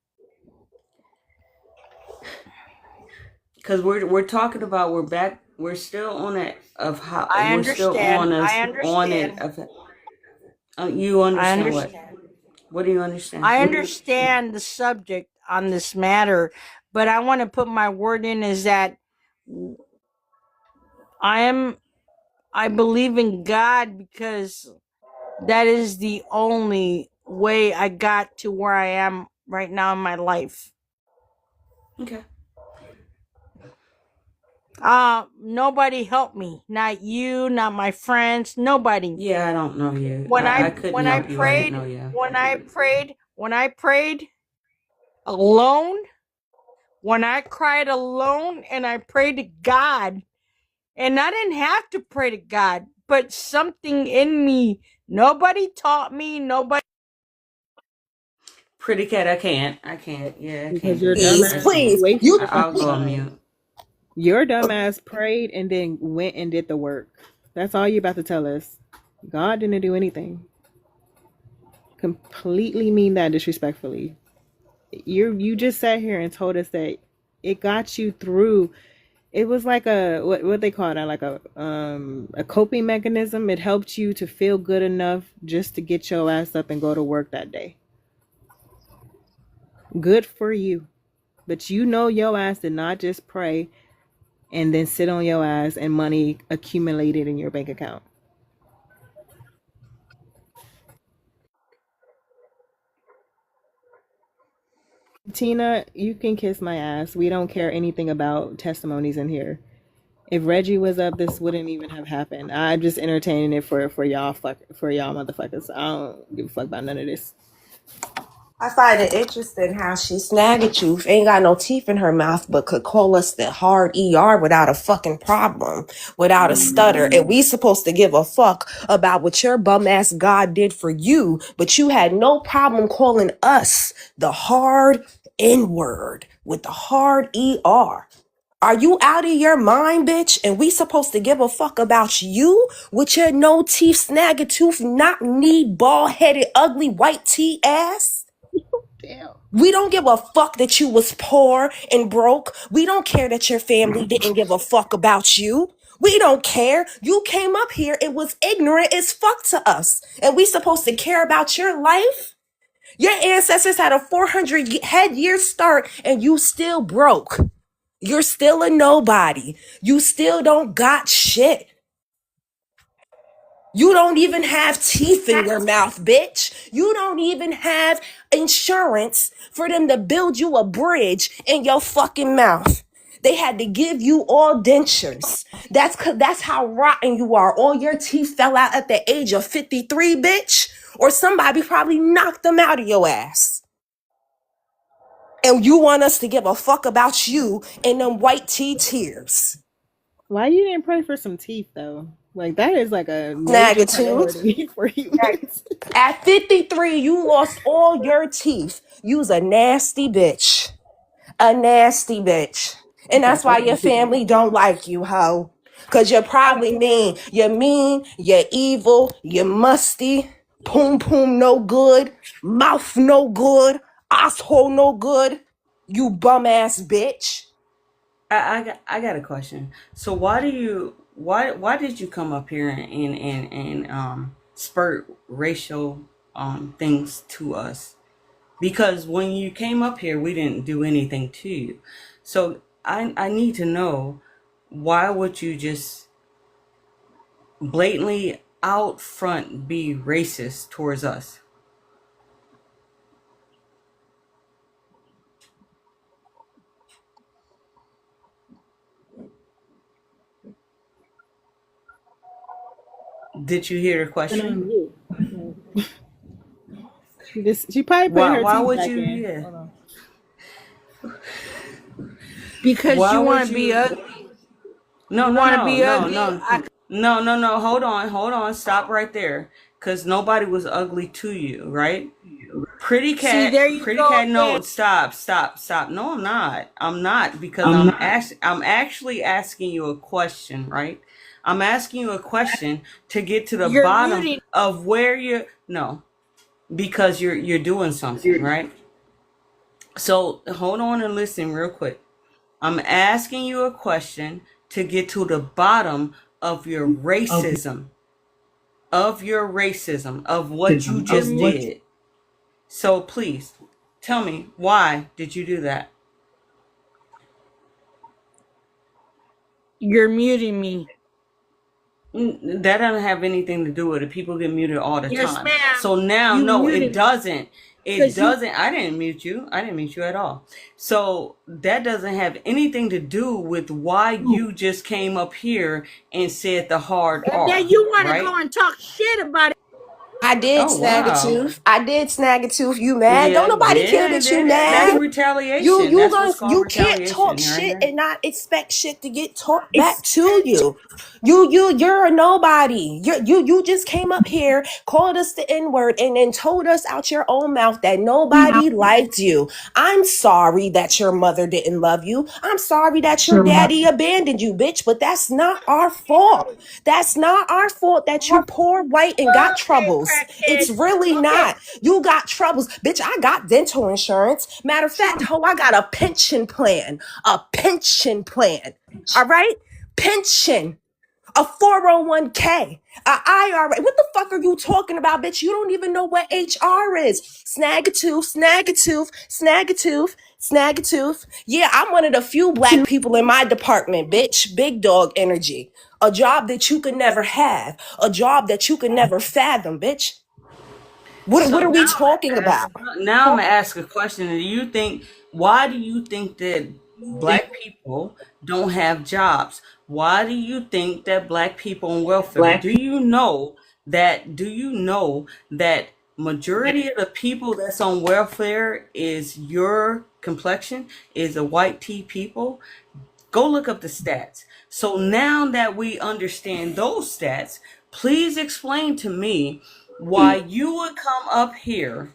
Because we're talking about, we're still on it of how I we're still on understand. us I on it understand. of you I understand what? understand. What do you understand? I understand the subject on this matter, but I want to put my word in is that I believe in God because that is the only way I got to where I am right now in my life. Okay. Nobody helped me. Not you, not my friends, nobody. Yeah, I don't know you. When I couldn't help you. I didn't know you. when I prayed alone, when I cried alone and I prayed to God, and I didn't have to pray to God, but something in me, nobody taught me, nobody. Pretty cat, I can't. I can't. Yeah, I Because can't do your that. Please, I dumbass can't. please. wasted You. your I'll fucking go on time. mute. Your dumbass prayed and then went and did the work. That's all you about to tell us. God didn't do anything. Completely mean that disrespectfully. You just sat here and told us that it got you through It was like a what they call that, like a coping mechanism. It helped you to feel good enough just to get your ass up and go to work that day. Good for you. But you know your ass did not just pray and then sit on your ass and money accumulated in your bank account. Tina, you can kiss my ass. We don't care anything about testimonies in here. If Reggie was up, this wouldn't even have happened. I'm just entertaining it for y'all for y'all motherfuckers. I don't give a fuck about none of this. I find it interesting how she snagged you, ain't got no teeth in her mouth, but could call us the hard ER without a fucking problem, without a stutter. And we supposed to give a fuck about what your bum ass God did for you, but you had no problem calling us the hard N-word with the hard ER. Are you out of your mind, bitch? And we supposed to give a fuck about you with your no teeth, snagging tooth, knock-knee, bald-headed, ugly, white tea ass? Damn. We don't give a fuck that you was poor and broke. We don't care that your family didn't give a fuck about you. We don't care. You came up here and was ignorant as fuck to us. And we supposed to care about your life? Your ancestors had a 400 head year start and you still broke. You're still a nobody. You still don't got shit. You don't even have teeth in your mouth, bitch. You don't even have insurance for them to build you a bridge in your fucking mouth. They had to give you all dentures. That's how rotten you are. All your teeth fell out at the age of 53, bitch. Or somebody probably knocked them out of your ass. And you want us to give a fuck about you and them white tea tears. Why you didn't pray for some teeth though? Like that is like a major Snagging priority for you. At 53, you lost all your teeth. You's a nasty bitch. A nasty bitch. And that's why your family don't like you, ho. Cause you're probably mean. You're mean, you're evil, you're musty, poom poom no good, mouth no good, asshole no good. You bum ass bitch. I got a question. So why did you come up here and spurt racial things to us? Because when you came up here, we didn't do anything to you. So I need to know, why would you just blatantly out front be racist towards us? Did you hear the question? She probably put her Why teeth would back you? in. Yeah. Hold on. Because Why you would want to you? be ugly. No, You no, want to no, be no, ugly. no. Hold on. Stop right there. Cause nobody was ugly to you, right? Pretty See, there cat, you pretty go cat. No, again. stop. No, I'm not because I'm actually asking you a question, right? I'm asking you a question to get to the You're bottom muting. of where you're. No, because you're doing something, right? So hold on and listen real quick. I'm asking you a question to get to the bottom of your racism, of what you just did. So please tell me, why did you do that? You're muting me. That doesn't have anything to do with it. People get muted all the Yes, time. ma'am. So now, You no, muted it me. doesn't. It 'Cause you doesn't. I didn't mute you. I didn't mute you at all. So that doesn't have anything to do with why you just came up here and said the hard and R, then you want to right? go and talk shit about it. I did Oh snag a wow. tooth. I did snag a tooth. You mad? Don't Yeah, nobody care yeah, that you that's mad. retaliation. That's what's called You can't talk retaliation right shit here. and not expect shit to get talked back to you. You're a nobody. You just came up here, called us the N-word, and then told us out your own mouth that nobody liked you. I'm sorry that your mother didn't love you. I'm sorry that your daddy abandoned you, bitch, but that's not our fault. That's not our fault that you poor white and got troubles. It's really not. You got troubles. Bitch, I got dental insurance. Matter of fact, ho, I got a pension plan. A pension plan. All right? Pension. A 401k. A IRA. What the fuck are you talking about, bitch? You don't even know what HR is. Snaggatooth, snaggatooth, snaggatooth, snaggatooth. Yeah, I'm one of the few black people in my department, bitch. Big dog energy. A job that you could never have. A job that you could never fathom, bitch. What So are we talking about? now I'm gonna ask a question. Why do you think that black people don't have jobs? Why do you think that black people on welfare? Do you know that majority of the people that's on welfare is your complexion, is a white tea people? Go look up the stats. So now that we understand those stats, please explain to me why you would come up here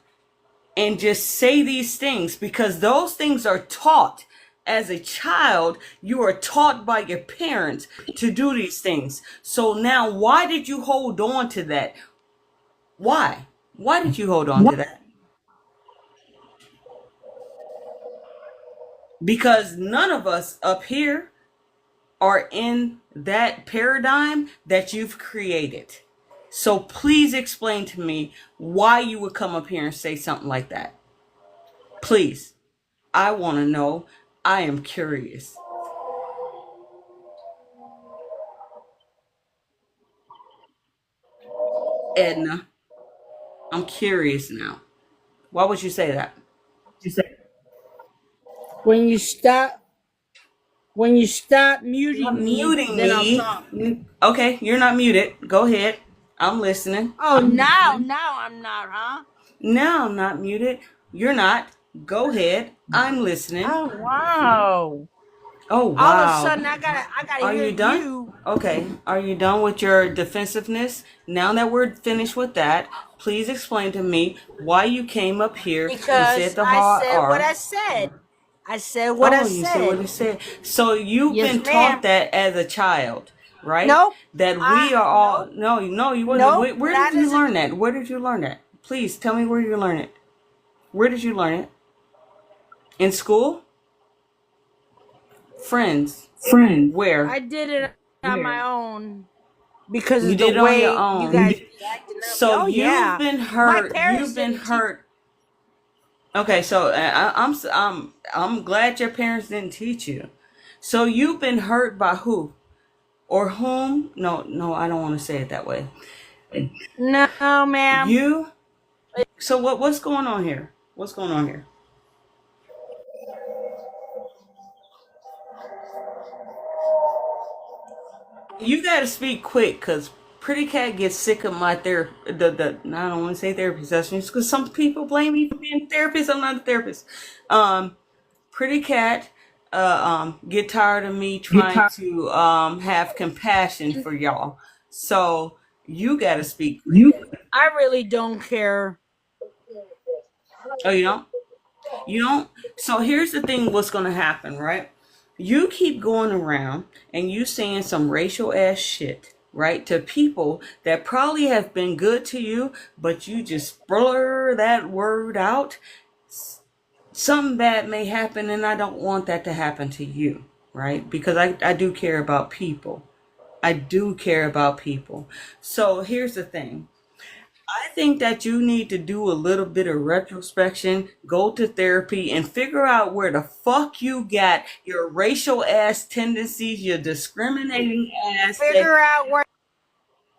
and just say these things, because those things are taught as a child. You are taught by your parents to do these things. So now why did you hold on to that? Why did you hold on to that? Because none of us up here are in that paradigm that you've created. So please explain to me why you would come up here and say something like that. Please. I want to know. I am curious. Edna, I'm curious now. Why would you say that? When you stop muting You're me, muting then I'll me. talk. Okay, you're not muted. Go ahead. I'm listening. Oh, now I'm not, huh? No, I'm not muted. You're not. Go ahead. I'm listening. Oh wow. Oh All of a wow. sudden I gotta Are hear you done? you. Okay. Are you done with your defensiveness? Now that we're finished with that, please explain to me why you came up here and Because said the I hard said what R. I said. I said what I Oh, you said what said. you said. So you've Yes, been ma'am. taught that as a child, right? Nope. That we are all no, you wasn't. Nope. Where Not did you as a learn that? Where did you learn that? Please tell me where you learned it. Where did you learn it? In school? Friends? Where? I did it on my own because You of did the it on way your you own. guys be acting up. So Oh yeah. you've been My hurt. parents You've been didn't teach. hurt. Okay, so I'm glad your parents didn't teach you. So you've been hurt by who or whom? No, I don't want to say it that way. No, ma'am. You. So what's going on here? What's going on here? You got to speak quick, cause Pretty Cat gets sick of my therapy. I don't want to say therapy sessions, because some people blame me for being a therapist. I'm not a therapist. Pretty Cat get tired of me trying to have compassion for y'all. So you got to speak quick. I really don't care. Oh, you don't? You don't? So here's the thing, what's going to happen, right? You keep going around and you saying some racial ass shit, right? To people that probably have been good to you, but you just blur that word out. Something bad may happen, and I don't want that to happen to you, right? Because I do care about people. I do care about people. So here's the thing. I think that you need to do a little bit of retrospection, go to therapy, and figure out where the fuck you got your racial ass tendencies, your discriminating ass. Figure out where.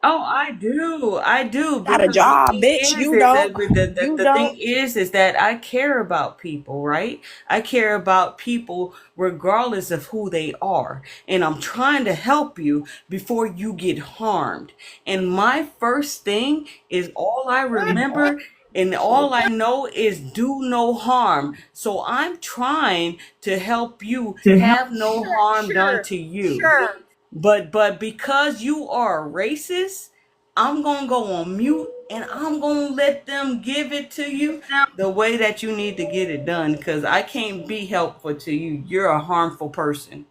Oh, I do. Got a Because the job, thing bitch. is, You don't. the thing is that I care about people, right? I care about people regardless of who they are. And I'm trying to help you before you get harmed. And my first thing is all I remember and all I know is do no harm. So I'm trying to help you have no harm done to you. Sure. But because you are a racist, I'm gonna go on mute and I'm gonna let them give it to you the way that you need to get it done. Because I can't be helpful to you. You're a harmful person.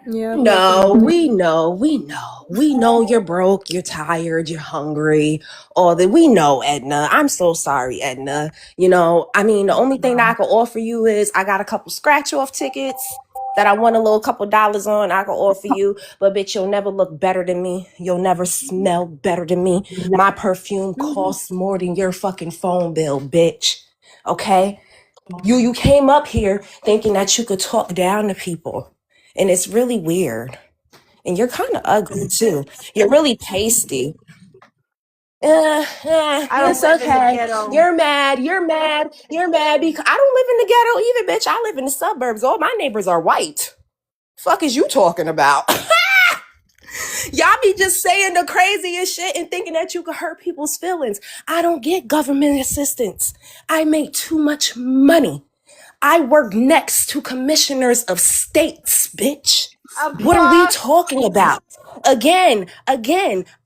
Yeah, I felt No, that. we know you're broke, you're tired, you're hungry, all that. We know, Edna. I'm so sorry, Edna. You know, I mean, the only thing that I can offer you is I got a couple scratch off tickets that I won a little couple dollars on. I can offer you, but bitch, you'll never look better than me. You'll never smell better than me. My perfume costs more than your fucking phone bill, bitch. Okay? You came up here thinking that you could talk down to people. And it's really weird. And you're kind of ugly too. You're really pasty. I don't It's live in the okay. ghetto. You're mad. You're mad because I don't live in the ghetto either, bitch. I live in the suburbs. All my neighbors are white. Fuck is you talking about? Y'all be just saying the craziest shit and thinking that you can hurt people's feelings. I don't get government assistance. I make too much money. I work next to commissioners of states, bitch. What are we talking about? Again,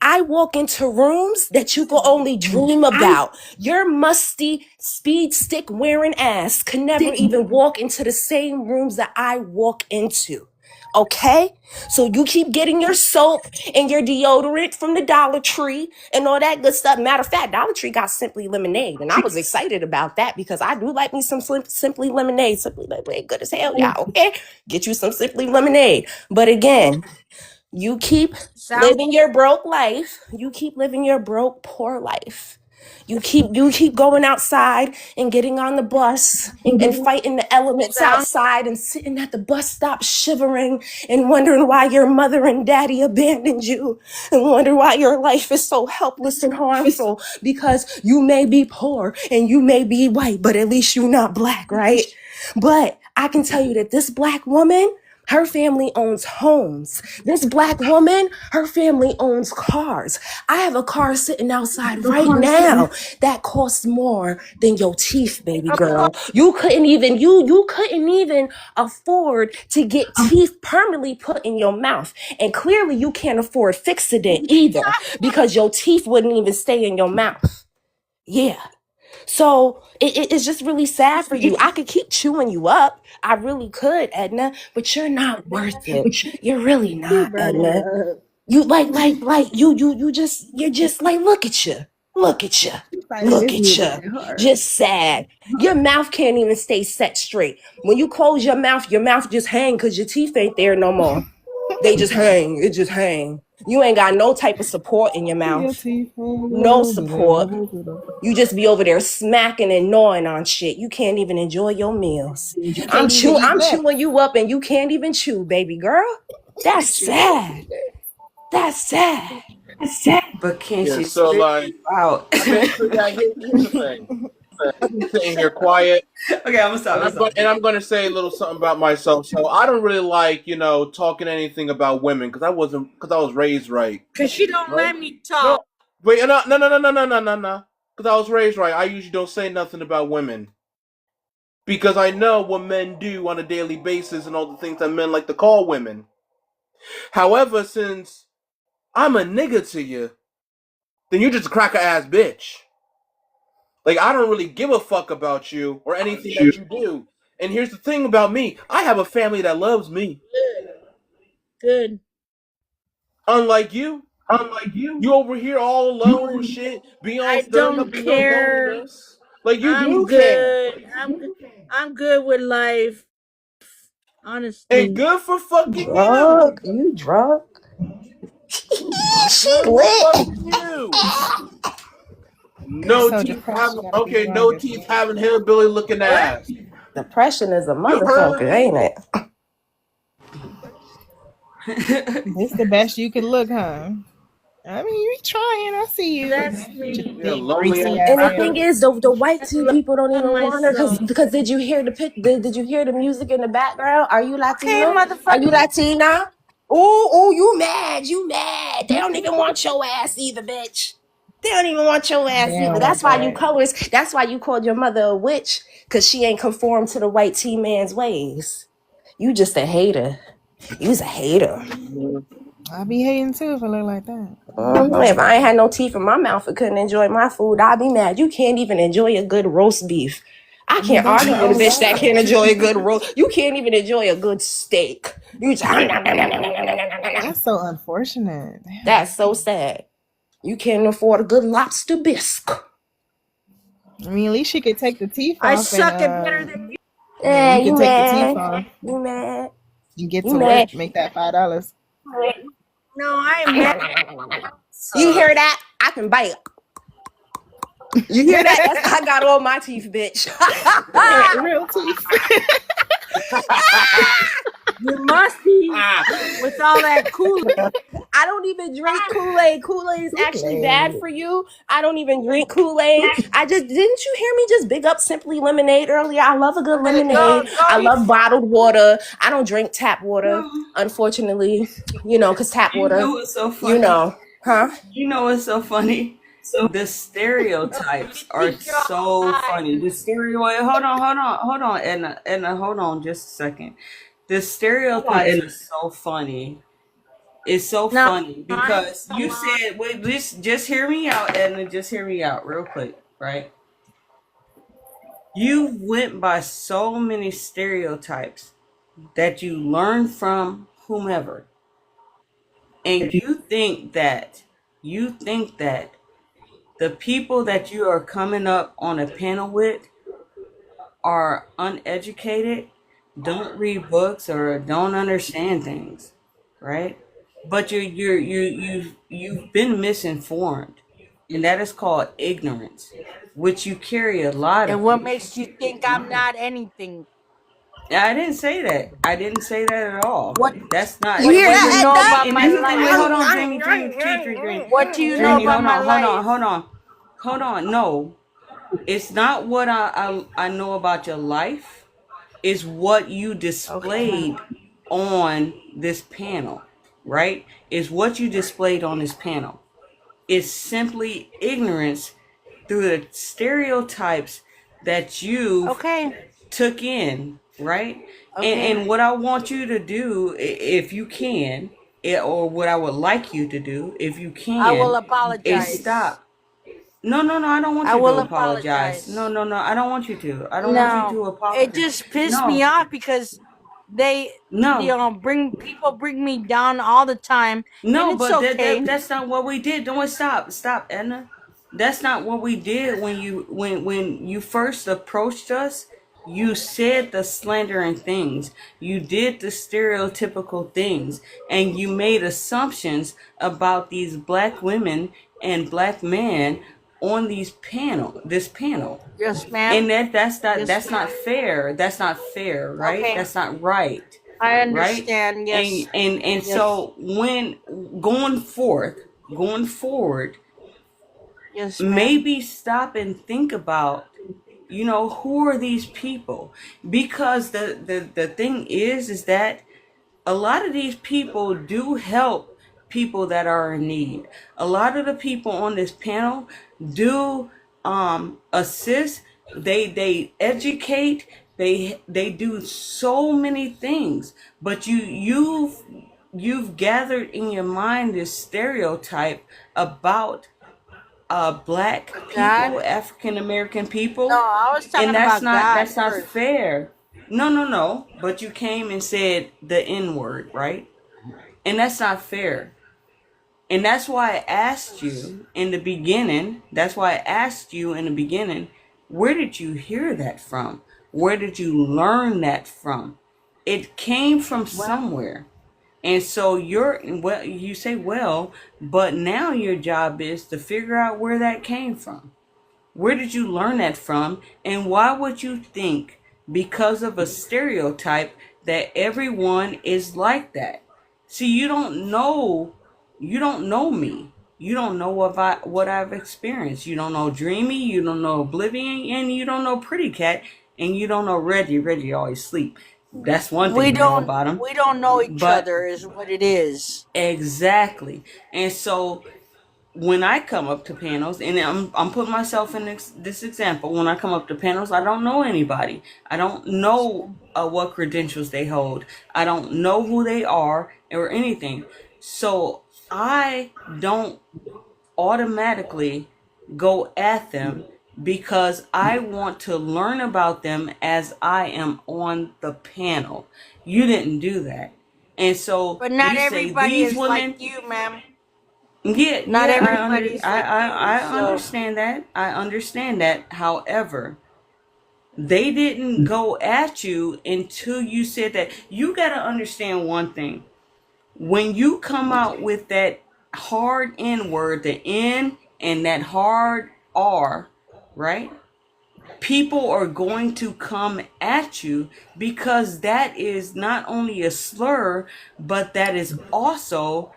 I walk into rooms that you can only dream about. Your musty speed stick wearing ass can never even walk into the same rooms that I walk into. Okay? So you keep getting your soap and your deodorant from the Dollar Tree and all that good stuff. Matter of fact, Dollar Tree got Simply Lemonade, and I was excited about that because I do like me some Simply Lemonade. Simply Lemonade, good as hell, y'all. Okay? Get you some Simply Lemonade. But again, you keep Sound living your broke life. You keep living your broke, poor life. You keep going outside and getting on the bus and fighting the elements sound outside and sitting at the bus stop shivering and wondering why your mother and daddy abandoned you and wonder why your life is so helpless and harmful because you may be poor and you may be white, but at least you're not black, right? But I can tell you that this black woman, her family owns homes. This black woman, her family owns cars. I have a car sitting outside right now that costs more than your teeth, baby girl. You couldn't even afford to get teeth permanently put in your mouth. And clearly you can't afford Fixodent either because your teeth wouldn't even stay in your mouth. Yeah. So it's just really sad for you. I could keep chewing you up. I really could, Edna, but you're not worth it. You're really You not, burning Edna. up. You you're just like, look at you. Look at you. You finding Look this at music you. get hard. Just sad. Your mouth can't even stay set straight. When you close your mouth just hang because your teeth ain't there no more. They just hang. It just hang. You ain't got no type of support in your Your mouth. teeth hang No low, but they support. never get up. You just be over there smacking and gnawing on shit. You can't even enjoy your meals. You can't even eat I'm that. chewing you up and you can't even chew, baby girl. That's sad. That's sad. But can't Yeah, she so spit like, you out? okay, so yeah, here's the thing. I'm sitting here quiet, Okay, I'm gonna stop. and I'm going to say a little something about myself. So I don't really like, talking anything about women because I was raised right. because she don't Right? let me talk. No, wait, no. Because I was raised right. I usually don't say nothing about women because I know what men do on a daily basis and all the things that men like to call women. However, since I'm a nigga to you, then you're just a cracker ass bitch. Like, I don't really give a fuck about you or anything that you do. And here's the thing about me. I have a family that loves me. Good. Unlike you. You over here all alone and shit. I Stirring up don't your care. loneliness. Like, you I'm do care. good. I'm good with life. Honestly. And good for fucking Drunk? you. You drunk? She Good for lit. fucking you. You're No so teeth depressed. You having, gotta be okay, drunk no or teeth something. having hillbilly looking ass. Depression is a You motherfucker, heard ain't me? it? This the best you can look, huh? I mean, you trying. I see you. That's Just me. Yeah, big, lonely greasy ass ass And the hair. thing is, the white tea people don't even want her Myself. because did you hear did you hear the music in the background? Are you Okay, Latino? Are motherfucker. you Latina? Oh, you mad? You mad? They don't even want your ass either, bitch. They don't even want your ass They either. don't That's want why you that. colors. That's why you called your mother a witch because she ain't conformed to the white tea man's ways. You just a hater. You's a hater. I be hating too if I look like that. If I ain't had no teeth in my mouth and couldn't enjoy my food, I'd be mad. You can't even enjoy a good roast beef. I You can't don't argue with a know bitch that that. can't enjoy a good roll. You can't even enjoy a good steak. You just, That's so unfortunate. that's so sad. You can't afford a good lobster bisque. I mean, at least she could take the teeth I off and suck it better than you. yeah, Yeah, you you can take the teeth mad? off. You mad? You get You to mad? work, make that $5. No, I am mad. You hear that? I can bite. You hear that? That's I got all my teeth, bitch. Real teeth. You must be with all that Kool-Aid. I don't even drink Kool-Aid. Kool-Aid is actually bad for you. I don't even drink Kool-Aid. Didn't you hear me just big up Simply Lemonade earlier? I love a good lemonade. I love bottled water. I don't drink tap water, unfortunately, because tap You water, know what's so funny? huh? You know what's so funny? The stereotypes are so funny. The hold on, Edna, hold on just a second. The stereotypes are so funny. It's so funny because you said, wait, just hear me out, Edna, just hear me out real quick, right? You went by so many stereotypes that you learned from whomever. And you think that the people that you are coming up on a panel with are uneducated, don't read books, or don't understand things, right? But you've been misinformed, and that is called ignorance, which you carry a lot And of. what makes you think I'm not anything? I didn't say that. I didn't say that at all. What? That's not. You hear What do you know that, about And my that's the thing. Wait, hold on, life? Dreamy. What do you know Dreamy, about my life? hold on. No, it's not what I know about your life. It's what you displayed on this panel, right? It's what you displayed on this panel. It's simply ignorance through the stereotypes that you took in, right? And what I want you to do, if you can, or what I would like you to do, if you I will can, apologize. is stop. No, I don't want I you will to apologize. apologize. No, I don't want you to. I don't want you to No, apologize. it just pissed No, me off because they, bring me down all the time, and no, it's but okay. that's not what we did. Don't stop, Edna. That's not what we did when you first approached us. You said the slandering things. You did the stereotypical things, and you made assumptions about these black women and black men on this panel. Yes, ma'am. And that's Yes, not fair. That's not fair, right? okay. That's not right. I Right? understand. Yes. And Yes. so when going forward, Yes, ma'am. maybe stop and think about, who are these people? Because the thing is that a lot of these people do help people that are in need. A lot of the people on this panel do assist. They educate. They do so many things. But you've gathered in your mind this stereotype about black people, God? African American people, No, I was talking and that's about God not first. fair. No. But you came and said the N word, right? And that's not fair. And that's why I asked you in the beginning. Where did you hear that from? Where did you learn that from? It came from somewhere. And so you say, but now your job is to figure out where that came from. Where did you learn that from? And why would you think, because of a stereotype, that everyone is like that? See, you don't know me. You don't know what I've experienced. You don't know Dreamy, you don't know Oblivion, and you don't know Pretty Cat, and you don't know Reggie. Reggie always sleep. That's one thing We you know about him. don't know each But other is what it is. exactly. And so when I come up to panels, and I'm putting myself in this example, when I come up to panels, I don't know anybody. I don't know what credentials they hold. I don't know who they are or anything. So I don't automatically go at them because I want to learn about them as I am on the panel. You didn't do that. And so But not you say everybody these is women, like you, ma'am. yeah, Not yeah, everybody's like you. I So understand that. I understand that. However, they didn't go at you until you said that. You got to understand one thing. When you come out with that hard N word, the N and that hard R, right? People are going to come at you because that is not only a slur, but that's also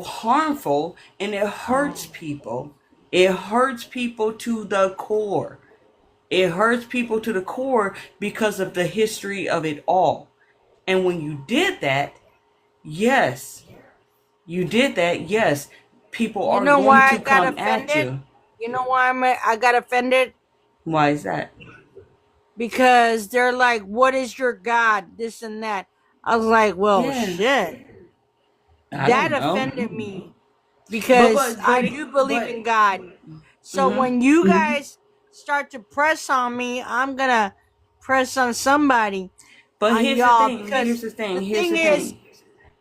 harmful, and it hurts people. It hurts people to the core. It hurts people to the core because of the history of it all. And when you did that, yes, people you are know going why I to got come at offended? you. You know why I got offended? Why is that? Because they're like, "What is your God?" This and that. I was like, "Well, Yeah, shit." I That don't know. offended me But because but I but do believe but in God. So mm-hmm. when you guys start to press on me, I'm gonna press on somebody, But on here's the y'all, thing. Here's because the thing. the Here's thing the is, thing.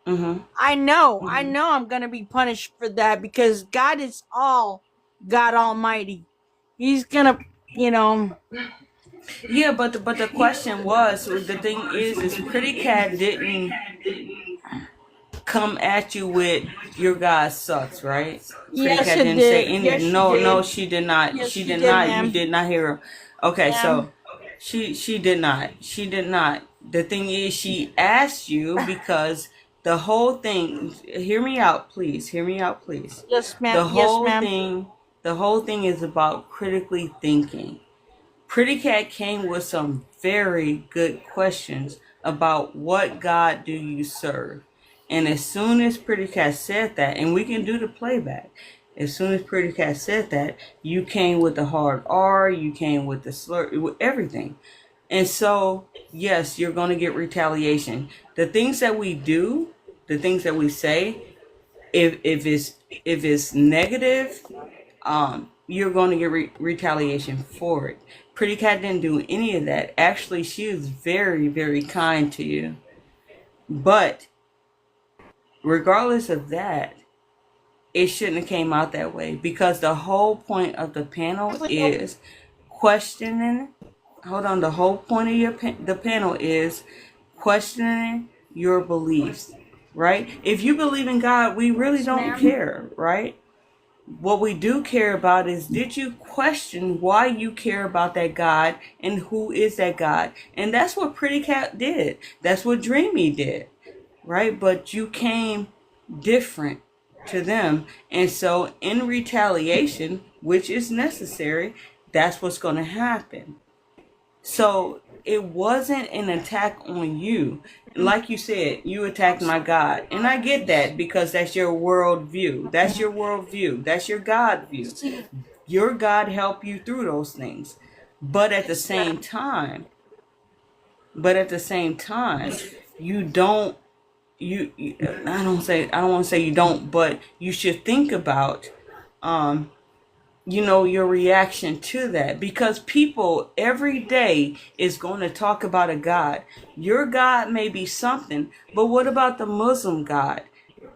Mm-hmm. I know I'm gonna be punished for that because God is God Almighty. He's gonna, you know, Yeah, but the question was, so the thing is Pretty Cat didn't come at you with your guy sucks, right? Pretty yes, Cat it didn't say did. any. Yes, she No, no, did. she did not. Yes, She she did did, not. You ma'am. did not hear her. Okay, Ma'am. so she did not. She did not. The thing is, she asked you because the whole thing. Hear me out, please. Hear me out, please. Yes, ma'am. The Yes, whole ma'am. thing. The whole thing is about critically thinking. Pretty Cat came with some very good questions about what God do you serve. And as soon as Pretty Cat said that, and we can do the playback, as soon as Pretty Cat said that, you came with the hard R, you came with the slur, with everything. And so, yes, you're going to get retaliation. The things that we do, the things that we say, if it's negative, you're going to get retaliation for it. Pretty Cat didn't do any of that. Actually, she is very, very kind to you. But regardless of that, it shouldn't have came out that way because the whole point of the panel is questioning. Hold on, the whole point of the panel is questioning your beliefs, right? If you believe in God, we really Yes, don't ma'am. care, right? What we do care about is, did you question why you care about that God and who is that God? And that's what Pretty Cat did. That's what Dreamy did, right? But you came different to them. And so in retaliation, which is necessary, that's what's going to happen. So it wasn't an attack on you. Like you said, you attacked my God. And I get that because that's your worldview. That's your worldview. That's your God view. Your God helped you through those things. But at the same time, you don't, I don't want to say you don't, but you should think about, your reaction to that, because people every day is going to talk about a God. Your God may be something, but what about the Muslim God?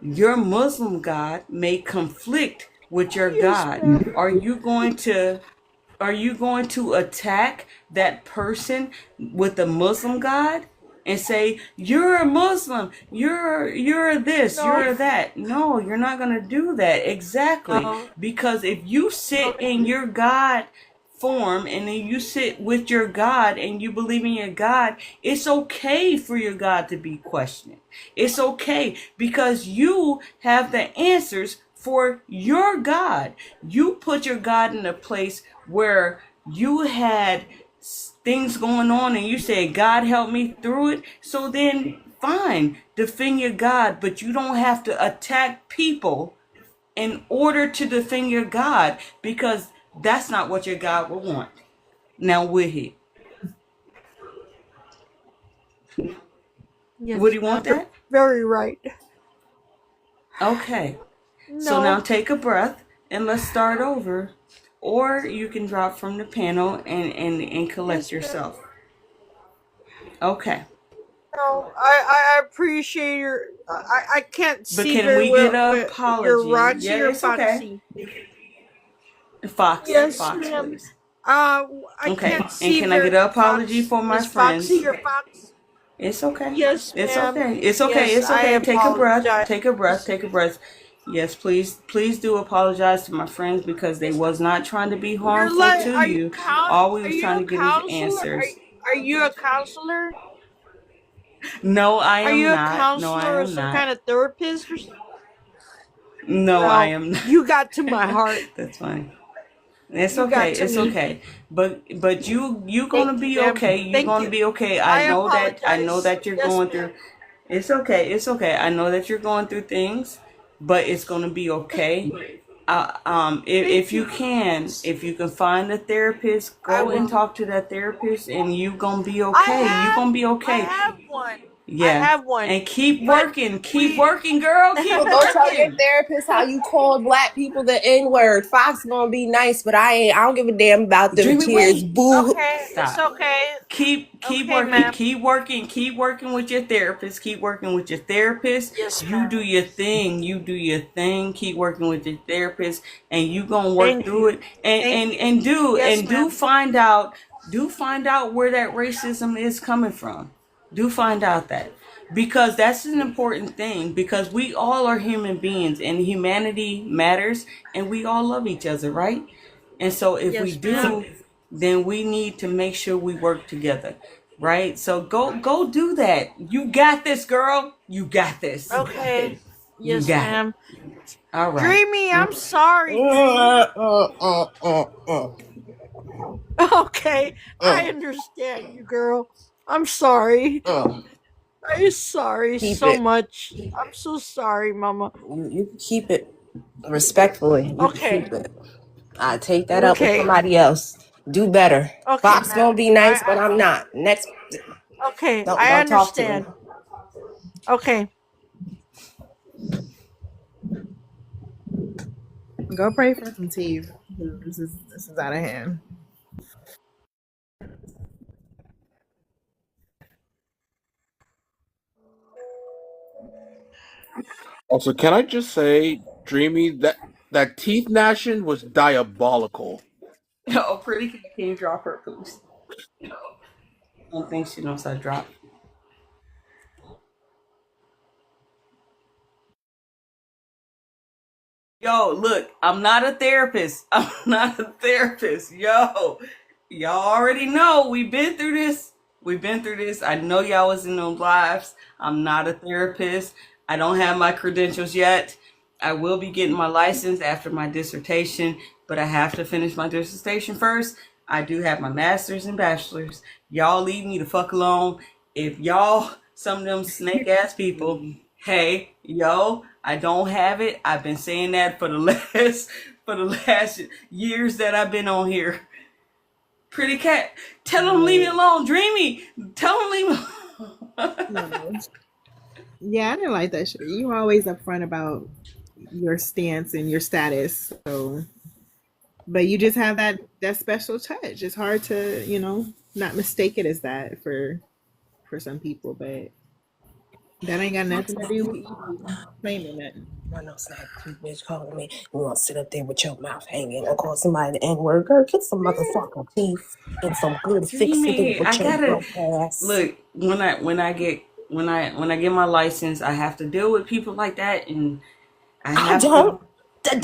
Your Muslim God may conflict with your God. Are you going to attack that person with the Muslim God and say, you're a Muslim, you're this, No, you're that? No, you're not going to do that. Exactly. no. Because if you sit in your God form and then you sit with your God and you believe in your God, it's okay for your God to be questioned. It's okay because you have the answers for your God. You put your God in a place where you had things going on and you said, God help me through it. So then fine, defend your God, but you don't have to attack people in order to defend your God, because that's not what your God will want. Now will he? Yes, Would he want you're that? very right. Okay. So No. now take a breath and let's start over. or you can drop from the panel and collect Yes, ma'am. yourself. Okay. No, I appreciate your. I can't But see can very we well. get an You're apology? Roxy Yeah, or it's okay. Foxy? Fox, Yes, Fox, ma'am. please. I Okay. can't And see can I get very an apology Fox. for my Is friends? Foxy or Fox? It's okay. Yes, It's ma'am. okay. It's okay. Yes, It's I okay. Take a breath. apologize. Take a breath. Take a breath. Yes, please do apologize to my friends because they was not trying to be You're harmful like, to are you you. All we are was you trying a to get is counselor? answers. Are you a counselor? No, I Are am you a not. No, I counselor or am some not. kind of therapist? Or No, I well, am not. you got to my heart. That's fine. It's You okay. got to It's me. okay. But you gonna Thank you, be ma'am. okay. You Thank gonna you. be okay. I I know apologize. that you're Yes, going ma'am. through. It's okay. It's okay. I know that you're going through things, but it's gonna be okay. If you can, if you can find a therapist, I go and will. talk to that therapist, and you gonna be I okay. You have. gonna be I okay. have one. I Yeah. have one. And keep But working. Keep we. working, girl. Keep Well, go tell your working. therapist how you called black people the N word. Fox gonna be nice, but I don't give a damn about them Dreamy, kids. wait. Boo. Okay, it's Stop. okay. Keep Okay, working. ma'am. Keep working with your therapist. Keep working with your therapist. Yes, You ma'am. do your thing. You do your thing. Keep working with your therapist, and you gonna work Thank through you. it. And Thank you. and do Yes, and ma'am. find out. Do find out where that racism is coming from. Do find out that. Because that's an important thing, because we all are human beings and humanity matters, and we all love each other, right? And so if we Yes, ma'am. do, then we need to make sure we work together, right? So go do that. You got this, girl. You got this. Okay. You Yes, got it. ma'am. All right. Dreamy, I'm sorry, Dreamy. Okay, I understand you, girl. I'm sorry. I'm sorry Keep so it. much. I'm so sorry, Mama. You can keep it respectfully. You can Okay. keep it. I take that up with Okay. somebody else. Do better. Okay, Fox ma'am. gonna be nice, but I'm not. Next, Okay, don't I talk to me. understand. Okay. Go pray for some tea. This is out of hand. Also, can I just say, Dreamy, that teeth gnashing was diabolical. Oh, pretty, can you drop her, please? I don't think she knows how to drop. Yo, look, I'm not a therapist. I'm not a therapist. Yo, y'all already know we've been through this. We've been through this. I know y'all was in those lives. I'm not a therapist. I don't have my credentials yet. I will be getting my license after my dissertation, but I have to finish my dissertation first. I do have my master's and bachelor's. Y'all leave me the fuck alone. If y'all, some of them snake ass people, hey, yo, I don't have it. I've been saying that for the last years that I've been on here. Pretty cat, tell them leave me alone. Dreamy, tell them leave me alone. Yeah, I didn't like that shit. You were always upfront about your stance and your status. So, but you just have that special touch. It's hard to, not mistake it as that for some people, but that ain't got nothing to do with you claiming that. I know snap bitch calling me. You want to sit up there with your mouth hanging and call somebody the N-word? Girl, get some motherfucking teeth and some good fixing Dreamy, with I your gotta broke ass. look when I get my license. I have to deal with people like that, and I don't. I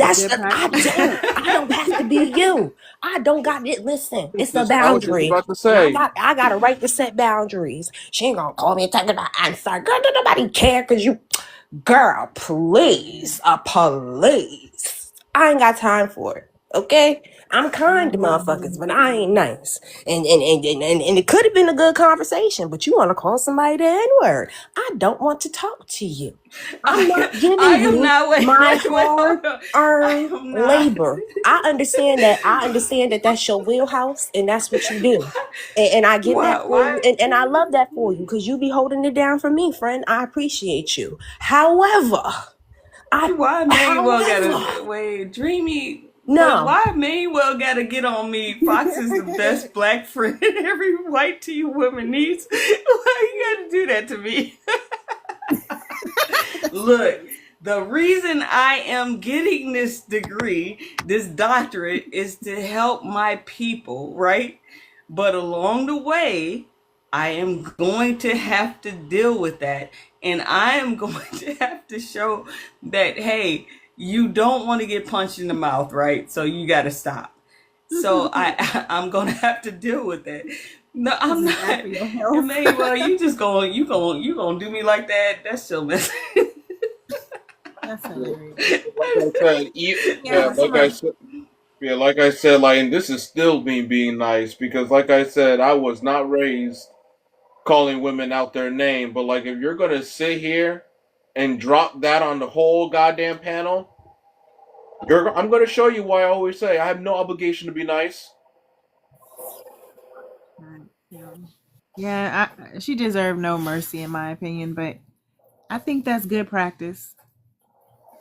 don't have to be you. I don't got it. Listen, it's a That's what I was just boundary. about to And say. I got a right to set boundaries. She ain't gonna call me and tell me I'm sorry. Girl, don't nobody care because you, girl, please, please. I ain't got time for it. Okay? I'm kind to motherfuckers, but I ain't nice. And it could have been a good conversation, but you want to call somebody the N-word. I don't want to talk to you. I'm not giving you my hard-earned labor. I understand that that's your wheelhouse and that's what you do. And I get that for you. And I love that for you because you be holding it down for me, friend. I appreciate you. However, why Manuel gotta wait? Dreamy, No. why Manuel gotta get on me? Fox is the best black friend every white teen woman needs. Why you gotta do that to me? Look, the reason I am getting this degree, this doctorate, is to help my people, right? But along the way, I am going to have to deal with that. And I am going to have to show that, hey, you don't want to get punched in the mouth, right? So you got to stop. So I'm going to have to deal with that. No, I'm not. Emmanuel, you gonna do me like that? That's so messy. That's hilarious. Like I said, like I said, like, and this is still me being nice because, like I said, I was not raised calling women out their name. But like, if you're gonna sit here and drop that on the whole goddamn panel, I'm gonna show you why I always say I have no obligation to be nice. Yeah, she deserved no mercy in my opinion, but I think that's good practice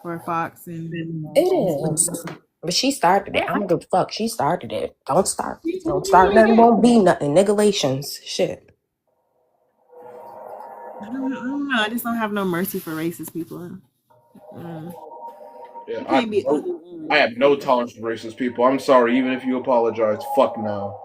for Fox and It is. But she started it. I don't give a fuck. She started it. Don't start. Don't start nothing. Won't be nothing. Nigga-lations. Shit. I don't know. I just don't have no mercy for racist people. Yeah, I have no tolerance for racist people. I'm sorry, even if you apologize, fuck no.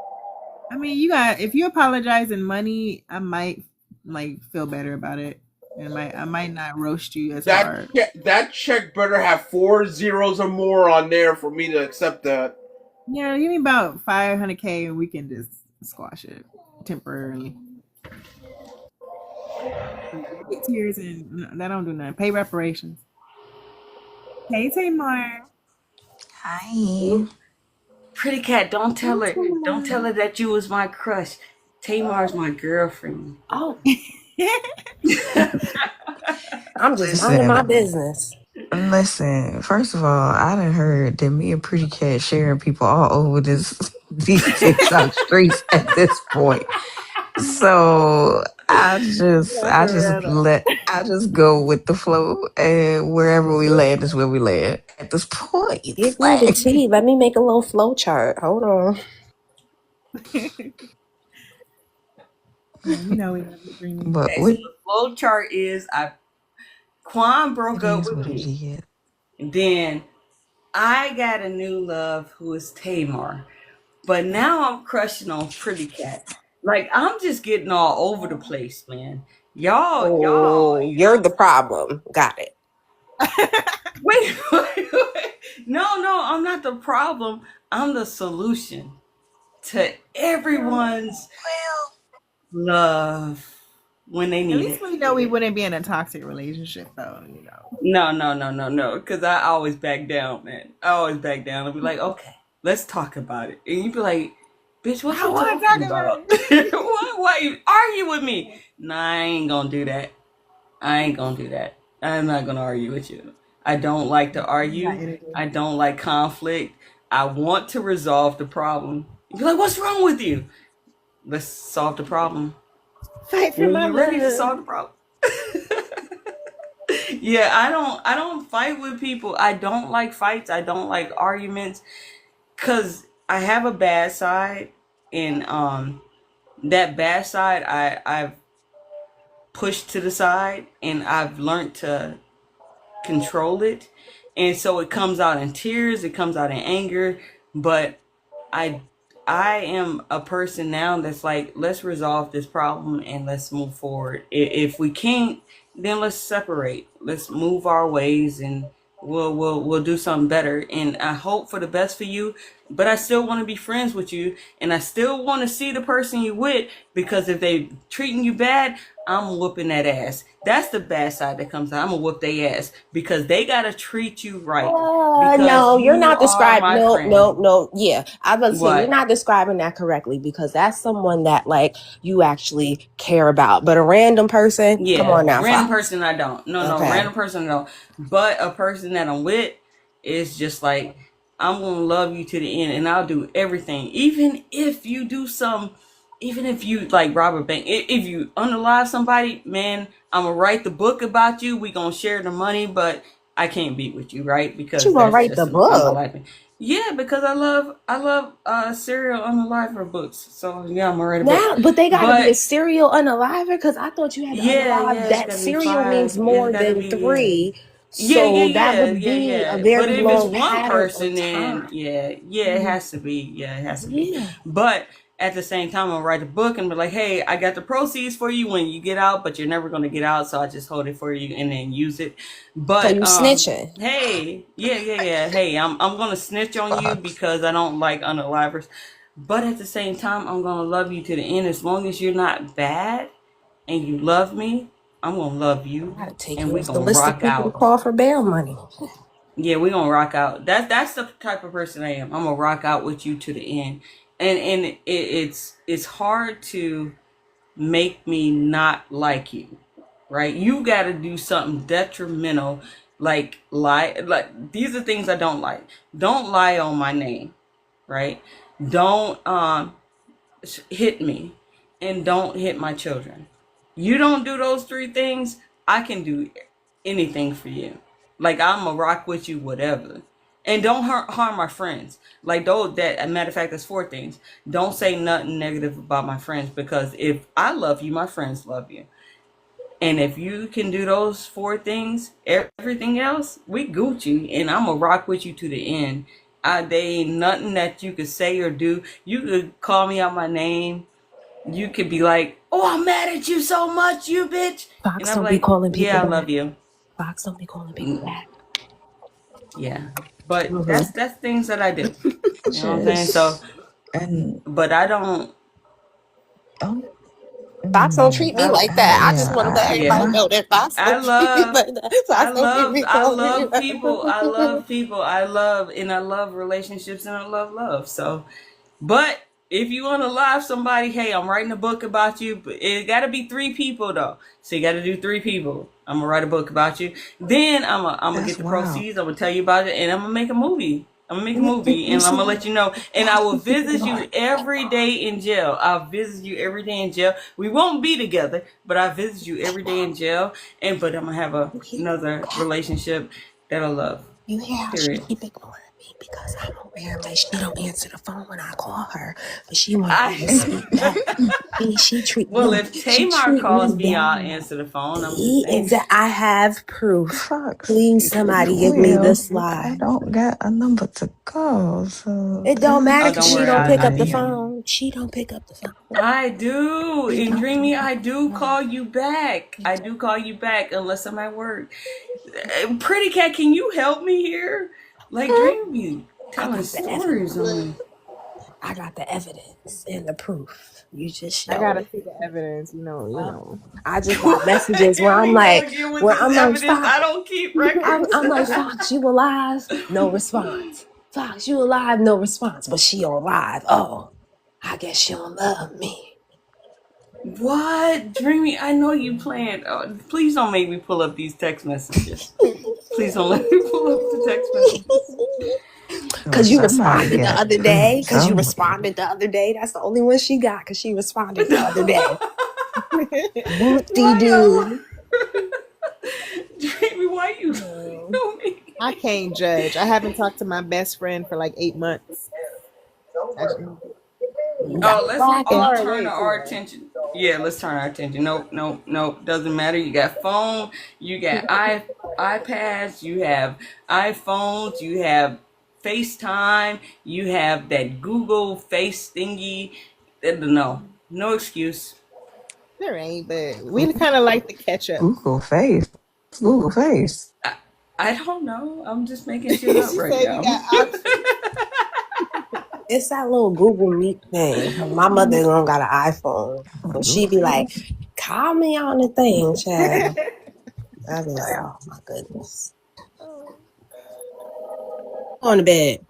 I mean, if you apologize in money, I might like feel better about it. And I might not roast you as hard. That check better have 4 zeros or more on there for me to accept that. Yeah, give me about $500K and we can just squash it temporarily. Get tears and that don't do nothing. Pay reparations. Hey, Tamar. Hi. Pretty cat, don't tell her. Don't tell her that you was my crush. Tamar's my girlfriend. Oh. I'm just minding my business. Listen, first of all, I done heard that me and Pretty Cat sharing people all over these TikTok streets at this point. So I just go with the flow, and wherever we land is where we land at this point. Give me the tea. Let me make a little flow chart. Hold on. But okay, so the flow chart is Quan broke up with me. And then I got a new love who is Tamar. But now I'm crushing on Pretty Cat. Like, I'm just getting all over the place, man. Y'all. You're the problem. Got it. Wait. No, I'm not the problem. I'm the solution to everyone's love when they need At least it. we know we wouldn't be in a toxic relationship, though. You know. No. Because I always back down, man. I always back down and be like, okay, let's talk about it. And you be like, bitch, what you talking about? Why you argue with me? Nah, I ain't gonna do that. I'm not gonna argue with you. I don't like to argue. I don't like conflict. I want to resolve the problem. You be like, what's wrong with you? Let's solve the problem. Fight for my ready to love. solve the problem. Yeah, I don't fight with people. I don't like fights. I don't like arguments. Cause I have a bad side, and that bad side I've pushed to the side, and I've learned to control it, and so it comes out in tears, it comes out in anger, but I am a person now that's like, let's resolve this problem and let's move forward. If we can't, then let's separate, let's move our ways, and we'll do something better. And I hope for the best for you, but I still want to be friends with you, and I still want to see the person you with, because if they treating you bad, I'm whooping that ass. That's the bad side that comes out. I'm gonna whoop their ass because they gotta treat you right. No, you're not describing. No. Yeah, I was gonna say What? you're not describing that correctly, because that's someone that like you actually care about. But a random person, Yeah, come on now, random Fox. person I don't. No, Okay. random person I don't. But a person that I'm with is just like, I'm gonna love you to the end, and I'll do everything, even if you do some, even if you like rob a bank, if you unalive somebody, man, I'm gonna write the book about you. We gonna share the money, but I can't be with you, right? But you Because gonna that's write the just book? unaliving. Yeah, because I love serial unaliver books. So yeah, I'm gonna write a book. Now, but they got to be a But serial unaliver because I thought you had to unalive. it's That gotta be serial means 5. Yeah, it's more gotta than be three, so that would be a But very if it's long one pattern of person, then time. it has to be. Yeah, it has to be. Yeah. But at the same time, I'll write a book and be like, hey, I got the proceeds for you when you get out, but you're never gonna get out, so I just hold it for you and then use it. So you But snitching? hey, yeah. Hey, I'm gonna snitch on you because I don't like unalivers. But at the same time, I'm gonna love you to the end. As long as you're not bad and you love me, I'm gonna love you, I gotta take and you we off the gonna list of rock people to out. call for bail money. Yeah, we gonna rock out. That's the type of person I am. I'm gonna rock out with you to the end, and it's hard to make me not like you, right? You got to do something detrimental, like lie. Like these are things I don't like. Don't lie on my name, right? Don't hit me, and don't hit my children. You don't do those 3 things, I can do anything for you. Like I'm a rock with you, whatever. And don't harm my friends. Like those that, a matter of fact, there's 4 things. Don't say nothing negative about my friends, because if I love you, my friends love you. And if you can do those 4 things, everything else, we Gucci, and I'm gonna rock with you to the end. There ain't nothing that you could say or do. You could call me out my name. You could be like, "Oh, I'm mad at you so much, you bitch," and Fox I'm don't be like, calling people "Yeah, I back. love you." Fox don't be calling people back. Yeah, but Mm-hmm. that's things that I do. You know what I'm saying? So, Just and but I don't. Fox don't treat me like that. I just want to let Yeah, everybody know that Fox I don't treat me love. like that. Fox don't treat me I calling me love back. people. I love people. And I love relationships, and I love love. So, but if you want to live somebody, hey, I'm writing a book about you. But it got to be 3 people though. So you got to do 3 people. I'm gonna write a book about you. Then I'm gonna get that's the wild. proceeds. I'm gonna tell you about it, and I'm gonna make a movie. I'm gonna make a movie, You and I'm see, gonna let you know. And I will Fox don't visit you every day in jail. I'll visit you every day in jail. We won't be together, but I visit you every day in jail. But I'm gonna have another relationship that I love. You hear how she Period. keep ignoring me because I'm aware that she don't answer the phone when I call her, but she want me to speak back. She treat Well, me. if She Tamar treat me calls me, I'll bad. answer the phone. I'm just saying. I have proof. Fox. Please, somebody give me the Well, I slide. don't got a number to call, so It don't matter Oh, because don't she worry. don't pick I up the can hear you. phone. She don't pick up the phone. I do. She In don't. Dreamy, I do call you back. I do call you back unless I'm at work. Pretty Cat, can you help me here? Like Dreamy, I telling got the evidence. stories on. I got the evidence and the proof. You just I show gotta me. see the evidence, you know. I just got messages Here where I'm we go like, again with this evidence. I don't keep records. I'm like, Fox, you alive? No response. Fox, you alive? No response. But she on live. Oh, I guess she don't love me. What? Dreamy, I know you playing. Oh, please don't make me pull up these text messages. Please don't let me pull up the text messages. Because you somebody responded the got other day. Because you some. responded the other day. That's the only one she got. Because she responded the other day. Whoop-de-doo. Dreamy, why you know me? I can't judge. I haven't talked to my best friend for like 8 months. Oh, let's all Far turn away, our too. attention. Yeah, let's turn our attention. Nope. Doesn't matter. You got phone, you got iPads, you have iPhones, you have FaceTime, you have that Google Face thingy. No excuse. There ain't, but we kind of like to catch up. Google Face. Google Face. I don't know. I'm just making shit up She right said we now. got options. It's that little Google Meet thing. My mother don't got an iPhone. So she be like, call me on the thing, child. I be like, oh my goodness. On the bed.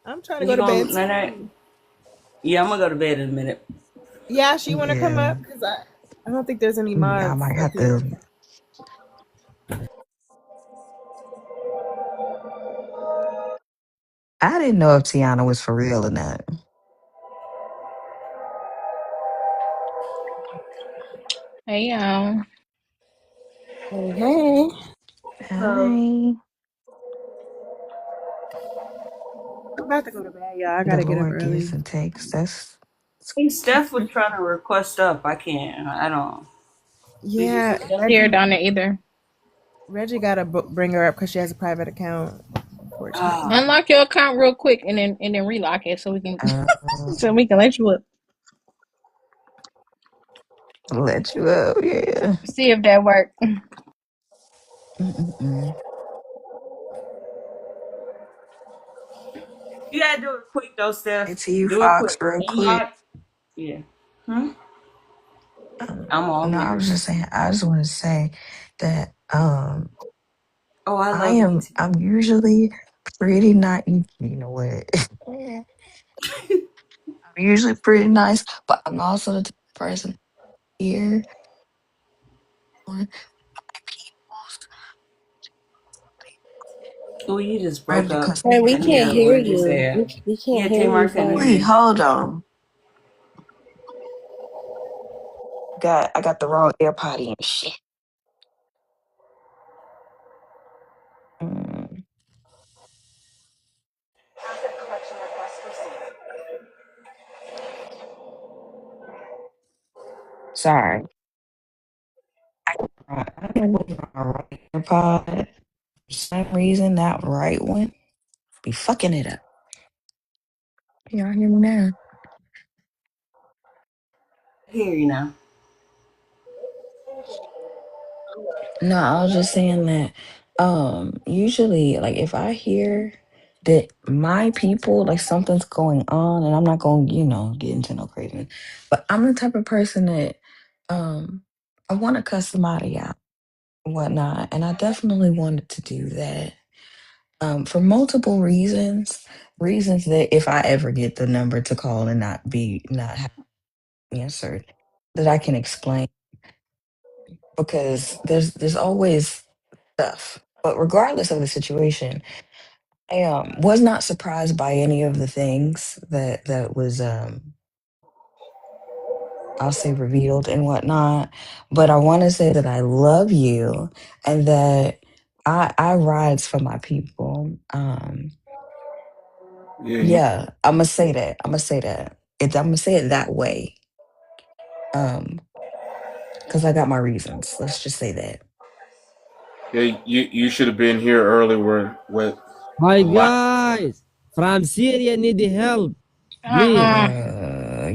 I'm trying to You go to gonna bed night? too. Yeah, I'm gonna go to bed in a minute. Yeah, she want to come Yeah. up because I don't think there's any I mods might up have here. to. I didn't know if Tiana was for real or not. Hey, y'all. Hey. So Hi. I'm about to go to bed, y'all. I The gotta get up Lord gives early. and takes. That's hey, Steph was trying to request up. I can't. I don't. Did you Yeah, see Steph? Here down there either. Reggie gotta bring her up because she has a private account. Unfortunately. Ah, Unlock your account real quick and then relock it so we can so we can let you up. let you up, yeah. See if that worked. Mm-mm-mm. you gotta do it quick though, Hey, Steph. T Do it Fox, quick. real quick. Unlock. Yeah. Hmm. I'm all No, I was ears. just saying. I just want to say that Oh, I love ET. I'm usually pretty nice. You know what? I'm usually pretty nice, but I'm also the type of person here Oh, you just ready broke to up. cuss Hey, we Couldn't anybody can't hear a out. hear word you you. said. We can't Yeah, hear you, Tamar couldn't hear Wait, Vaughn. you. hold on. I got the wrong AirPod in. Shit. Mm, sorry. I don't know what's my right AirPod. For some reason, that right one be fucking it up. Y'all hear me now? I hear you now. No, I was just saying that usually like if I hear that my people like something's going on and I'm not going, get into no craziness. But I'm the type of person that um I want to cuss somebody out and whatnot. And I definitely wanted to do that. For multiple reasons. Reasons that if I ever get the number to call and not have answered, that I can explain because there's always stuff. But regardless of the situation, I was not surprised by any of the things that was I'll say revealed and whatnot. But I want to say that I love you and that I rides for my people. Yeah, Yeah, I'm gonna say that. I'm gonna say that. I'm gonna say it that way. Um, because I got my reasons. Let's just say that. you should have been here earlier with Hi la- guys, from Syria need help, please.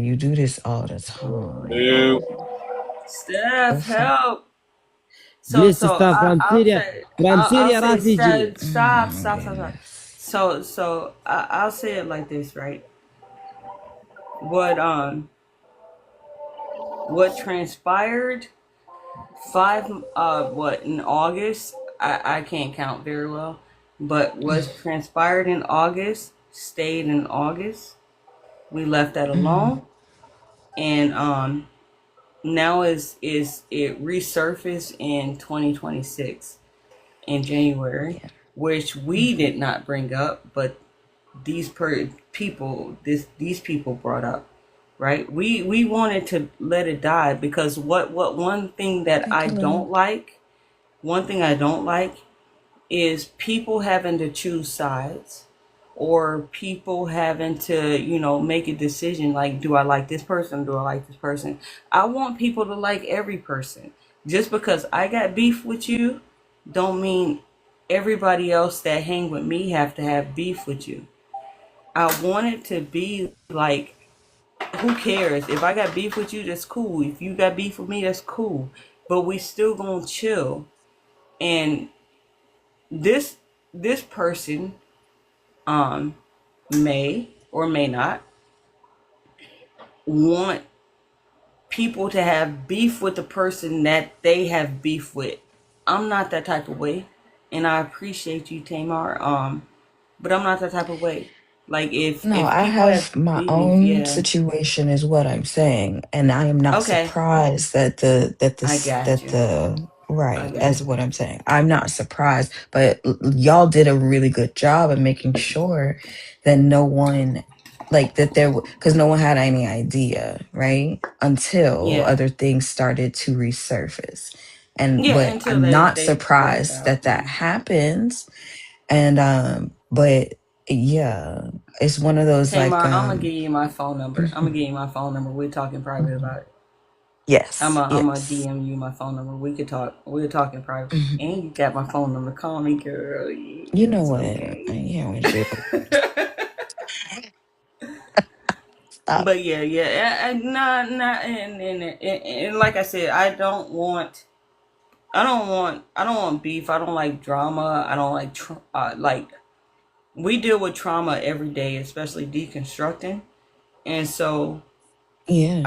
You do this all the time. Nope. The Steph, fuck? help. So Please so stop I, from I'll Syria, say from I'll Syria say refugee. stop. So I'll say it like this, right? What what transpired what in August, I can't count very well, but what transpired in August stayed in August. We left that Mhm. alone. And now is it resurfaced in 2026 in January, which we did not bring up, but these people brought up, right? We wanted to let it die because what one thing that Thank I you, don't love. like, one thing I don't like is people having to choose sides or people having to, make a decision like, do I like this person? Do I like this person? I want people to like every person. Just because I got beef with you, don't mean everybody else that hang with me have to have beef with you. I want it to be like, who cares? If I got beef with you, that's cool. If you got beef with me, that's cool. But we still gonna chill. And this this person um may or may not want people to have beef with the person that they have beef with. I'm not that type of way, and I appreciate you, Tamar. But I'm not that type of way. Like No, if I people have have my beef, own yeah, situation is what I'm saying, and I am not okay, surprised I got you. I right got as you. what I'm saying. I'm not surprised, but y'all did a really good job of making sure that no one like that there because no one had any idea, right? Until Yeah, other things started to resurface. And Yeah, but until I'm not they work it surprised out. that that happens. And but yeah, it's one of those like Tamar, I'm gonna give you my phone number. I'm mhm. gonna give you my phone number. We're talking private about it. Yes, I'm a yes. DM you my phone number. We could talk. We're talking private. Mhm. And you got my phone number. Call me, girl. You know It's what? okay. Yeah, with you. Stop. But yeah, not and like I said, I don't want beef. I don't like drama. I don't like like we deal with trauma every day, especially deconstructing, and so Yeah.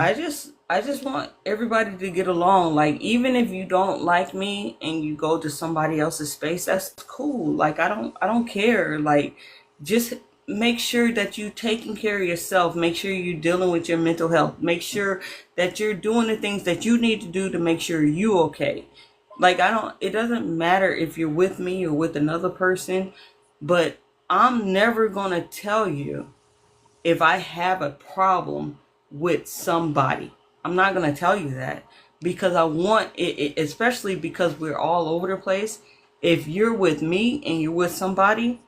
I just want everybody to get along. Like even if you don't like me and you go to somebody else's space, that's cool. Like I don't care. Like just make sure that you taking care of yourself. Make sure you're dealing with your mental health. Make sure that you're doing the things that you need to do to make sure you okay. Like it doesn't matter if you're with me or with another person, but I'm never going to tell you if I have a problem with somebody. I'm not going to tell you that because I want it, especially because we're all over the place. If you're with me and you're with somebody,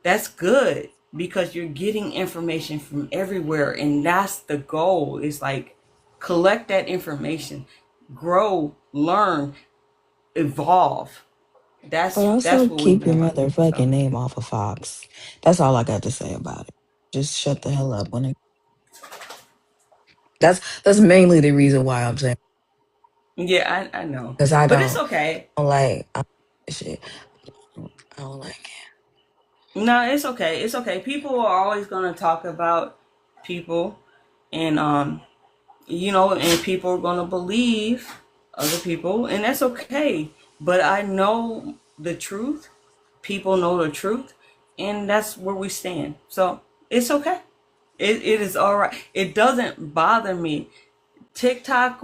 that's good because you're getting information from everywhere. And that's the goal. It's like collect that information, grow, learn, evolve. But That's also what we're keep your doing. motherfucking name off of Fox. That's all I got to say about it. Just shut the hell up when it. That's mainly the reason why I'm saying Yeah, I know. because I But it's don't okay. like shit. I don't like No, it's okay. It's okay. People are always gonna talk about people, and and people are gonna believe other people, and that's okay. But I know the truth. People know the truth, and that's where we stand. So it's okay. It is all right. It doesn't bother me. TikTok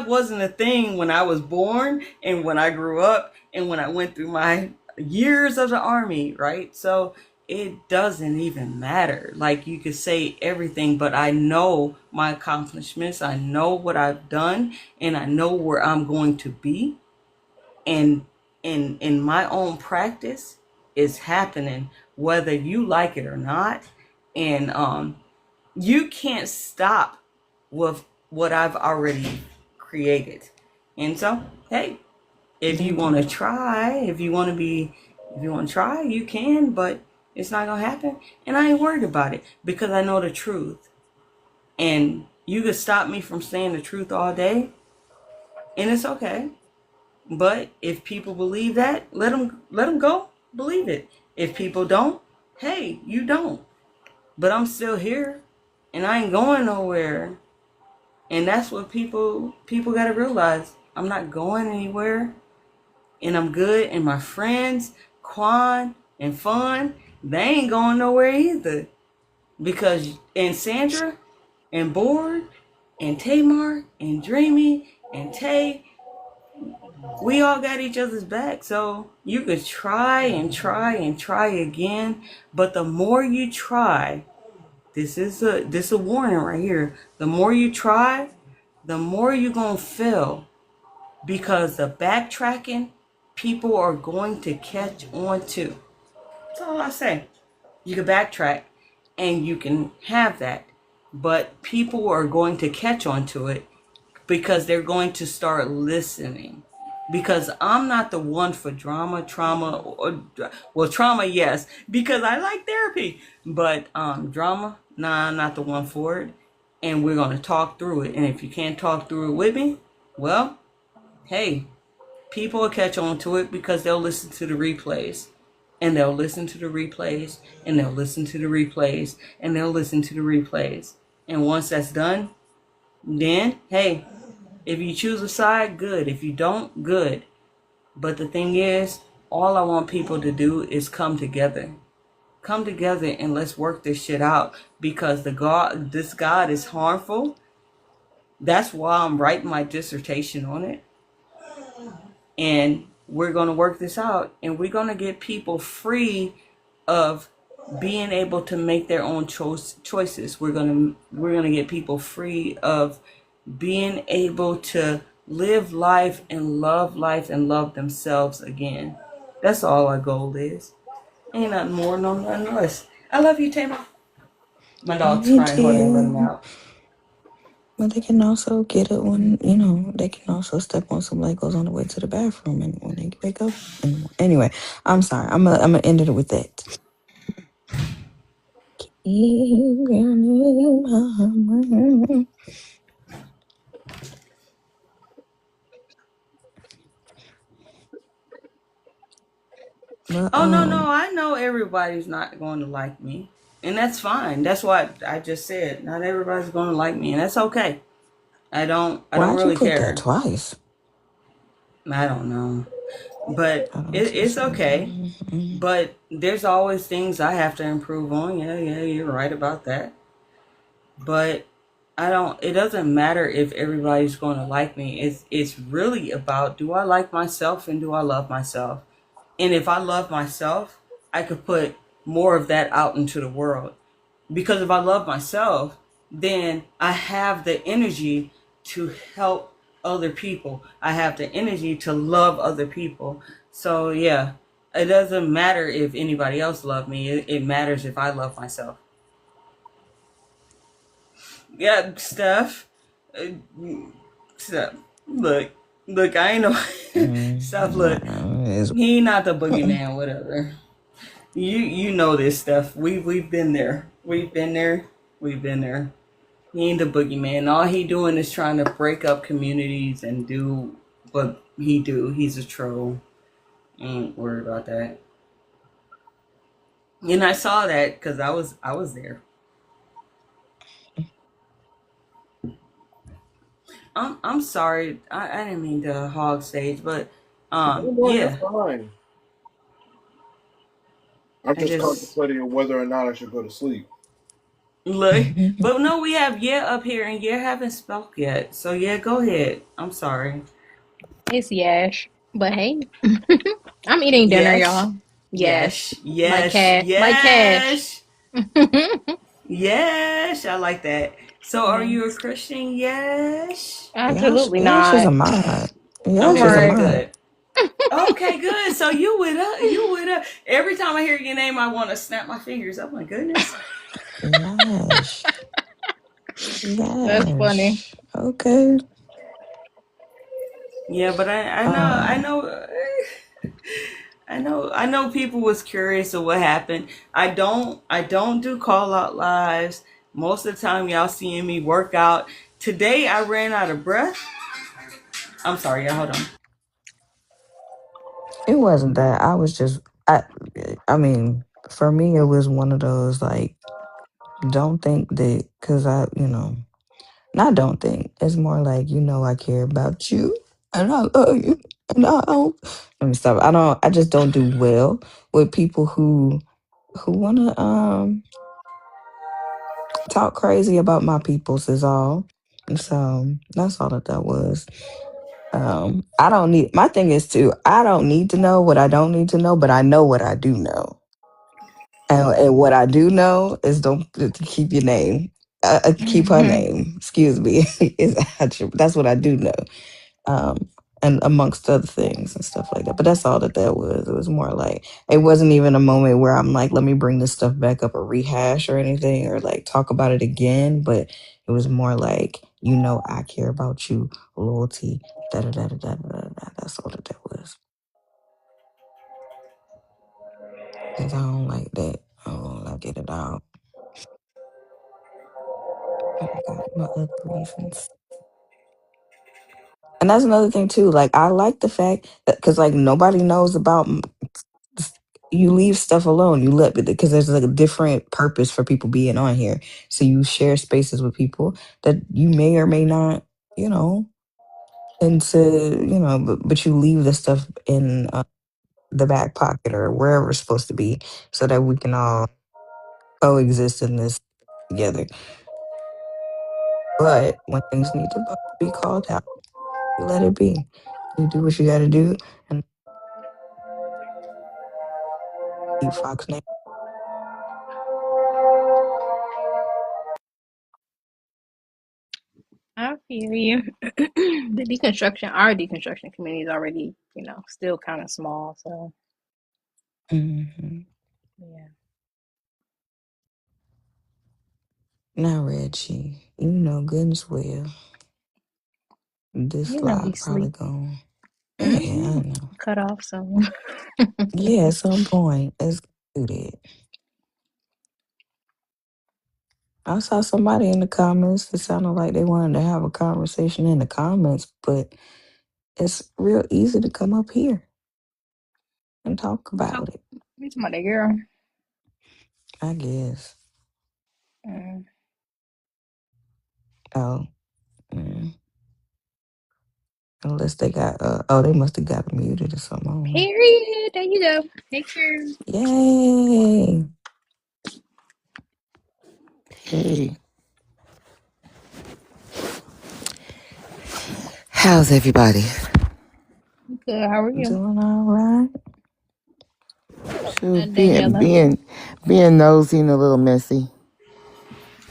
wasn't a thing when I was born and when I grew up and when I went through my years of the army, right? So it doesn't even matter. Like you could say everything, but I know my accomplishments, I know what I've done, and I know where I'm going to be. And in my own practice is happening whether you like it or not. And you can't stop with what I've already created. And so, hey, if you want to try, if you want to try, you can, but it's not going to happen. And I ain't worried about it because I know the truth. And you could stop me from saying the truth all day, and it's okay. But if people believe that, let them go believe it. If people don't, hey, you don't. But I'm still here, and I ain't going nowhere. And that's what people got to realize. I'm not going anywhere, and I'm good. And my friends, Quan and Fun, they ain't going nowhere either. Because and Sandra and Board and Tamar and Dreamy and Tay, we all got each other's back. So you could try and try and try again, but the more you try, this is a warning right here. The more you try, the more you're gonna fail, because the backtracking, people are going to catch on to. That's all I say. You can backtrack and you can have that, but people are going to catch on to it because they're going to start listening. Because I'm not the one for trauma, yes, because I like therapy, but drama, nah, I'm not the one for it. And we're going to talk through it. And if you can't talk through it with me, well, hey, people will catch on to it because they'll listen to the replays. And they'll listen to the replays. And they'll listen to the replays. And they'll listen to the replays. And once that's done, then, hey, if you choose a side, good. If you don't, good. But the thing is, all I want people to do is come together. Come together and let's work this shit out. Because this God is harmful. That's why I'm writing my dissertation on it. And we're going to work this out. And we're going to get people free of being able to make their own choices. We're going to get people free of being able to live life and love themselves again. That's all our goal is. Ain't nothing more, no nothing less. I love you, Tamer. My Love dog's you crying. Hold on, let him too. out. But they can also get it when, you know, they can also step on some Legos on the way to the bathroom and when they wake up. And anyway, I'm sorry. I'm gonna end it with that. But Oh no, I know everybody's not going to like me, and that's fine. That's what I just said. Not everybody's going to like me, and that's okay. I don't why'd you really put that care. twice? I don't know, but I don't see it's okay. something. But there's always things I have to improve on. Yeah, you're right about that. But I don't. It doesn't matter if everybody's going to like me. It's really about, do I like myself and do I love myself? And if I love myself, I could put more of that out into the world. Because if I love myself, then I have the energy to help other people. I have the energy to love other people. So yeah, it doesn't matter if anybody else love me. It matters if I love myself. Yeah, Steph. Uh, Steph. Look, I ain't no Steph. Look, he not the boogeyman. Whatever. You know this stuff. We've been there. We've been there. We've been there. He ain't the boogeyman. All he doing is trying to break up communities and do what he do. He's a troll. Ain't worried about that. And I saw that because I was there. I'm sorry. I didn't mean to hog stage, but No, you're yeah. fine. I'm I just just contemplating whether or not I should go to sleep. look, but no, we have Yeah up here, and Yeah haven't spoke yet. So yeah, go ahead. I'm sorry. It's Yash. But hey, I'm eating dinner, Yes, y'all. Yes. yes, Like yes, cat, like cash. yes, yes. I like that. So, are Yeah. you a Christian? Yes. Absolutely Yash is a not. mod. Yash Okay, is a Right. good, mod. good. Okay, good. So you with us? You with us? Every time I hear your name, I want to snap my fingers. Oh my goodness. Yash. That's funny. Yash. Okay. Yeah, but I know, Um, I know people was curious of what happened. I don't do call out lives. Most of the time y'all seeing me work out. Today I ran out of breath. I'm sorry, y'all, hold on. it wasn't that. I was just I mean, for me it was one of those like don't think that cuz I, you know, not don't think. It's more like, you know, I care about you and I love you and I don't let me stop. I just don't do well with people who want to talk crazy about my peoples is all. And so that's all that was. I don't need my thing is too, I don't need to know what I don't need to know, but I know what I do know. And what I do know is don't keep your name. Keep her name. Excuse me. Is that's what I do know. Um, and amongst other things and stuff like that. But that's all that was. It was more like it wasn't even a moment where I'm like, let me bring this stuff back up or rehash or anything or like talk about it again. But it was more like, you know, I care about you, loyalty, da da da da da da da. That's all that was. Cause I don't like that. I don't like it at all. I got my other reasons. And that's another thing too. Like I like the fact that because like nobody knows about you leave stuff alone. You let because there's like a different purpose for people being on here. So you share spaces with people that you may or may not, you know, into but you leave the stuff in the back pocket or wherever it's supposed to be, so that we can all coexist in this together. But when things need to be called out, you let it be. You do what you got to do, and keep Fox name. I hear you. Our deconstruction community is already, still kind of small. So, Hmm. yeah. Now, Reggie, you know goodness well this You know live he's probably asleep. going. Yeah, I know. Cut off so. Yeah, at some point, let's do that. I saw somebody in the comments. It sounded like they wanted to have a conversation in the comments, but it's real easy to come up here and talk You talk, about it, you talking about that girl? I guess. Mm. Oh, mm. Unless they got, they must have got muted or something. I don't know. Period. There you go. Take care. Yay. Hey, how's everybody? Good. How are you? Doing all right. So Daniela. being nosy and a little messy.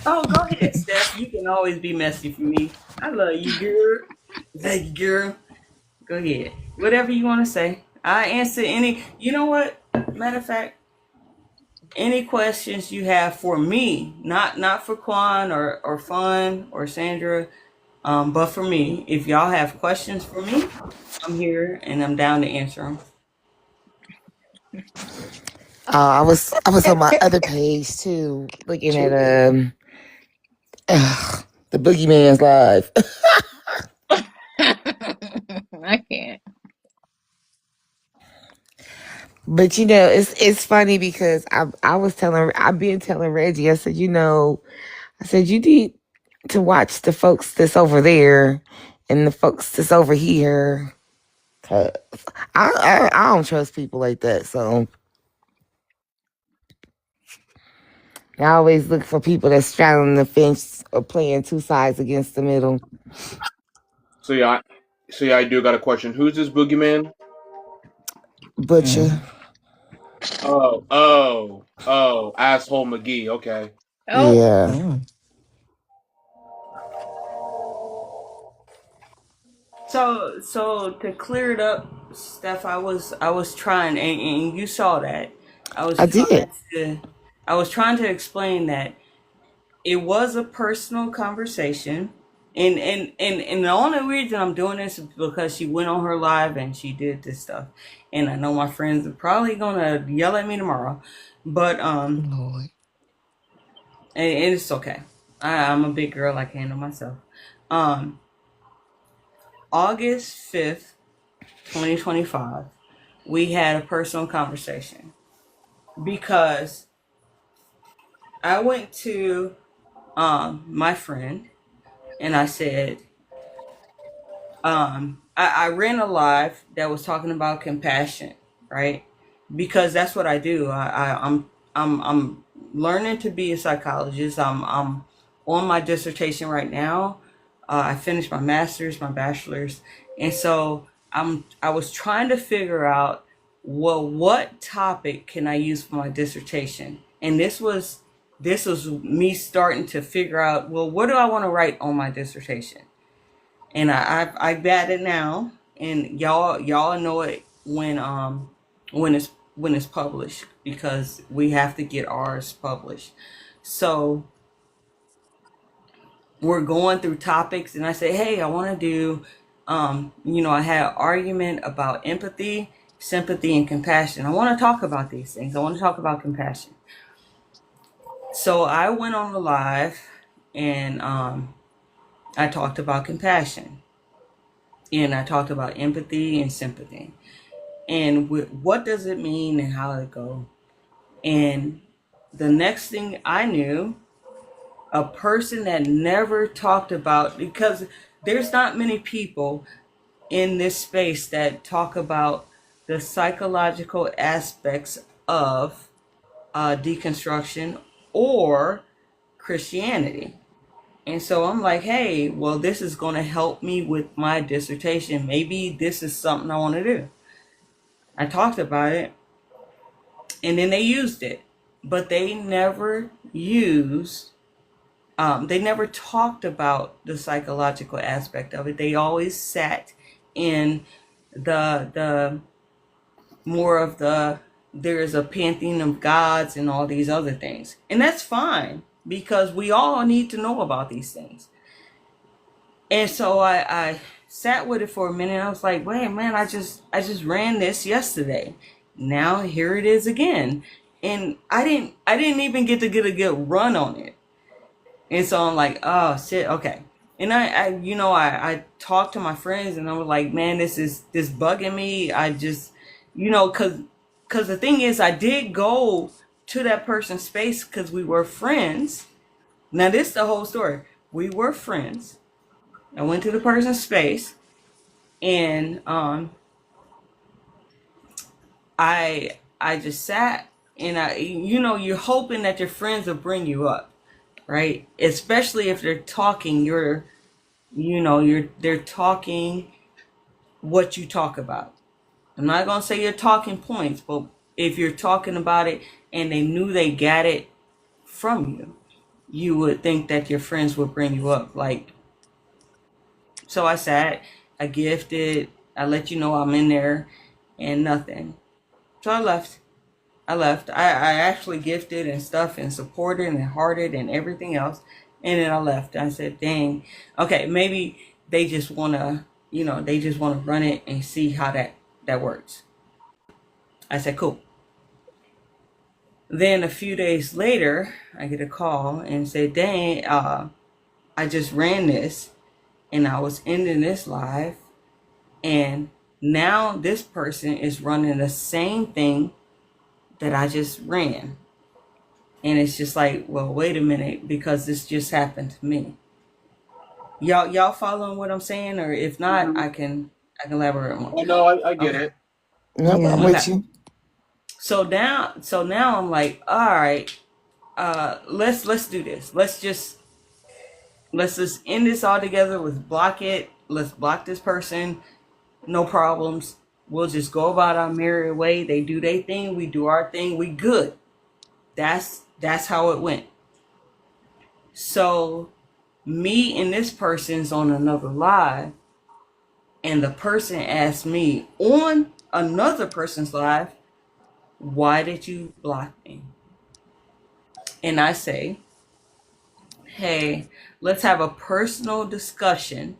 Oh, go ahead, Steph. You can always be messy for me. I love you, girl. Thank you, girl. Go ahead. Whatever you want to say. I answer any. You know what? Matter of fact, any questions you have for me, not for Quan or Fun or Sandra, but for me. If y'all have questions for me, I'm here and I'm down to answer them. I was on my other page too, looking at the Boogeyman's live. I can't. But it's funny because I've been telling Reggie, I said, I said you need to watch the folks that's over there and the folks that's over here. 'Cause I don't trust people like that, so I always look for people that's straddling the fence or playing two sides against the middle. So yeah, I do got a question. Who's this boogeyman? Butcher. Asshole McGee. Okay. Oh. Yeah. So to clear it up, Steph, I was trying, and you saw that. I was I trying did. to explain that it was a personal conversation, and the only reason I'm doing this is because she went on her live and she did this stuff, and I know my friends are probably gonna yell at me tomorrow, but Lord. and it's okay. I'm a big girl. I can handle myself. August 5th, 2025, we had a personal conversation because I went to my friend and I said, I ran a live that was talking about compassion, right? Because that's what I do. I'm learning to be a psychologist. I'm on my dissertation right now. I finished my master's, my bachelor's, and so I was trying to figure out, well, what topic can I use for my dissertation? And this was me starting to figure out, well, what do I want to write on my dissertation? And I got it now, and y'all know it when it's published, because we have to get ours published. So we're going through topics, and I say, hey, I want to do I had an argument about empathy, sympathy, and compassion. I want to talk about these things. I want to talk about compassion. So I went on the live and I talked about compassion, and I talked about empathy and sympathy, and what does it mean and how it go. And the next thing I knew, a person that never talked about, because there's not many people in this space that talk about the psychological aspects of deconstruction or Christianity. And so I'm like, hey, well, this is going to help me with my dissertation. Maybe this is something I want to do. I talked about it, and then they used it, but they never used They never talked about the psychological aspect of it. They always sat in the more of the there is a pantheon of gods and all these other things. And that's fine because we all need to know about these things. And so I sat with it for a minute. I was like, wait, man, I just ran this yesterday. Now here it is again. And I didn't even get a good run on it. And so I'm like, oh shit, okay. And I talked to my friends and I was like, man, this bugging me. I just, cause the thing is I did go to that person's space because we were friends. Now this is the whole story. We were friends. I went to the person's space and I just sat and you're hoping that your friends will bring you up, right? Especially if they're talking, they're talking what you talk about. I'm not gonna say your talking points, but if you're talking about it and they knew they got it from you, you would think that your friends would bring you up. So I sat, I gifted, I let you know I'm in there, and nothing. So I left. I actually gifted and stuff and supported and hearted and everything else. And then I left. I said, dang, okay, maybe they just want to, run it and see how that works. I said, cool. Then a few days later, I get a call and say, dang, I just ran this and I was ending this live. And now this person is running the same thing that I just ran. And it's just like, well, wait a minute, because this just happened to me. Y'all following what I'm saying? Or if not, I can elaborate more. Oh, no, I get it. Yep, I'm with you. So now I'm like, all right, let's do this. Let's just end this all together. Let's block it. Let's block this person. No problems. We'll just go about our merry way. They do their thing. We do our thing. We good. That's how it went. So me and this person's on another live, and the person asked me on another person's live, why did you block me? And I say, hey, let's have a personal discussion.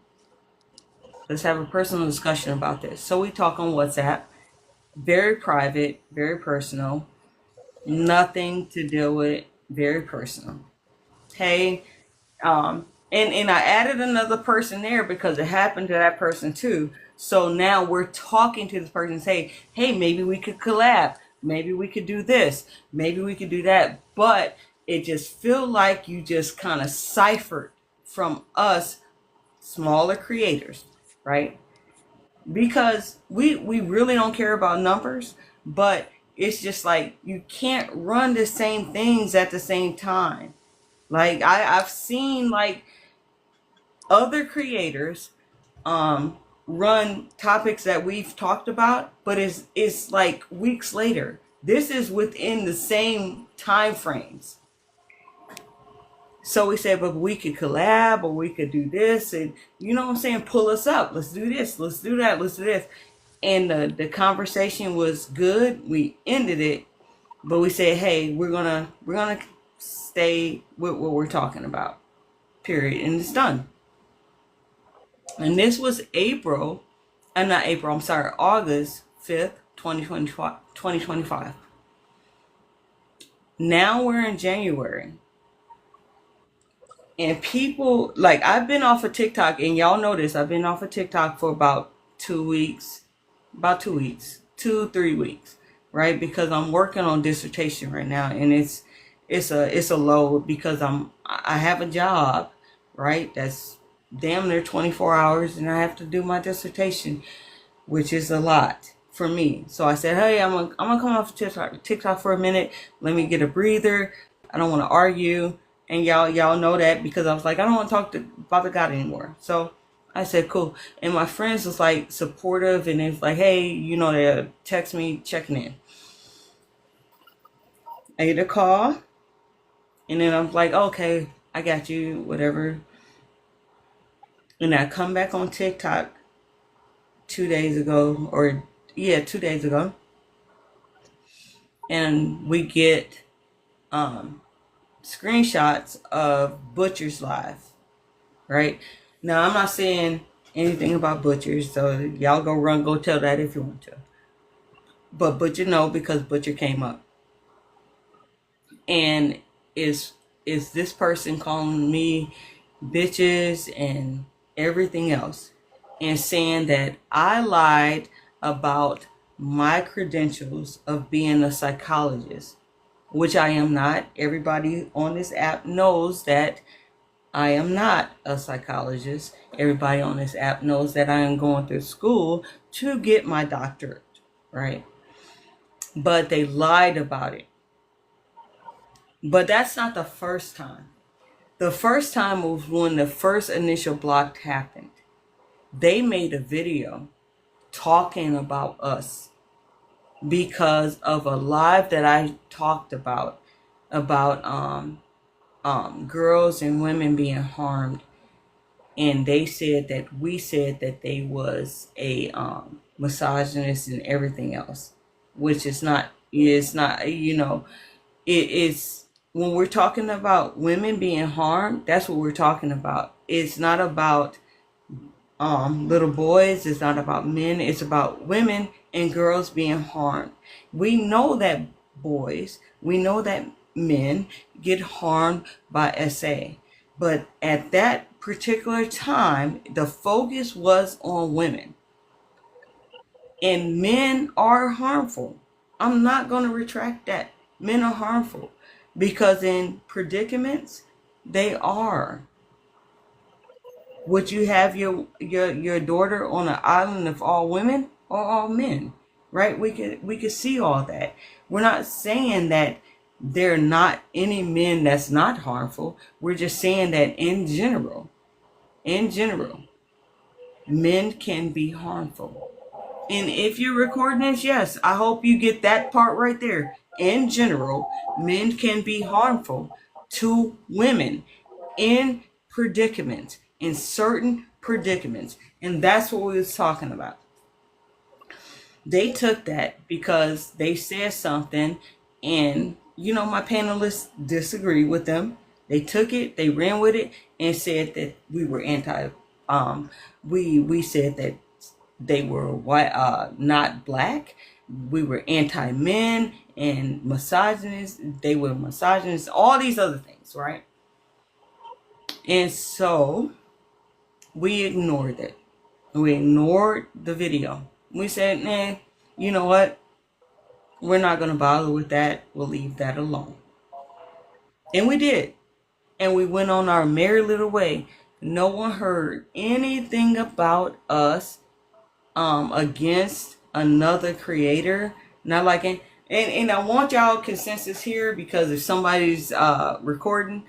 Let's have a personal discussion about this. So we talk on WhatsApp, very private, very personal, nothing to deal with, very personal. Hey, and I added another person there because it happened to that person too. So now we're talking to this person and say, hey, maybe we could collab. Maybe we could do this. Maybe we could do that. But it just feel like you just kind of ciphered from us smaller creators, right? Because we really don't care about numbers, but it's just like you can't run the same things at the same time. Like I've seen like other creators run topics that we've talked about, but it's like weeks later. This is within the same time frames. So we said, but we could collab or we could do this, and you know what I'm saying, pull us up. Let's do this, let's do that, let's do this. And the conversation was good. We ended it, but we said, hey, we're gonna stay with what we're talking about. Period. And it's done. And this was August 5th, 2025. Now we're in January. And people, like, I've been off of TikTok, and y'all know this, I've been off of TikTok for about 2 weeks, 2-3 weeks, right? Because I'm working on dissertation right now, and it's a load because I have a job, right? That's damn near 24 hours, and I have to do my dissertation, which is a lot for me. So I said, hey, I'm gonna come off TikTok for a minute. Let me get a breather. I don't want to argue. And y'all know that because I was like, I don't want to talk about the God anymore. So I said, cool. And my friends was like supportive, and it's like, hey, they text me checking in. I get a call, and then I'm like, okay, I got you, whatever. And I come back on TikTok 2 days ago, 2 days ago, and we get screenshots of Butcher's live, right? Now, I'm not saying anything about Butcher, so y'all go tell that if you want to. But Butcher no, because Butcher came up. And is this person calling me bitches and everything else, and saying that I lied about my credentials of being a psychologist, which I am not. Everybody on this app knows that I am not a psychologist. Everybody on this app knows that I am going through school to get my doctorate, right? But they lied about it. But that's not the first time. The first time was when the first initial block happened. They made a video talking about us because of a live that I talked about girls and women being harmed, and they said that we said that they was a misogynist and everything else, which is not. It's not. It is. When we're talking about women being harmed, that's what we're talking about. It's not about little boys. It's not about men. It's about women and girls being harmed. We know that boys, we know that men get harmed by SA. But at that particular time, the focus was on women. And men are harmful. I'm not going to retract that. Men are harmful. Because in predicaments, they are. Would you have your daughter on an island of all women or all men? Right? We could see all that. We're not saying that there are not any men that's not harmful. We're just saying that in general, men can be harmful. And if you're recording this, yes, I hope you get that part right there. In general, men can be harmful to women in predicaments, in certain predicaments. And that's what we was talking about. They took that because they said something, and my panelists disagree with them. They took it, they ran with it, and said that we were we said that they were white, not black. We were anti-men and misogynists. They were misogynists, all these other things, right? And so we ignored it. We ignored the video. We said, nah, you know what? We're not going to bother with that. We'll leave that alone. And we did. And we went on our merry little way. No one heard anything about us against another creator. Not like it. And I want y'all consensus here, because if somebody's recording,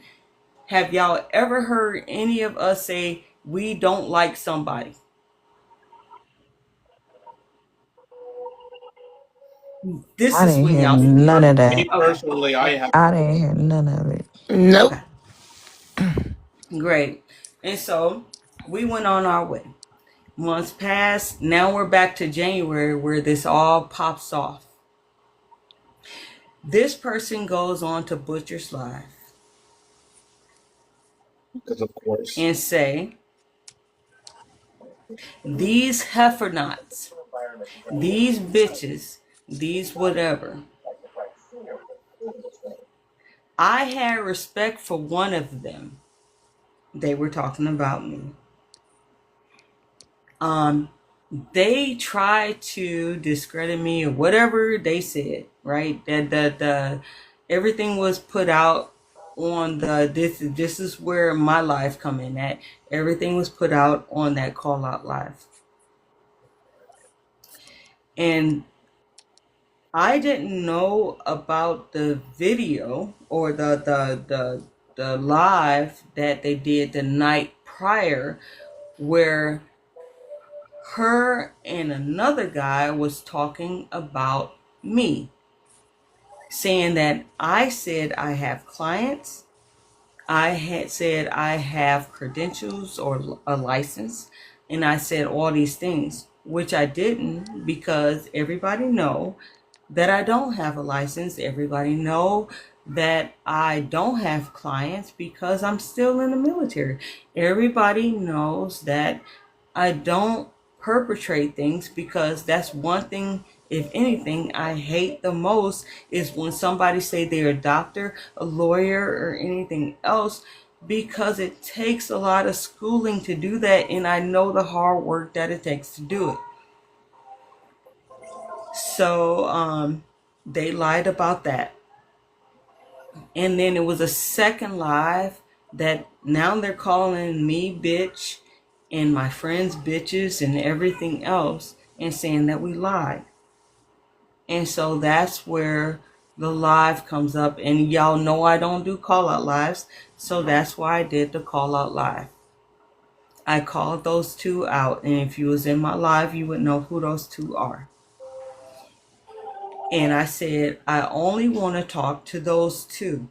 have y'all ever heard any of us say we don't like somebody? This I is didn't when hear y'all. none of that. Me personally, I have. I didn't hear none of it. Nope. Okay. Great. And so we went on our way. Months passed. Now we're back to January, where this all pops off. This person goes on to Butcher's Live. Because of course. And say, these heffernots, these bitches, these whatever. I had respect for one of them. They were talking about me. They tried to discredit me or whatever they said, right? That everything was put out on this is where my life come in at. Everything was put out on that call out live. And I didn't know about the video or the live that they did the night prior, where her and another guy was talking about me, saying that I said I have clients, I had said I have credentials or a license, and I said all these things, which I didn't, because everybody know that I don't have a license. Everybody know that I don't have clients because I'm still in the military. Everybody knows that I don't perpetrate things, because that's one thing, if anything, I hate the most is when somebody say they're a doctor, a lawyer, or anything else, because it takes a lot of schooling to do that, and I know the hard work that it takes to do it. So they lied about that. And then it was a second live that now they're calling me bitch and my friends bitches and everything else, and saying that we lied. And so that's where the live comes up. And y'all know I don't do call out lives, so that's why I did the call out live. I called those two out, and if you was in my live, you would know who those two are. And I said I only want to talk to those two,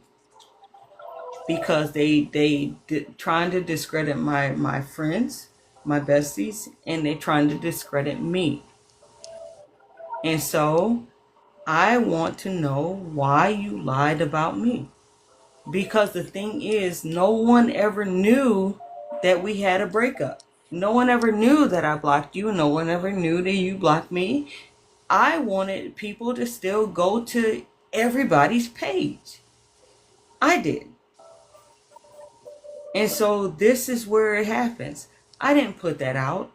because they trying to discredit my friends, my besties, and they trying to discredit me. And so I want to know why you lied about me. Because the thing is, no one ever knew that we had a breakup. No one ever knew that I blocked you. No one ever knew that you blocked me. I wanted people to still go to everybody's page. I did. And so this is where it happens. I didn't put that out.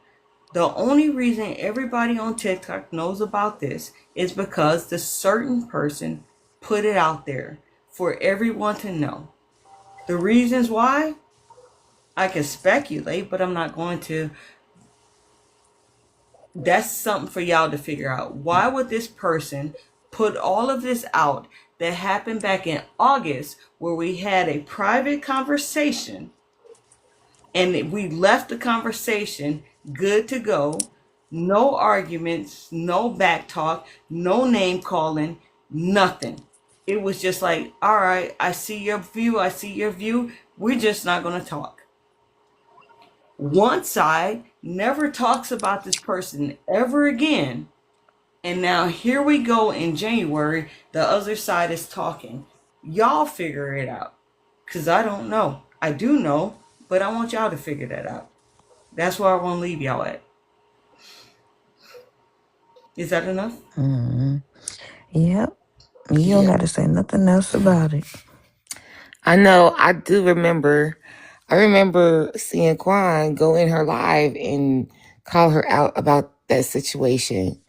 The only reason everybody on TikTok knows about this is because the certain person put it out there for everyone to know. The reasons why, I can speculate, but I'm not going to. That's something for y'all to figure out. Why would this person put all of this out that happened back in August, where we had a private conversation and we left the conversation good to go? No arguments, no back talk, no name calling, nothing. It was just like, all right, I see your view, I see your view. We're just not going to talk. One side never talks about this person ever again. And now here we go in January, the other side is talking. Y'all figure it out, because I don't know. I do know, but I want y'all to figure that out. That's where I want to leave y'all at. Is that enough? Yep. You don't got to say nothing else about it. I know. I do remember. I remember seeing Quan go in her live and call her out about that situation.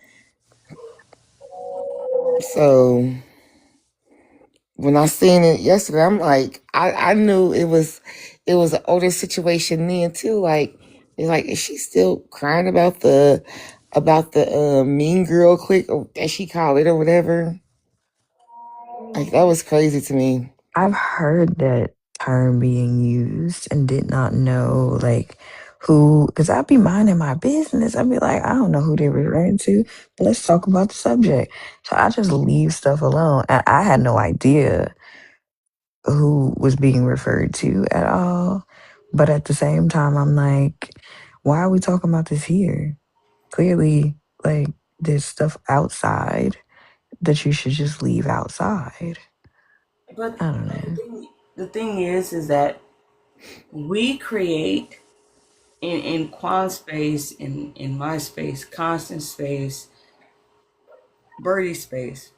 So when I seen it yesterday, I'm like, I knew it was an older situation then too. Like, it's like, is she still crying about the mean girl clique, or as she called it, or whatever? Like, that was crazy to me. I've heard that term being used and did not know, like, who, because I'd be minding my business. I'd be like, I don't know who they're referring to, but let's talk about the subject. So I just leave stuff alone. And I had no idea who was being referred to at all. But at the same time, I'm like, why are we talking about this here? Clearly, like, there's stuff outside that you should just leave outside. But I don't know. the thing is that we create in Quan's space, in my space, Constant space, Birdie's space,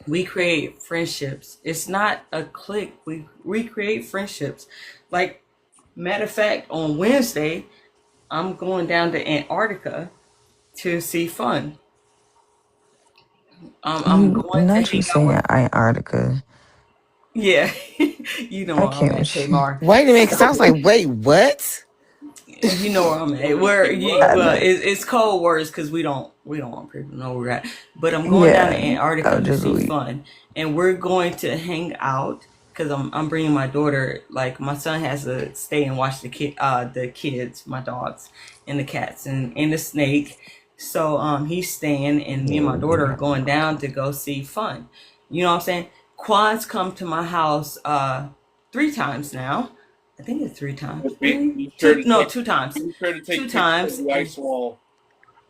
we create friendships. It's not a clique. We create friendships. Like, matter of fact, on Wednesday, I'm going down to Antarctica to see fun. I'm going Not to you hang out saying with. Antarctica. Yeah, you know I where I'm can't at, with you. Tamar. Wait a minute, 'cause I was like, wait, what? You know where I'm at. Where well, it's code words because we don't want people to know where we're at. But I'm going down to Yeah, Antarctica to just see leave. fun, and we're going to hang out because I'm bringing my daughter. Like, my son has to stay and watch the kids, my dogs, and the cats, and the snake. So he's staying, and me and my daughter are going down to go see fun. You know what I'm saying? Quan's come to my house 3 times now. I think it's 3 times. Be sure to take, 2 times. be sure to take 2 pictures times. of the ice wall.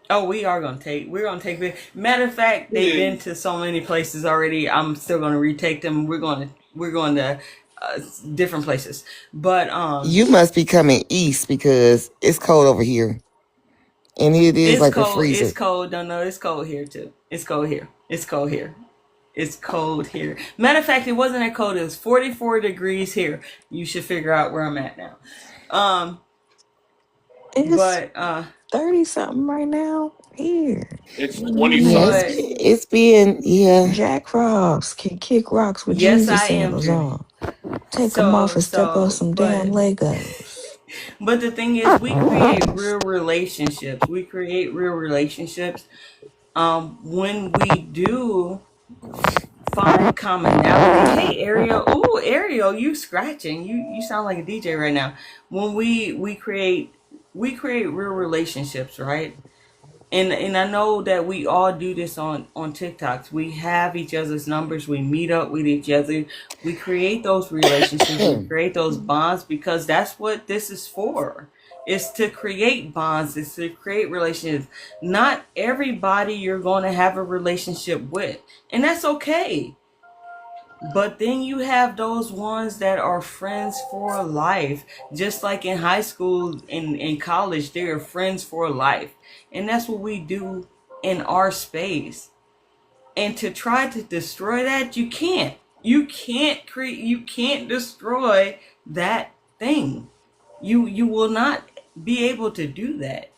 Oh, we're gonna take. Matter of fact, they've been to so many places already. I'm still gonna retake them. We're going to different places. But You must be coming east because it's cold over here. And it is it's like a cold. freezer. It's cold. No, it's cold here too. It's cold here. It's cold here. It's cold here. Matter of fact, it wasn't that cold. It was 44 degrees here. You should figure out where I'm at now. It's But 30 something right now here. It's Yeah, 25. it's been Jack Frost can kick rocks with yes, Jesus I am sandals here. on. Take them off and step on some damn But Legos. the thing is, we create real relationships. We create real relationships. When we do find commonality. Hey, Ariel. Ooh, Ariel, you scratching. You sound like a DJ right now. When we create real relationships, right? And I know that we all do this on TikToks. We have each other's numbers. We meet up with each other. We create those relationships. We create those bonds because that's what this is for. It's to create bonds. It's to create relationships. Not everybody you're going to have a relationship with, and that's okay. But then you have those ones that are friends for life. Just like in high school and in college, they are friends for life. And that's what we do in our space. And to try to destroy that, you can't. You can't destroy that thing. You will not be able to do that.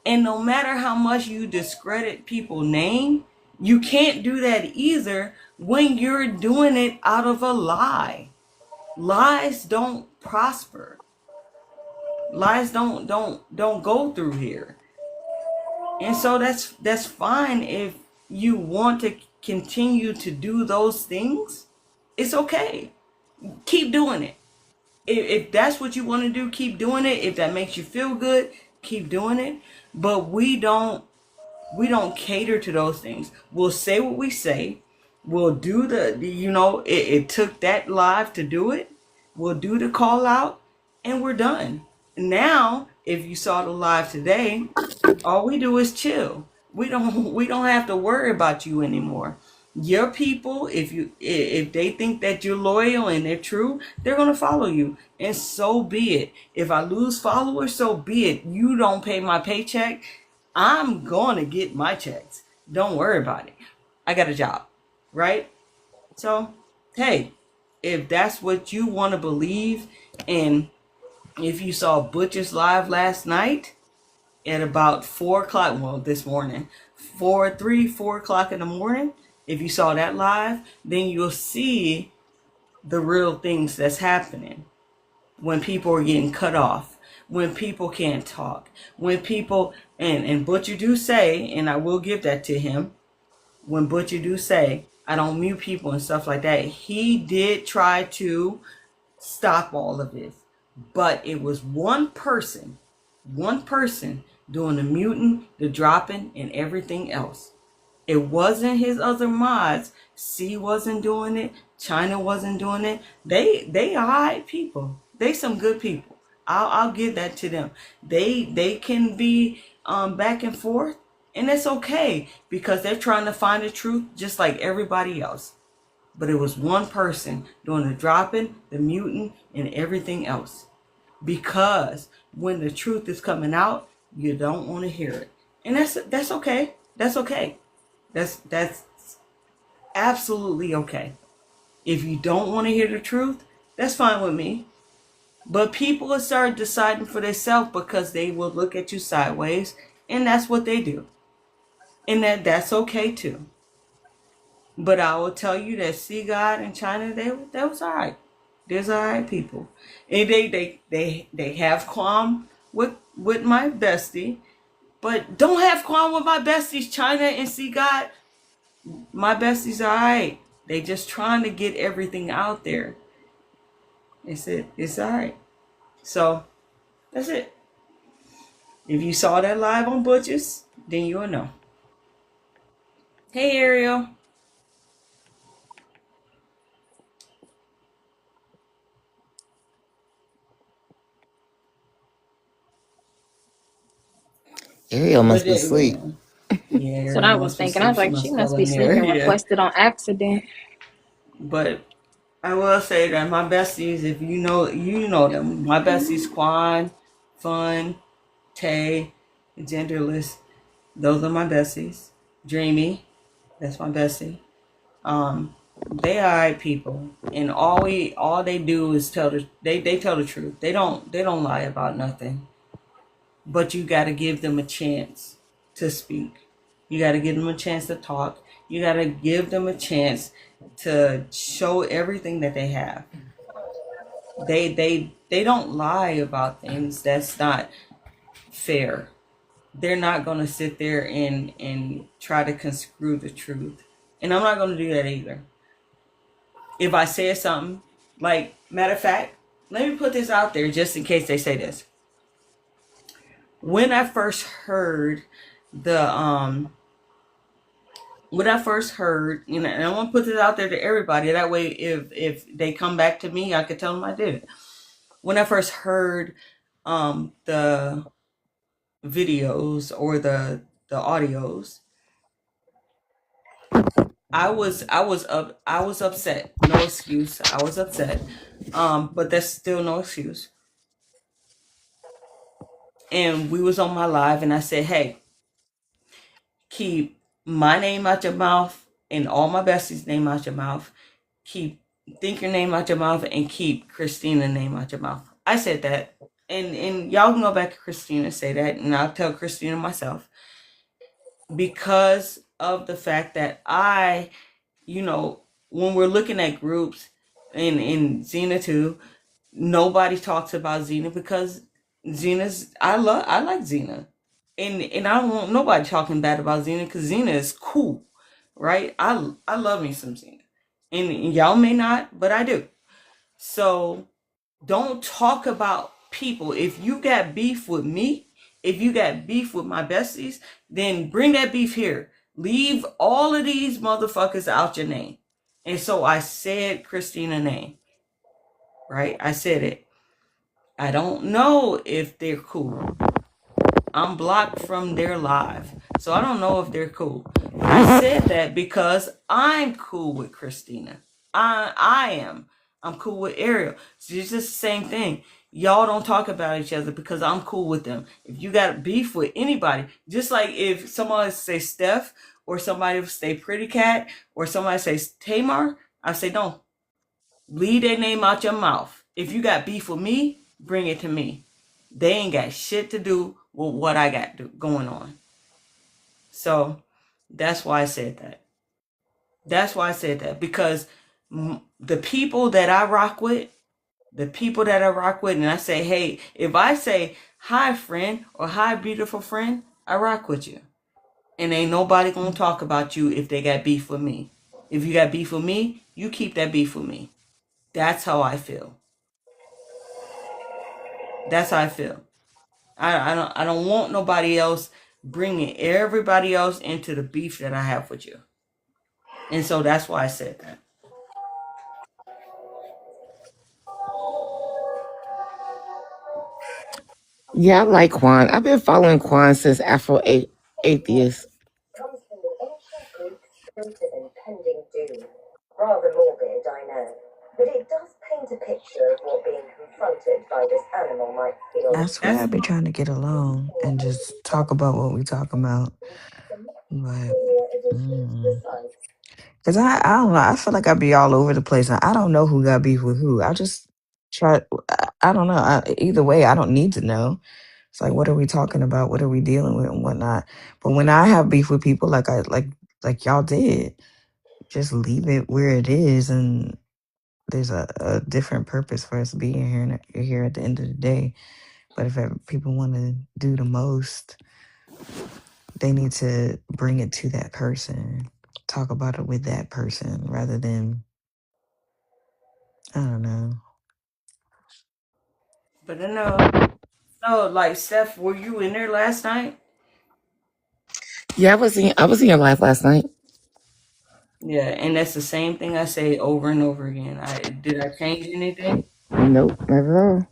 And no matter how much you discredit people's name, you can't do that either when you're doing it out of a lie. Lies don't prosper. Lies don't go through here. And so that's fine if you want to continue to do those things. It's okay. Keep doing it. If that's what you want to do, keep doing it. If that makes you feel good, keep doing it. But we don't cater to those things. We'll say what we say. We'll do it took that live to do it. We'll do the call out and we're done. Now, if you saw the live today, all we do is chill. We don't have to worry about you anymore. Your people, if they think that you're loyal and they're true, they're gonna follow you. And so be it. If I lose followers, so be it. You don't pay my paycheck, I'm gonna get my checks. Don't worry about it. I got a job, right? So, hey, if that's what you want to believe, and if you saw Butcher's live last night at about 4 o'clock, well, this morning, 4 o'clock in the morning, if you saw that live, then you'll see the real things that's happening when people are getting cut off, when people can't talk, when people, and Butcher do say, and I will give that to him, when Butcher do say, I don't mute people and stuff like that, he did try to stop all of this. But it was one person doing the muting, the dropping, and everything else. It wasn't his other mods. C wasn't doing it. China wasn't doing it. They are alright people. They some good people. I'll give that to them. They can be back and forth, and it's okay because they're trying to find the truth just like everybody else. But it was one person doing the dropping, the muting, and everything else. Because when the truth is coming out, you don't want to hear it. And that's okay. That's okay. That's absolutely okay. If you don't want to hear the truth, that's fine with me. But people will start deciding for themselves because they will look at you sideways, and that's what they do. And that's okay too. But I will tell you that See God and China, that was all right. There's all right people. And they have qualm with my bestie, but don't have qualm with my besties, China and See God. My besties are all right. They just trying to get everything out there. It's all right. So that's it. If you saw that live on Butchers, then you'll know. Hey, Ariel. Ariel must But be it, asleep. yeah, That's what I Ariel was must be thinking. I asleep. was She like, she must must fell be in there. sleeping, Yeah. requested on accident. But I will say that my besties, if you know them. My besties, Quan, Fun, Tay, Genderless. Those are my besties. Dreamy, that's my bestie. They are people, and all they do is they tell the truth. They don't lie about nothing. But you got to give them a chance to speak. You got to give them a chance to talk. You got to give them a chance to show everything that they have. They don't lie about things that's not fair. They're not going to sit there and try to conscrew the truth. And I'm not going to do that either. If I say something, like, matter of fact, let me put this out there just in case they say this. When I first heard and I want to put this out there to everybody, that way if they come back to me, I could tell them I did it. When I first heard the videos or the audios, I was upset. No excuse. I was upset. But that's still no excuse. And we was on my live, and I said, hey, keep my name out your mouth and all my besties' name out your mouth. Think your name out your mouth and keep Christina's name out your mouth. I said that. And y'all can go back to Christina and say that, and I'll tell Christina myself. Because of the fact that when we're looking at groups and Xena too, nobody talks about Xena because I like Xena. And I don't want nobody talking bad about Xena because Xena is cool, right? I love me some Xena. And y'all may not, but I do. So don't talk about people. If you got beef with me, if you got beef with my besties, then bring that beef here. Leave all of these motherfuckers out your name. And so I said Christina's name, right? I said it. I don't know if they're cool. I'm blocked from their live, so I don't know if they're cool. But I said that because I'm cool with Christina. I am. I'm cool with Ariel. It's just the same thing. Y'all don't talk about each other because I'm cool with them. If you got beef with anybody, just like if somebody say Steph or somebody say Pretty Cat or somebody says Tamar, I say don't. Leave their name out your mouth. If you got beef with me, bring it to me. They ain't got shit to do with what I got going on. So that's why I said that. That's why I said that. Because the people that I rock with, and I say, hey, if I say, hi, friend, or hi, beautiful friend, I rock with you. And ain't nobody gonna talk about you if they got beef with me. If you got beef with me, you keep that beef with me. That's how I feel. That's how I feel. I don't want nobody else bringing everybody else into the beef that I have with you. And so that's why I said that. Yeah, I like Quan. I've been following Quan since Afro Atheist. Rather morbid, I know, but it does paint a picture of what being confronted by this animal might feel. I swear I've been trying to get alone and just talk about what we talking about. But, because I don't know. I feel like I be all over the place. And I don't know who got beef with who. I just try. I don't know. Either way, I don't need to know. It's like, what are we talking about? What are we dealing with and whatnot? But when I have beef with people, like y'all did, just leave it where it is, and there's a different purpose for us being here and here at the end of the day. But if people want to do the most, they need to bring it to that person, talk about it with that person, rather than, I don't know. But I know, no, like Steph, were you in there last night? Yeah, I was in your live last night. Yeah, and that's the same thing I say over and over again. Did I change anything? Nope, not at all.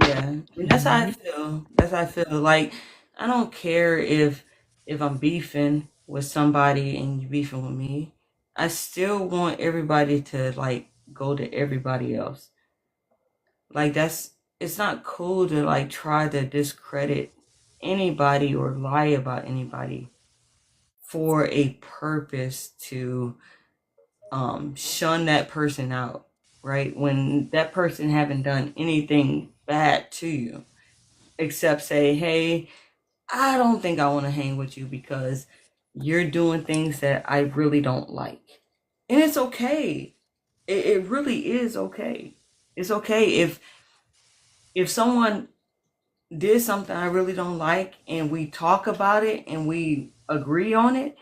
Yeah, and that's how I feel. That's how I feel. Like, I don't care if I'm beefing with somebody and you beefing with me. I still want everybody to like go to everybody else. Like it's not cool to like try to discredit anybody or lie about anybody for a purpose to shun that person out, right? When that person haven't done anything bad to you except say, hey, I don't think I want to hang with you because you're doing things that I really don't like. And it's okay. It really is okay. It's okay if someone did something I really don't like and we talk about it and we agree on it.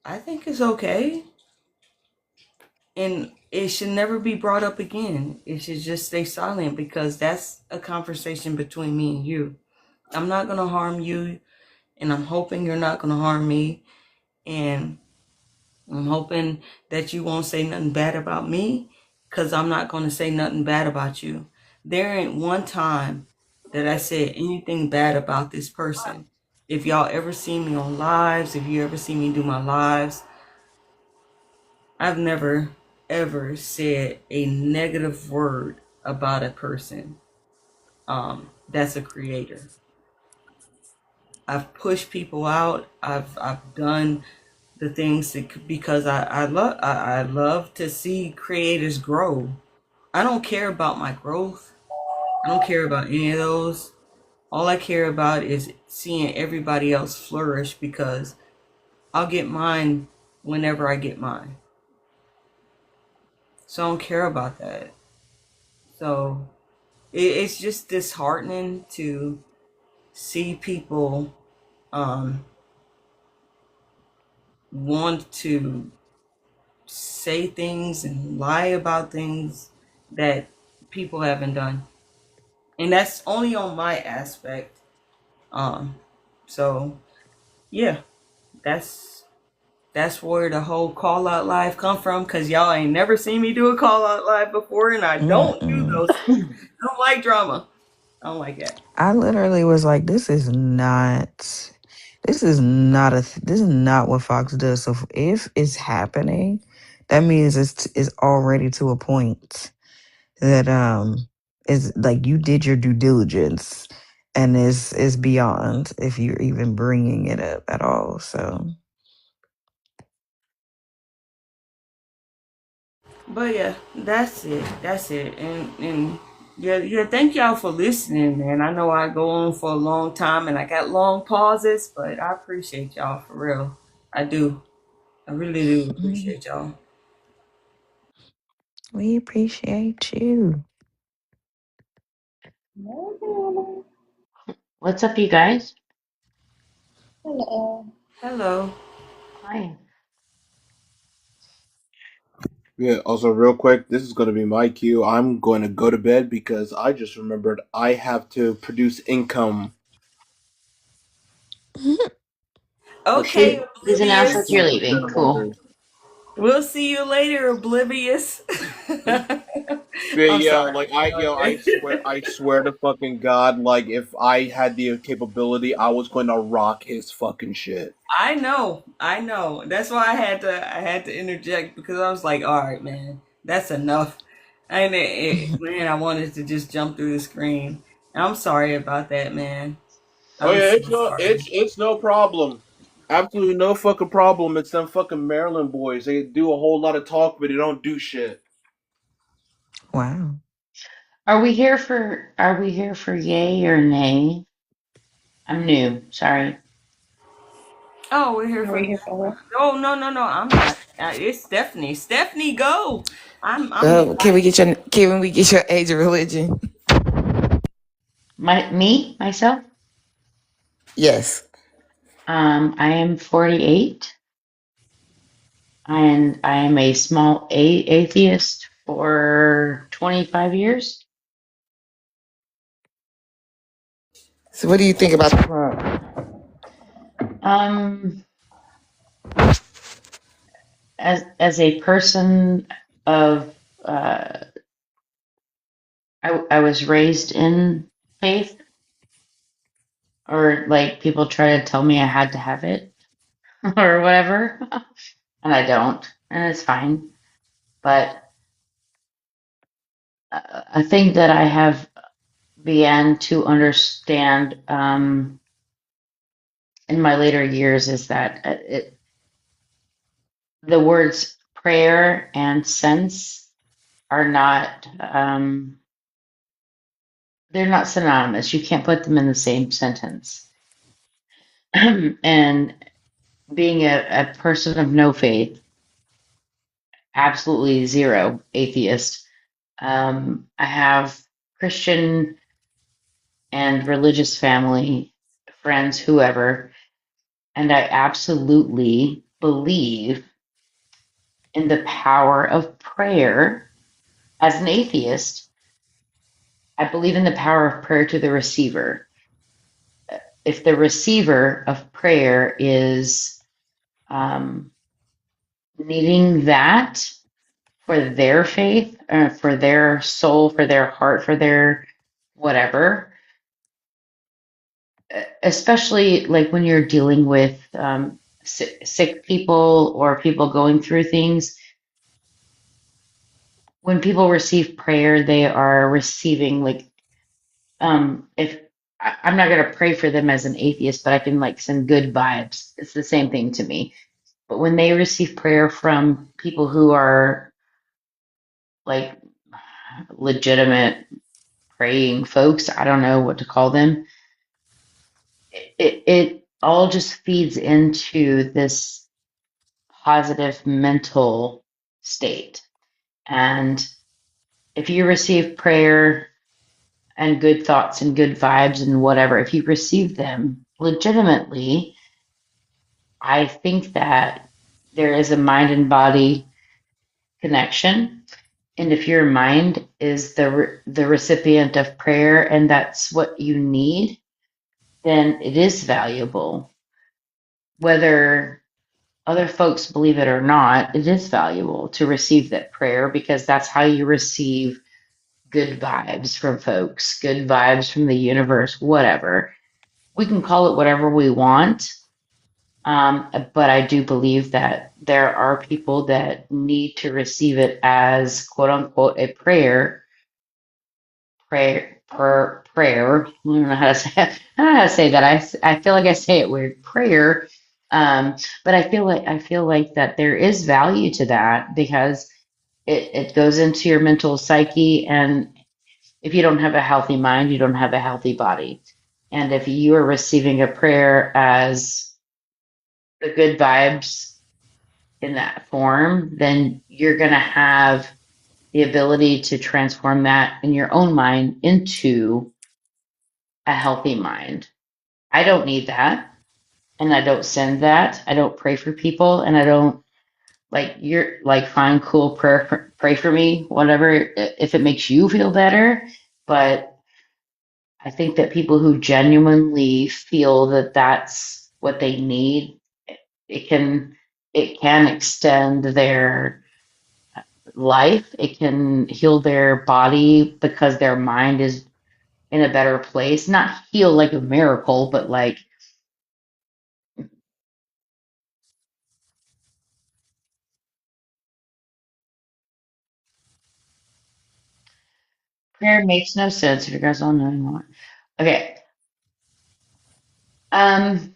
I think it's okay. And it should never be brought up again. It should just stay silent because that's a conversation between me and you. I'm not going to harm you, and I'm hoping you're not going to harm me. And I'm hoping that you won't say nothing bad about me because I'm not going to say nothing bad about you. There ain't one time that I said anything bad about this person. If y'all ever see me on lives, if you ever see me do my lives, I've never ever said a negative word about a person that's a creator. I've pushed people out. I've done the things because I love to see creators grow. I don't care about my growth. I don't care about any of those. All I care about is seeing everybody else flourish because I'll get mine whenever I get mine. So I don't care about that. So it's just disheartening to see people want to say things and lie about things that people haven't done. And that's only on my aspect. So yeah, that's where the whole call out live come from, because y'all ain't never seen me do a call out live before, and I don't do those. I don't like drama. I don't like that. I literally was like, this is not what Fox does. So if it's happening, that means it's already to a point that is like you did your due diligence, and is beyond if you're even bringing it up at all. So But yeah, that's it. That's it. And yeah, thank y'all for listening, man. I know I go on for a long time and I got long pauses, but I appreciate y'all for real. I do. I really do appreciate y'all. we appreciate you. What's up, you guys? Hello. Hello. Hi. Yeah, also, real quick, this is going to be my cue. I'm going to go to bed because I just remembered I have to produce income. Okay, Please announce that Oblivious. you're leaving. Cool. We'll see you later, Oblivious. Yeah, I'm yo, sorry. like I swear to fucking God, like if I had the capability, I was going to rock his fucking shit. I know. That's why I had to interject, because I was like, all right, man, that's enough. And man, I wanted to just jump through the screen. I'm sorry about that, man. Oh I'm yeah, so it's no, sorry. it's no problem. Absolutely no fucking problem. It's them fucking Maryland boys. They do a whole lot of talk, but they don't do shit. Wow. Are we here for yay or nay? I'm new. Sorry. Oh, we're here Are for. we here for what? Oh no, I'm not. It's Stephanie. Stephanie, go. I'm Can we get your age of religion? Myself? Yes. I am 48, and I am a small atheist for 25 years. So what do you think about the Trump? As a person of I was raised in faith. or like people try to tell me I had to have it or whatever, and I don't, and it's fine. But a thing that I have began to understand in my later years is that the words prayer and sense are not they're not synonymous. You can't put them in the same sentence. And being a person of no faith, absolutely zero atheist, I have Christian and religious family, friends, whoever, and I absolutely believe in the power of prayer. As an atheist, I believe in the power of prayer to the receiver. If the receiver of prayer is um, needing that for their faith, for their soul, for their heart, for their whatever, especially like when you're dealing with sick people or people going through things, when people receive prayer, they are receiving like if I'm not gonna pray for them as an atheist, but I can like send good vibes. It's the same thing to me. But when they receive prayer from people who are like legitimate praying folks, I don't know what to call them, it all just feeds into this positive mental state. And if you receive prayer and good thoughts and good vibes and whatever, if you receive them legitimately, I think that there is a mind and body connection. And if your mind is the recipient of prayer and that's what you need, then it is valuable. Whether other folks believe it or not, it is valuable to receive that prayer because that's how you receive good vibes from folks, good vibes from the universe, whatever. We can call it whatever we want. But I do believe that there are people that need to receive it as quote unquote a prayer. I don't know how to say it. I don't know how to say that. I feel like I say it weird, prayer. But I feel like that there is value to that because it goes into your mental psyche, and if you don't have a healthy mind, you don't have a healthy body. And if you are receiving a prayer as the good vibes in that form, then you're going to have the ability to transform that in your own mind into a healthy mind. I don't need that. And I don't send that. I don't pray for people. And I don't like, you're like, fine, cool, pray for me, whatever, if it makes you feel better. But I think that people who genuinely feel that that's what they need, it can it can extend their life. It can heal their body because their mind is in a better place. Not heal like a miracle, but like prayer makes no sense if you guys don't know anymore. Okay. Um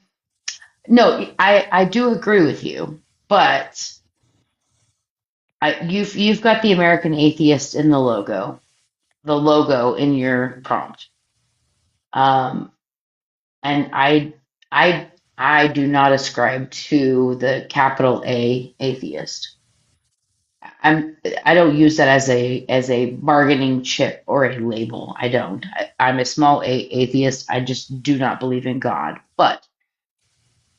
no, I do agree with you, but you've got the American atheist in the logo in your prompt. Um and I do not ascribe to the capital A atheist. I'm I don't use that as a bargaining chip or a label. I don't. I'm a small a atheist. I just do not believe in God. But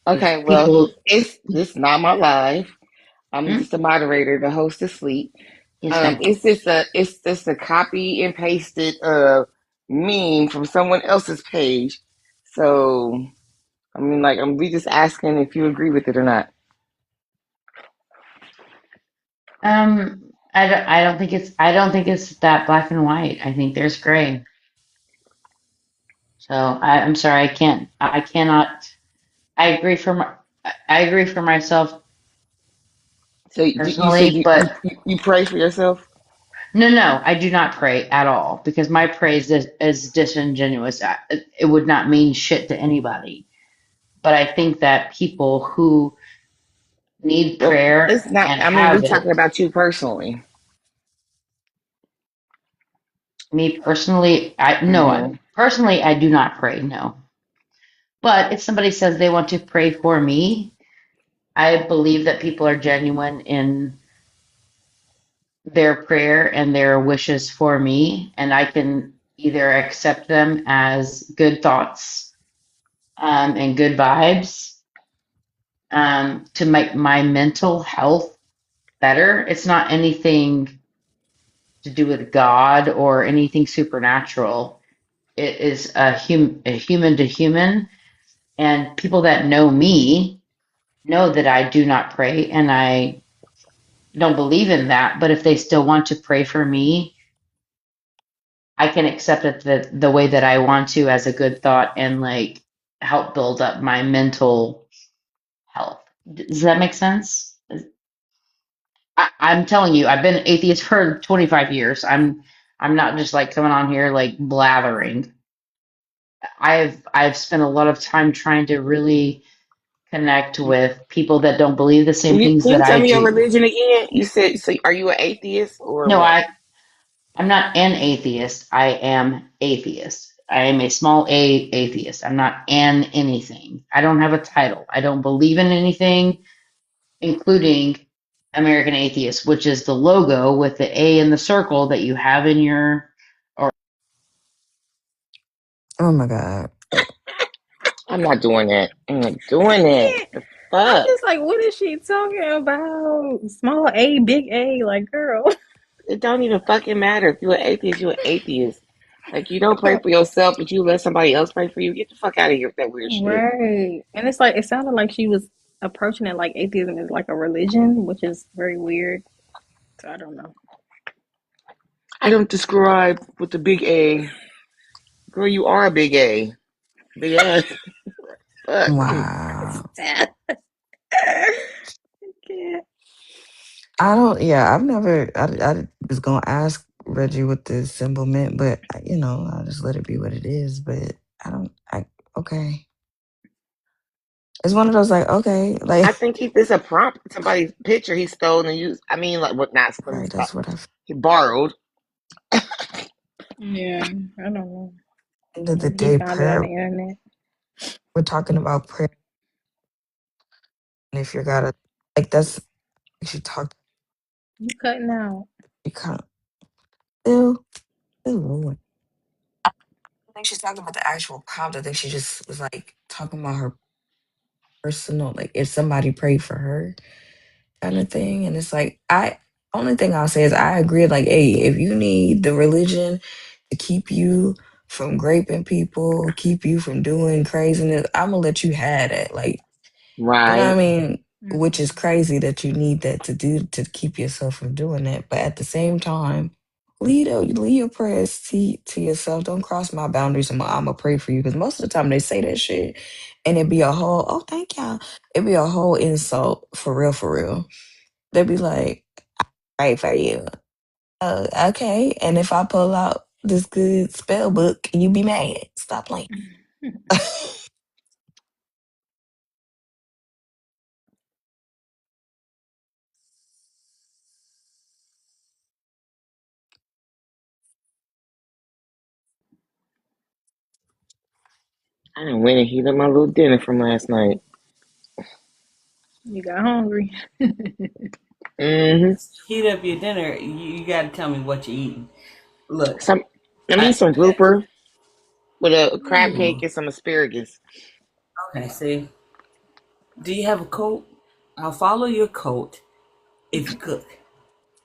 if Okay, well, people, it's this is not my live. I'm hmm? just a moderator. The host is asleep. Yes, ma'am. It's just a copy and pasted meme from someone else's page. So I mean, like, we just asking if you agree with it or not. I don't think it's that black and white. I think there's gray. So I'm sorry, I cannot. I agree I agree for myself So you said personally, but you pray for yourself? no, I do not pray at all because my praise is disingenuous. It would not mean shit to anybody. But I think that people who need Well, prayer it's not. and I mean, we're have talking it, about you personally. me personally, Hmm. personally I do not pray, no. But if somebody says they want to pray for me, I believe that people are genuine in their prayer and their wishes for me, and I can either accept them as good thoughts and good vibes to make my mental health better. It's not anything to do with God or anything supernatural. It is a human to human, and people that know me know that I do not pray and I don't believe in that. But if they still want to pray for me, I can accept it the way that I want to as a good thought and like help build up my mental health. Does that make sense? I'm telling you, I've been atheist for 25 years. I'm not just like coming on here like blathering. I've spent a lot of time trying to really connect with people that don't believe the same things Can that you tell I me your do. religion again? You said so. Are you an atheist or No, what? I'm not an atheist. I am atheist. I am a small a atheist. I'm not an anything. I don't have a title. I don't believe in anything, including American Atheist, which is the logo with the A in the circle that you have in your. Or Oh my god, I'm not doing that. I'm not doing I that. can't. The I'm fuck? just like, what is she talking about? Small A, big A, like girl. It don't even fucking matter. If you're an atheist, you're an atheist. Like you don't pray for yourself, but you let somebody else pray for you. Get the fuck out of here with that weird shit. Right. And it's like it sounded like she was approaching it like atheism is like a religion, which is very weird. So I don't know. I don't describe with the big A. Girl, you are a big A. Big ass. Fuck. Wow. I can't. I don't. Yeah, I've never. I was gonna ask Reggie what the symbol meant, but I'll just let it be what it is. But I don't. Okay. It's one of those like okay, I like think it's a prompt. Somebody's picture he stole and used. I mean, like, what? Not right. somebody's. That's what I've. He borrowed. Yeah, I don't know. End of the Maybe he day, found it on prayer. the internet. We're talking about prayer, and if you gotta like that's she talked. You cutting out. You can't. Ew. Ew, Lord. I think she's talking about the actual prompt. I think she just was like talking about her personal, like if somebody prayed for her kind of thing. And it's like only thing I'll say is I agree, like, hey, if you need the religion to keep you from raping people, keep you from doing craziness, I'm gonna let you have that. Like, you know what I Right. mean? Which is crazy that you need that to keep yourself from doing that. But at the same time, leave your prayers to yourself. Don't cross my boundaries. I'm gonna pray for you because most of the time they say that shit, and it'd be a whole thank y'all. It'd be a whole insult for real, for real. They'd be like, "Pray for you." Okay. And if I pull out this good spell book, you be mad. Stop playing. I done went and heated up my little dinner from last night. You got hungry. Mm-hmm. Heat up your dinner. You got to tell me what you're eating. Look, I mean some grouper with a crab cake ooh, and some asparagus. okay. See, do you have a coat? I'll follow your coat if you cook.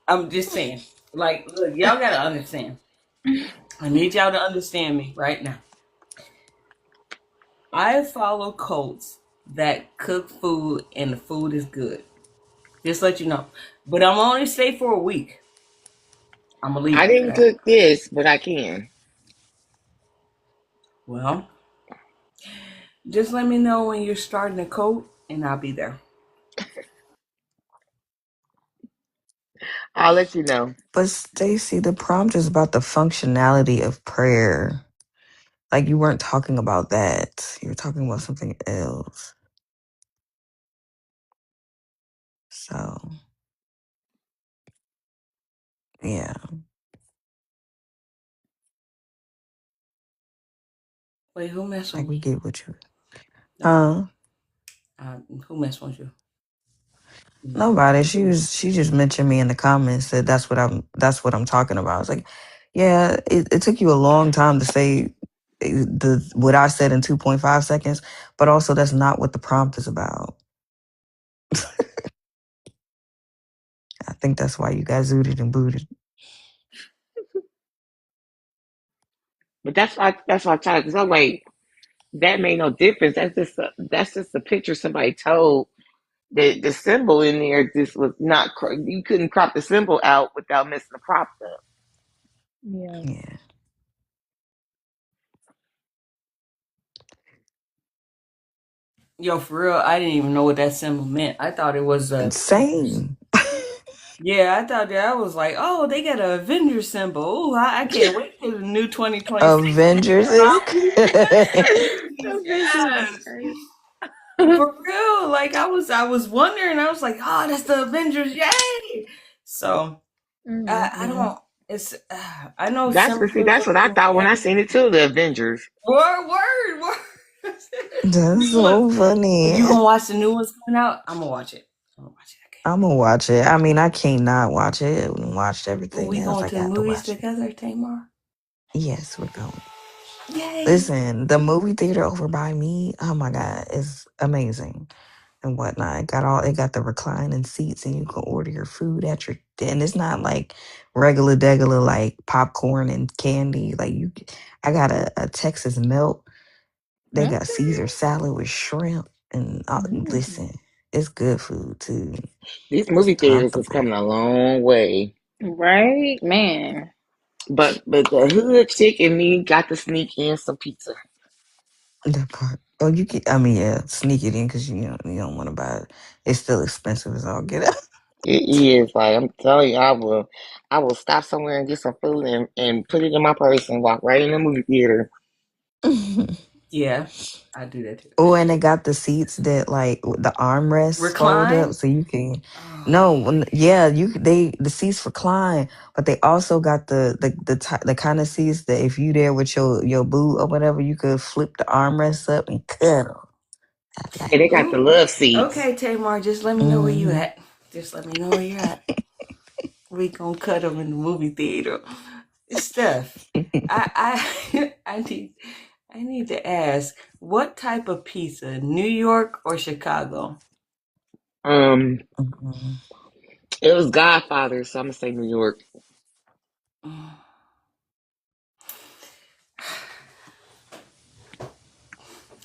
I'm just saying. Like, look, y'all gotta understand. I need y'all to understand me right now. I follow coats that cook food and the food is good. Just let you know. But I'm only stay for a week. I'm gonna leave I after didn't that. cook this, but I can. Well, just let me know when you're starting a coat, and I'll be there. I'll let you know. But Stacy, the prompt is about the functionality of prayer. Like you weren't talking about that. You were talking about something else. So yeah. Wait, who messed with Like we me? get what you No. huh? Who messed with you? No. Nobody. She just mentioned me in the comments, said that's what I'm talking about. I was like, yeah, it took you a long time to say the what I said in 2.5 seconds, but also that's not what the prompt is about. I think that's why you got zooted and booted. But that's why I tried. Because I'm like, that made no difference. That's just a picture somebody told. The symbol in there just was not. You couldn't crop the symbol out without messing the prop up. Yeah. Yeah. Yo, for real, I didn't even know what that symbol meant. I thought it was a. Same. Yeah, I thought that was like, oh, they got an Avengers symbol. Ooh, I can't wait till the new 2026 Avengers come is out. Avengers is Yes. crazy. For real. Like I was wondering, I was like, oh, that's the Avengers, yay! So I Mm-hmm. don't it's I know That's what I symbolism. thought when I seen it too. The Avengers. Word. That's Look, so funny. you gonna watch the new ones coming out? I'm gonna watch it. I'm gonna watch it. I mean, I can't not watch it. We watched Well, everything we else. going I to the got to movies watch it. together, Tamar? Yes, we're going. Yay! Listen, the movie theater over by me, oh my god, is amazing and whatnot. It got the reclining seats, and you can order your food at your. And it's not like regular degular like popcorn and candy. Like I got a Texas melt. They got Caesar salad with shrimp, and listen, it's good food too. These It's movie theaters is comfortable. coming a long way. Right, man. But the hood chick and me got to sneak in some pizza. That part. Oh, you can. I mean, yeah, sneak it in because you don't want to buy it. It's still expensive as all get out. It is like I'm telling you, I will stop somewhere and get some food and put it in my purse and walk right in the movie theater. Yeah, I do that too. Oh, and they got the seats that like the armrests fold up, Recline? so you can. No, yeah, the seats recline, but they also got the kind of seats that if you there with your boo or whatever, you could flip the armrests up and cuddle. And they got the love seats. Okay, Tamar, just let me know where you at. Just let me know where you're at. We gonna cut them in the movie theater. Steph, I need to ask, what type of pizza, New York or Chicago? It was Godfather, so I'm gonna say New York.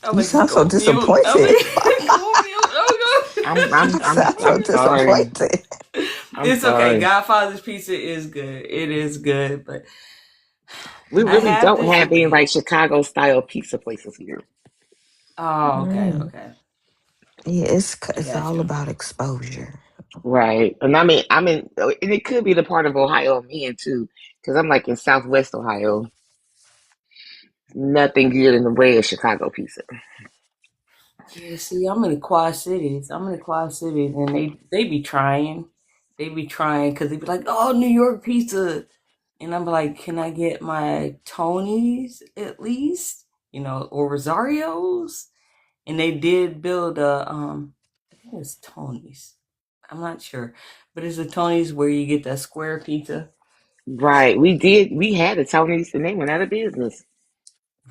I'm You gonna just sound so go mute. disappointed. Go mute. I'm You sound so I'm sorry. disappointed. I'm It's okay. sorry. Godfather's pizza is good. It is good, but We I really have don't have any disagree. like Chicago style pizza places here. Oh, okay. Mm. Yeah, I it's got all you. about exposure. Right. And and it could be the part of Ohio I'm in too, because I'm like in Southwest Ohio. Nothing good in the way of Chicago pizza. Yeah, see, I'm in the Quad Cities. And they be trying. They be trying because they be like, "Oh, New York pizza," and I'm like, "Can I get my Tony's at least? Or Rosario's?" And they did build I think it's Tony's. I'm not sure, but it's a Tony's where you get that square pizza. Right. We had a Tony's and they went out of business.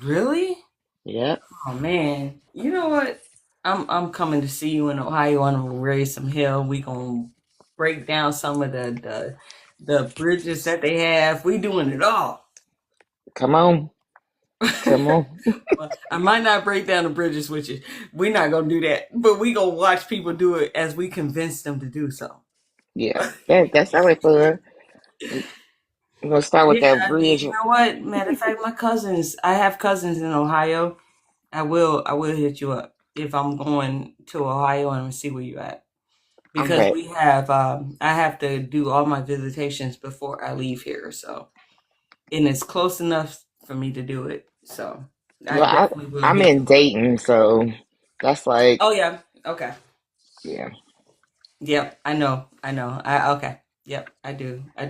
Really? Yep. Oh man, you know what? I'm coming to see you in Ohio, and I'm gonna raise some hell. We gonna break down some of the bridges that they have. We doing it all. Come on. Come on. Well, I might not break down the bridges with you. We're not gonna do that, but we gonna watch people do it as we convince them to do so. Yeah. That's always fun. We're gonna start with that Yeah, bridge. you know what? Matter of fact, I have cousins in Ohio. I will hit you up if I'm going to Ohio and see where you at. Because Okay. we have I have to do all my visitations before I leave here, so and it's close enough for me to do it. So I Well, definitely will I'm hit in you up. Dayton, so that's like, Oh yeah. Okay. yeah. Yep, I know. Okay. Yep, I do. I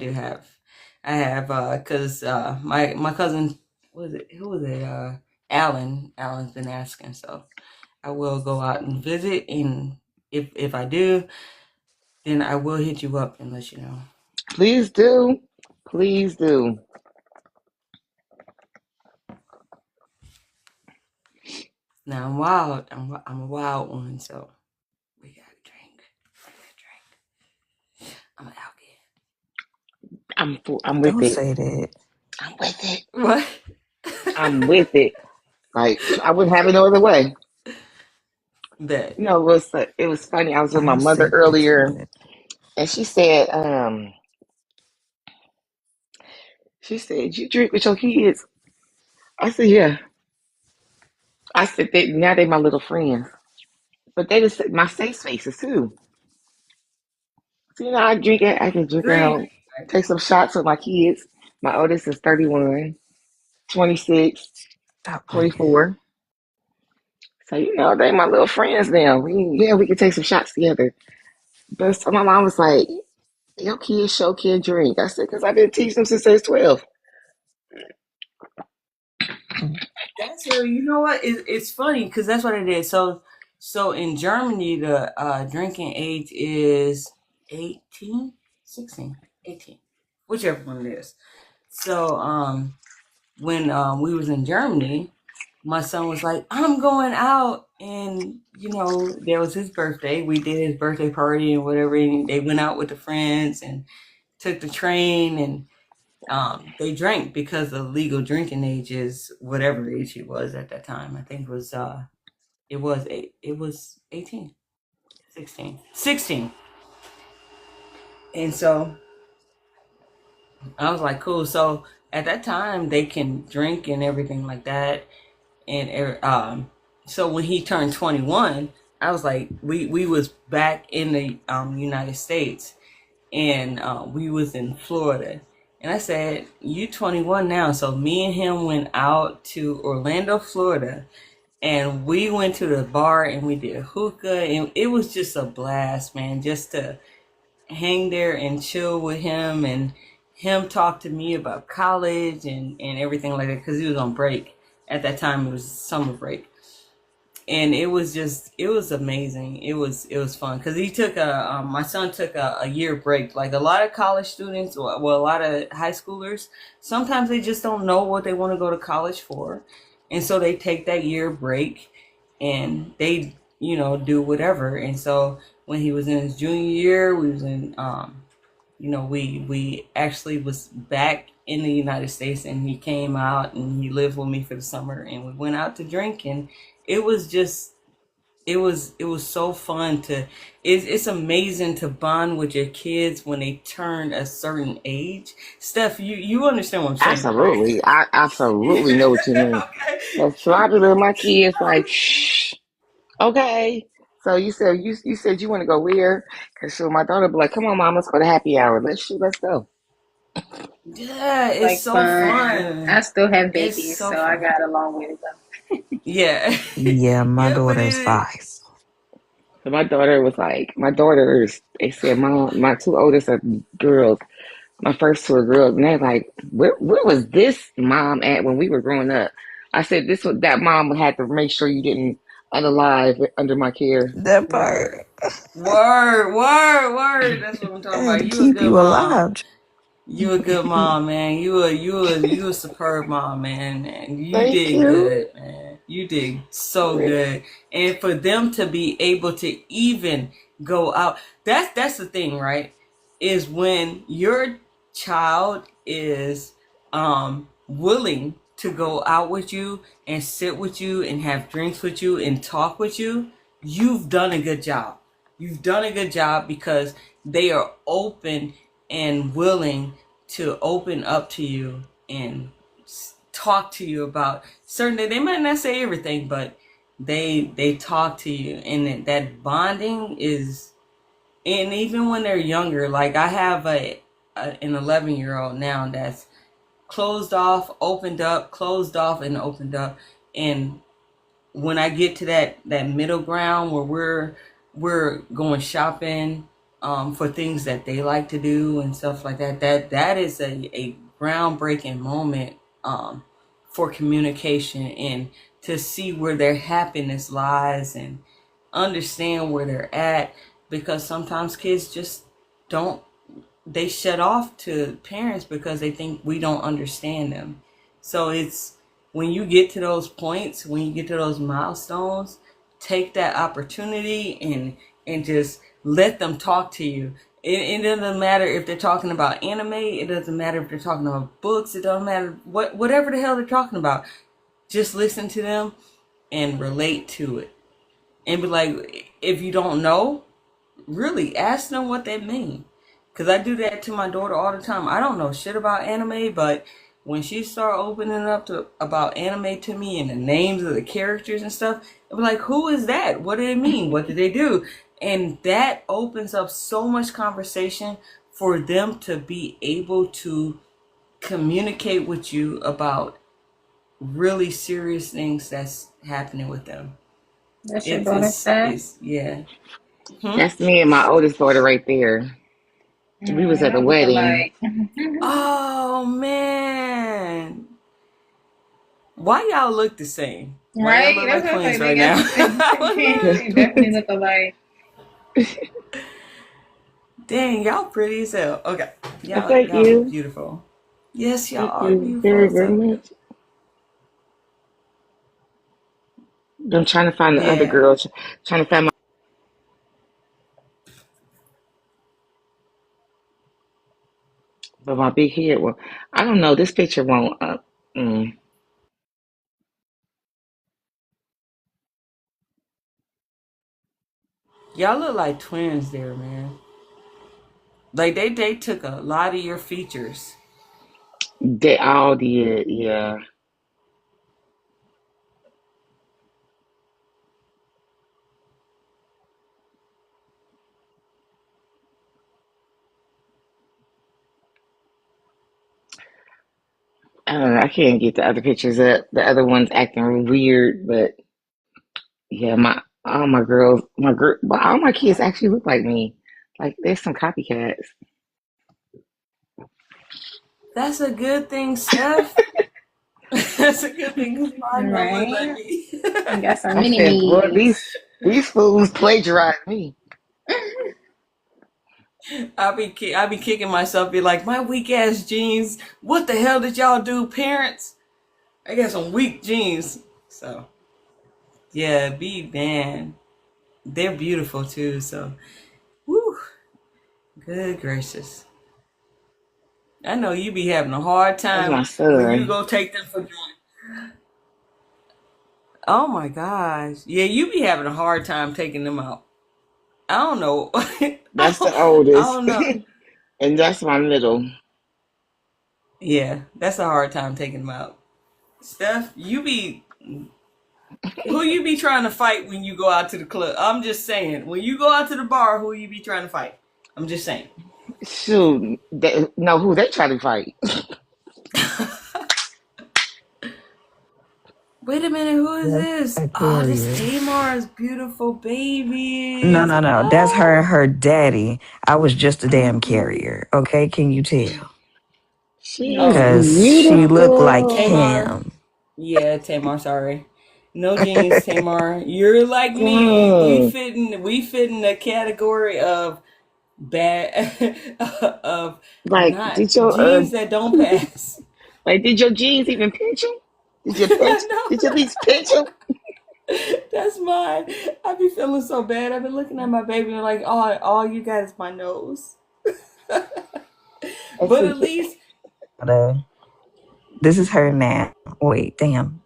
have cuz my cousin who was it? Alan's been asking, so I will go out and visit, and if I do, then I will hit you up and let you know. Please do. Please do. Now I'm wild. I'm a wild one, so we gotta drink. I'm an I'm with Don't it. say that. I'm with it. What? I'm with it. Like, I wouldn't have it no other way. Bet. You know, it was funny. I was with my I'll mother sip it earlier, too. and she said, "You drink with your kids?" I said, "Yeah." I said, now they my little friends, but they just my safe spaces too. So, I drink it. I can drink Drink. out, take some shots with my kids. My oldest is 31, 26, Stop playing. 24. So, they my little friends now. We can take some shots together. But so my mom was like, your kids show can't drink. I said, because I've been teaching them since they was 12. That's you know what? It's funny because that's what it is. So in Germany, the drinking age is 18, 16, 18, whichever one it is. So when we was in Germany, my son was like, I'm going out, and there was his birthday. We did his birthday party and whatever, and they went out with the friends and took the train, and they drank because the legal drinking age is whatever age he was at that time. I think it was 18, 16, 16. And so I was like, cool. So at that time they can drink and everything like that. And so when he turned 21, I was like, we was back in the United States, and we was in Florida. And I said, you 21 now. So me and him went out to Orlando, Florida, and we went to the bar and we did hookah, and it was just a blast, man, just to hang there and chill with him, and him talk to me about college and everything like that, because he was on break. At that time, it was summer break. And it was amazing. It was fun because he took my son took a year break. Like a lot of college students, well, a lot of high schoolers, sometimes they just don't know what they want to go to college for, and so they take that year break, and they do whatever. And so when he was in his junior year, we was in we actually was back in the United States, and he came out and he lived with me for the summer, and we went out to drink, and it was so fun it's amazing to bond with your kids when they turn a certain age. Steph, you understand what I'm saying, right? Absolutely. I absolutely know what you mean. So I be with my kids like, shh, okay. So you said you want to go where? Because so my daughter be like, come on, mom, let's go to happy hour. Let's go. Yeah, it's Like so fun. I fun. still have It's babies, so so I fun. got a long way to go. Yeah. Yeah, my Yeah, but daughter is it 5. So my daughters, they said, Mom, my two oldest are girls. My first two are girls. And they're like, where was this mom at when we were growing up? I said, that mom had to make sure you didn't unalive under my care. That word. part. Word. That's what I'm I talking had about. to You a keep good you mom. alive. You a good mom, man. You a superb mom, man. And you Thank did you. good, man. You did so good. And for them to be able to even go out, that's the thing, right? Is when your child is willing to go out with you and sit with you and have drinks with you and talk with you, you've done a good job. You've done a good job because they are open and willing to open up to you and talk to you about certain things. They might not say everything, but they talk to you, and that bonding is. And even when they're younger, like I have an 11-year-old now that's closed off, opened up, closed off, and opened up. And when I get to that middle ground where we're going shopping for things that they like to do and stuff like that, that is a groundbreaking moment for communication and to see where their happiness lies and understand where they're at. Because sometimes kids just they shut off to parents because they think we don't understand them. So it's when you get to those points, when you get to those milestones, take that opportunity and just let them talk to you. It doesn't matter if they're talking about anime. It doesn't matter if they're talking about books. It doesn't matter whatever the hell they're talking about. Just listen to them and relate to it. And be like, if you don't know, really ask them what they mean. Because I do that to my daughter all the time. I don't know shit about anime, but when she start opening up about anime to me and the names of the characters and stuff, I'm like, who is that? What do they mean? What do they do? And that opens up so much conversation for them to be able to communicate with you about really serious things that's happening with them. That's your daughter, Steph? Yeah. That's me and my oldest daughter right there. We was at the wedding. Oh man, why y'all look the same? Right? Why y'all look That's like what I twins was like. right now? They definitely look alike. Dang, y'all pretty as hell. Okay, y'all Thank look you. beautiful. Yes, y'all Thank are you beautiful. very, very much. I'm trying to find the other girls. Trying to find my. But my big head. Well, I don't know. This picture won't. Y'all look like twins there, man. Like they took a lot of your features. They all did. Yeah. I don't know. I can't get the other pictures up. The other one's acting weird, but yeah, all my girls, but all my kids actually look like me. Like there's some copycats. That's a good thing, Steph. That's a good thing because mine don't look like me. You got some I mini said, boy, me's. these fools plagiarize me. I be kicking myself, be like, my weak ass jeans. What the hell did y'all do, parents? I got some weak jeans. So yeah, man. They're beautiful too. So, woo, good gracious. I know you be having a hard That's my time when you son. go take them for granted. Oh my gosh, yeah, you be having a hard time taking them out. I don't know. That's the I oldest, don't know. and that's my middle. Yeah, that's a hard time taking them out. Steph, who you be trying to fight when you go out to the club? I'm just saying, when you go out to the bar, who you be trying to fight? I'm just saying. Shoot, no, who they try to fight? Wait a minute, who is this? That Oh, this carrier. Tamar's beautiful No, babies. no, no. That's her and her daddy. I was just a damn carrier. Okay, can you tell? She is Oh, Cause she looked like beautiful. Tamar. him. Yeah, Tamar, sorry. No jeans, Tamar. You're like me. Dang. We fit in the category of bad of Like, not jeans that don't pass. did your jeans even pinch him? Did you at least pinch him? That's mine. I be feeling so bad. I've been looking at my baby and like, all you got is my nose. But at least This is her now. Wait, damn.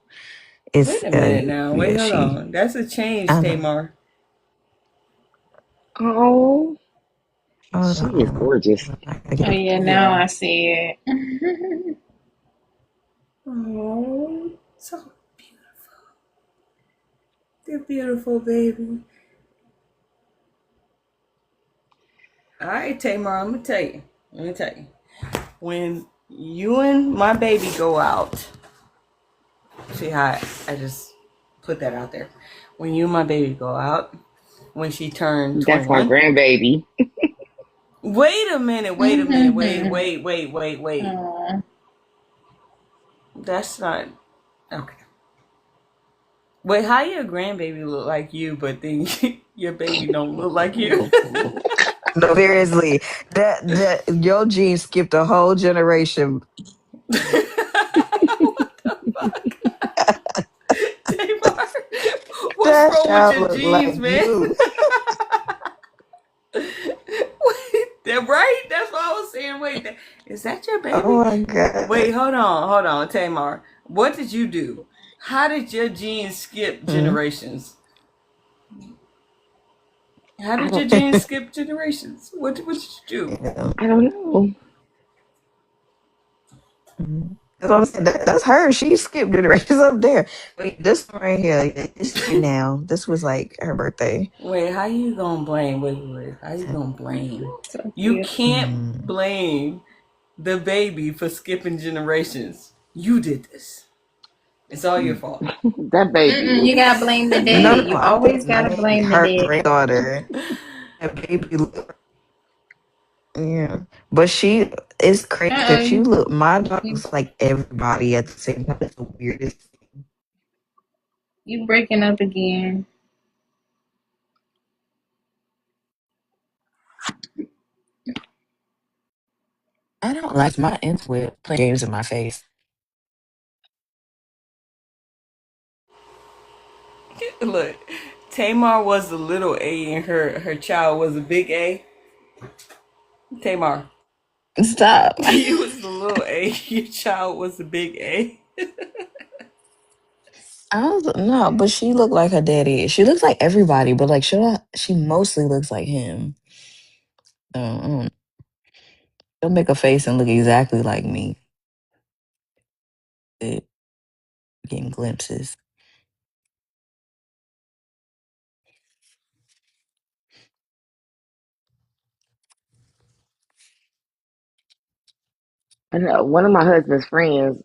It's wait a minute now. Wait, yeah, hold she. on. That's a change, I know. Tamar. Oh, Hold She is on. gorgeous. I gotta get Oh a yeah, now video. I see it. Oh, so they're beautiful, baby. All right, Tamar, I'm gonna tell you. Let me tell you. When you and my baby go out, see how I just put that out there. When you and my baby go out, when she turned That's my 21. grandbaby. Wait a minute, wait. Aw. That's not okay. Wait, how your grandbaby look like you, but then your baby don't look like you? No, seriously, that your genes skipped a whole generation. Tamar, what's That wrong with child your look jeans, like man? you. That right? That's what I was saying. Wait, is that your Oh baby? my god. Wait, hold on, Tamar. What did you do? How did your genes skip Hmm? generations? How I did your don't. genes skip generations? What did you do? Yeah. I don't know. That's what I'm saying. That's her. She skipped generations up there. Wait, this one right here, this is you now. This was like her birthday. Wait, how you gonna blame? Wait. How you gonna blame? So You cute. can't blame the baby for skipping generations. You did this. It's all your fault. That baby You is gotta blame the No, daddy. no, You I'm always gotta blaming blame the her daddy. granddaughter. That baby, yeah. But she, it's crazy that you look. My dog looks like everybody at the same time. It's the weirdest. You breaking up again. I don't like my ends with playing games in my face. Look, Tamar was the little A and her child was a big A. Tamar. Stop. You was the little A, your child was the big A. I don't no, but she looked like her daddy. She looks like everybody, but like she mostly looks like him. She'll make a face and look exactly like me. It, getting glimpses. I know one of my husband's friends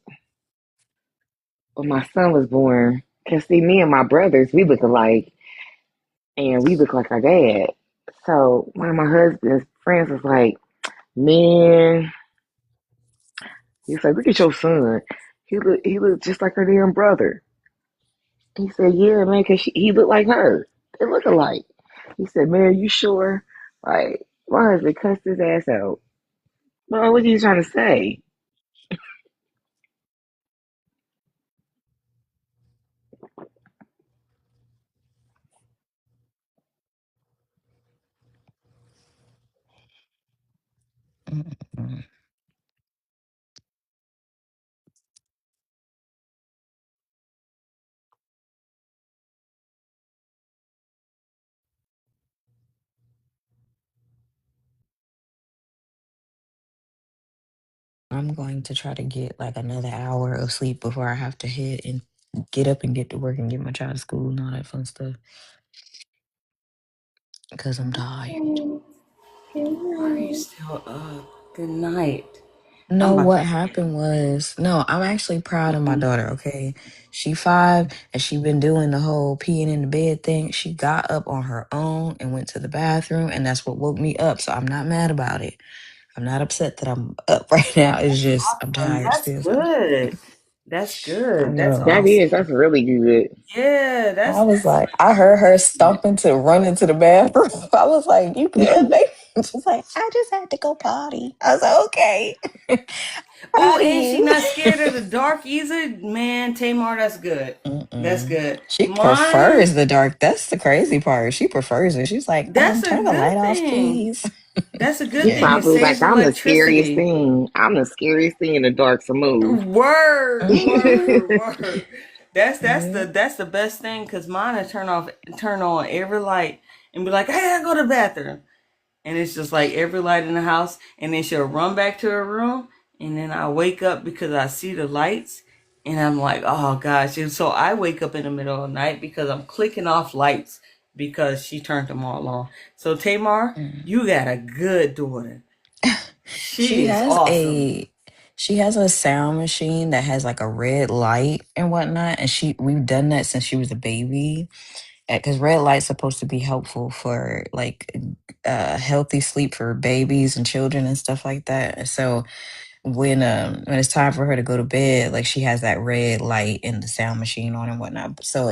when my son was born. Cause see, me and my brothers, we look alike, and we look like our dad. So one of my husband's friends was like, "Man," he's like, "Look at your son. He look just like her damn brother." He said, "Yeah, man, cause he looked like her. They look alike." He said, "Man, you sure?" Like my husband cussed his ass out. Well, what are you trying to say? Mm-mm. I'm going to try to get like another hour of sleep before I have to head and get up and get to work and get my child to school and all that fun stuff. Because I'm tired. Why are you still up? Good night. I'm No, about what to. happened was no, I'm actually proud of my daughter, okay? She 5 and she been doing the whole peeing in the bed thing. She got up on her own and went to the bathroom, and that's what woke me up. So I'm not mad about it. I'm not upset that I'm up right now. It's just I'm tired That's still. good. That's I good. That's know. awesome. That's really good. Yeah, I that's was like, I heard her stomping to run into the bathroom. I was like, you good, baby? She's like, I just had to go potty. I was like, okay. Oh, Proud of and she you. not scared of the dark either. Man, Tamar, that's good. That's Mm-mm. good. She Mine, prefers the dark. That's the crazy part. She prefers it. She's like, that's a turn the light good off, thing. please. That's a good He thing. Yeah. It probably saves like, I'm the scariest electricity. thing. I'm the scariest thing in the dark. So move. Word. Yeah. That's the best thing because mine will turn on every light and be like, hey, I go to the bathroom. and it's just like every light in the house, and then she'll run back to her room, and then I wake up because I see the lights, and I'm like, oh gosh. And so I wake up in the middle of the night because I'm clicking off lights because she turned them all on. So Tamar, you got a good daughter. She She is has awesome. a sound machine that has like a red light and whatnot, and we've done that since she was a baby. Because red light's supposed to be helpful for like healthy sleep for babies and children and stuff like that. So when it's time for her to go to bed, like she has that red light and the sound machine on and whatnot. So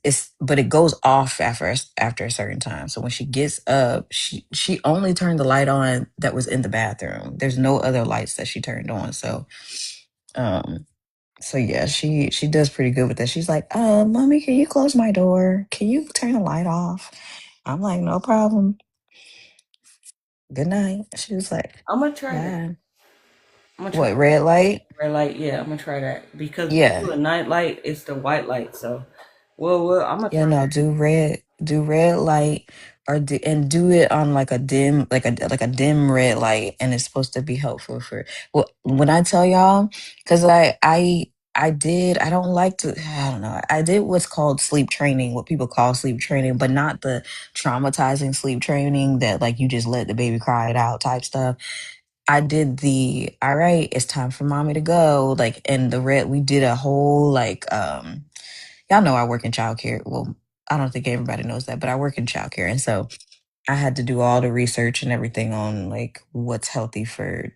it's but it goes off after a certain time. So when she gets up, she only turned the light on that was in the bathroom. There's no other lights that she turned on. Um so yeah, she does pretty good with that. She's like, mommy, can you close my door? Can you turn the light off? I'm like, no problem. Good night. She was like, I'm gonna try that. bye. I'm gonna try What, red light? red light. Yeah, I'm gonna try that because we Yeah. do a night light. It's the white light. So, well, I'm gonna Yeah, try no, do red light and do it on like a dim like a dim red light, and it's supposed to be helpful for well when I tell y'all, because I don't like to I don't know. I did what's called sleep training, what people call sleep training, but not the traumatizing sleep training that like you just let the baby cry it out type stuff. I did the all right, it's time for mommy to go. Like and the red we did a whole like y'all know I work in childcare. Well, I don't think everybody knows that, but I work in childcare. And so I had to do all the research and everything on like what's healthy for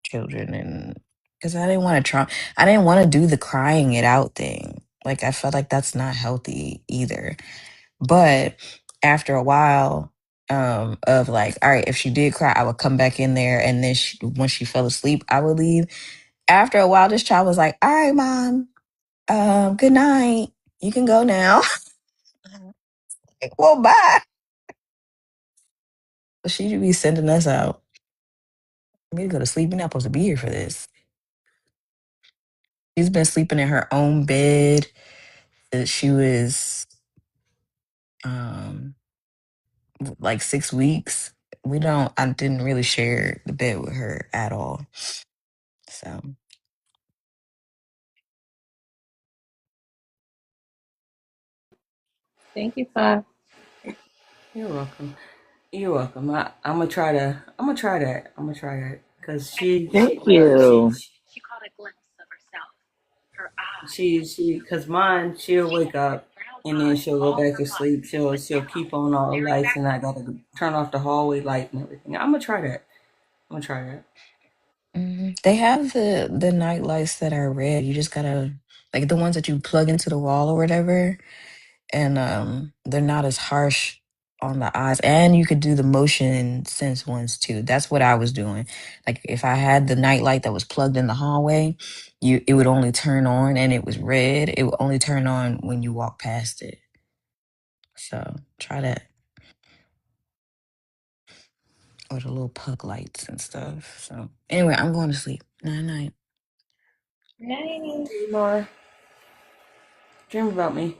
children. And because I didn't want to do the crying it out thing. Like I felt like that's not healthy either. But after a while, of like, all right, if she did cry, I would come back in there. And then when she fell asleep, I would leave. After a while, this child was like, all right, mom, good night. You can go now. Like, well, bye. She should be sending us out. Me to go to sleep. You're not supposed to be here for this. She's been sleeping in her own bed since she was um like 6 weeks. I didn't really share the bed with her at all. So Thank you, Five. You're welcome. You're welcome. I'm gonna try to. I'm gonna try that. I'm gonna try that because Thank you. she because mine she'll wake up and then she'll go back to sleep. She'll keep on all the lights and I gotta turn off the hallway light and everything. I'm gonna try that. I'm gonna try that. they have the night lights that are red. You just gotta like the ones that you plug into the wall or whatever. And they're not as harsh on the eyes, and you could do the motion sense ones too. That's what I was doing. Like if I had the night light that was plugged in the hallway, it would only turn on and it was red. It would only turn on when you walk past it. So try that. Or the little pug lights and stuff. So anyway, I'm going to sleep. Night night. Night. More dream about me.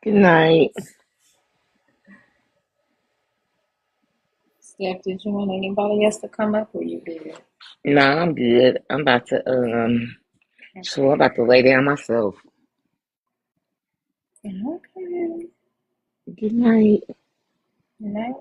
Good night. Steph, did you want anybody else to come up or you good? No, I'm good. I'm about to lay down myself. Okay. Good night. Night.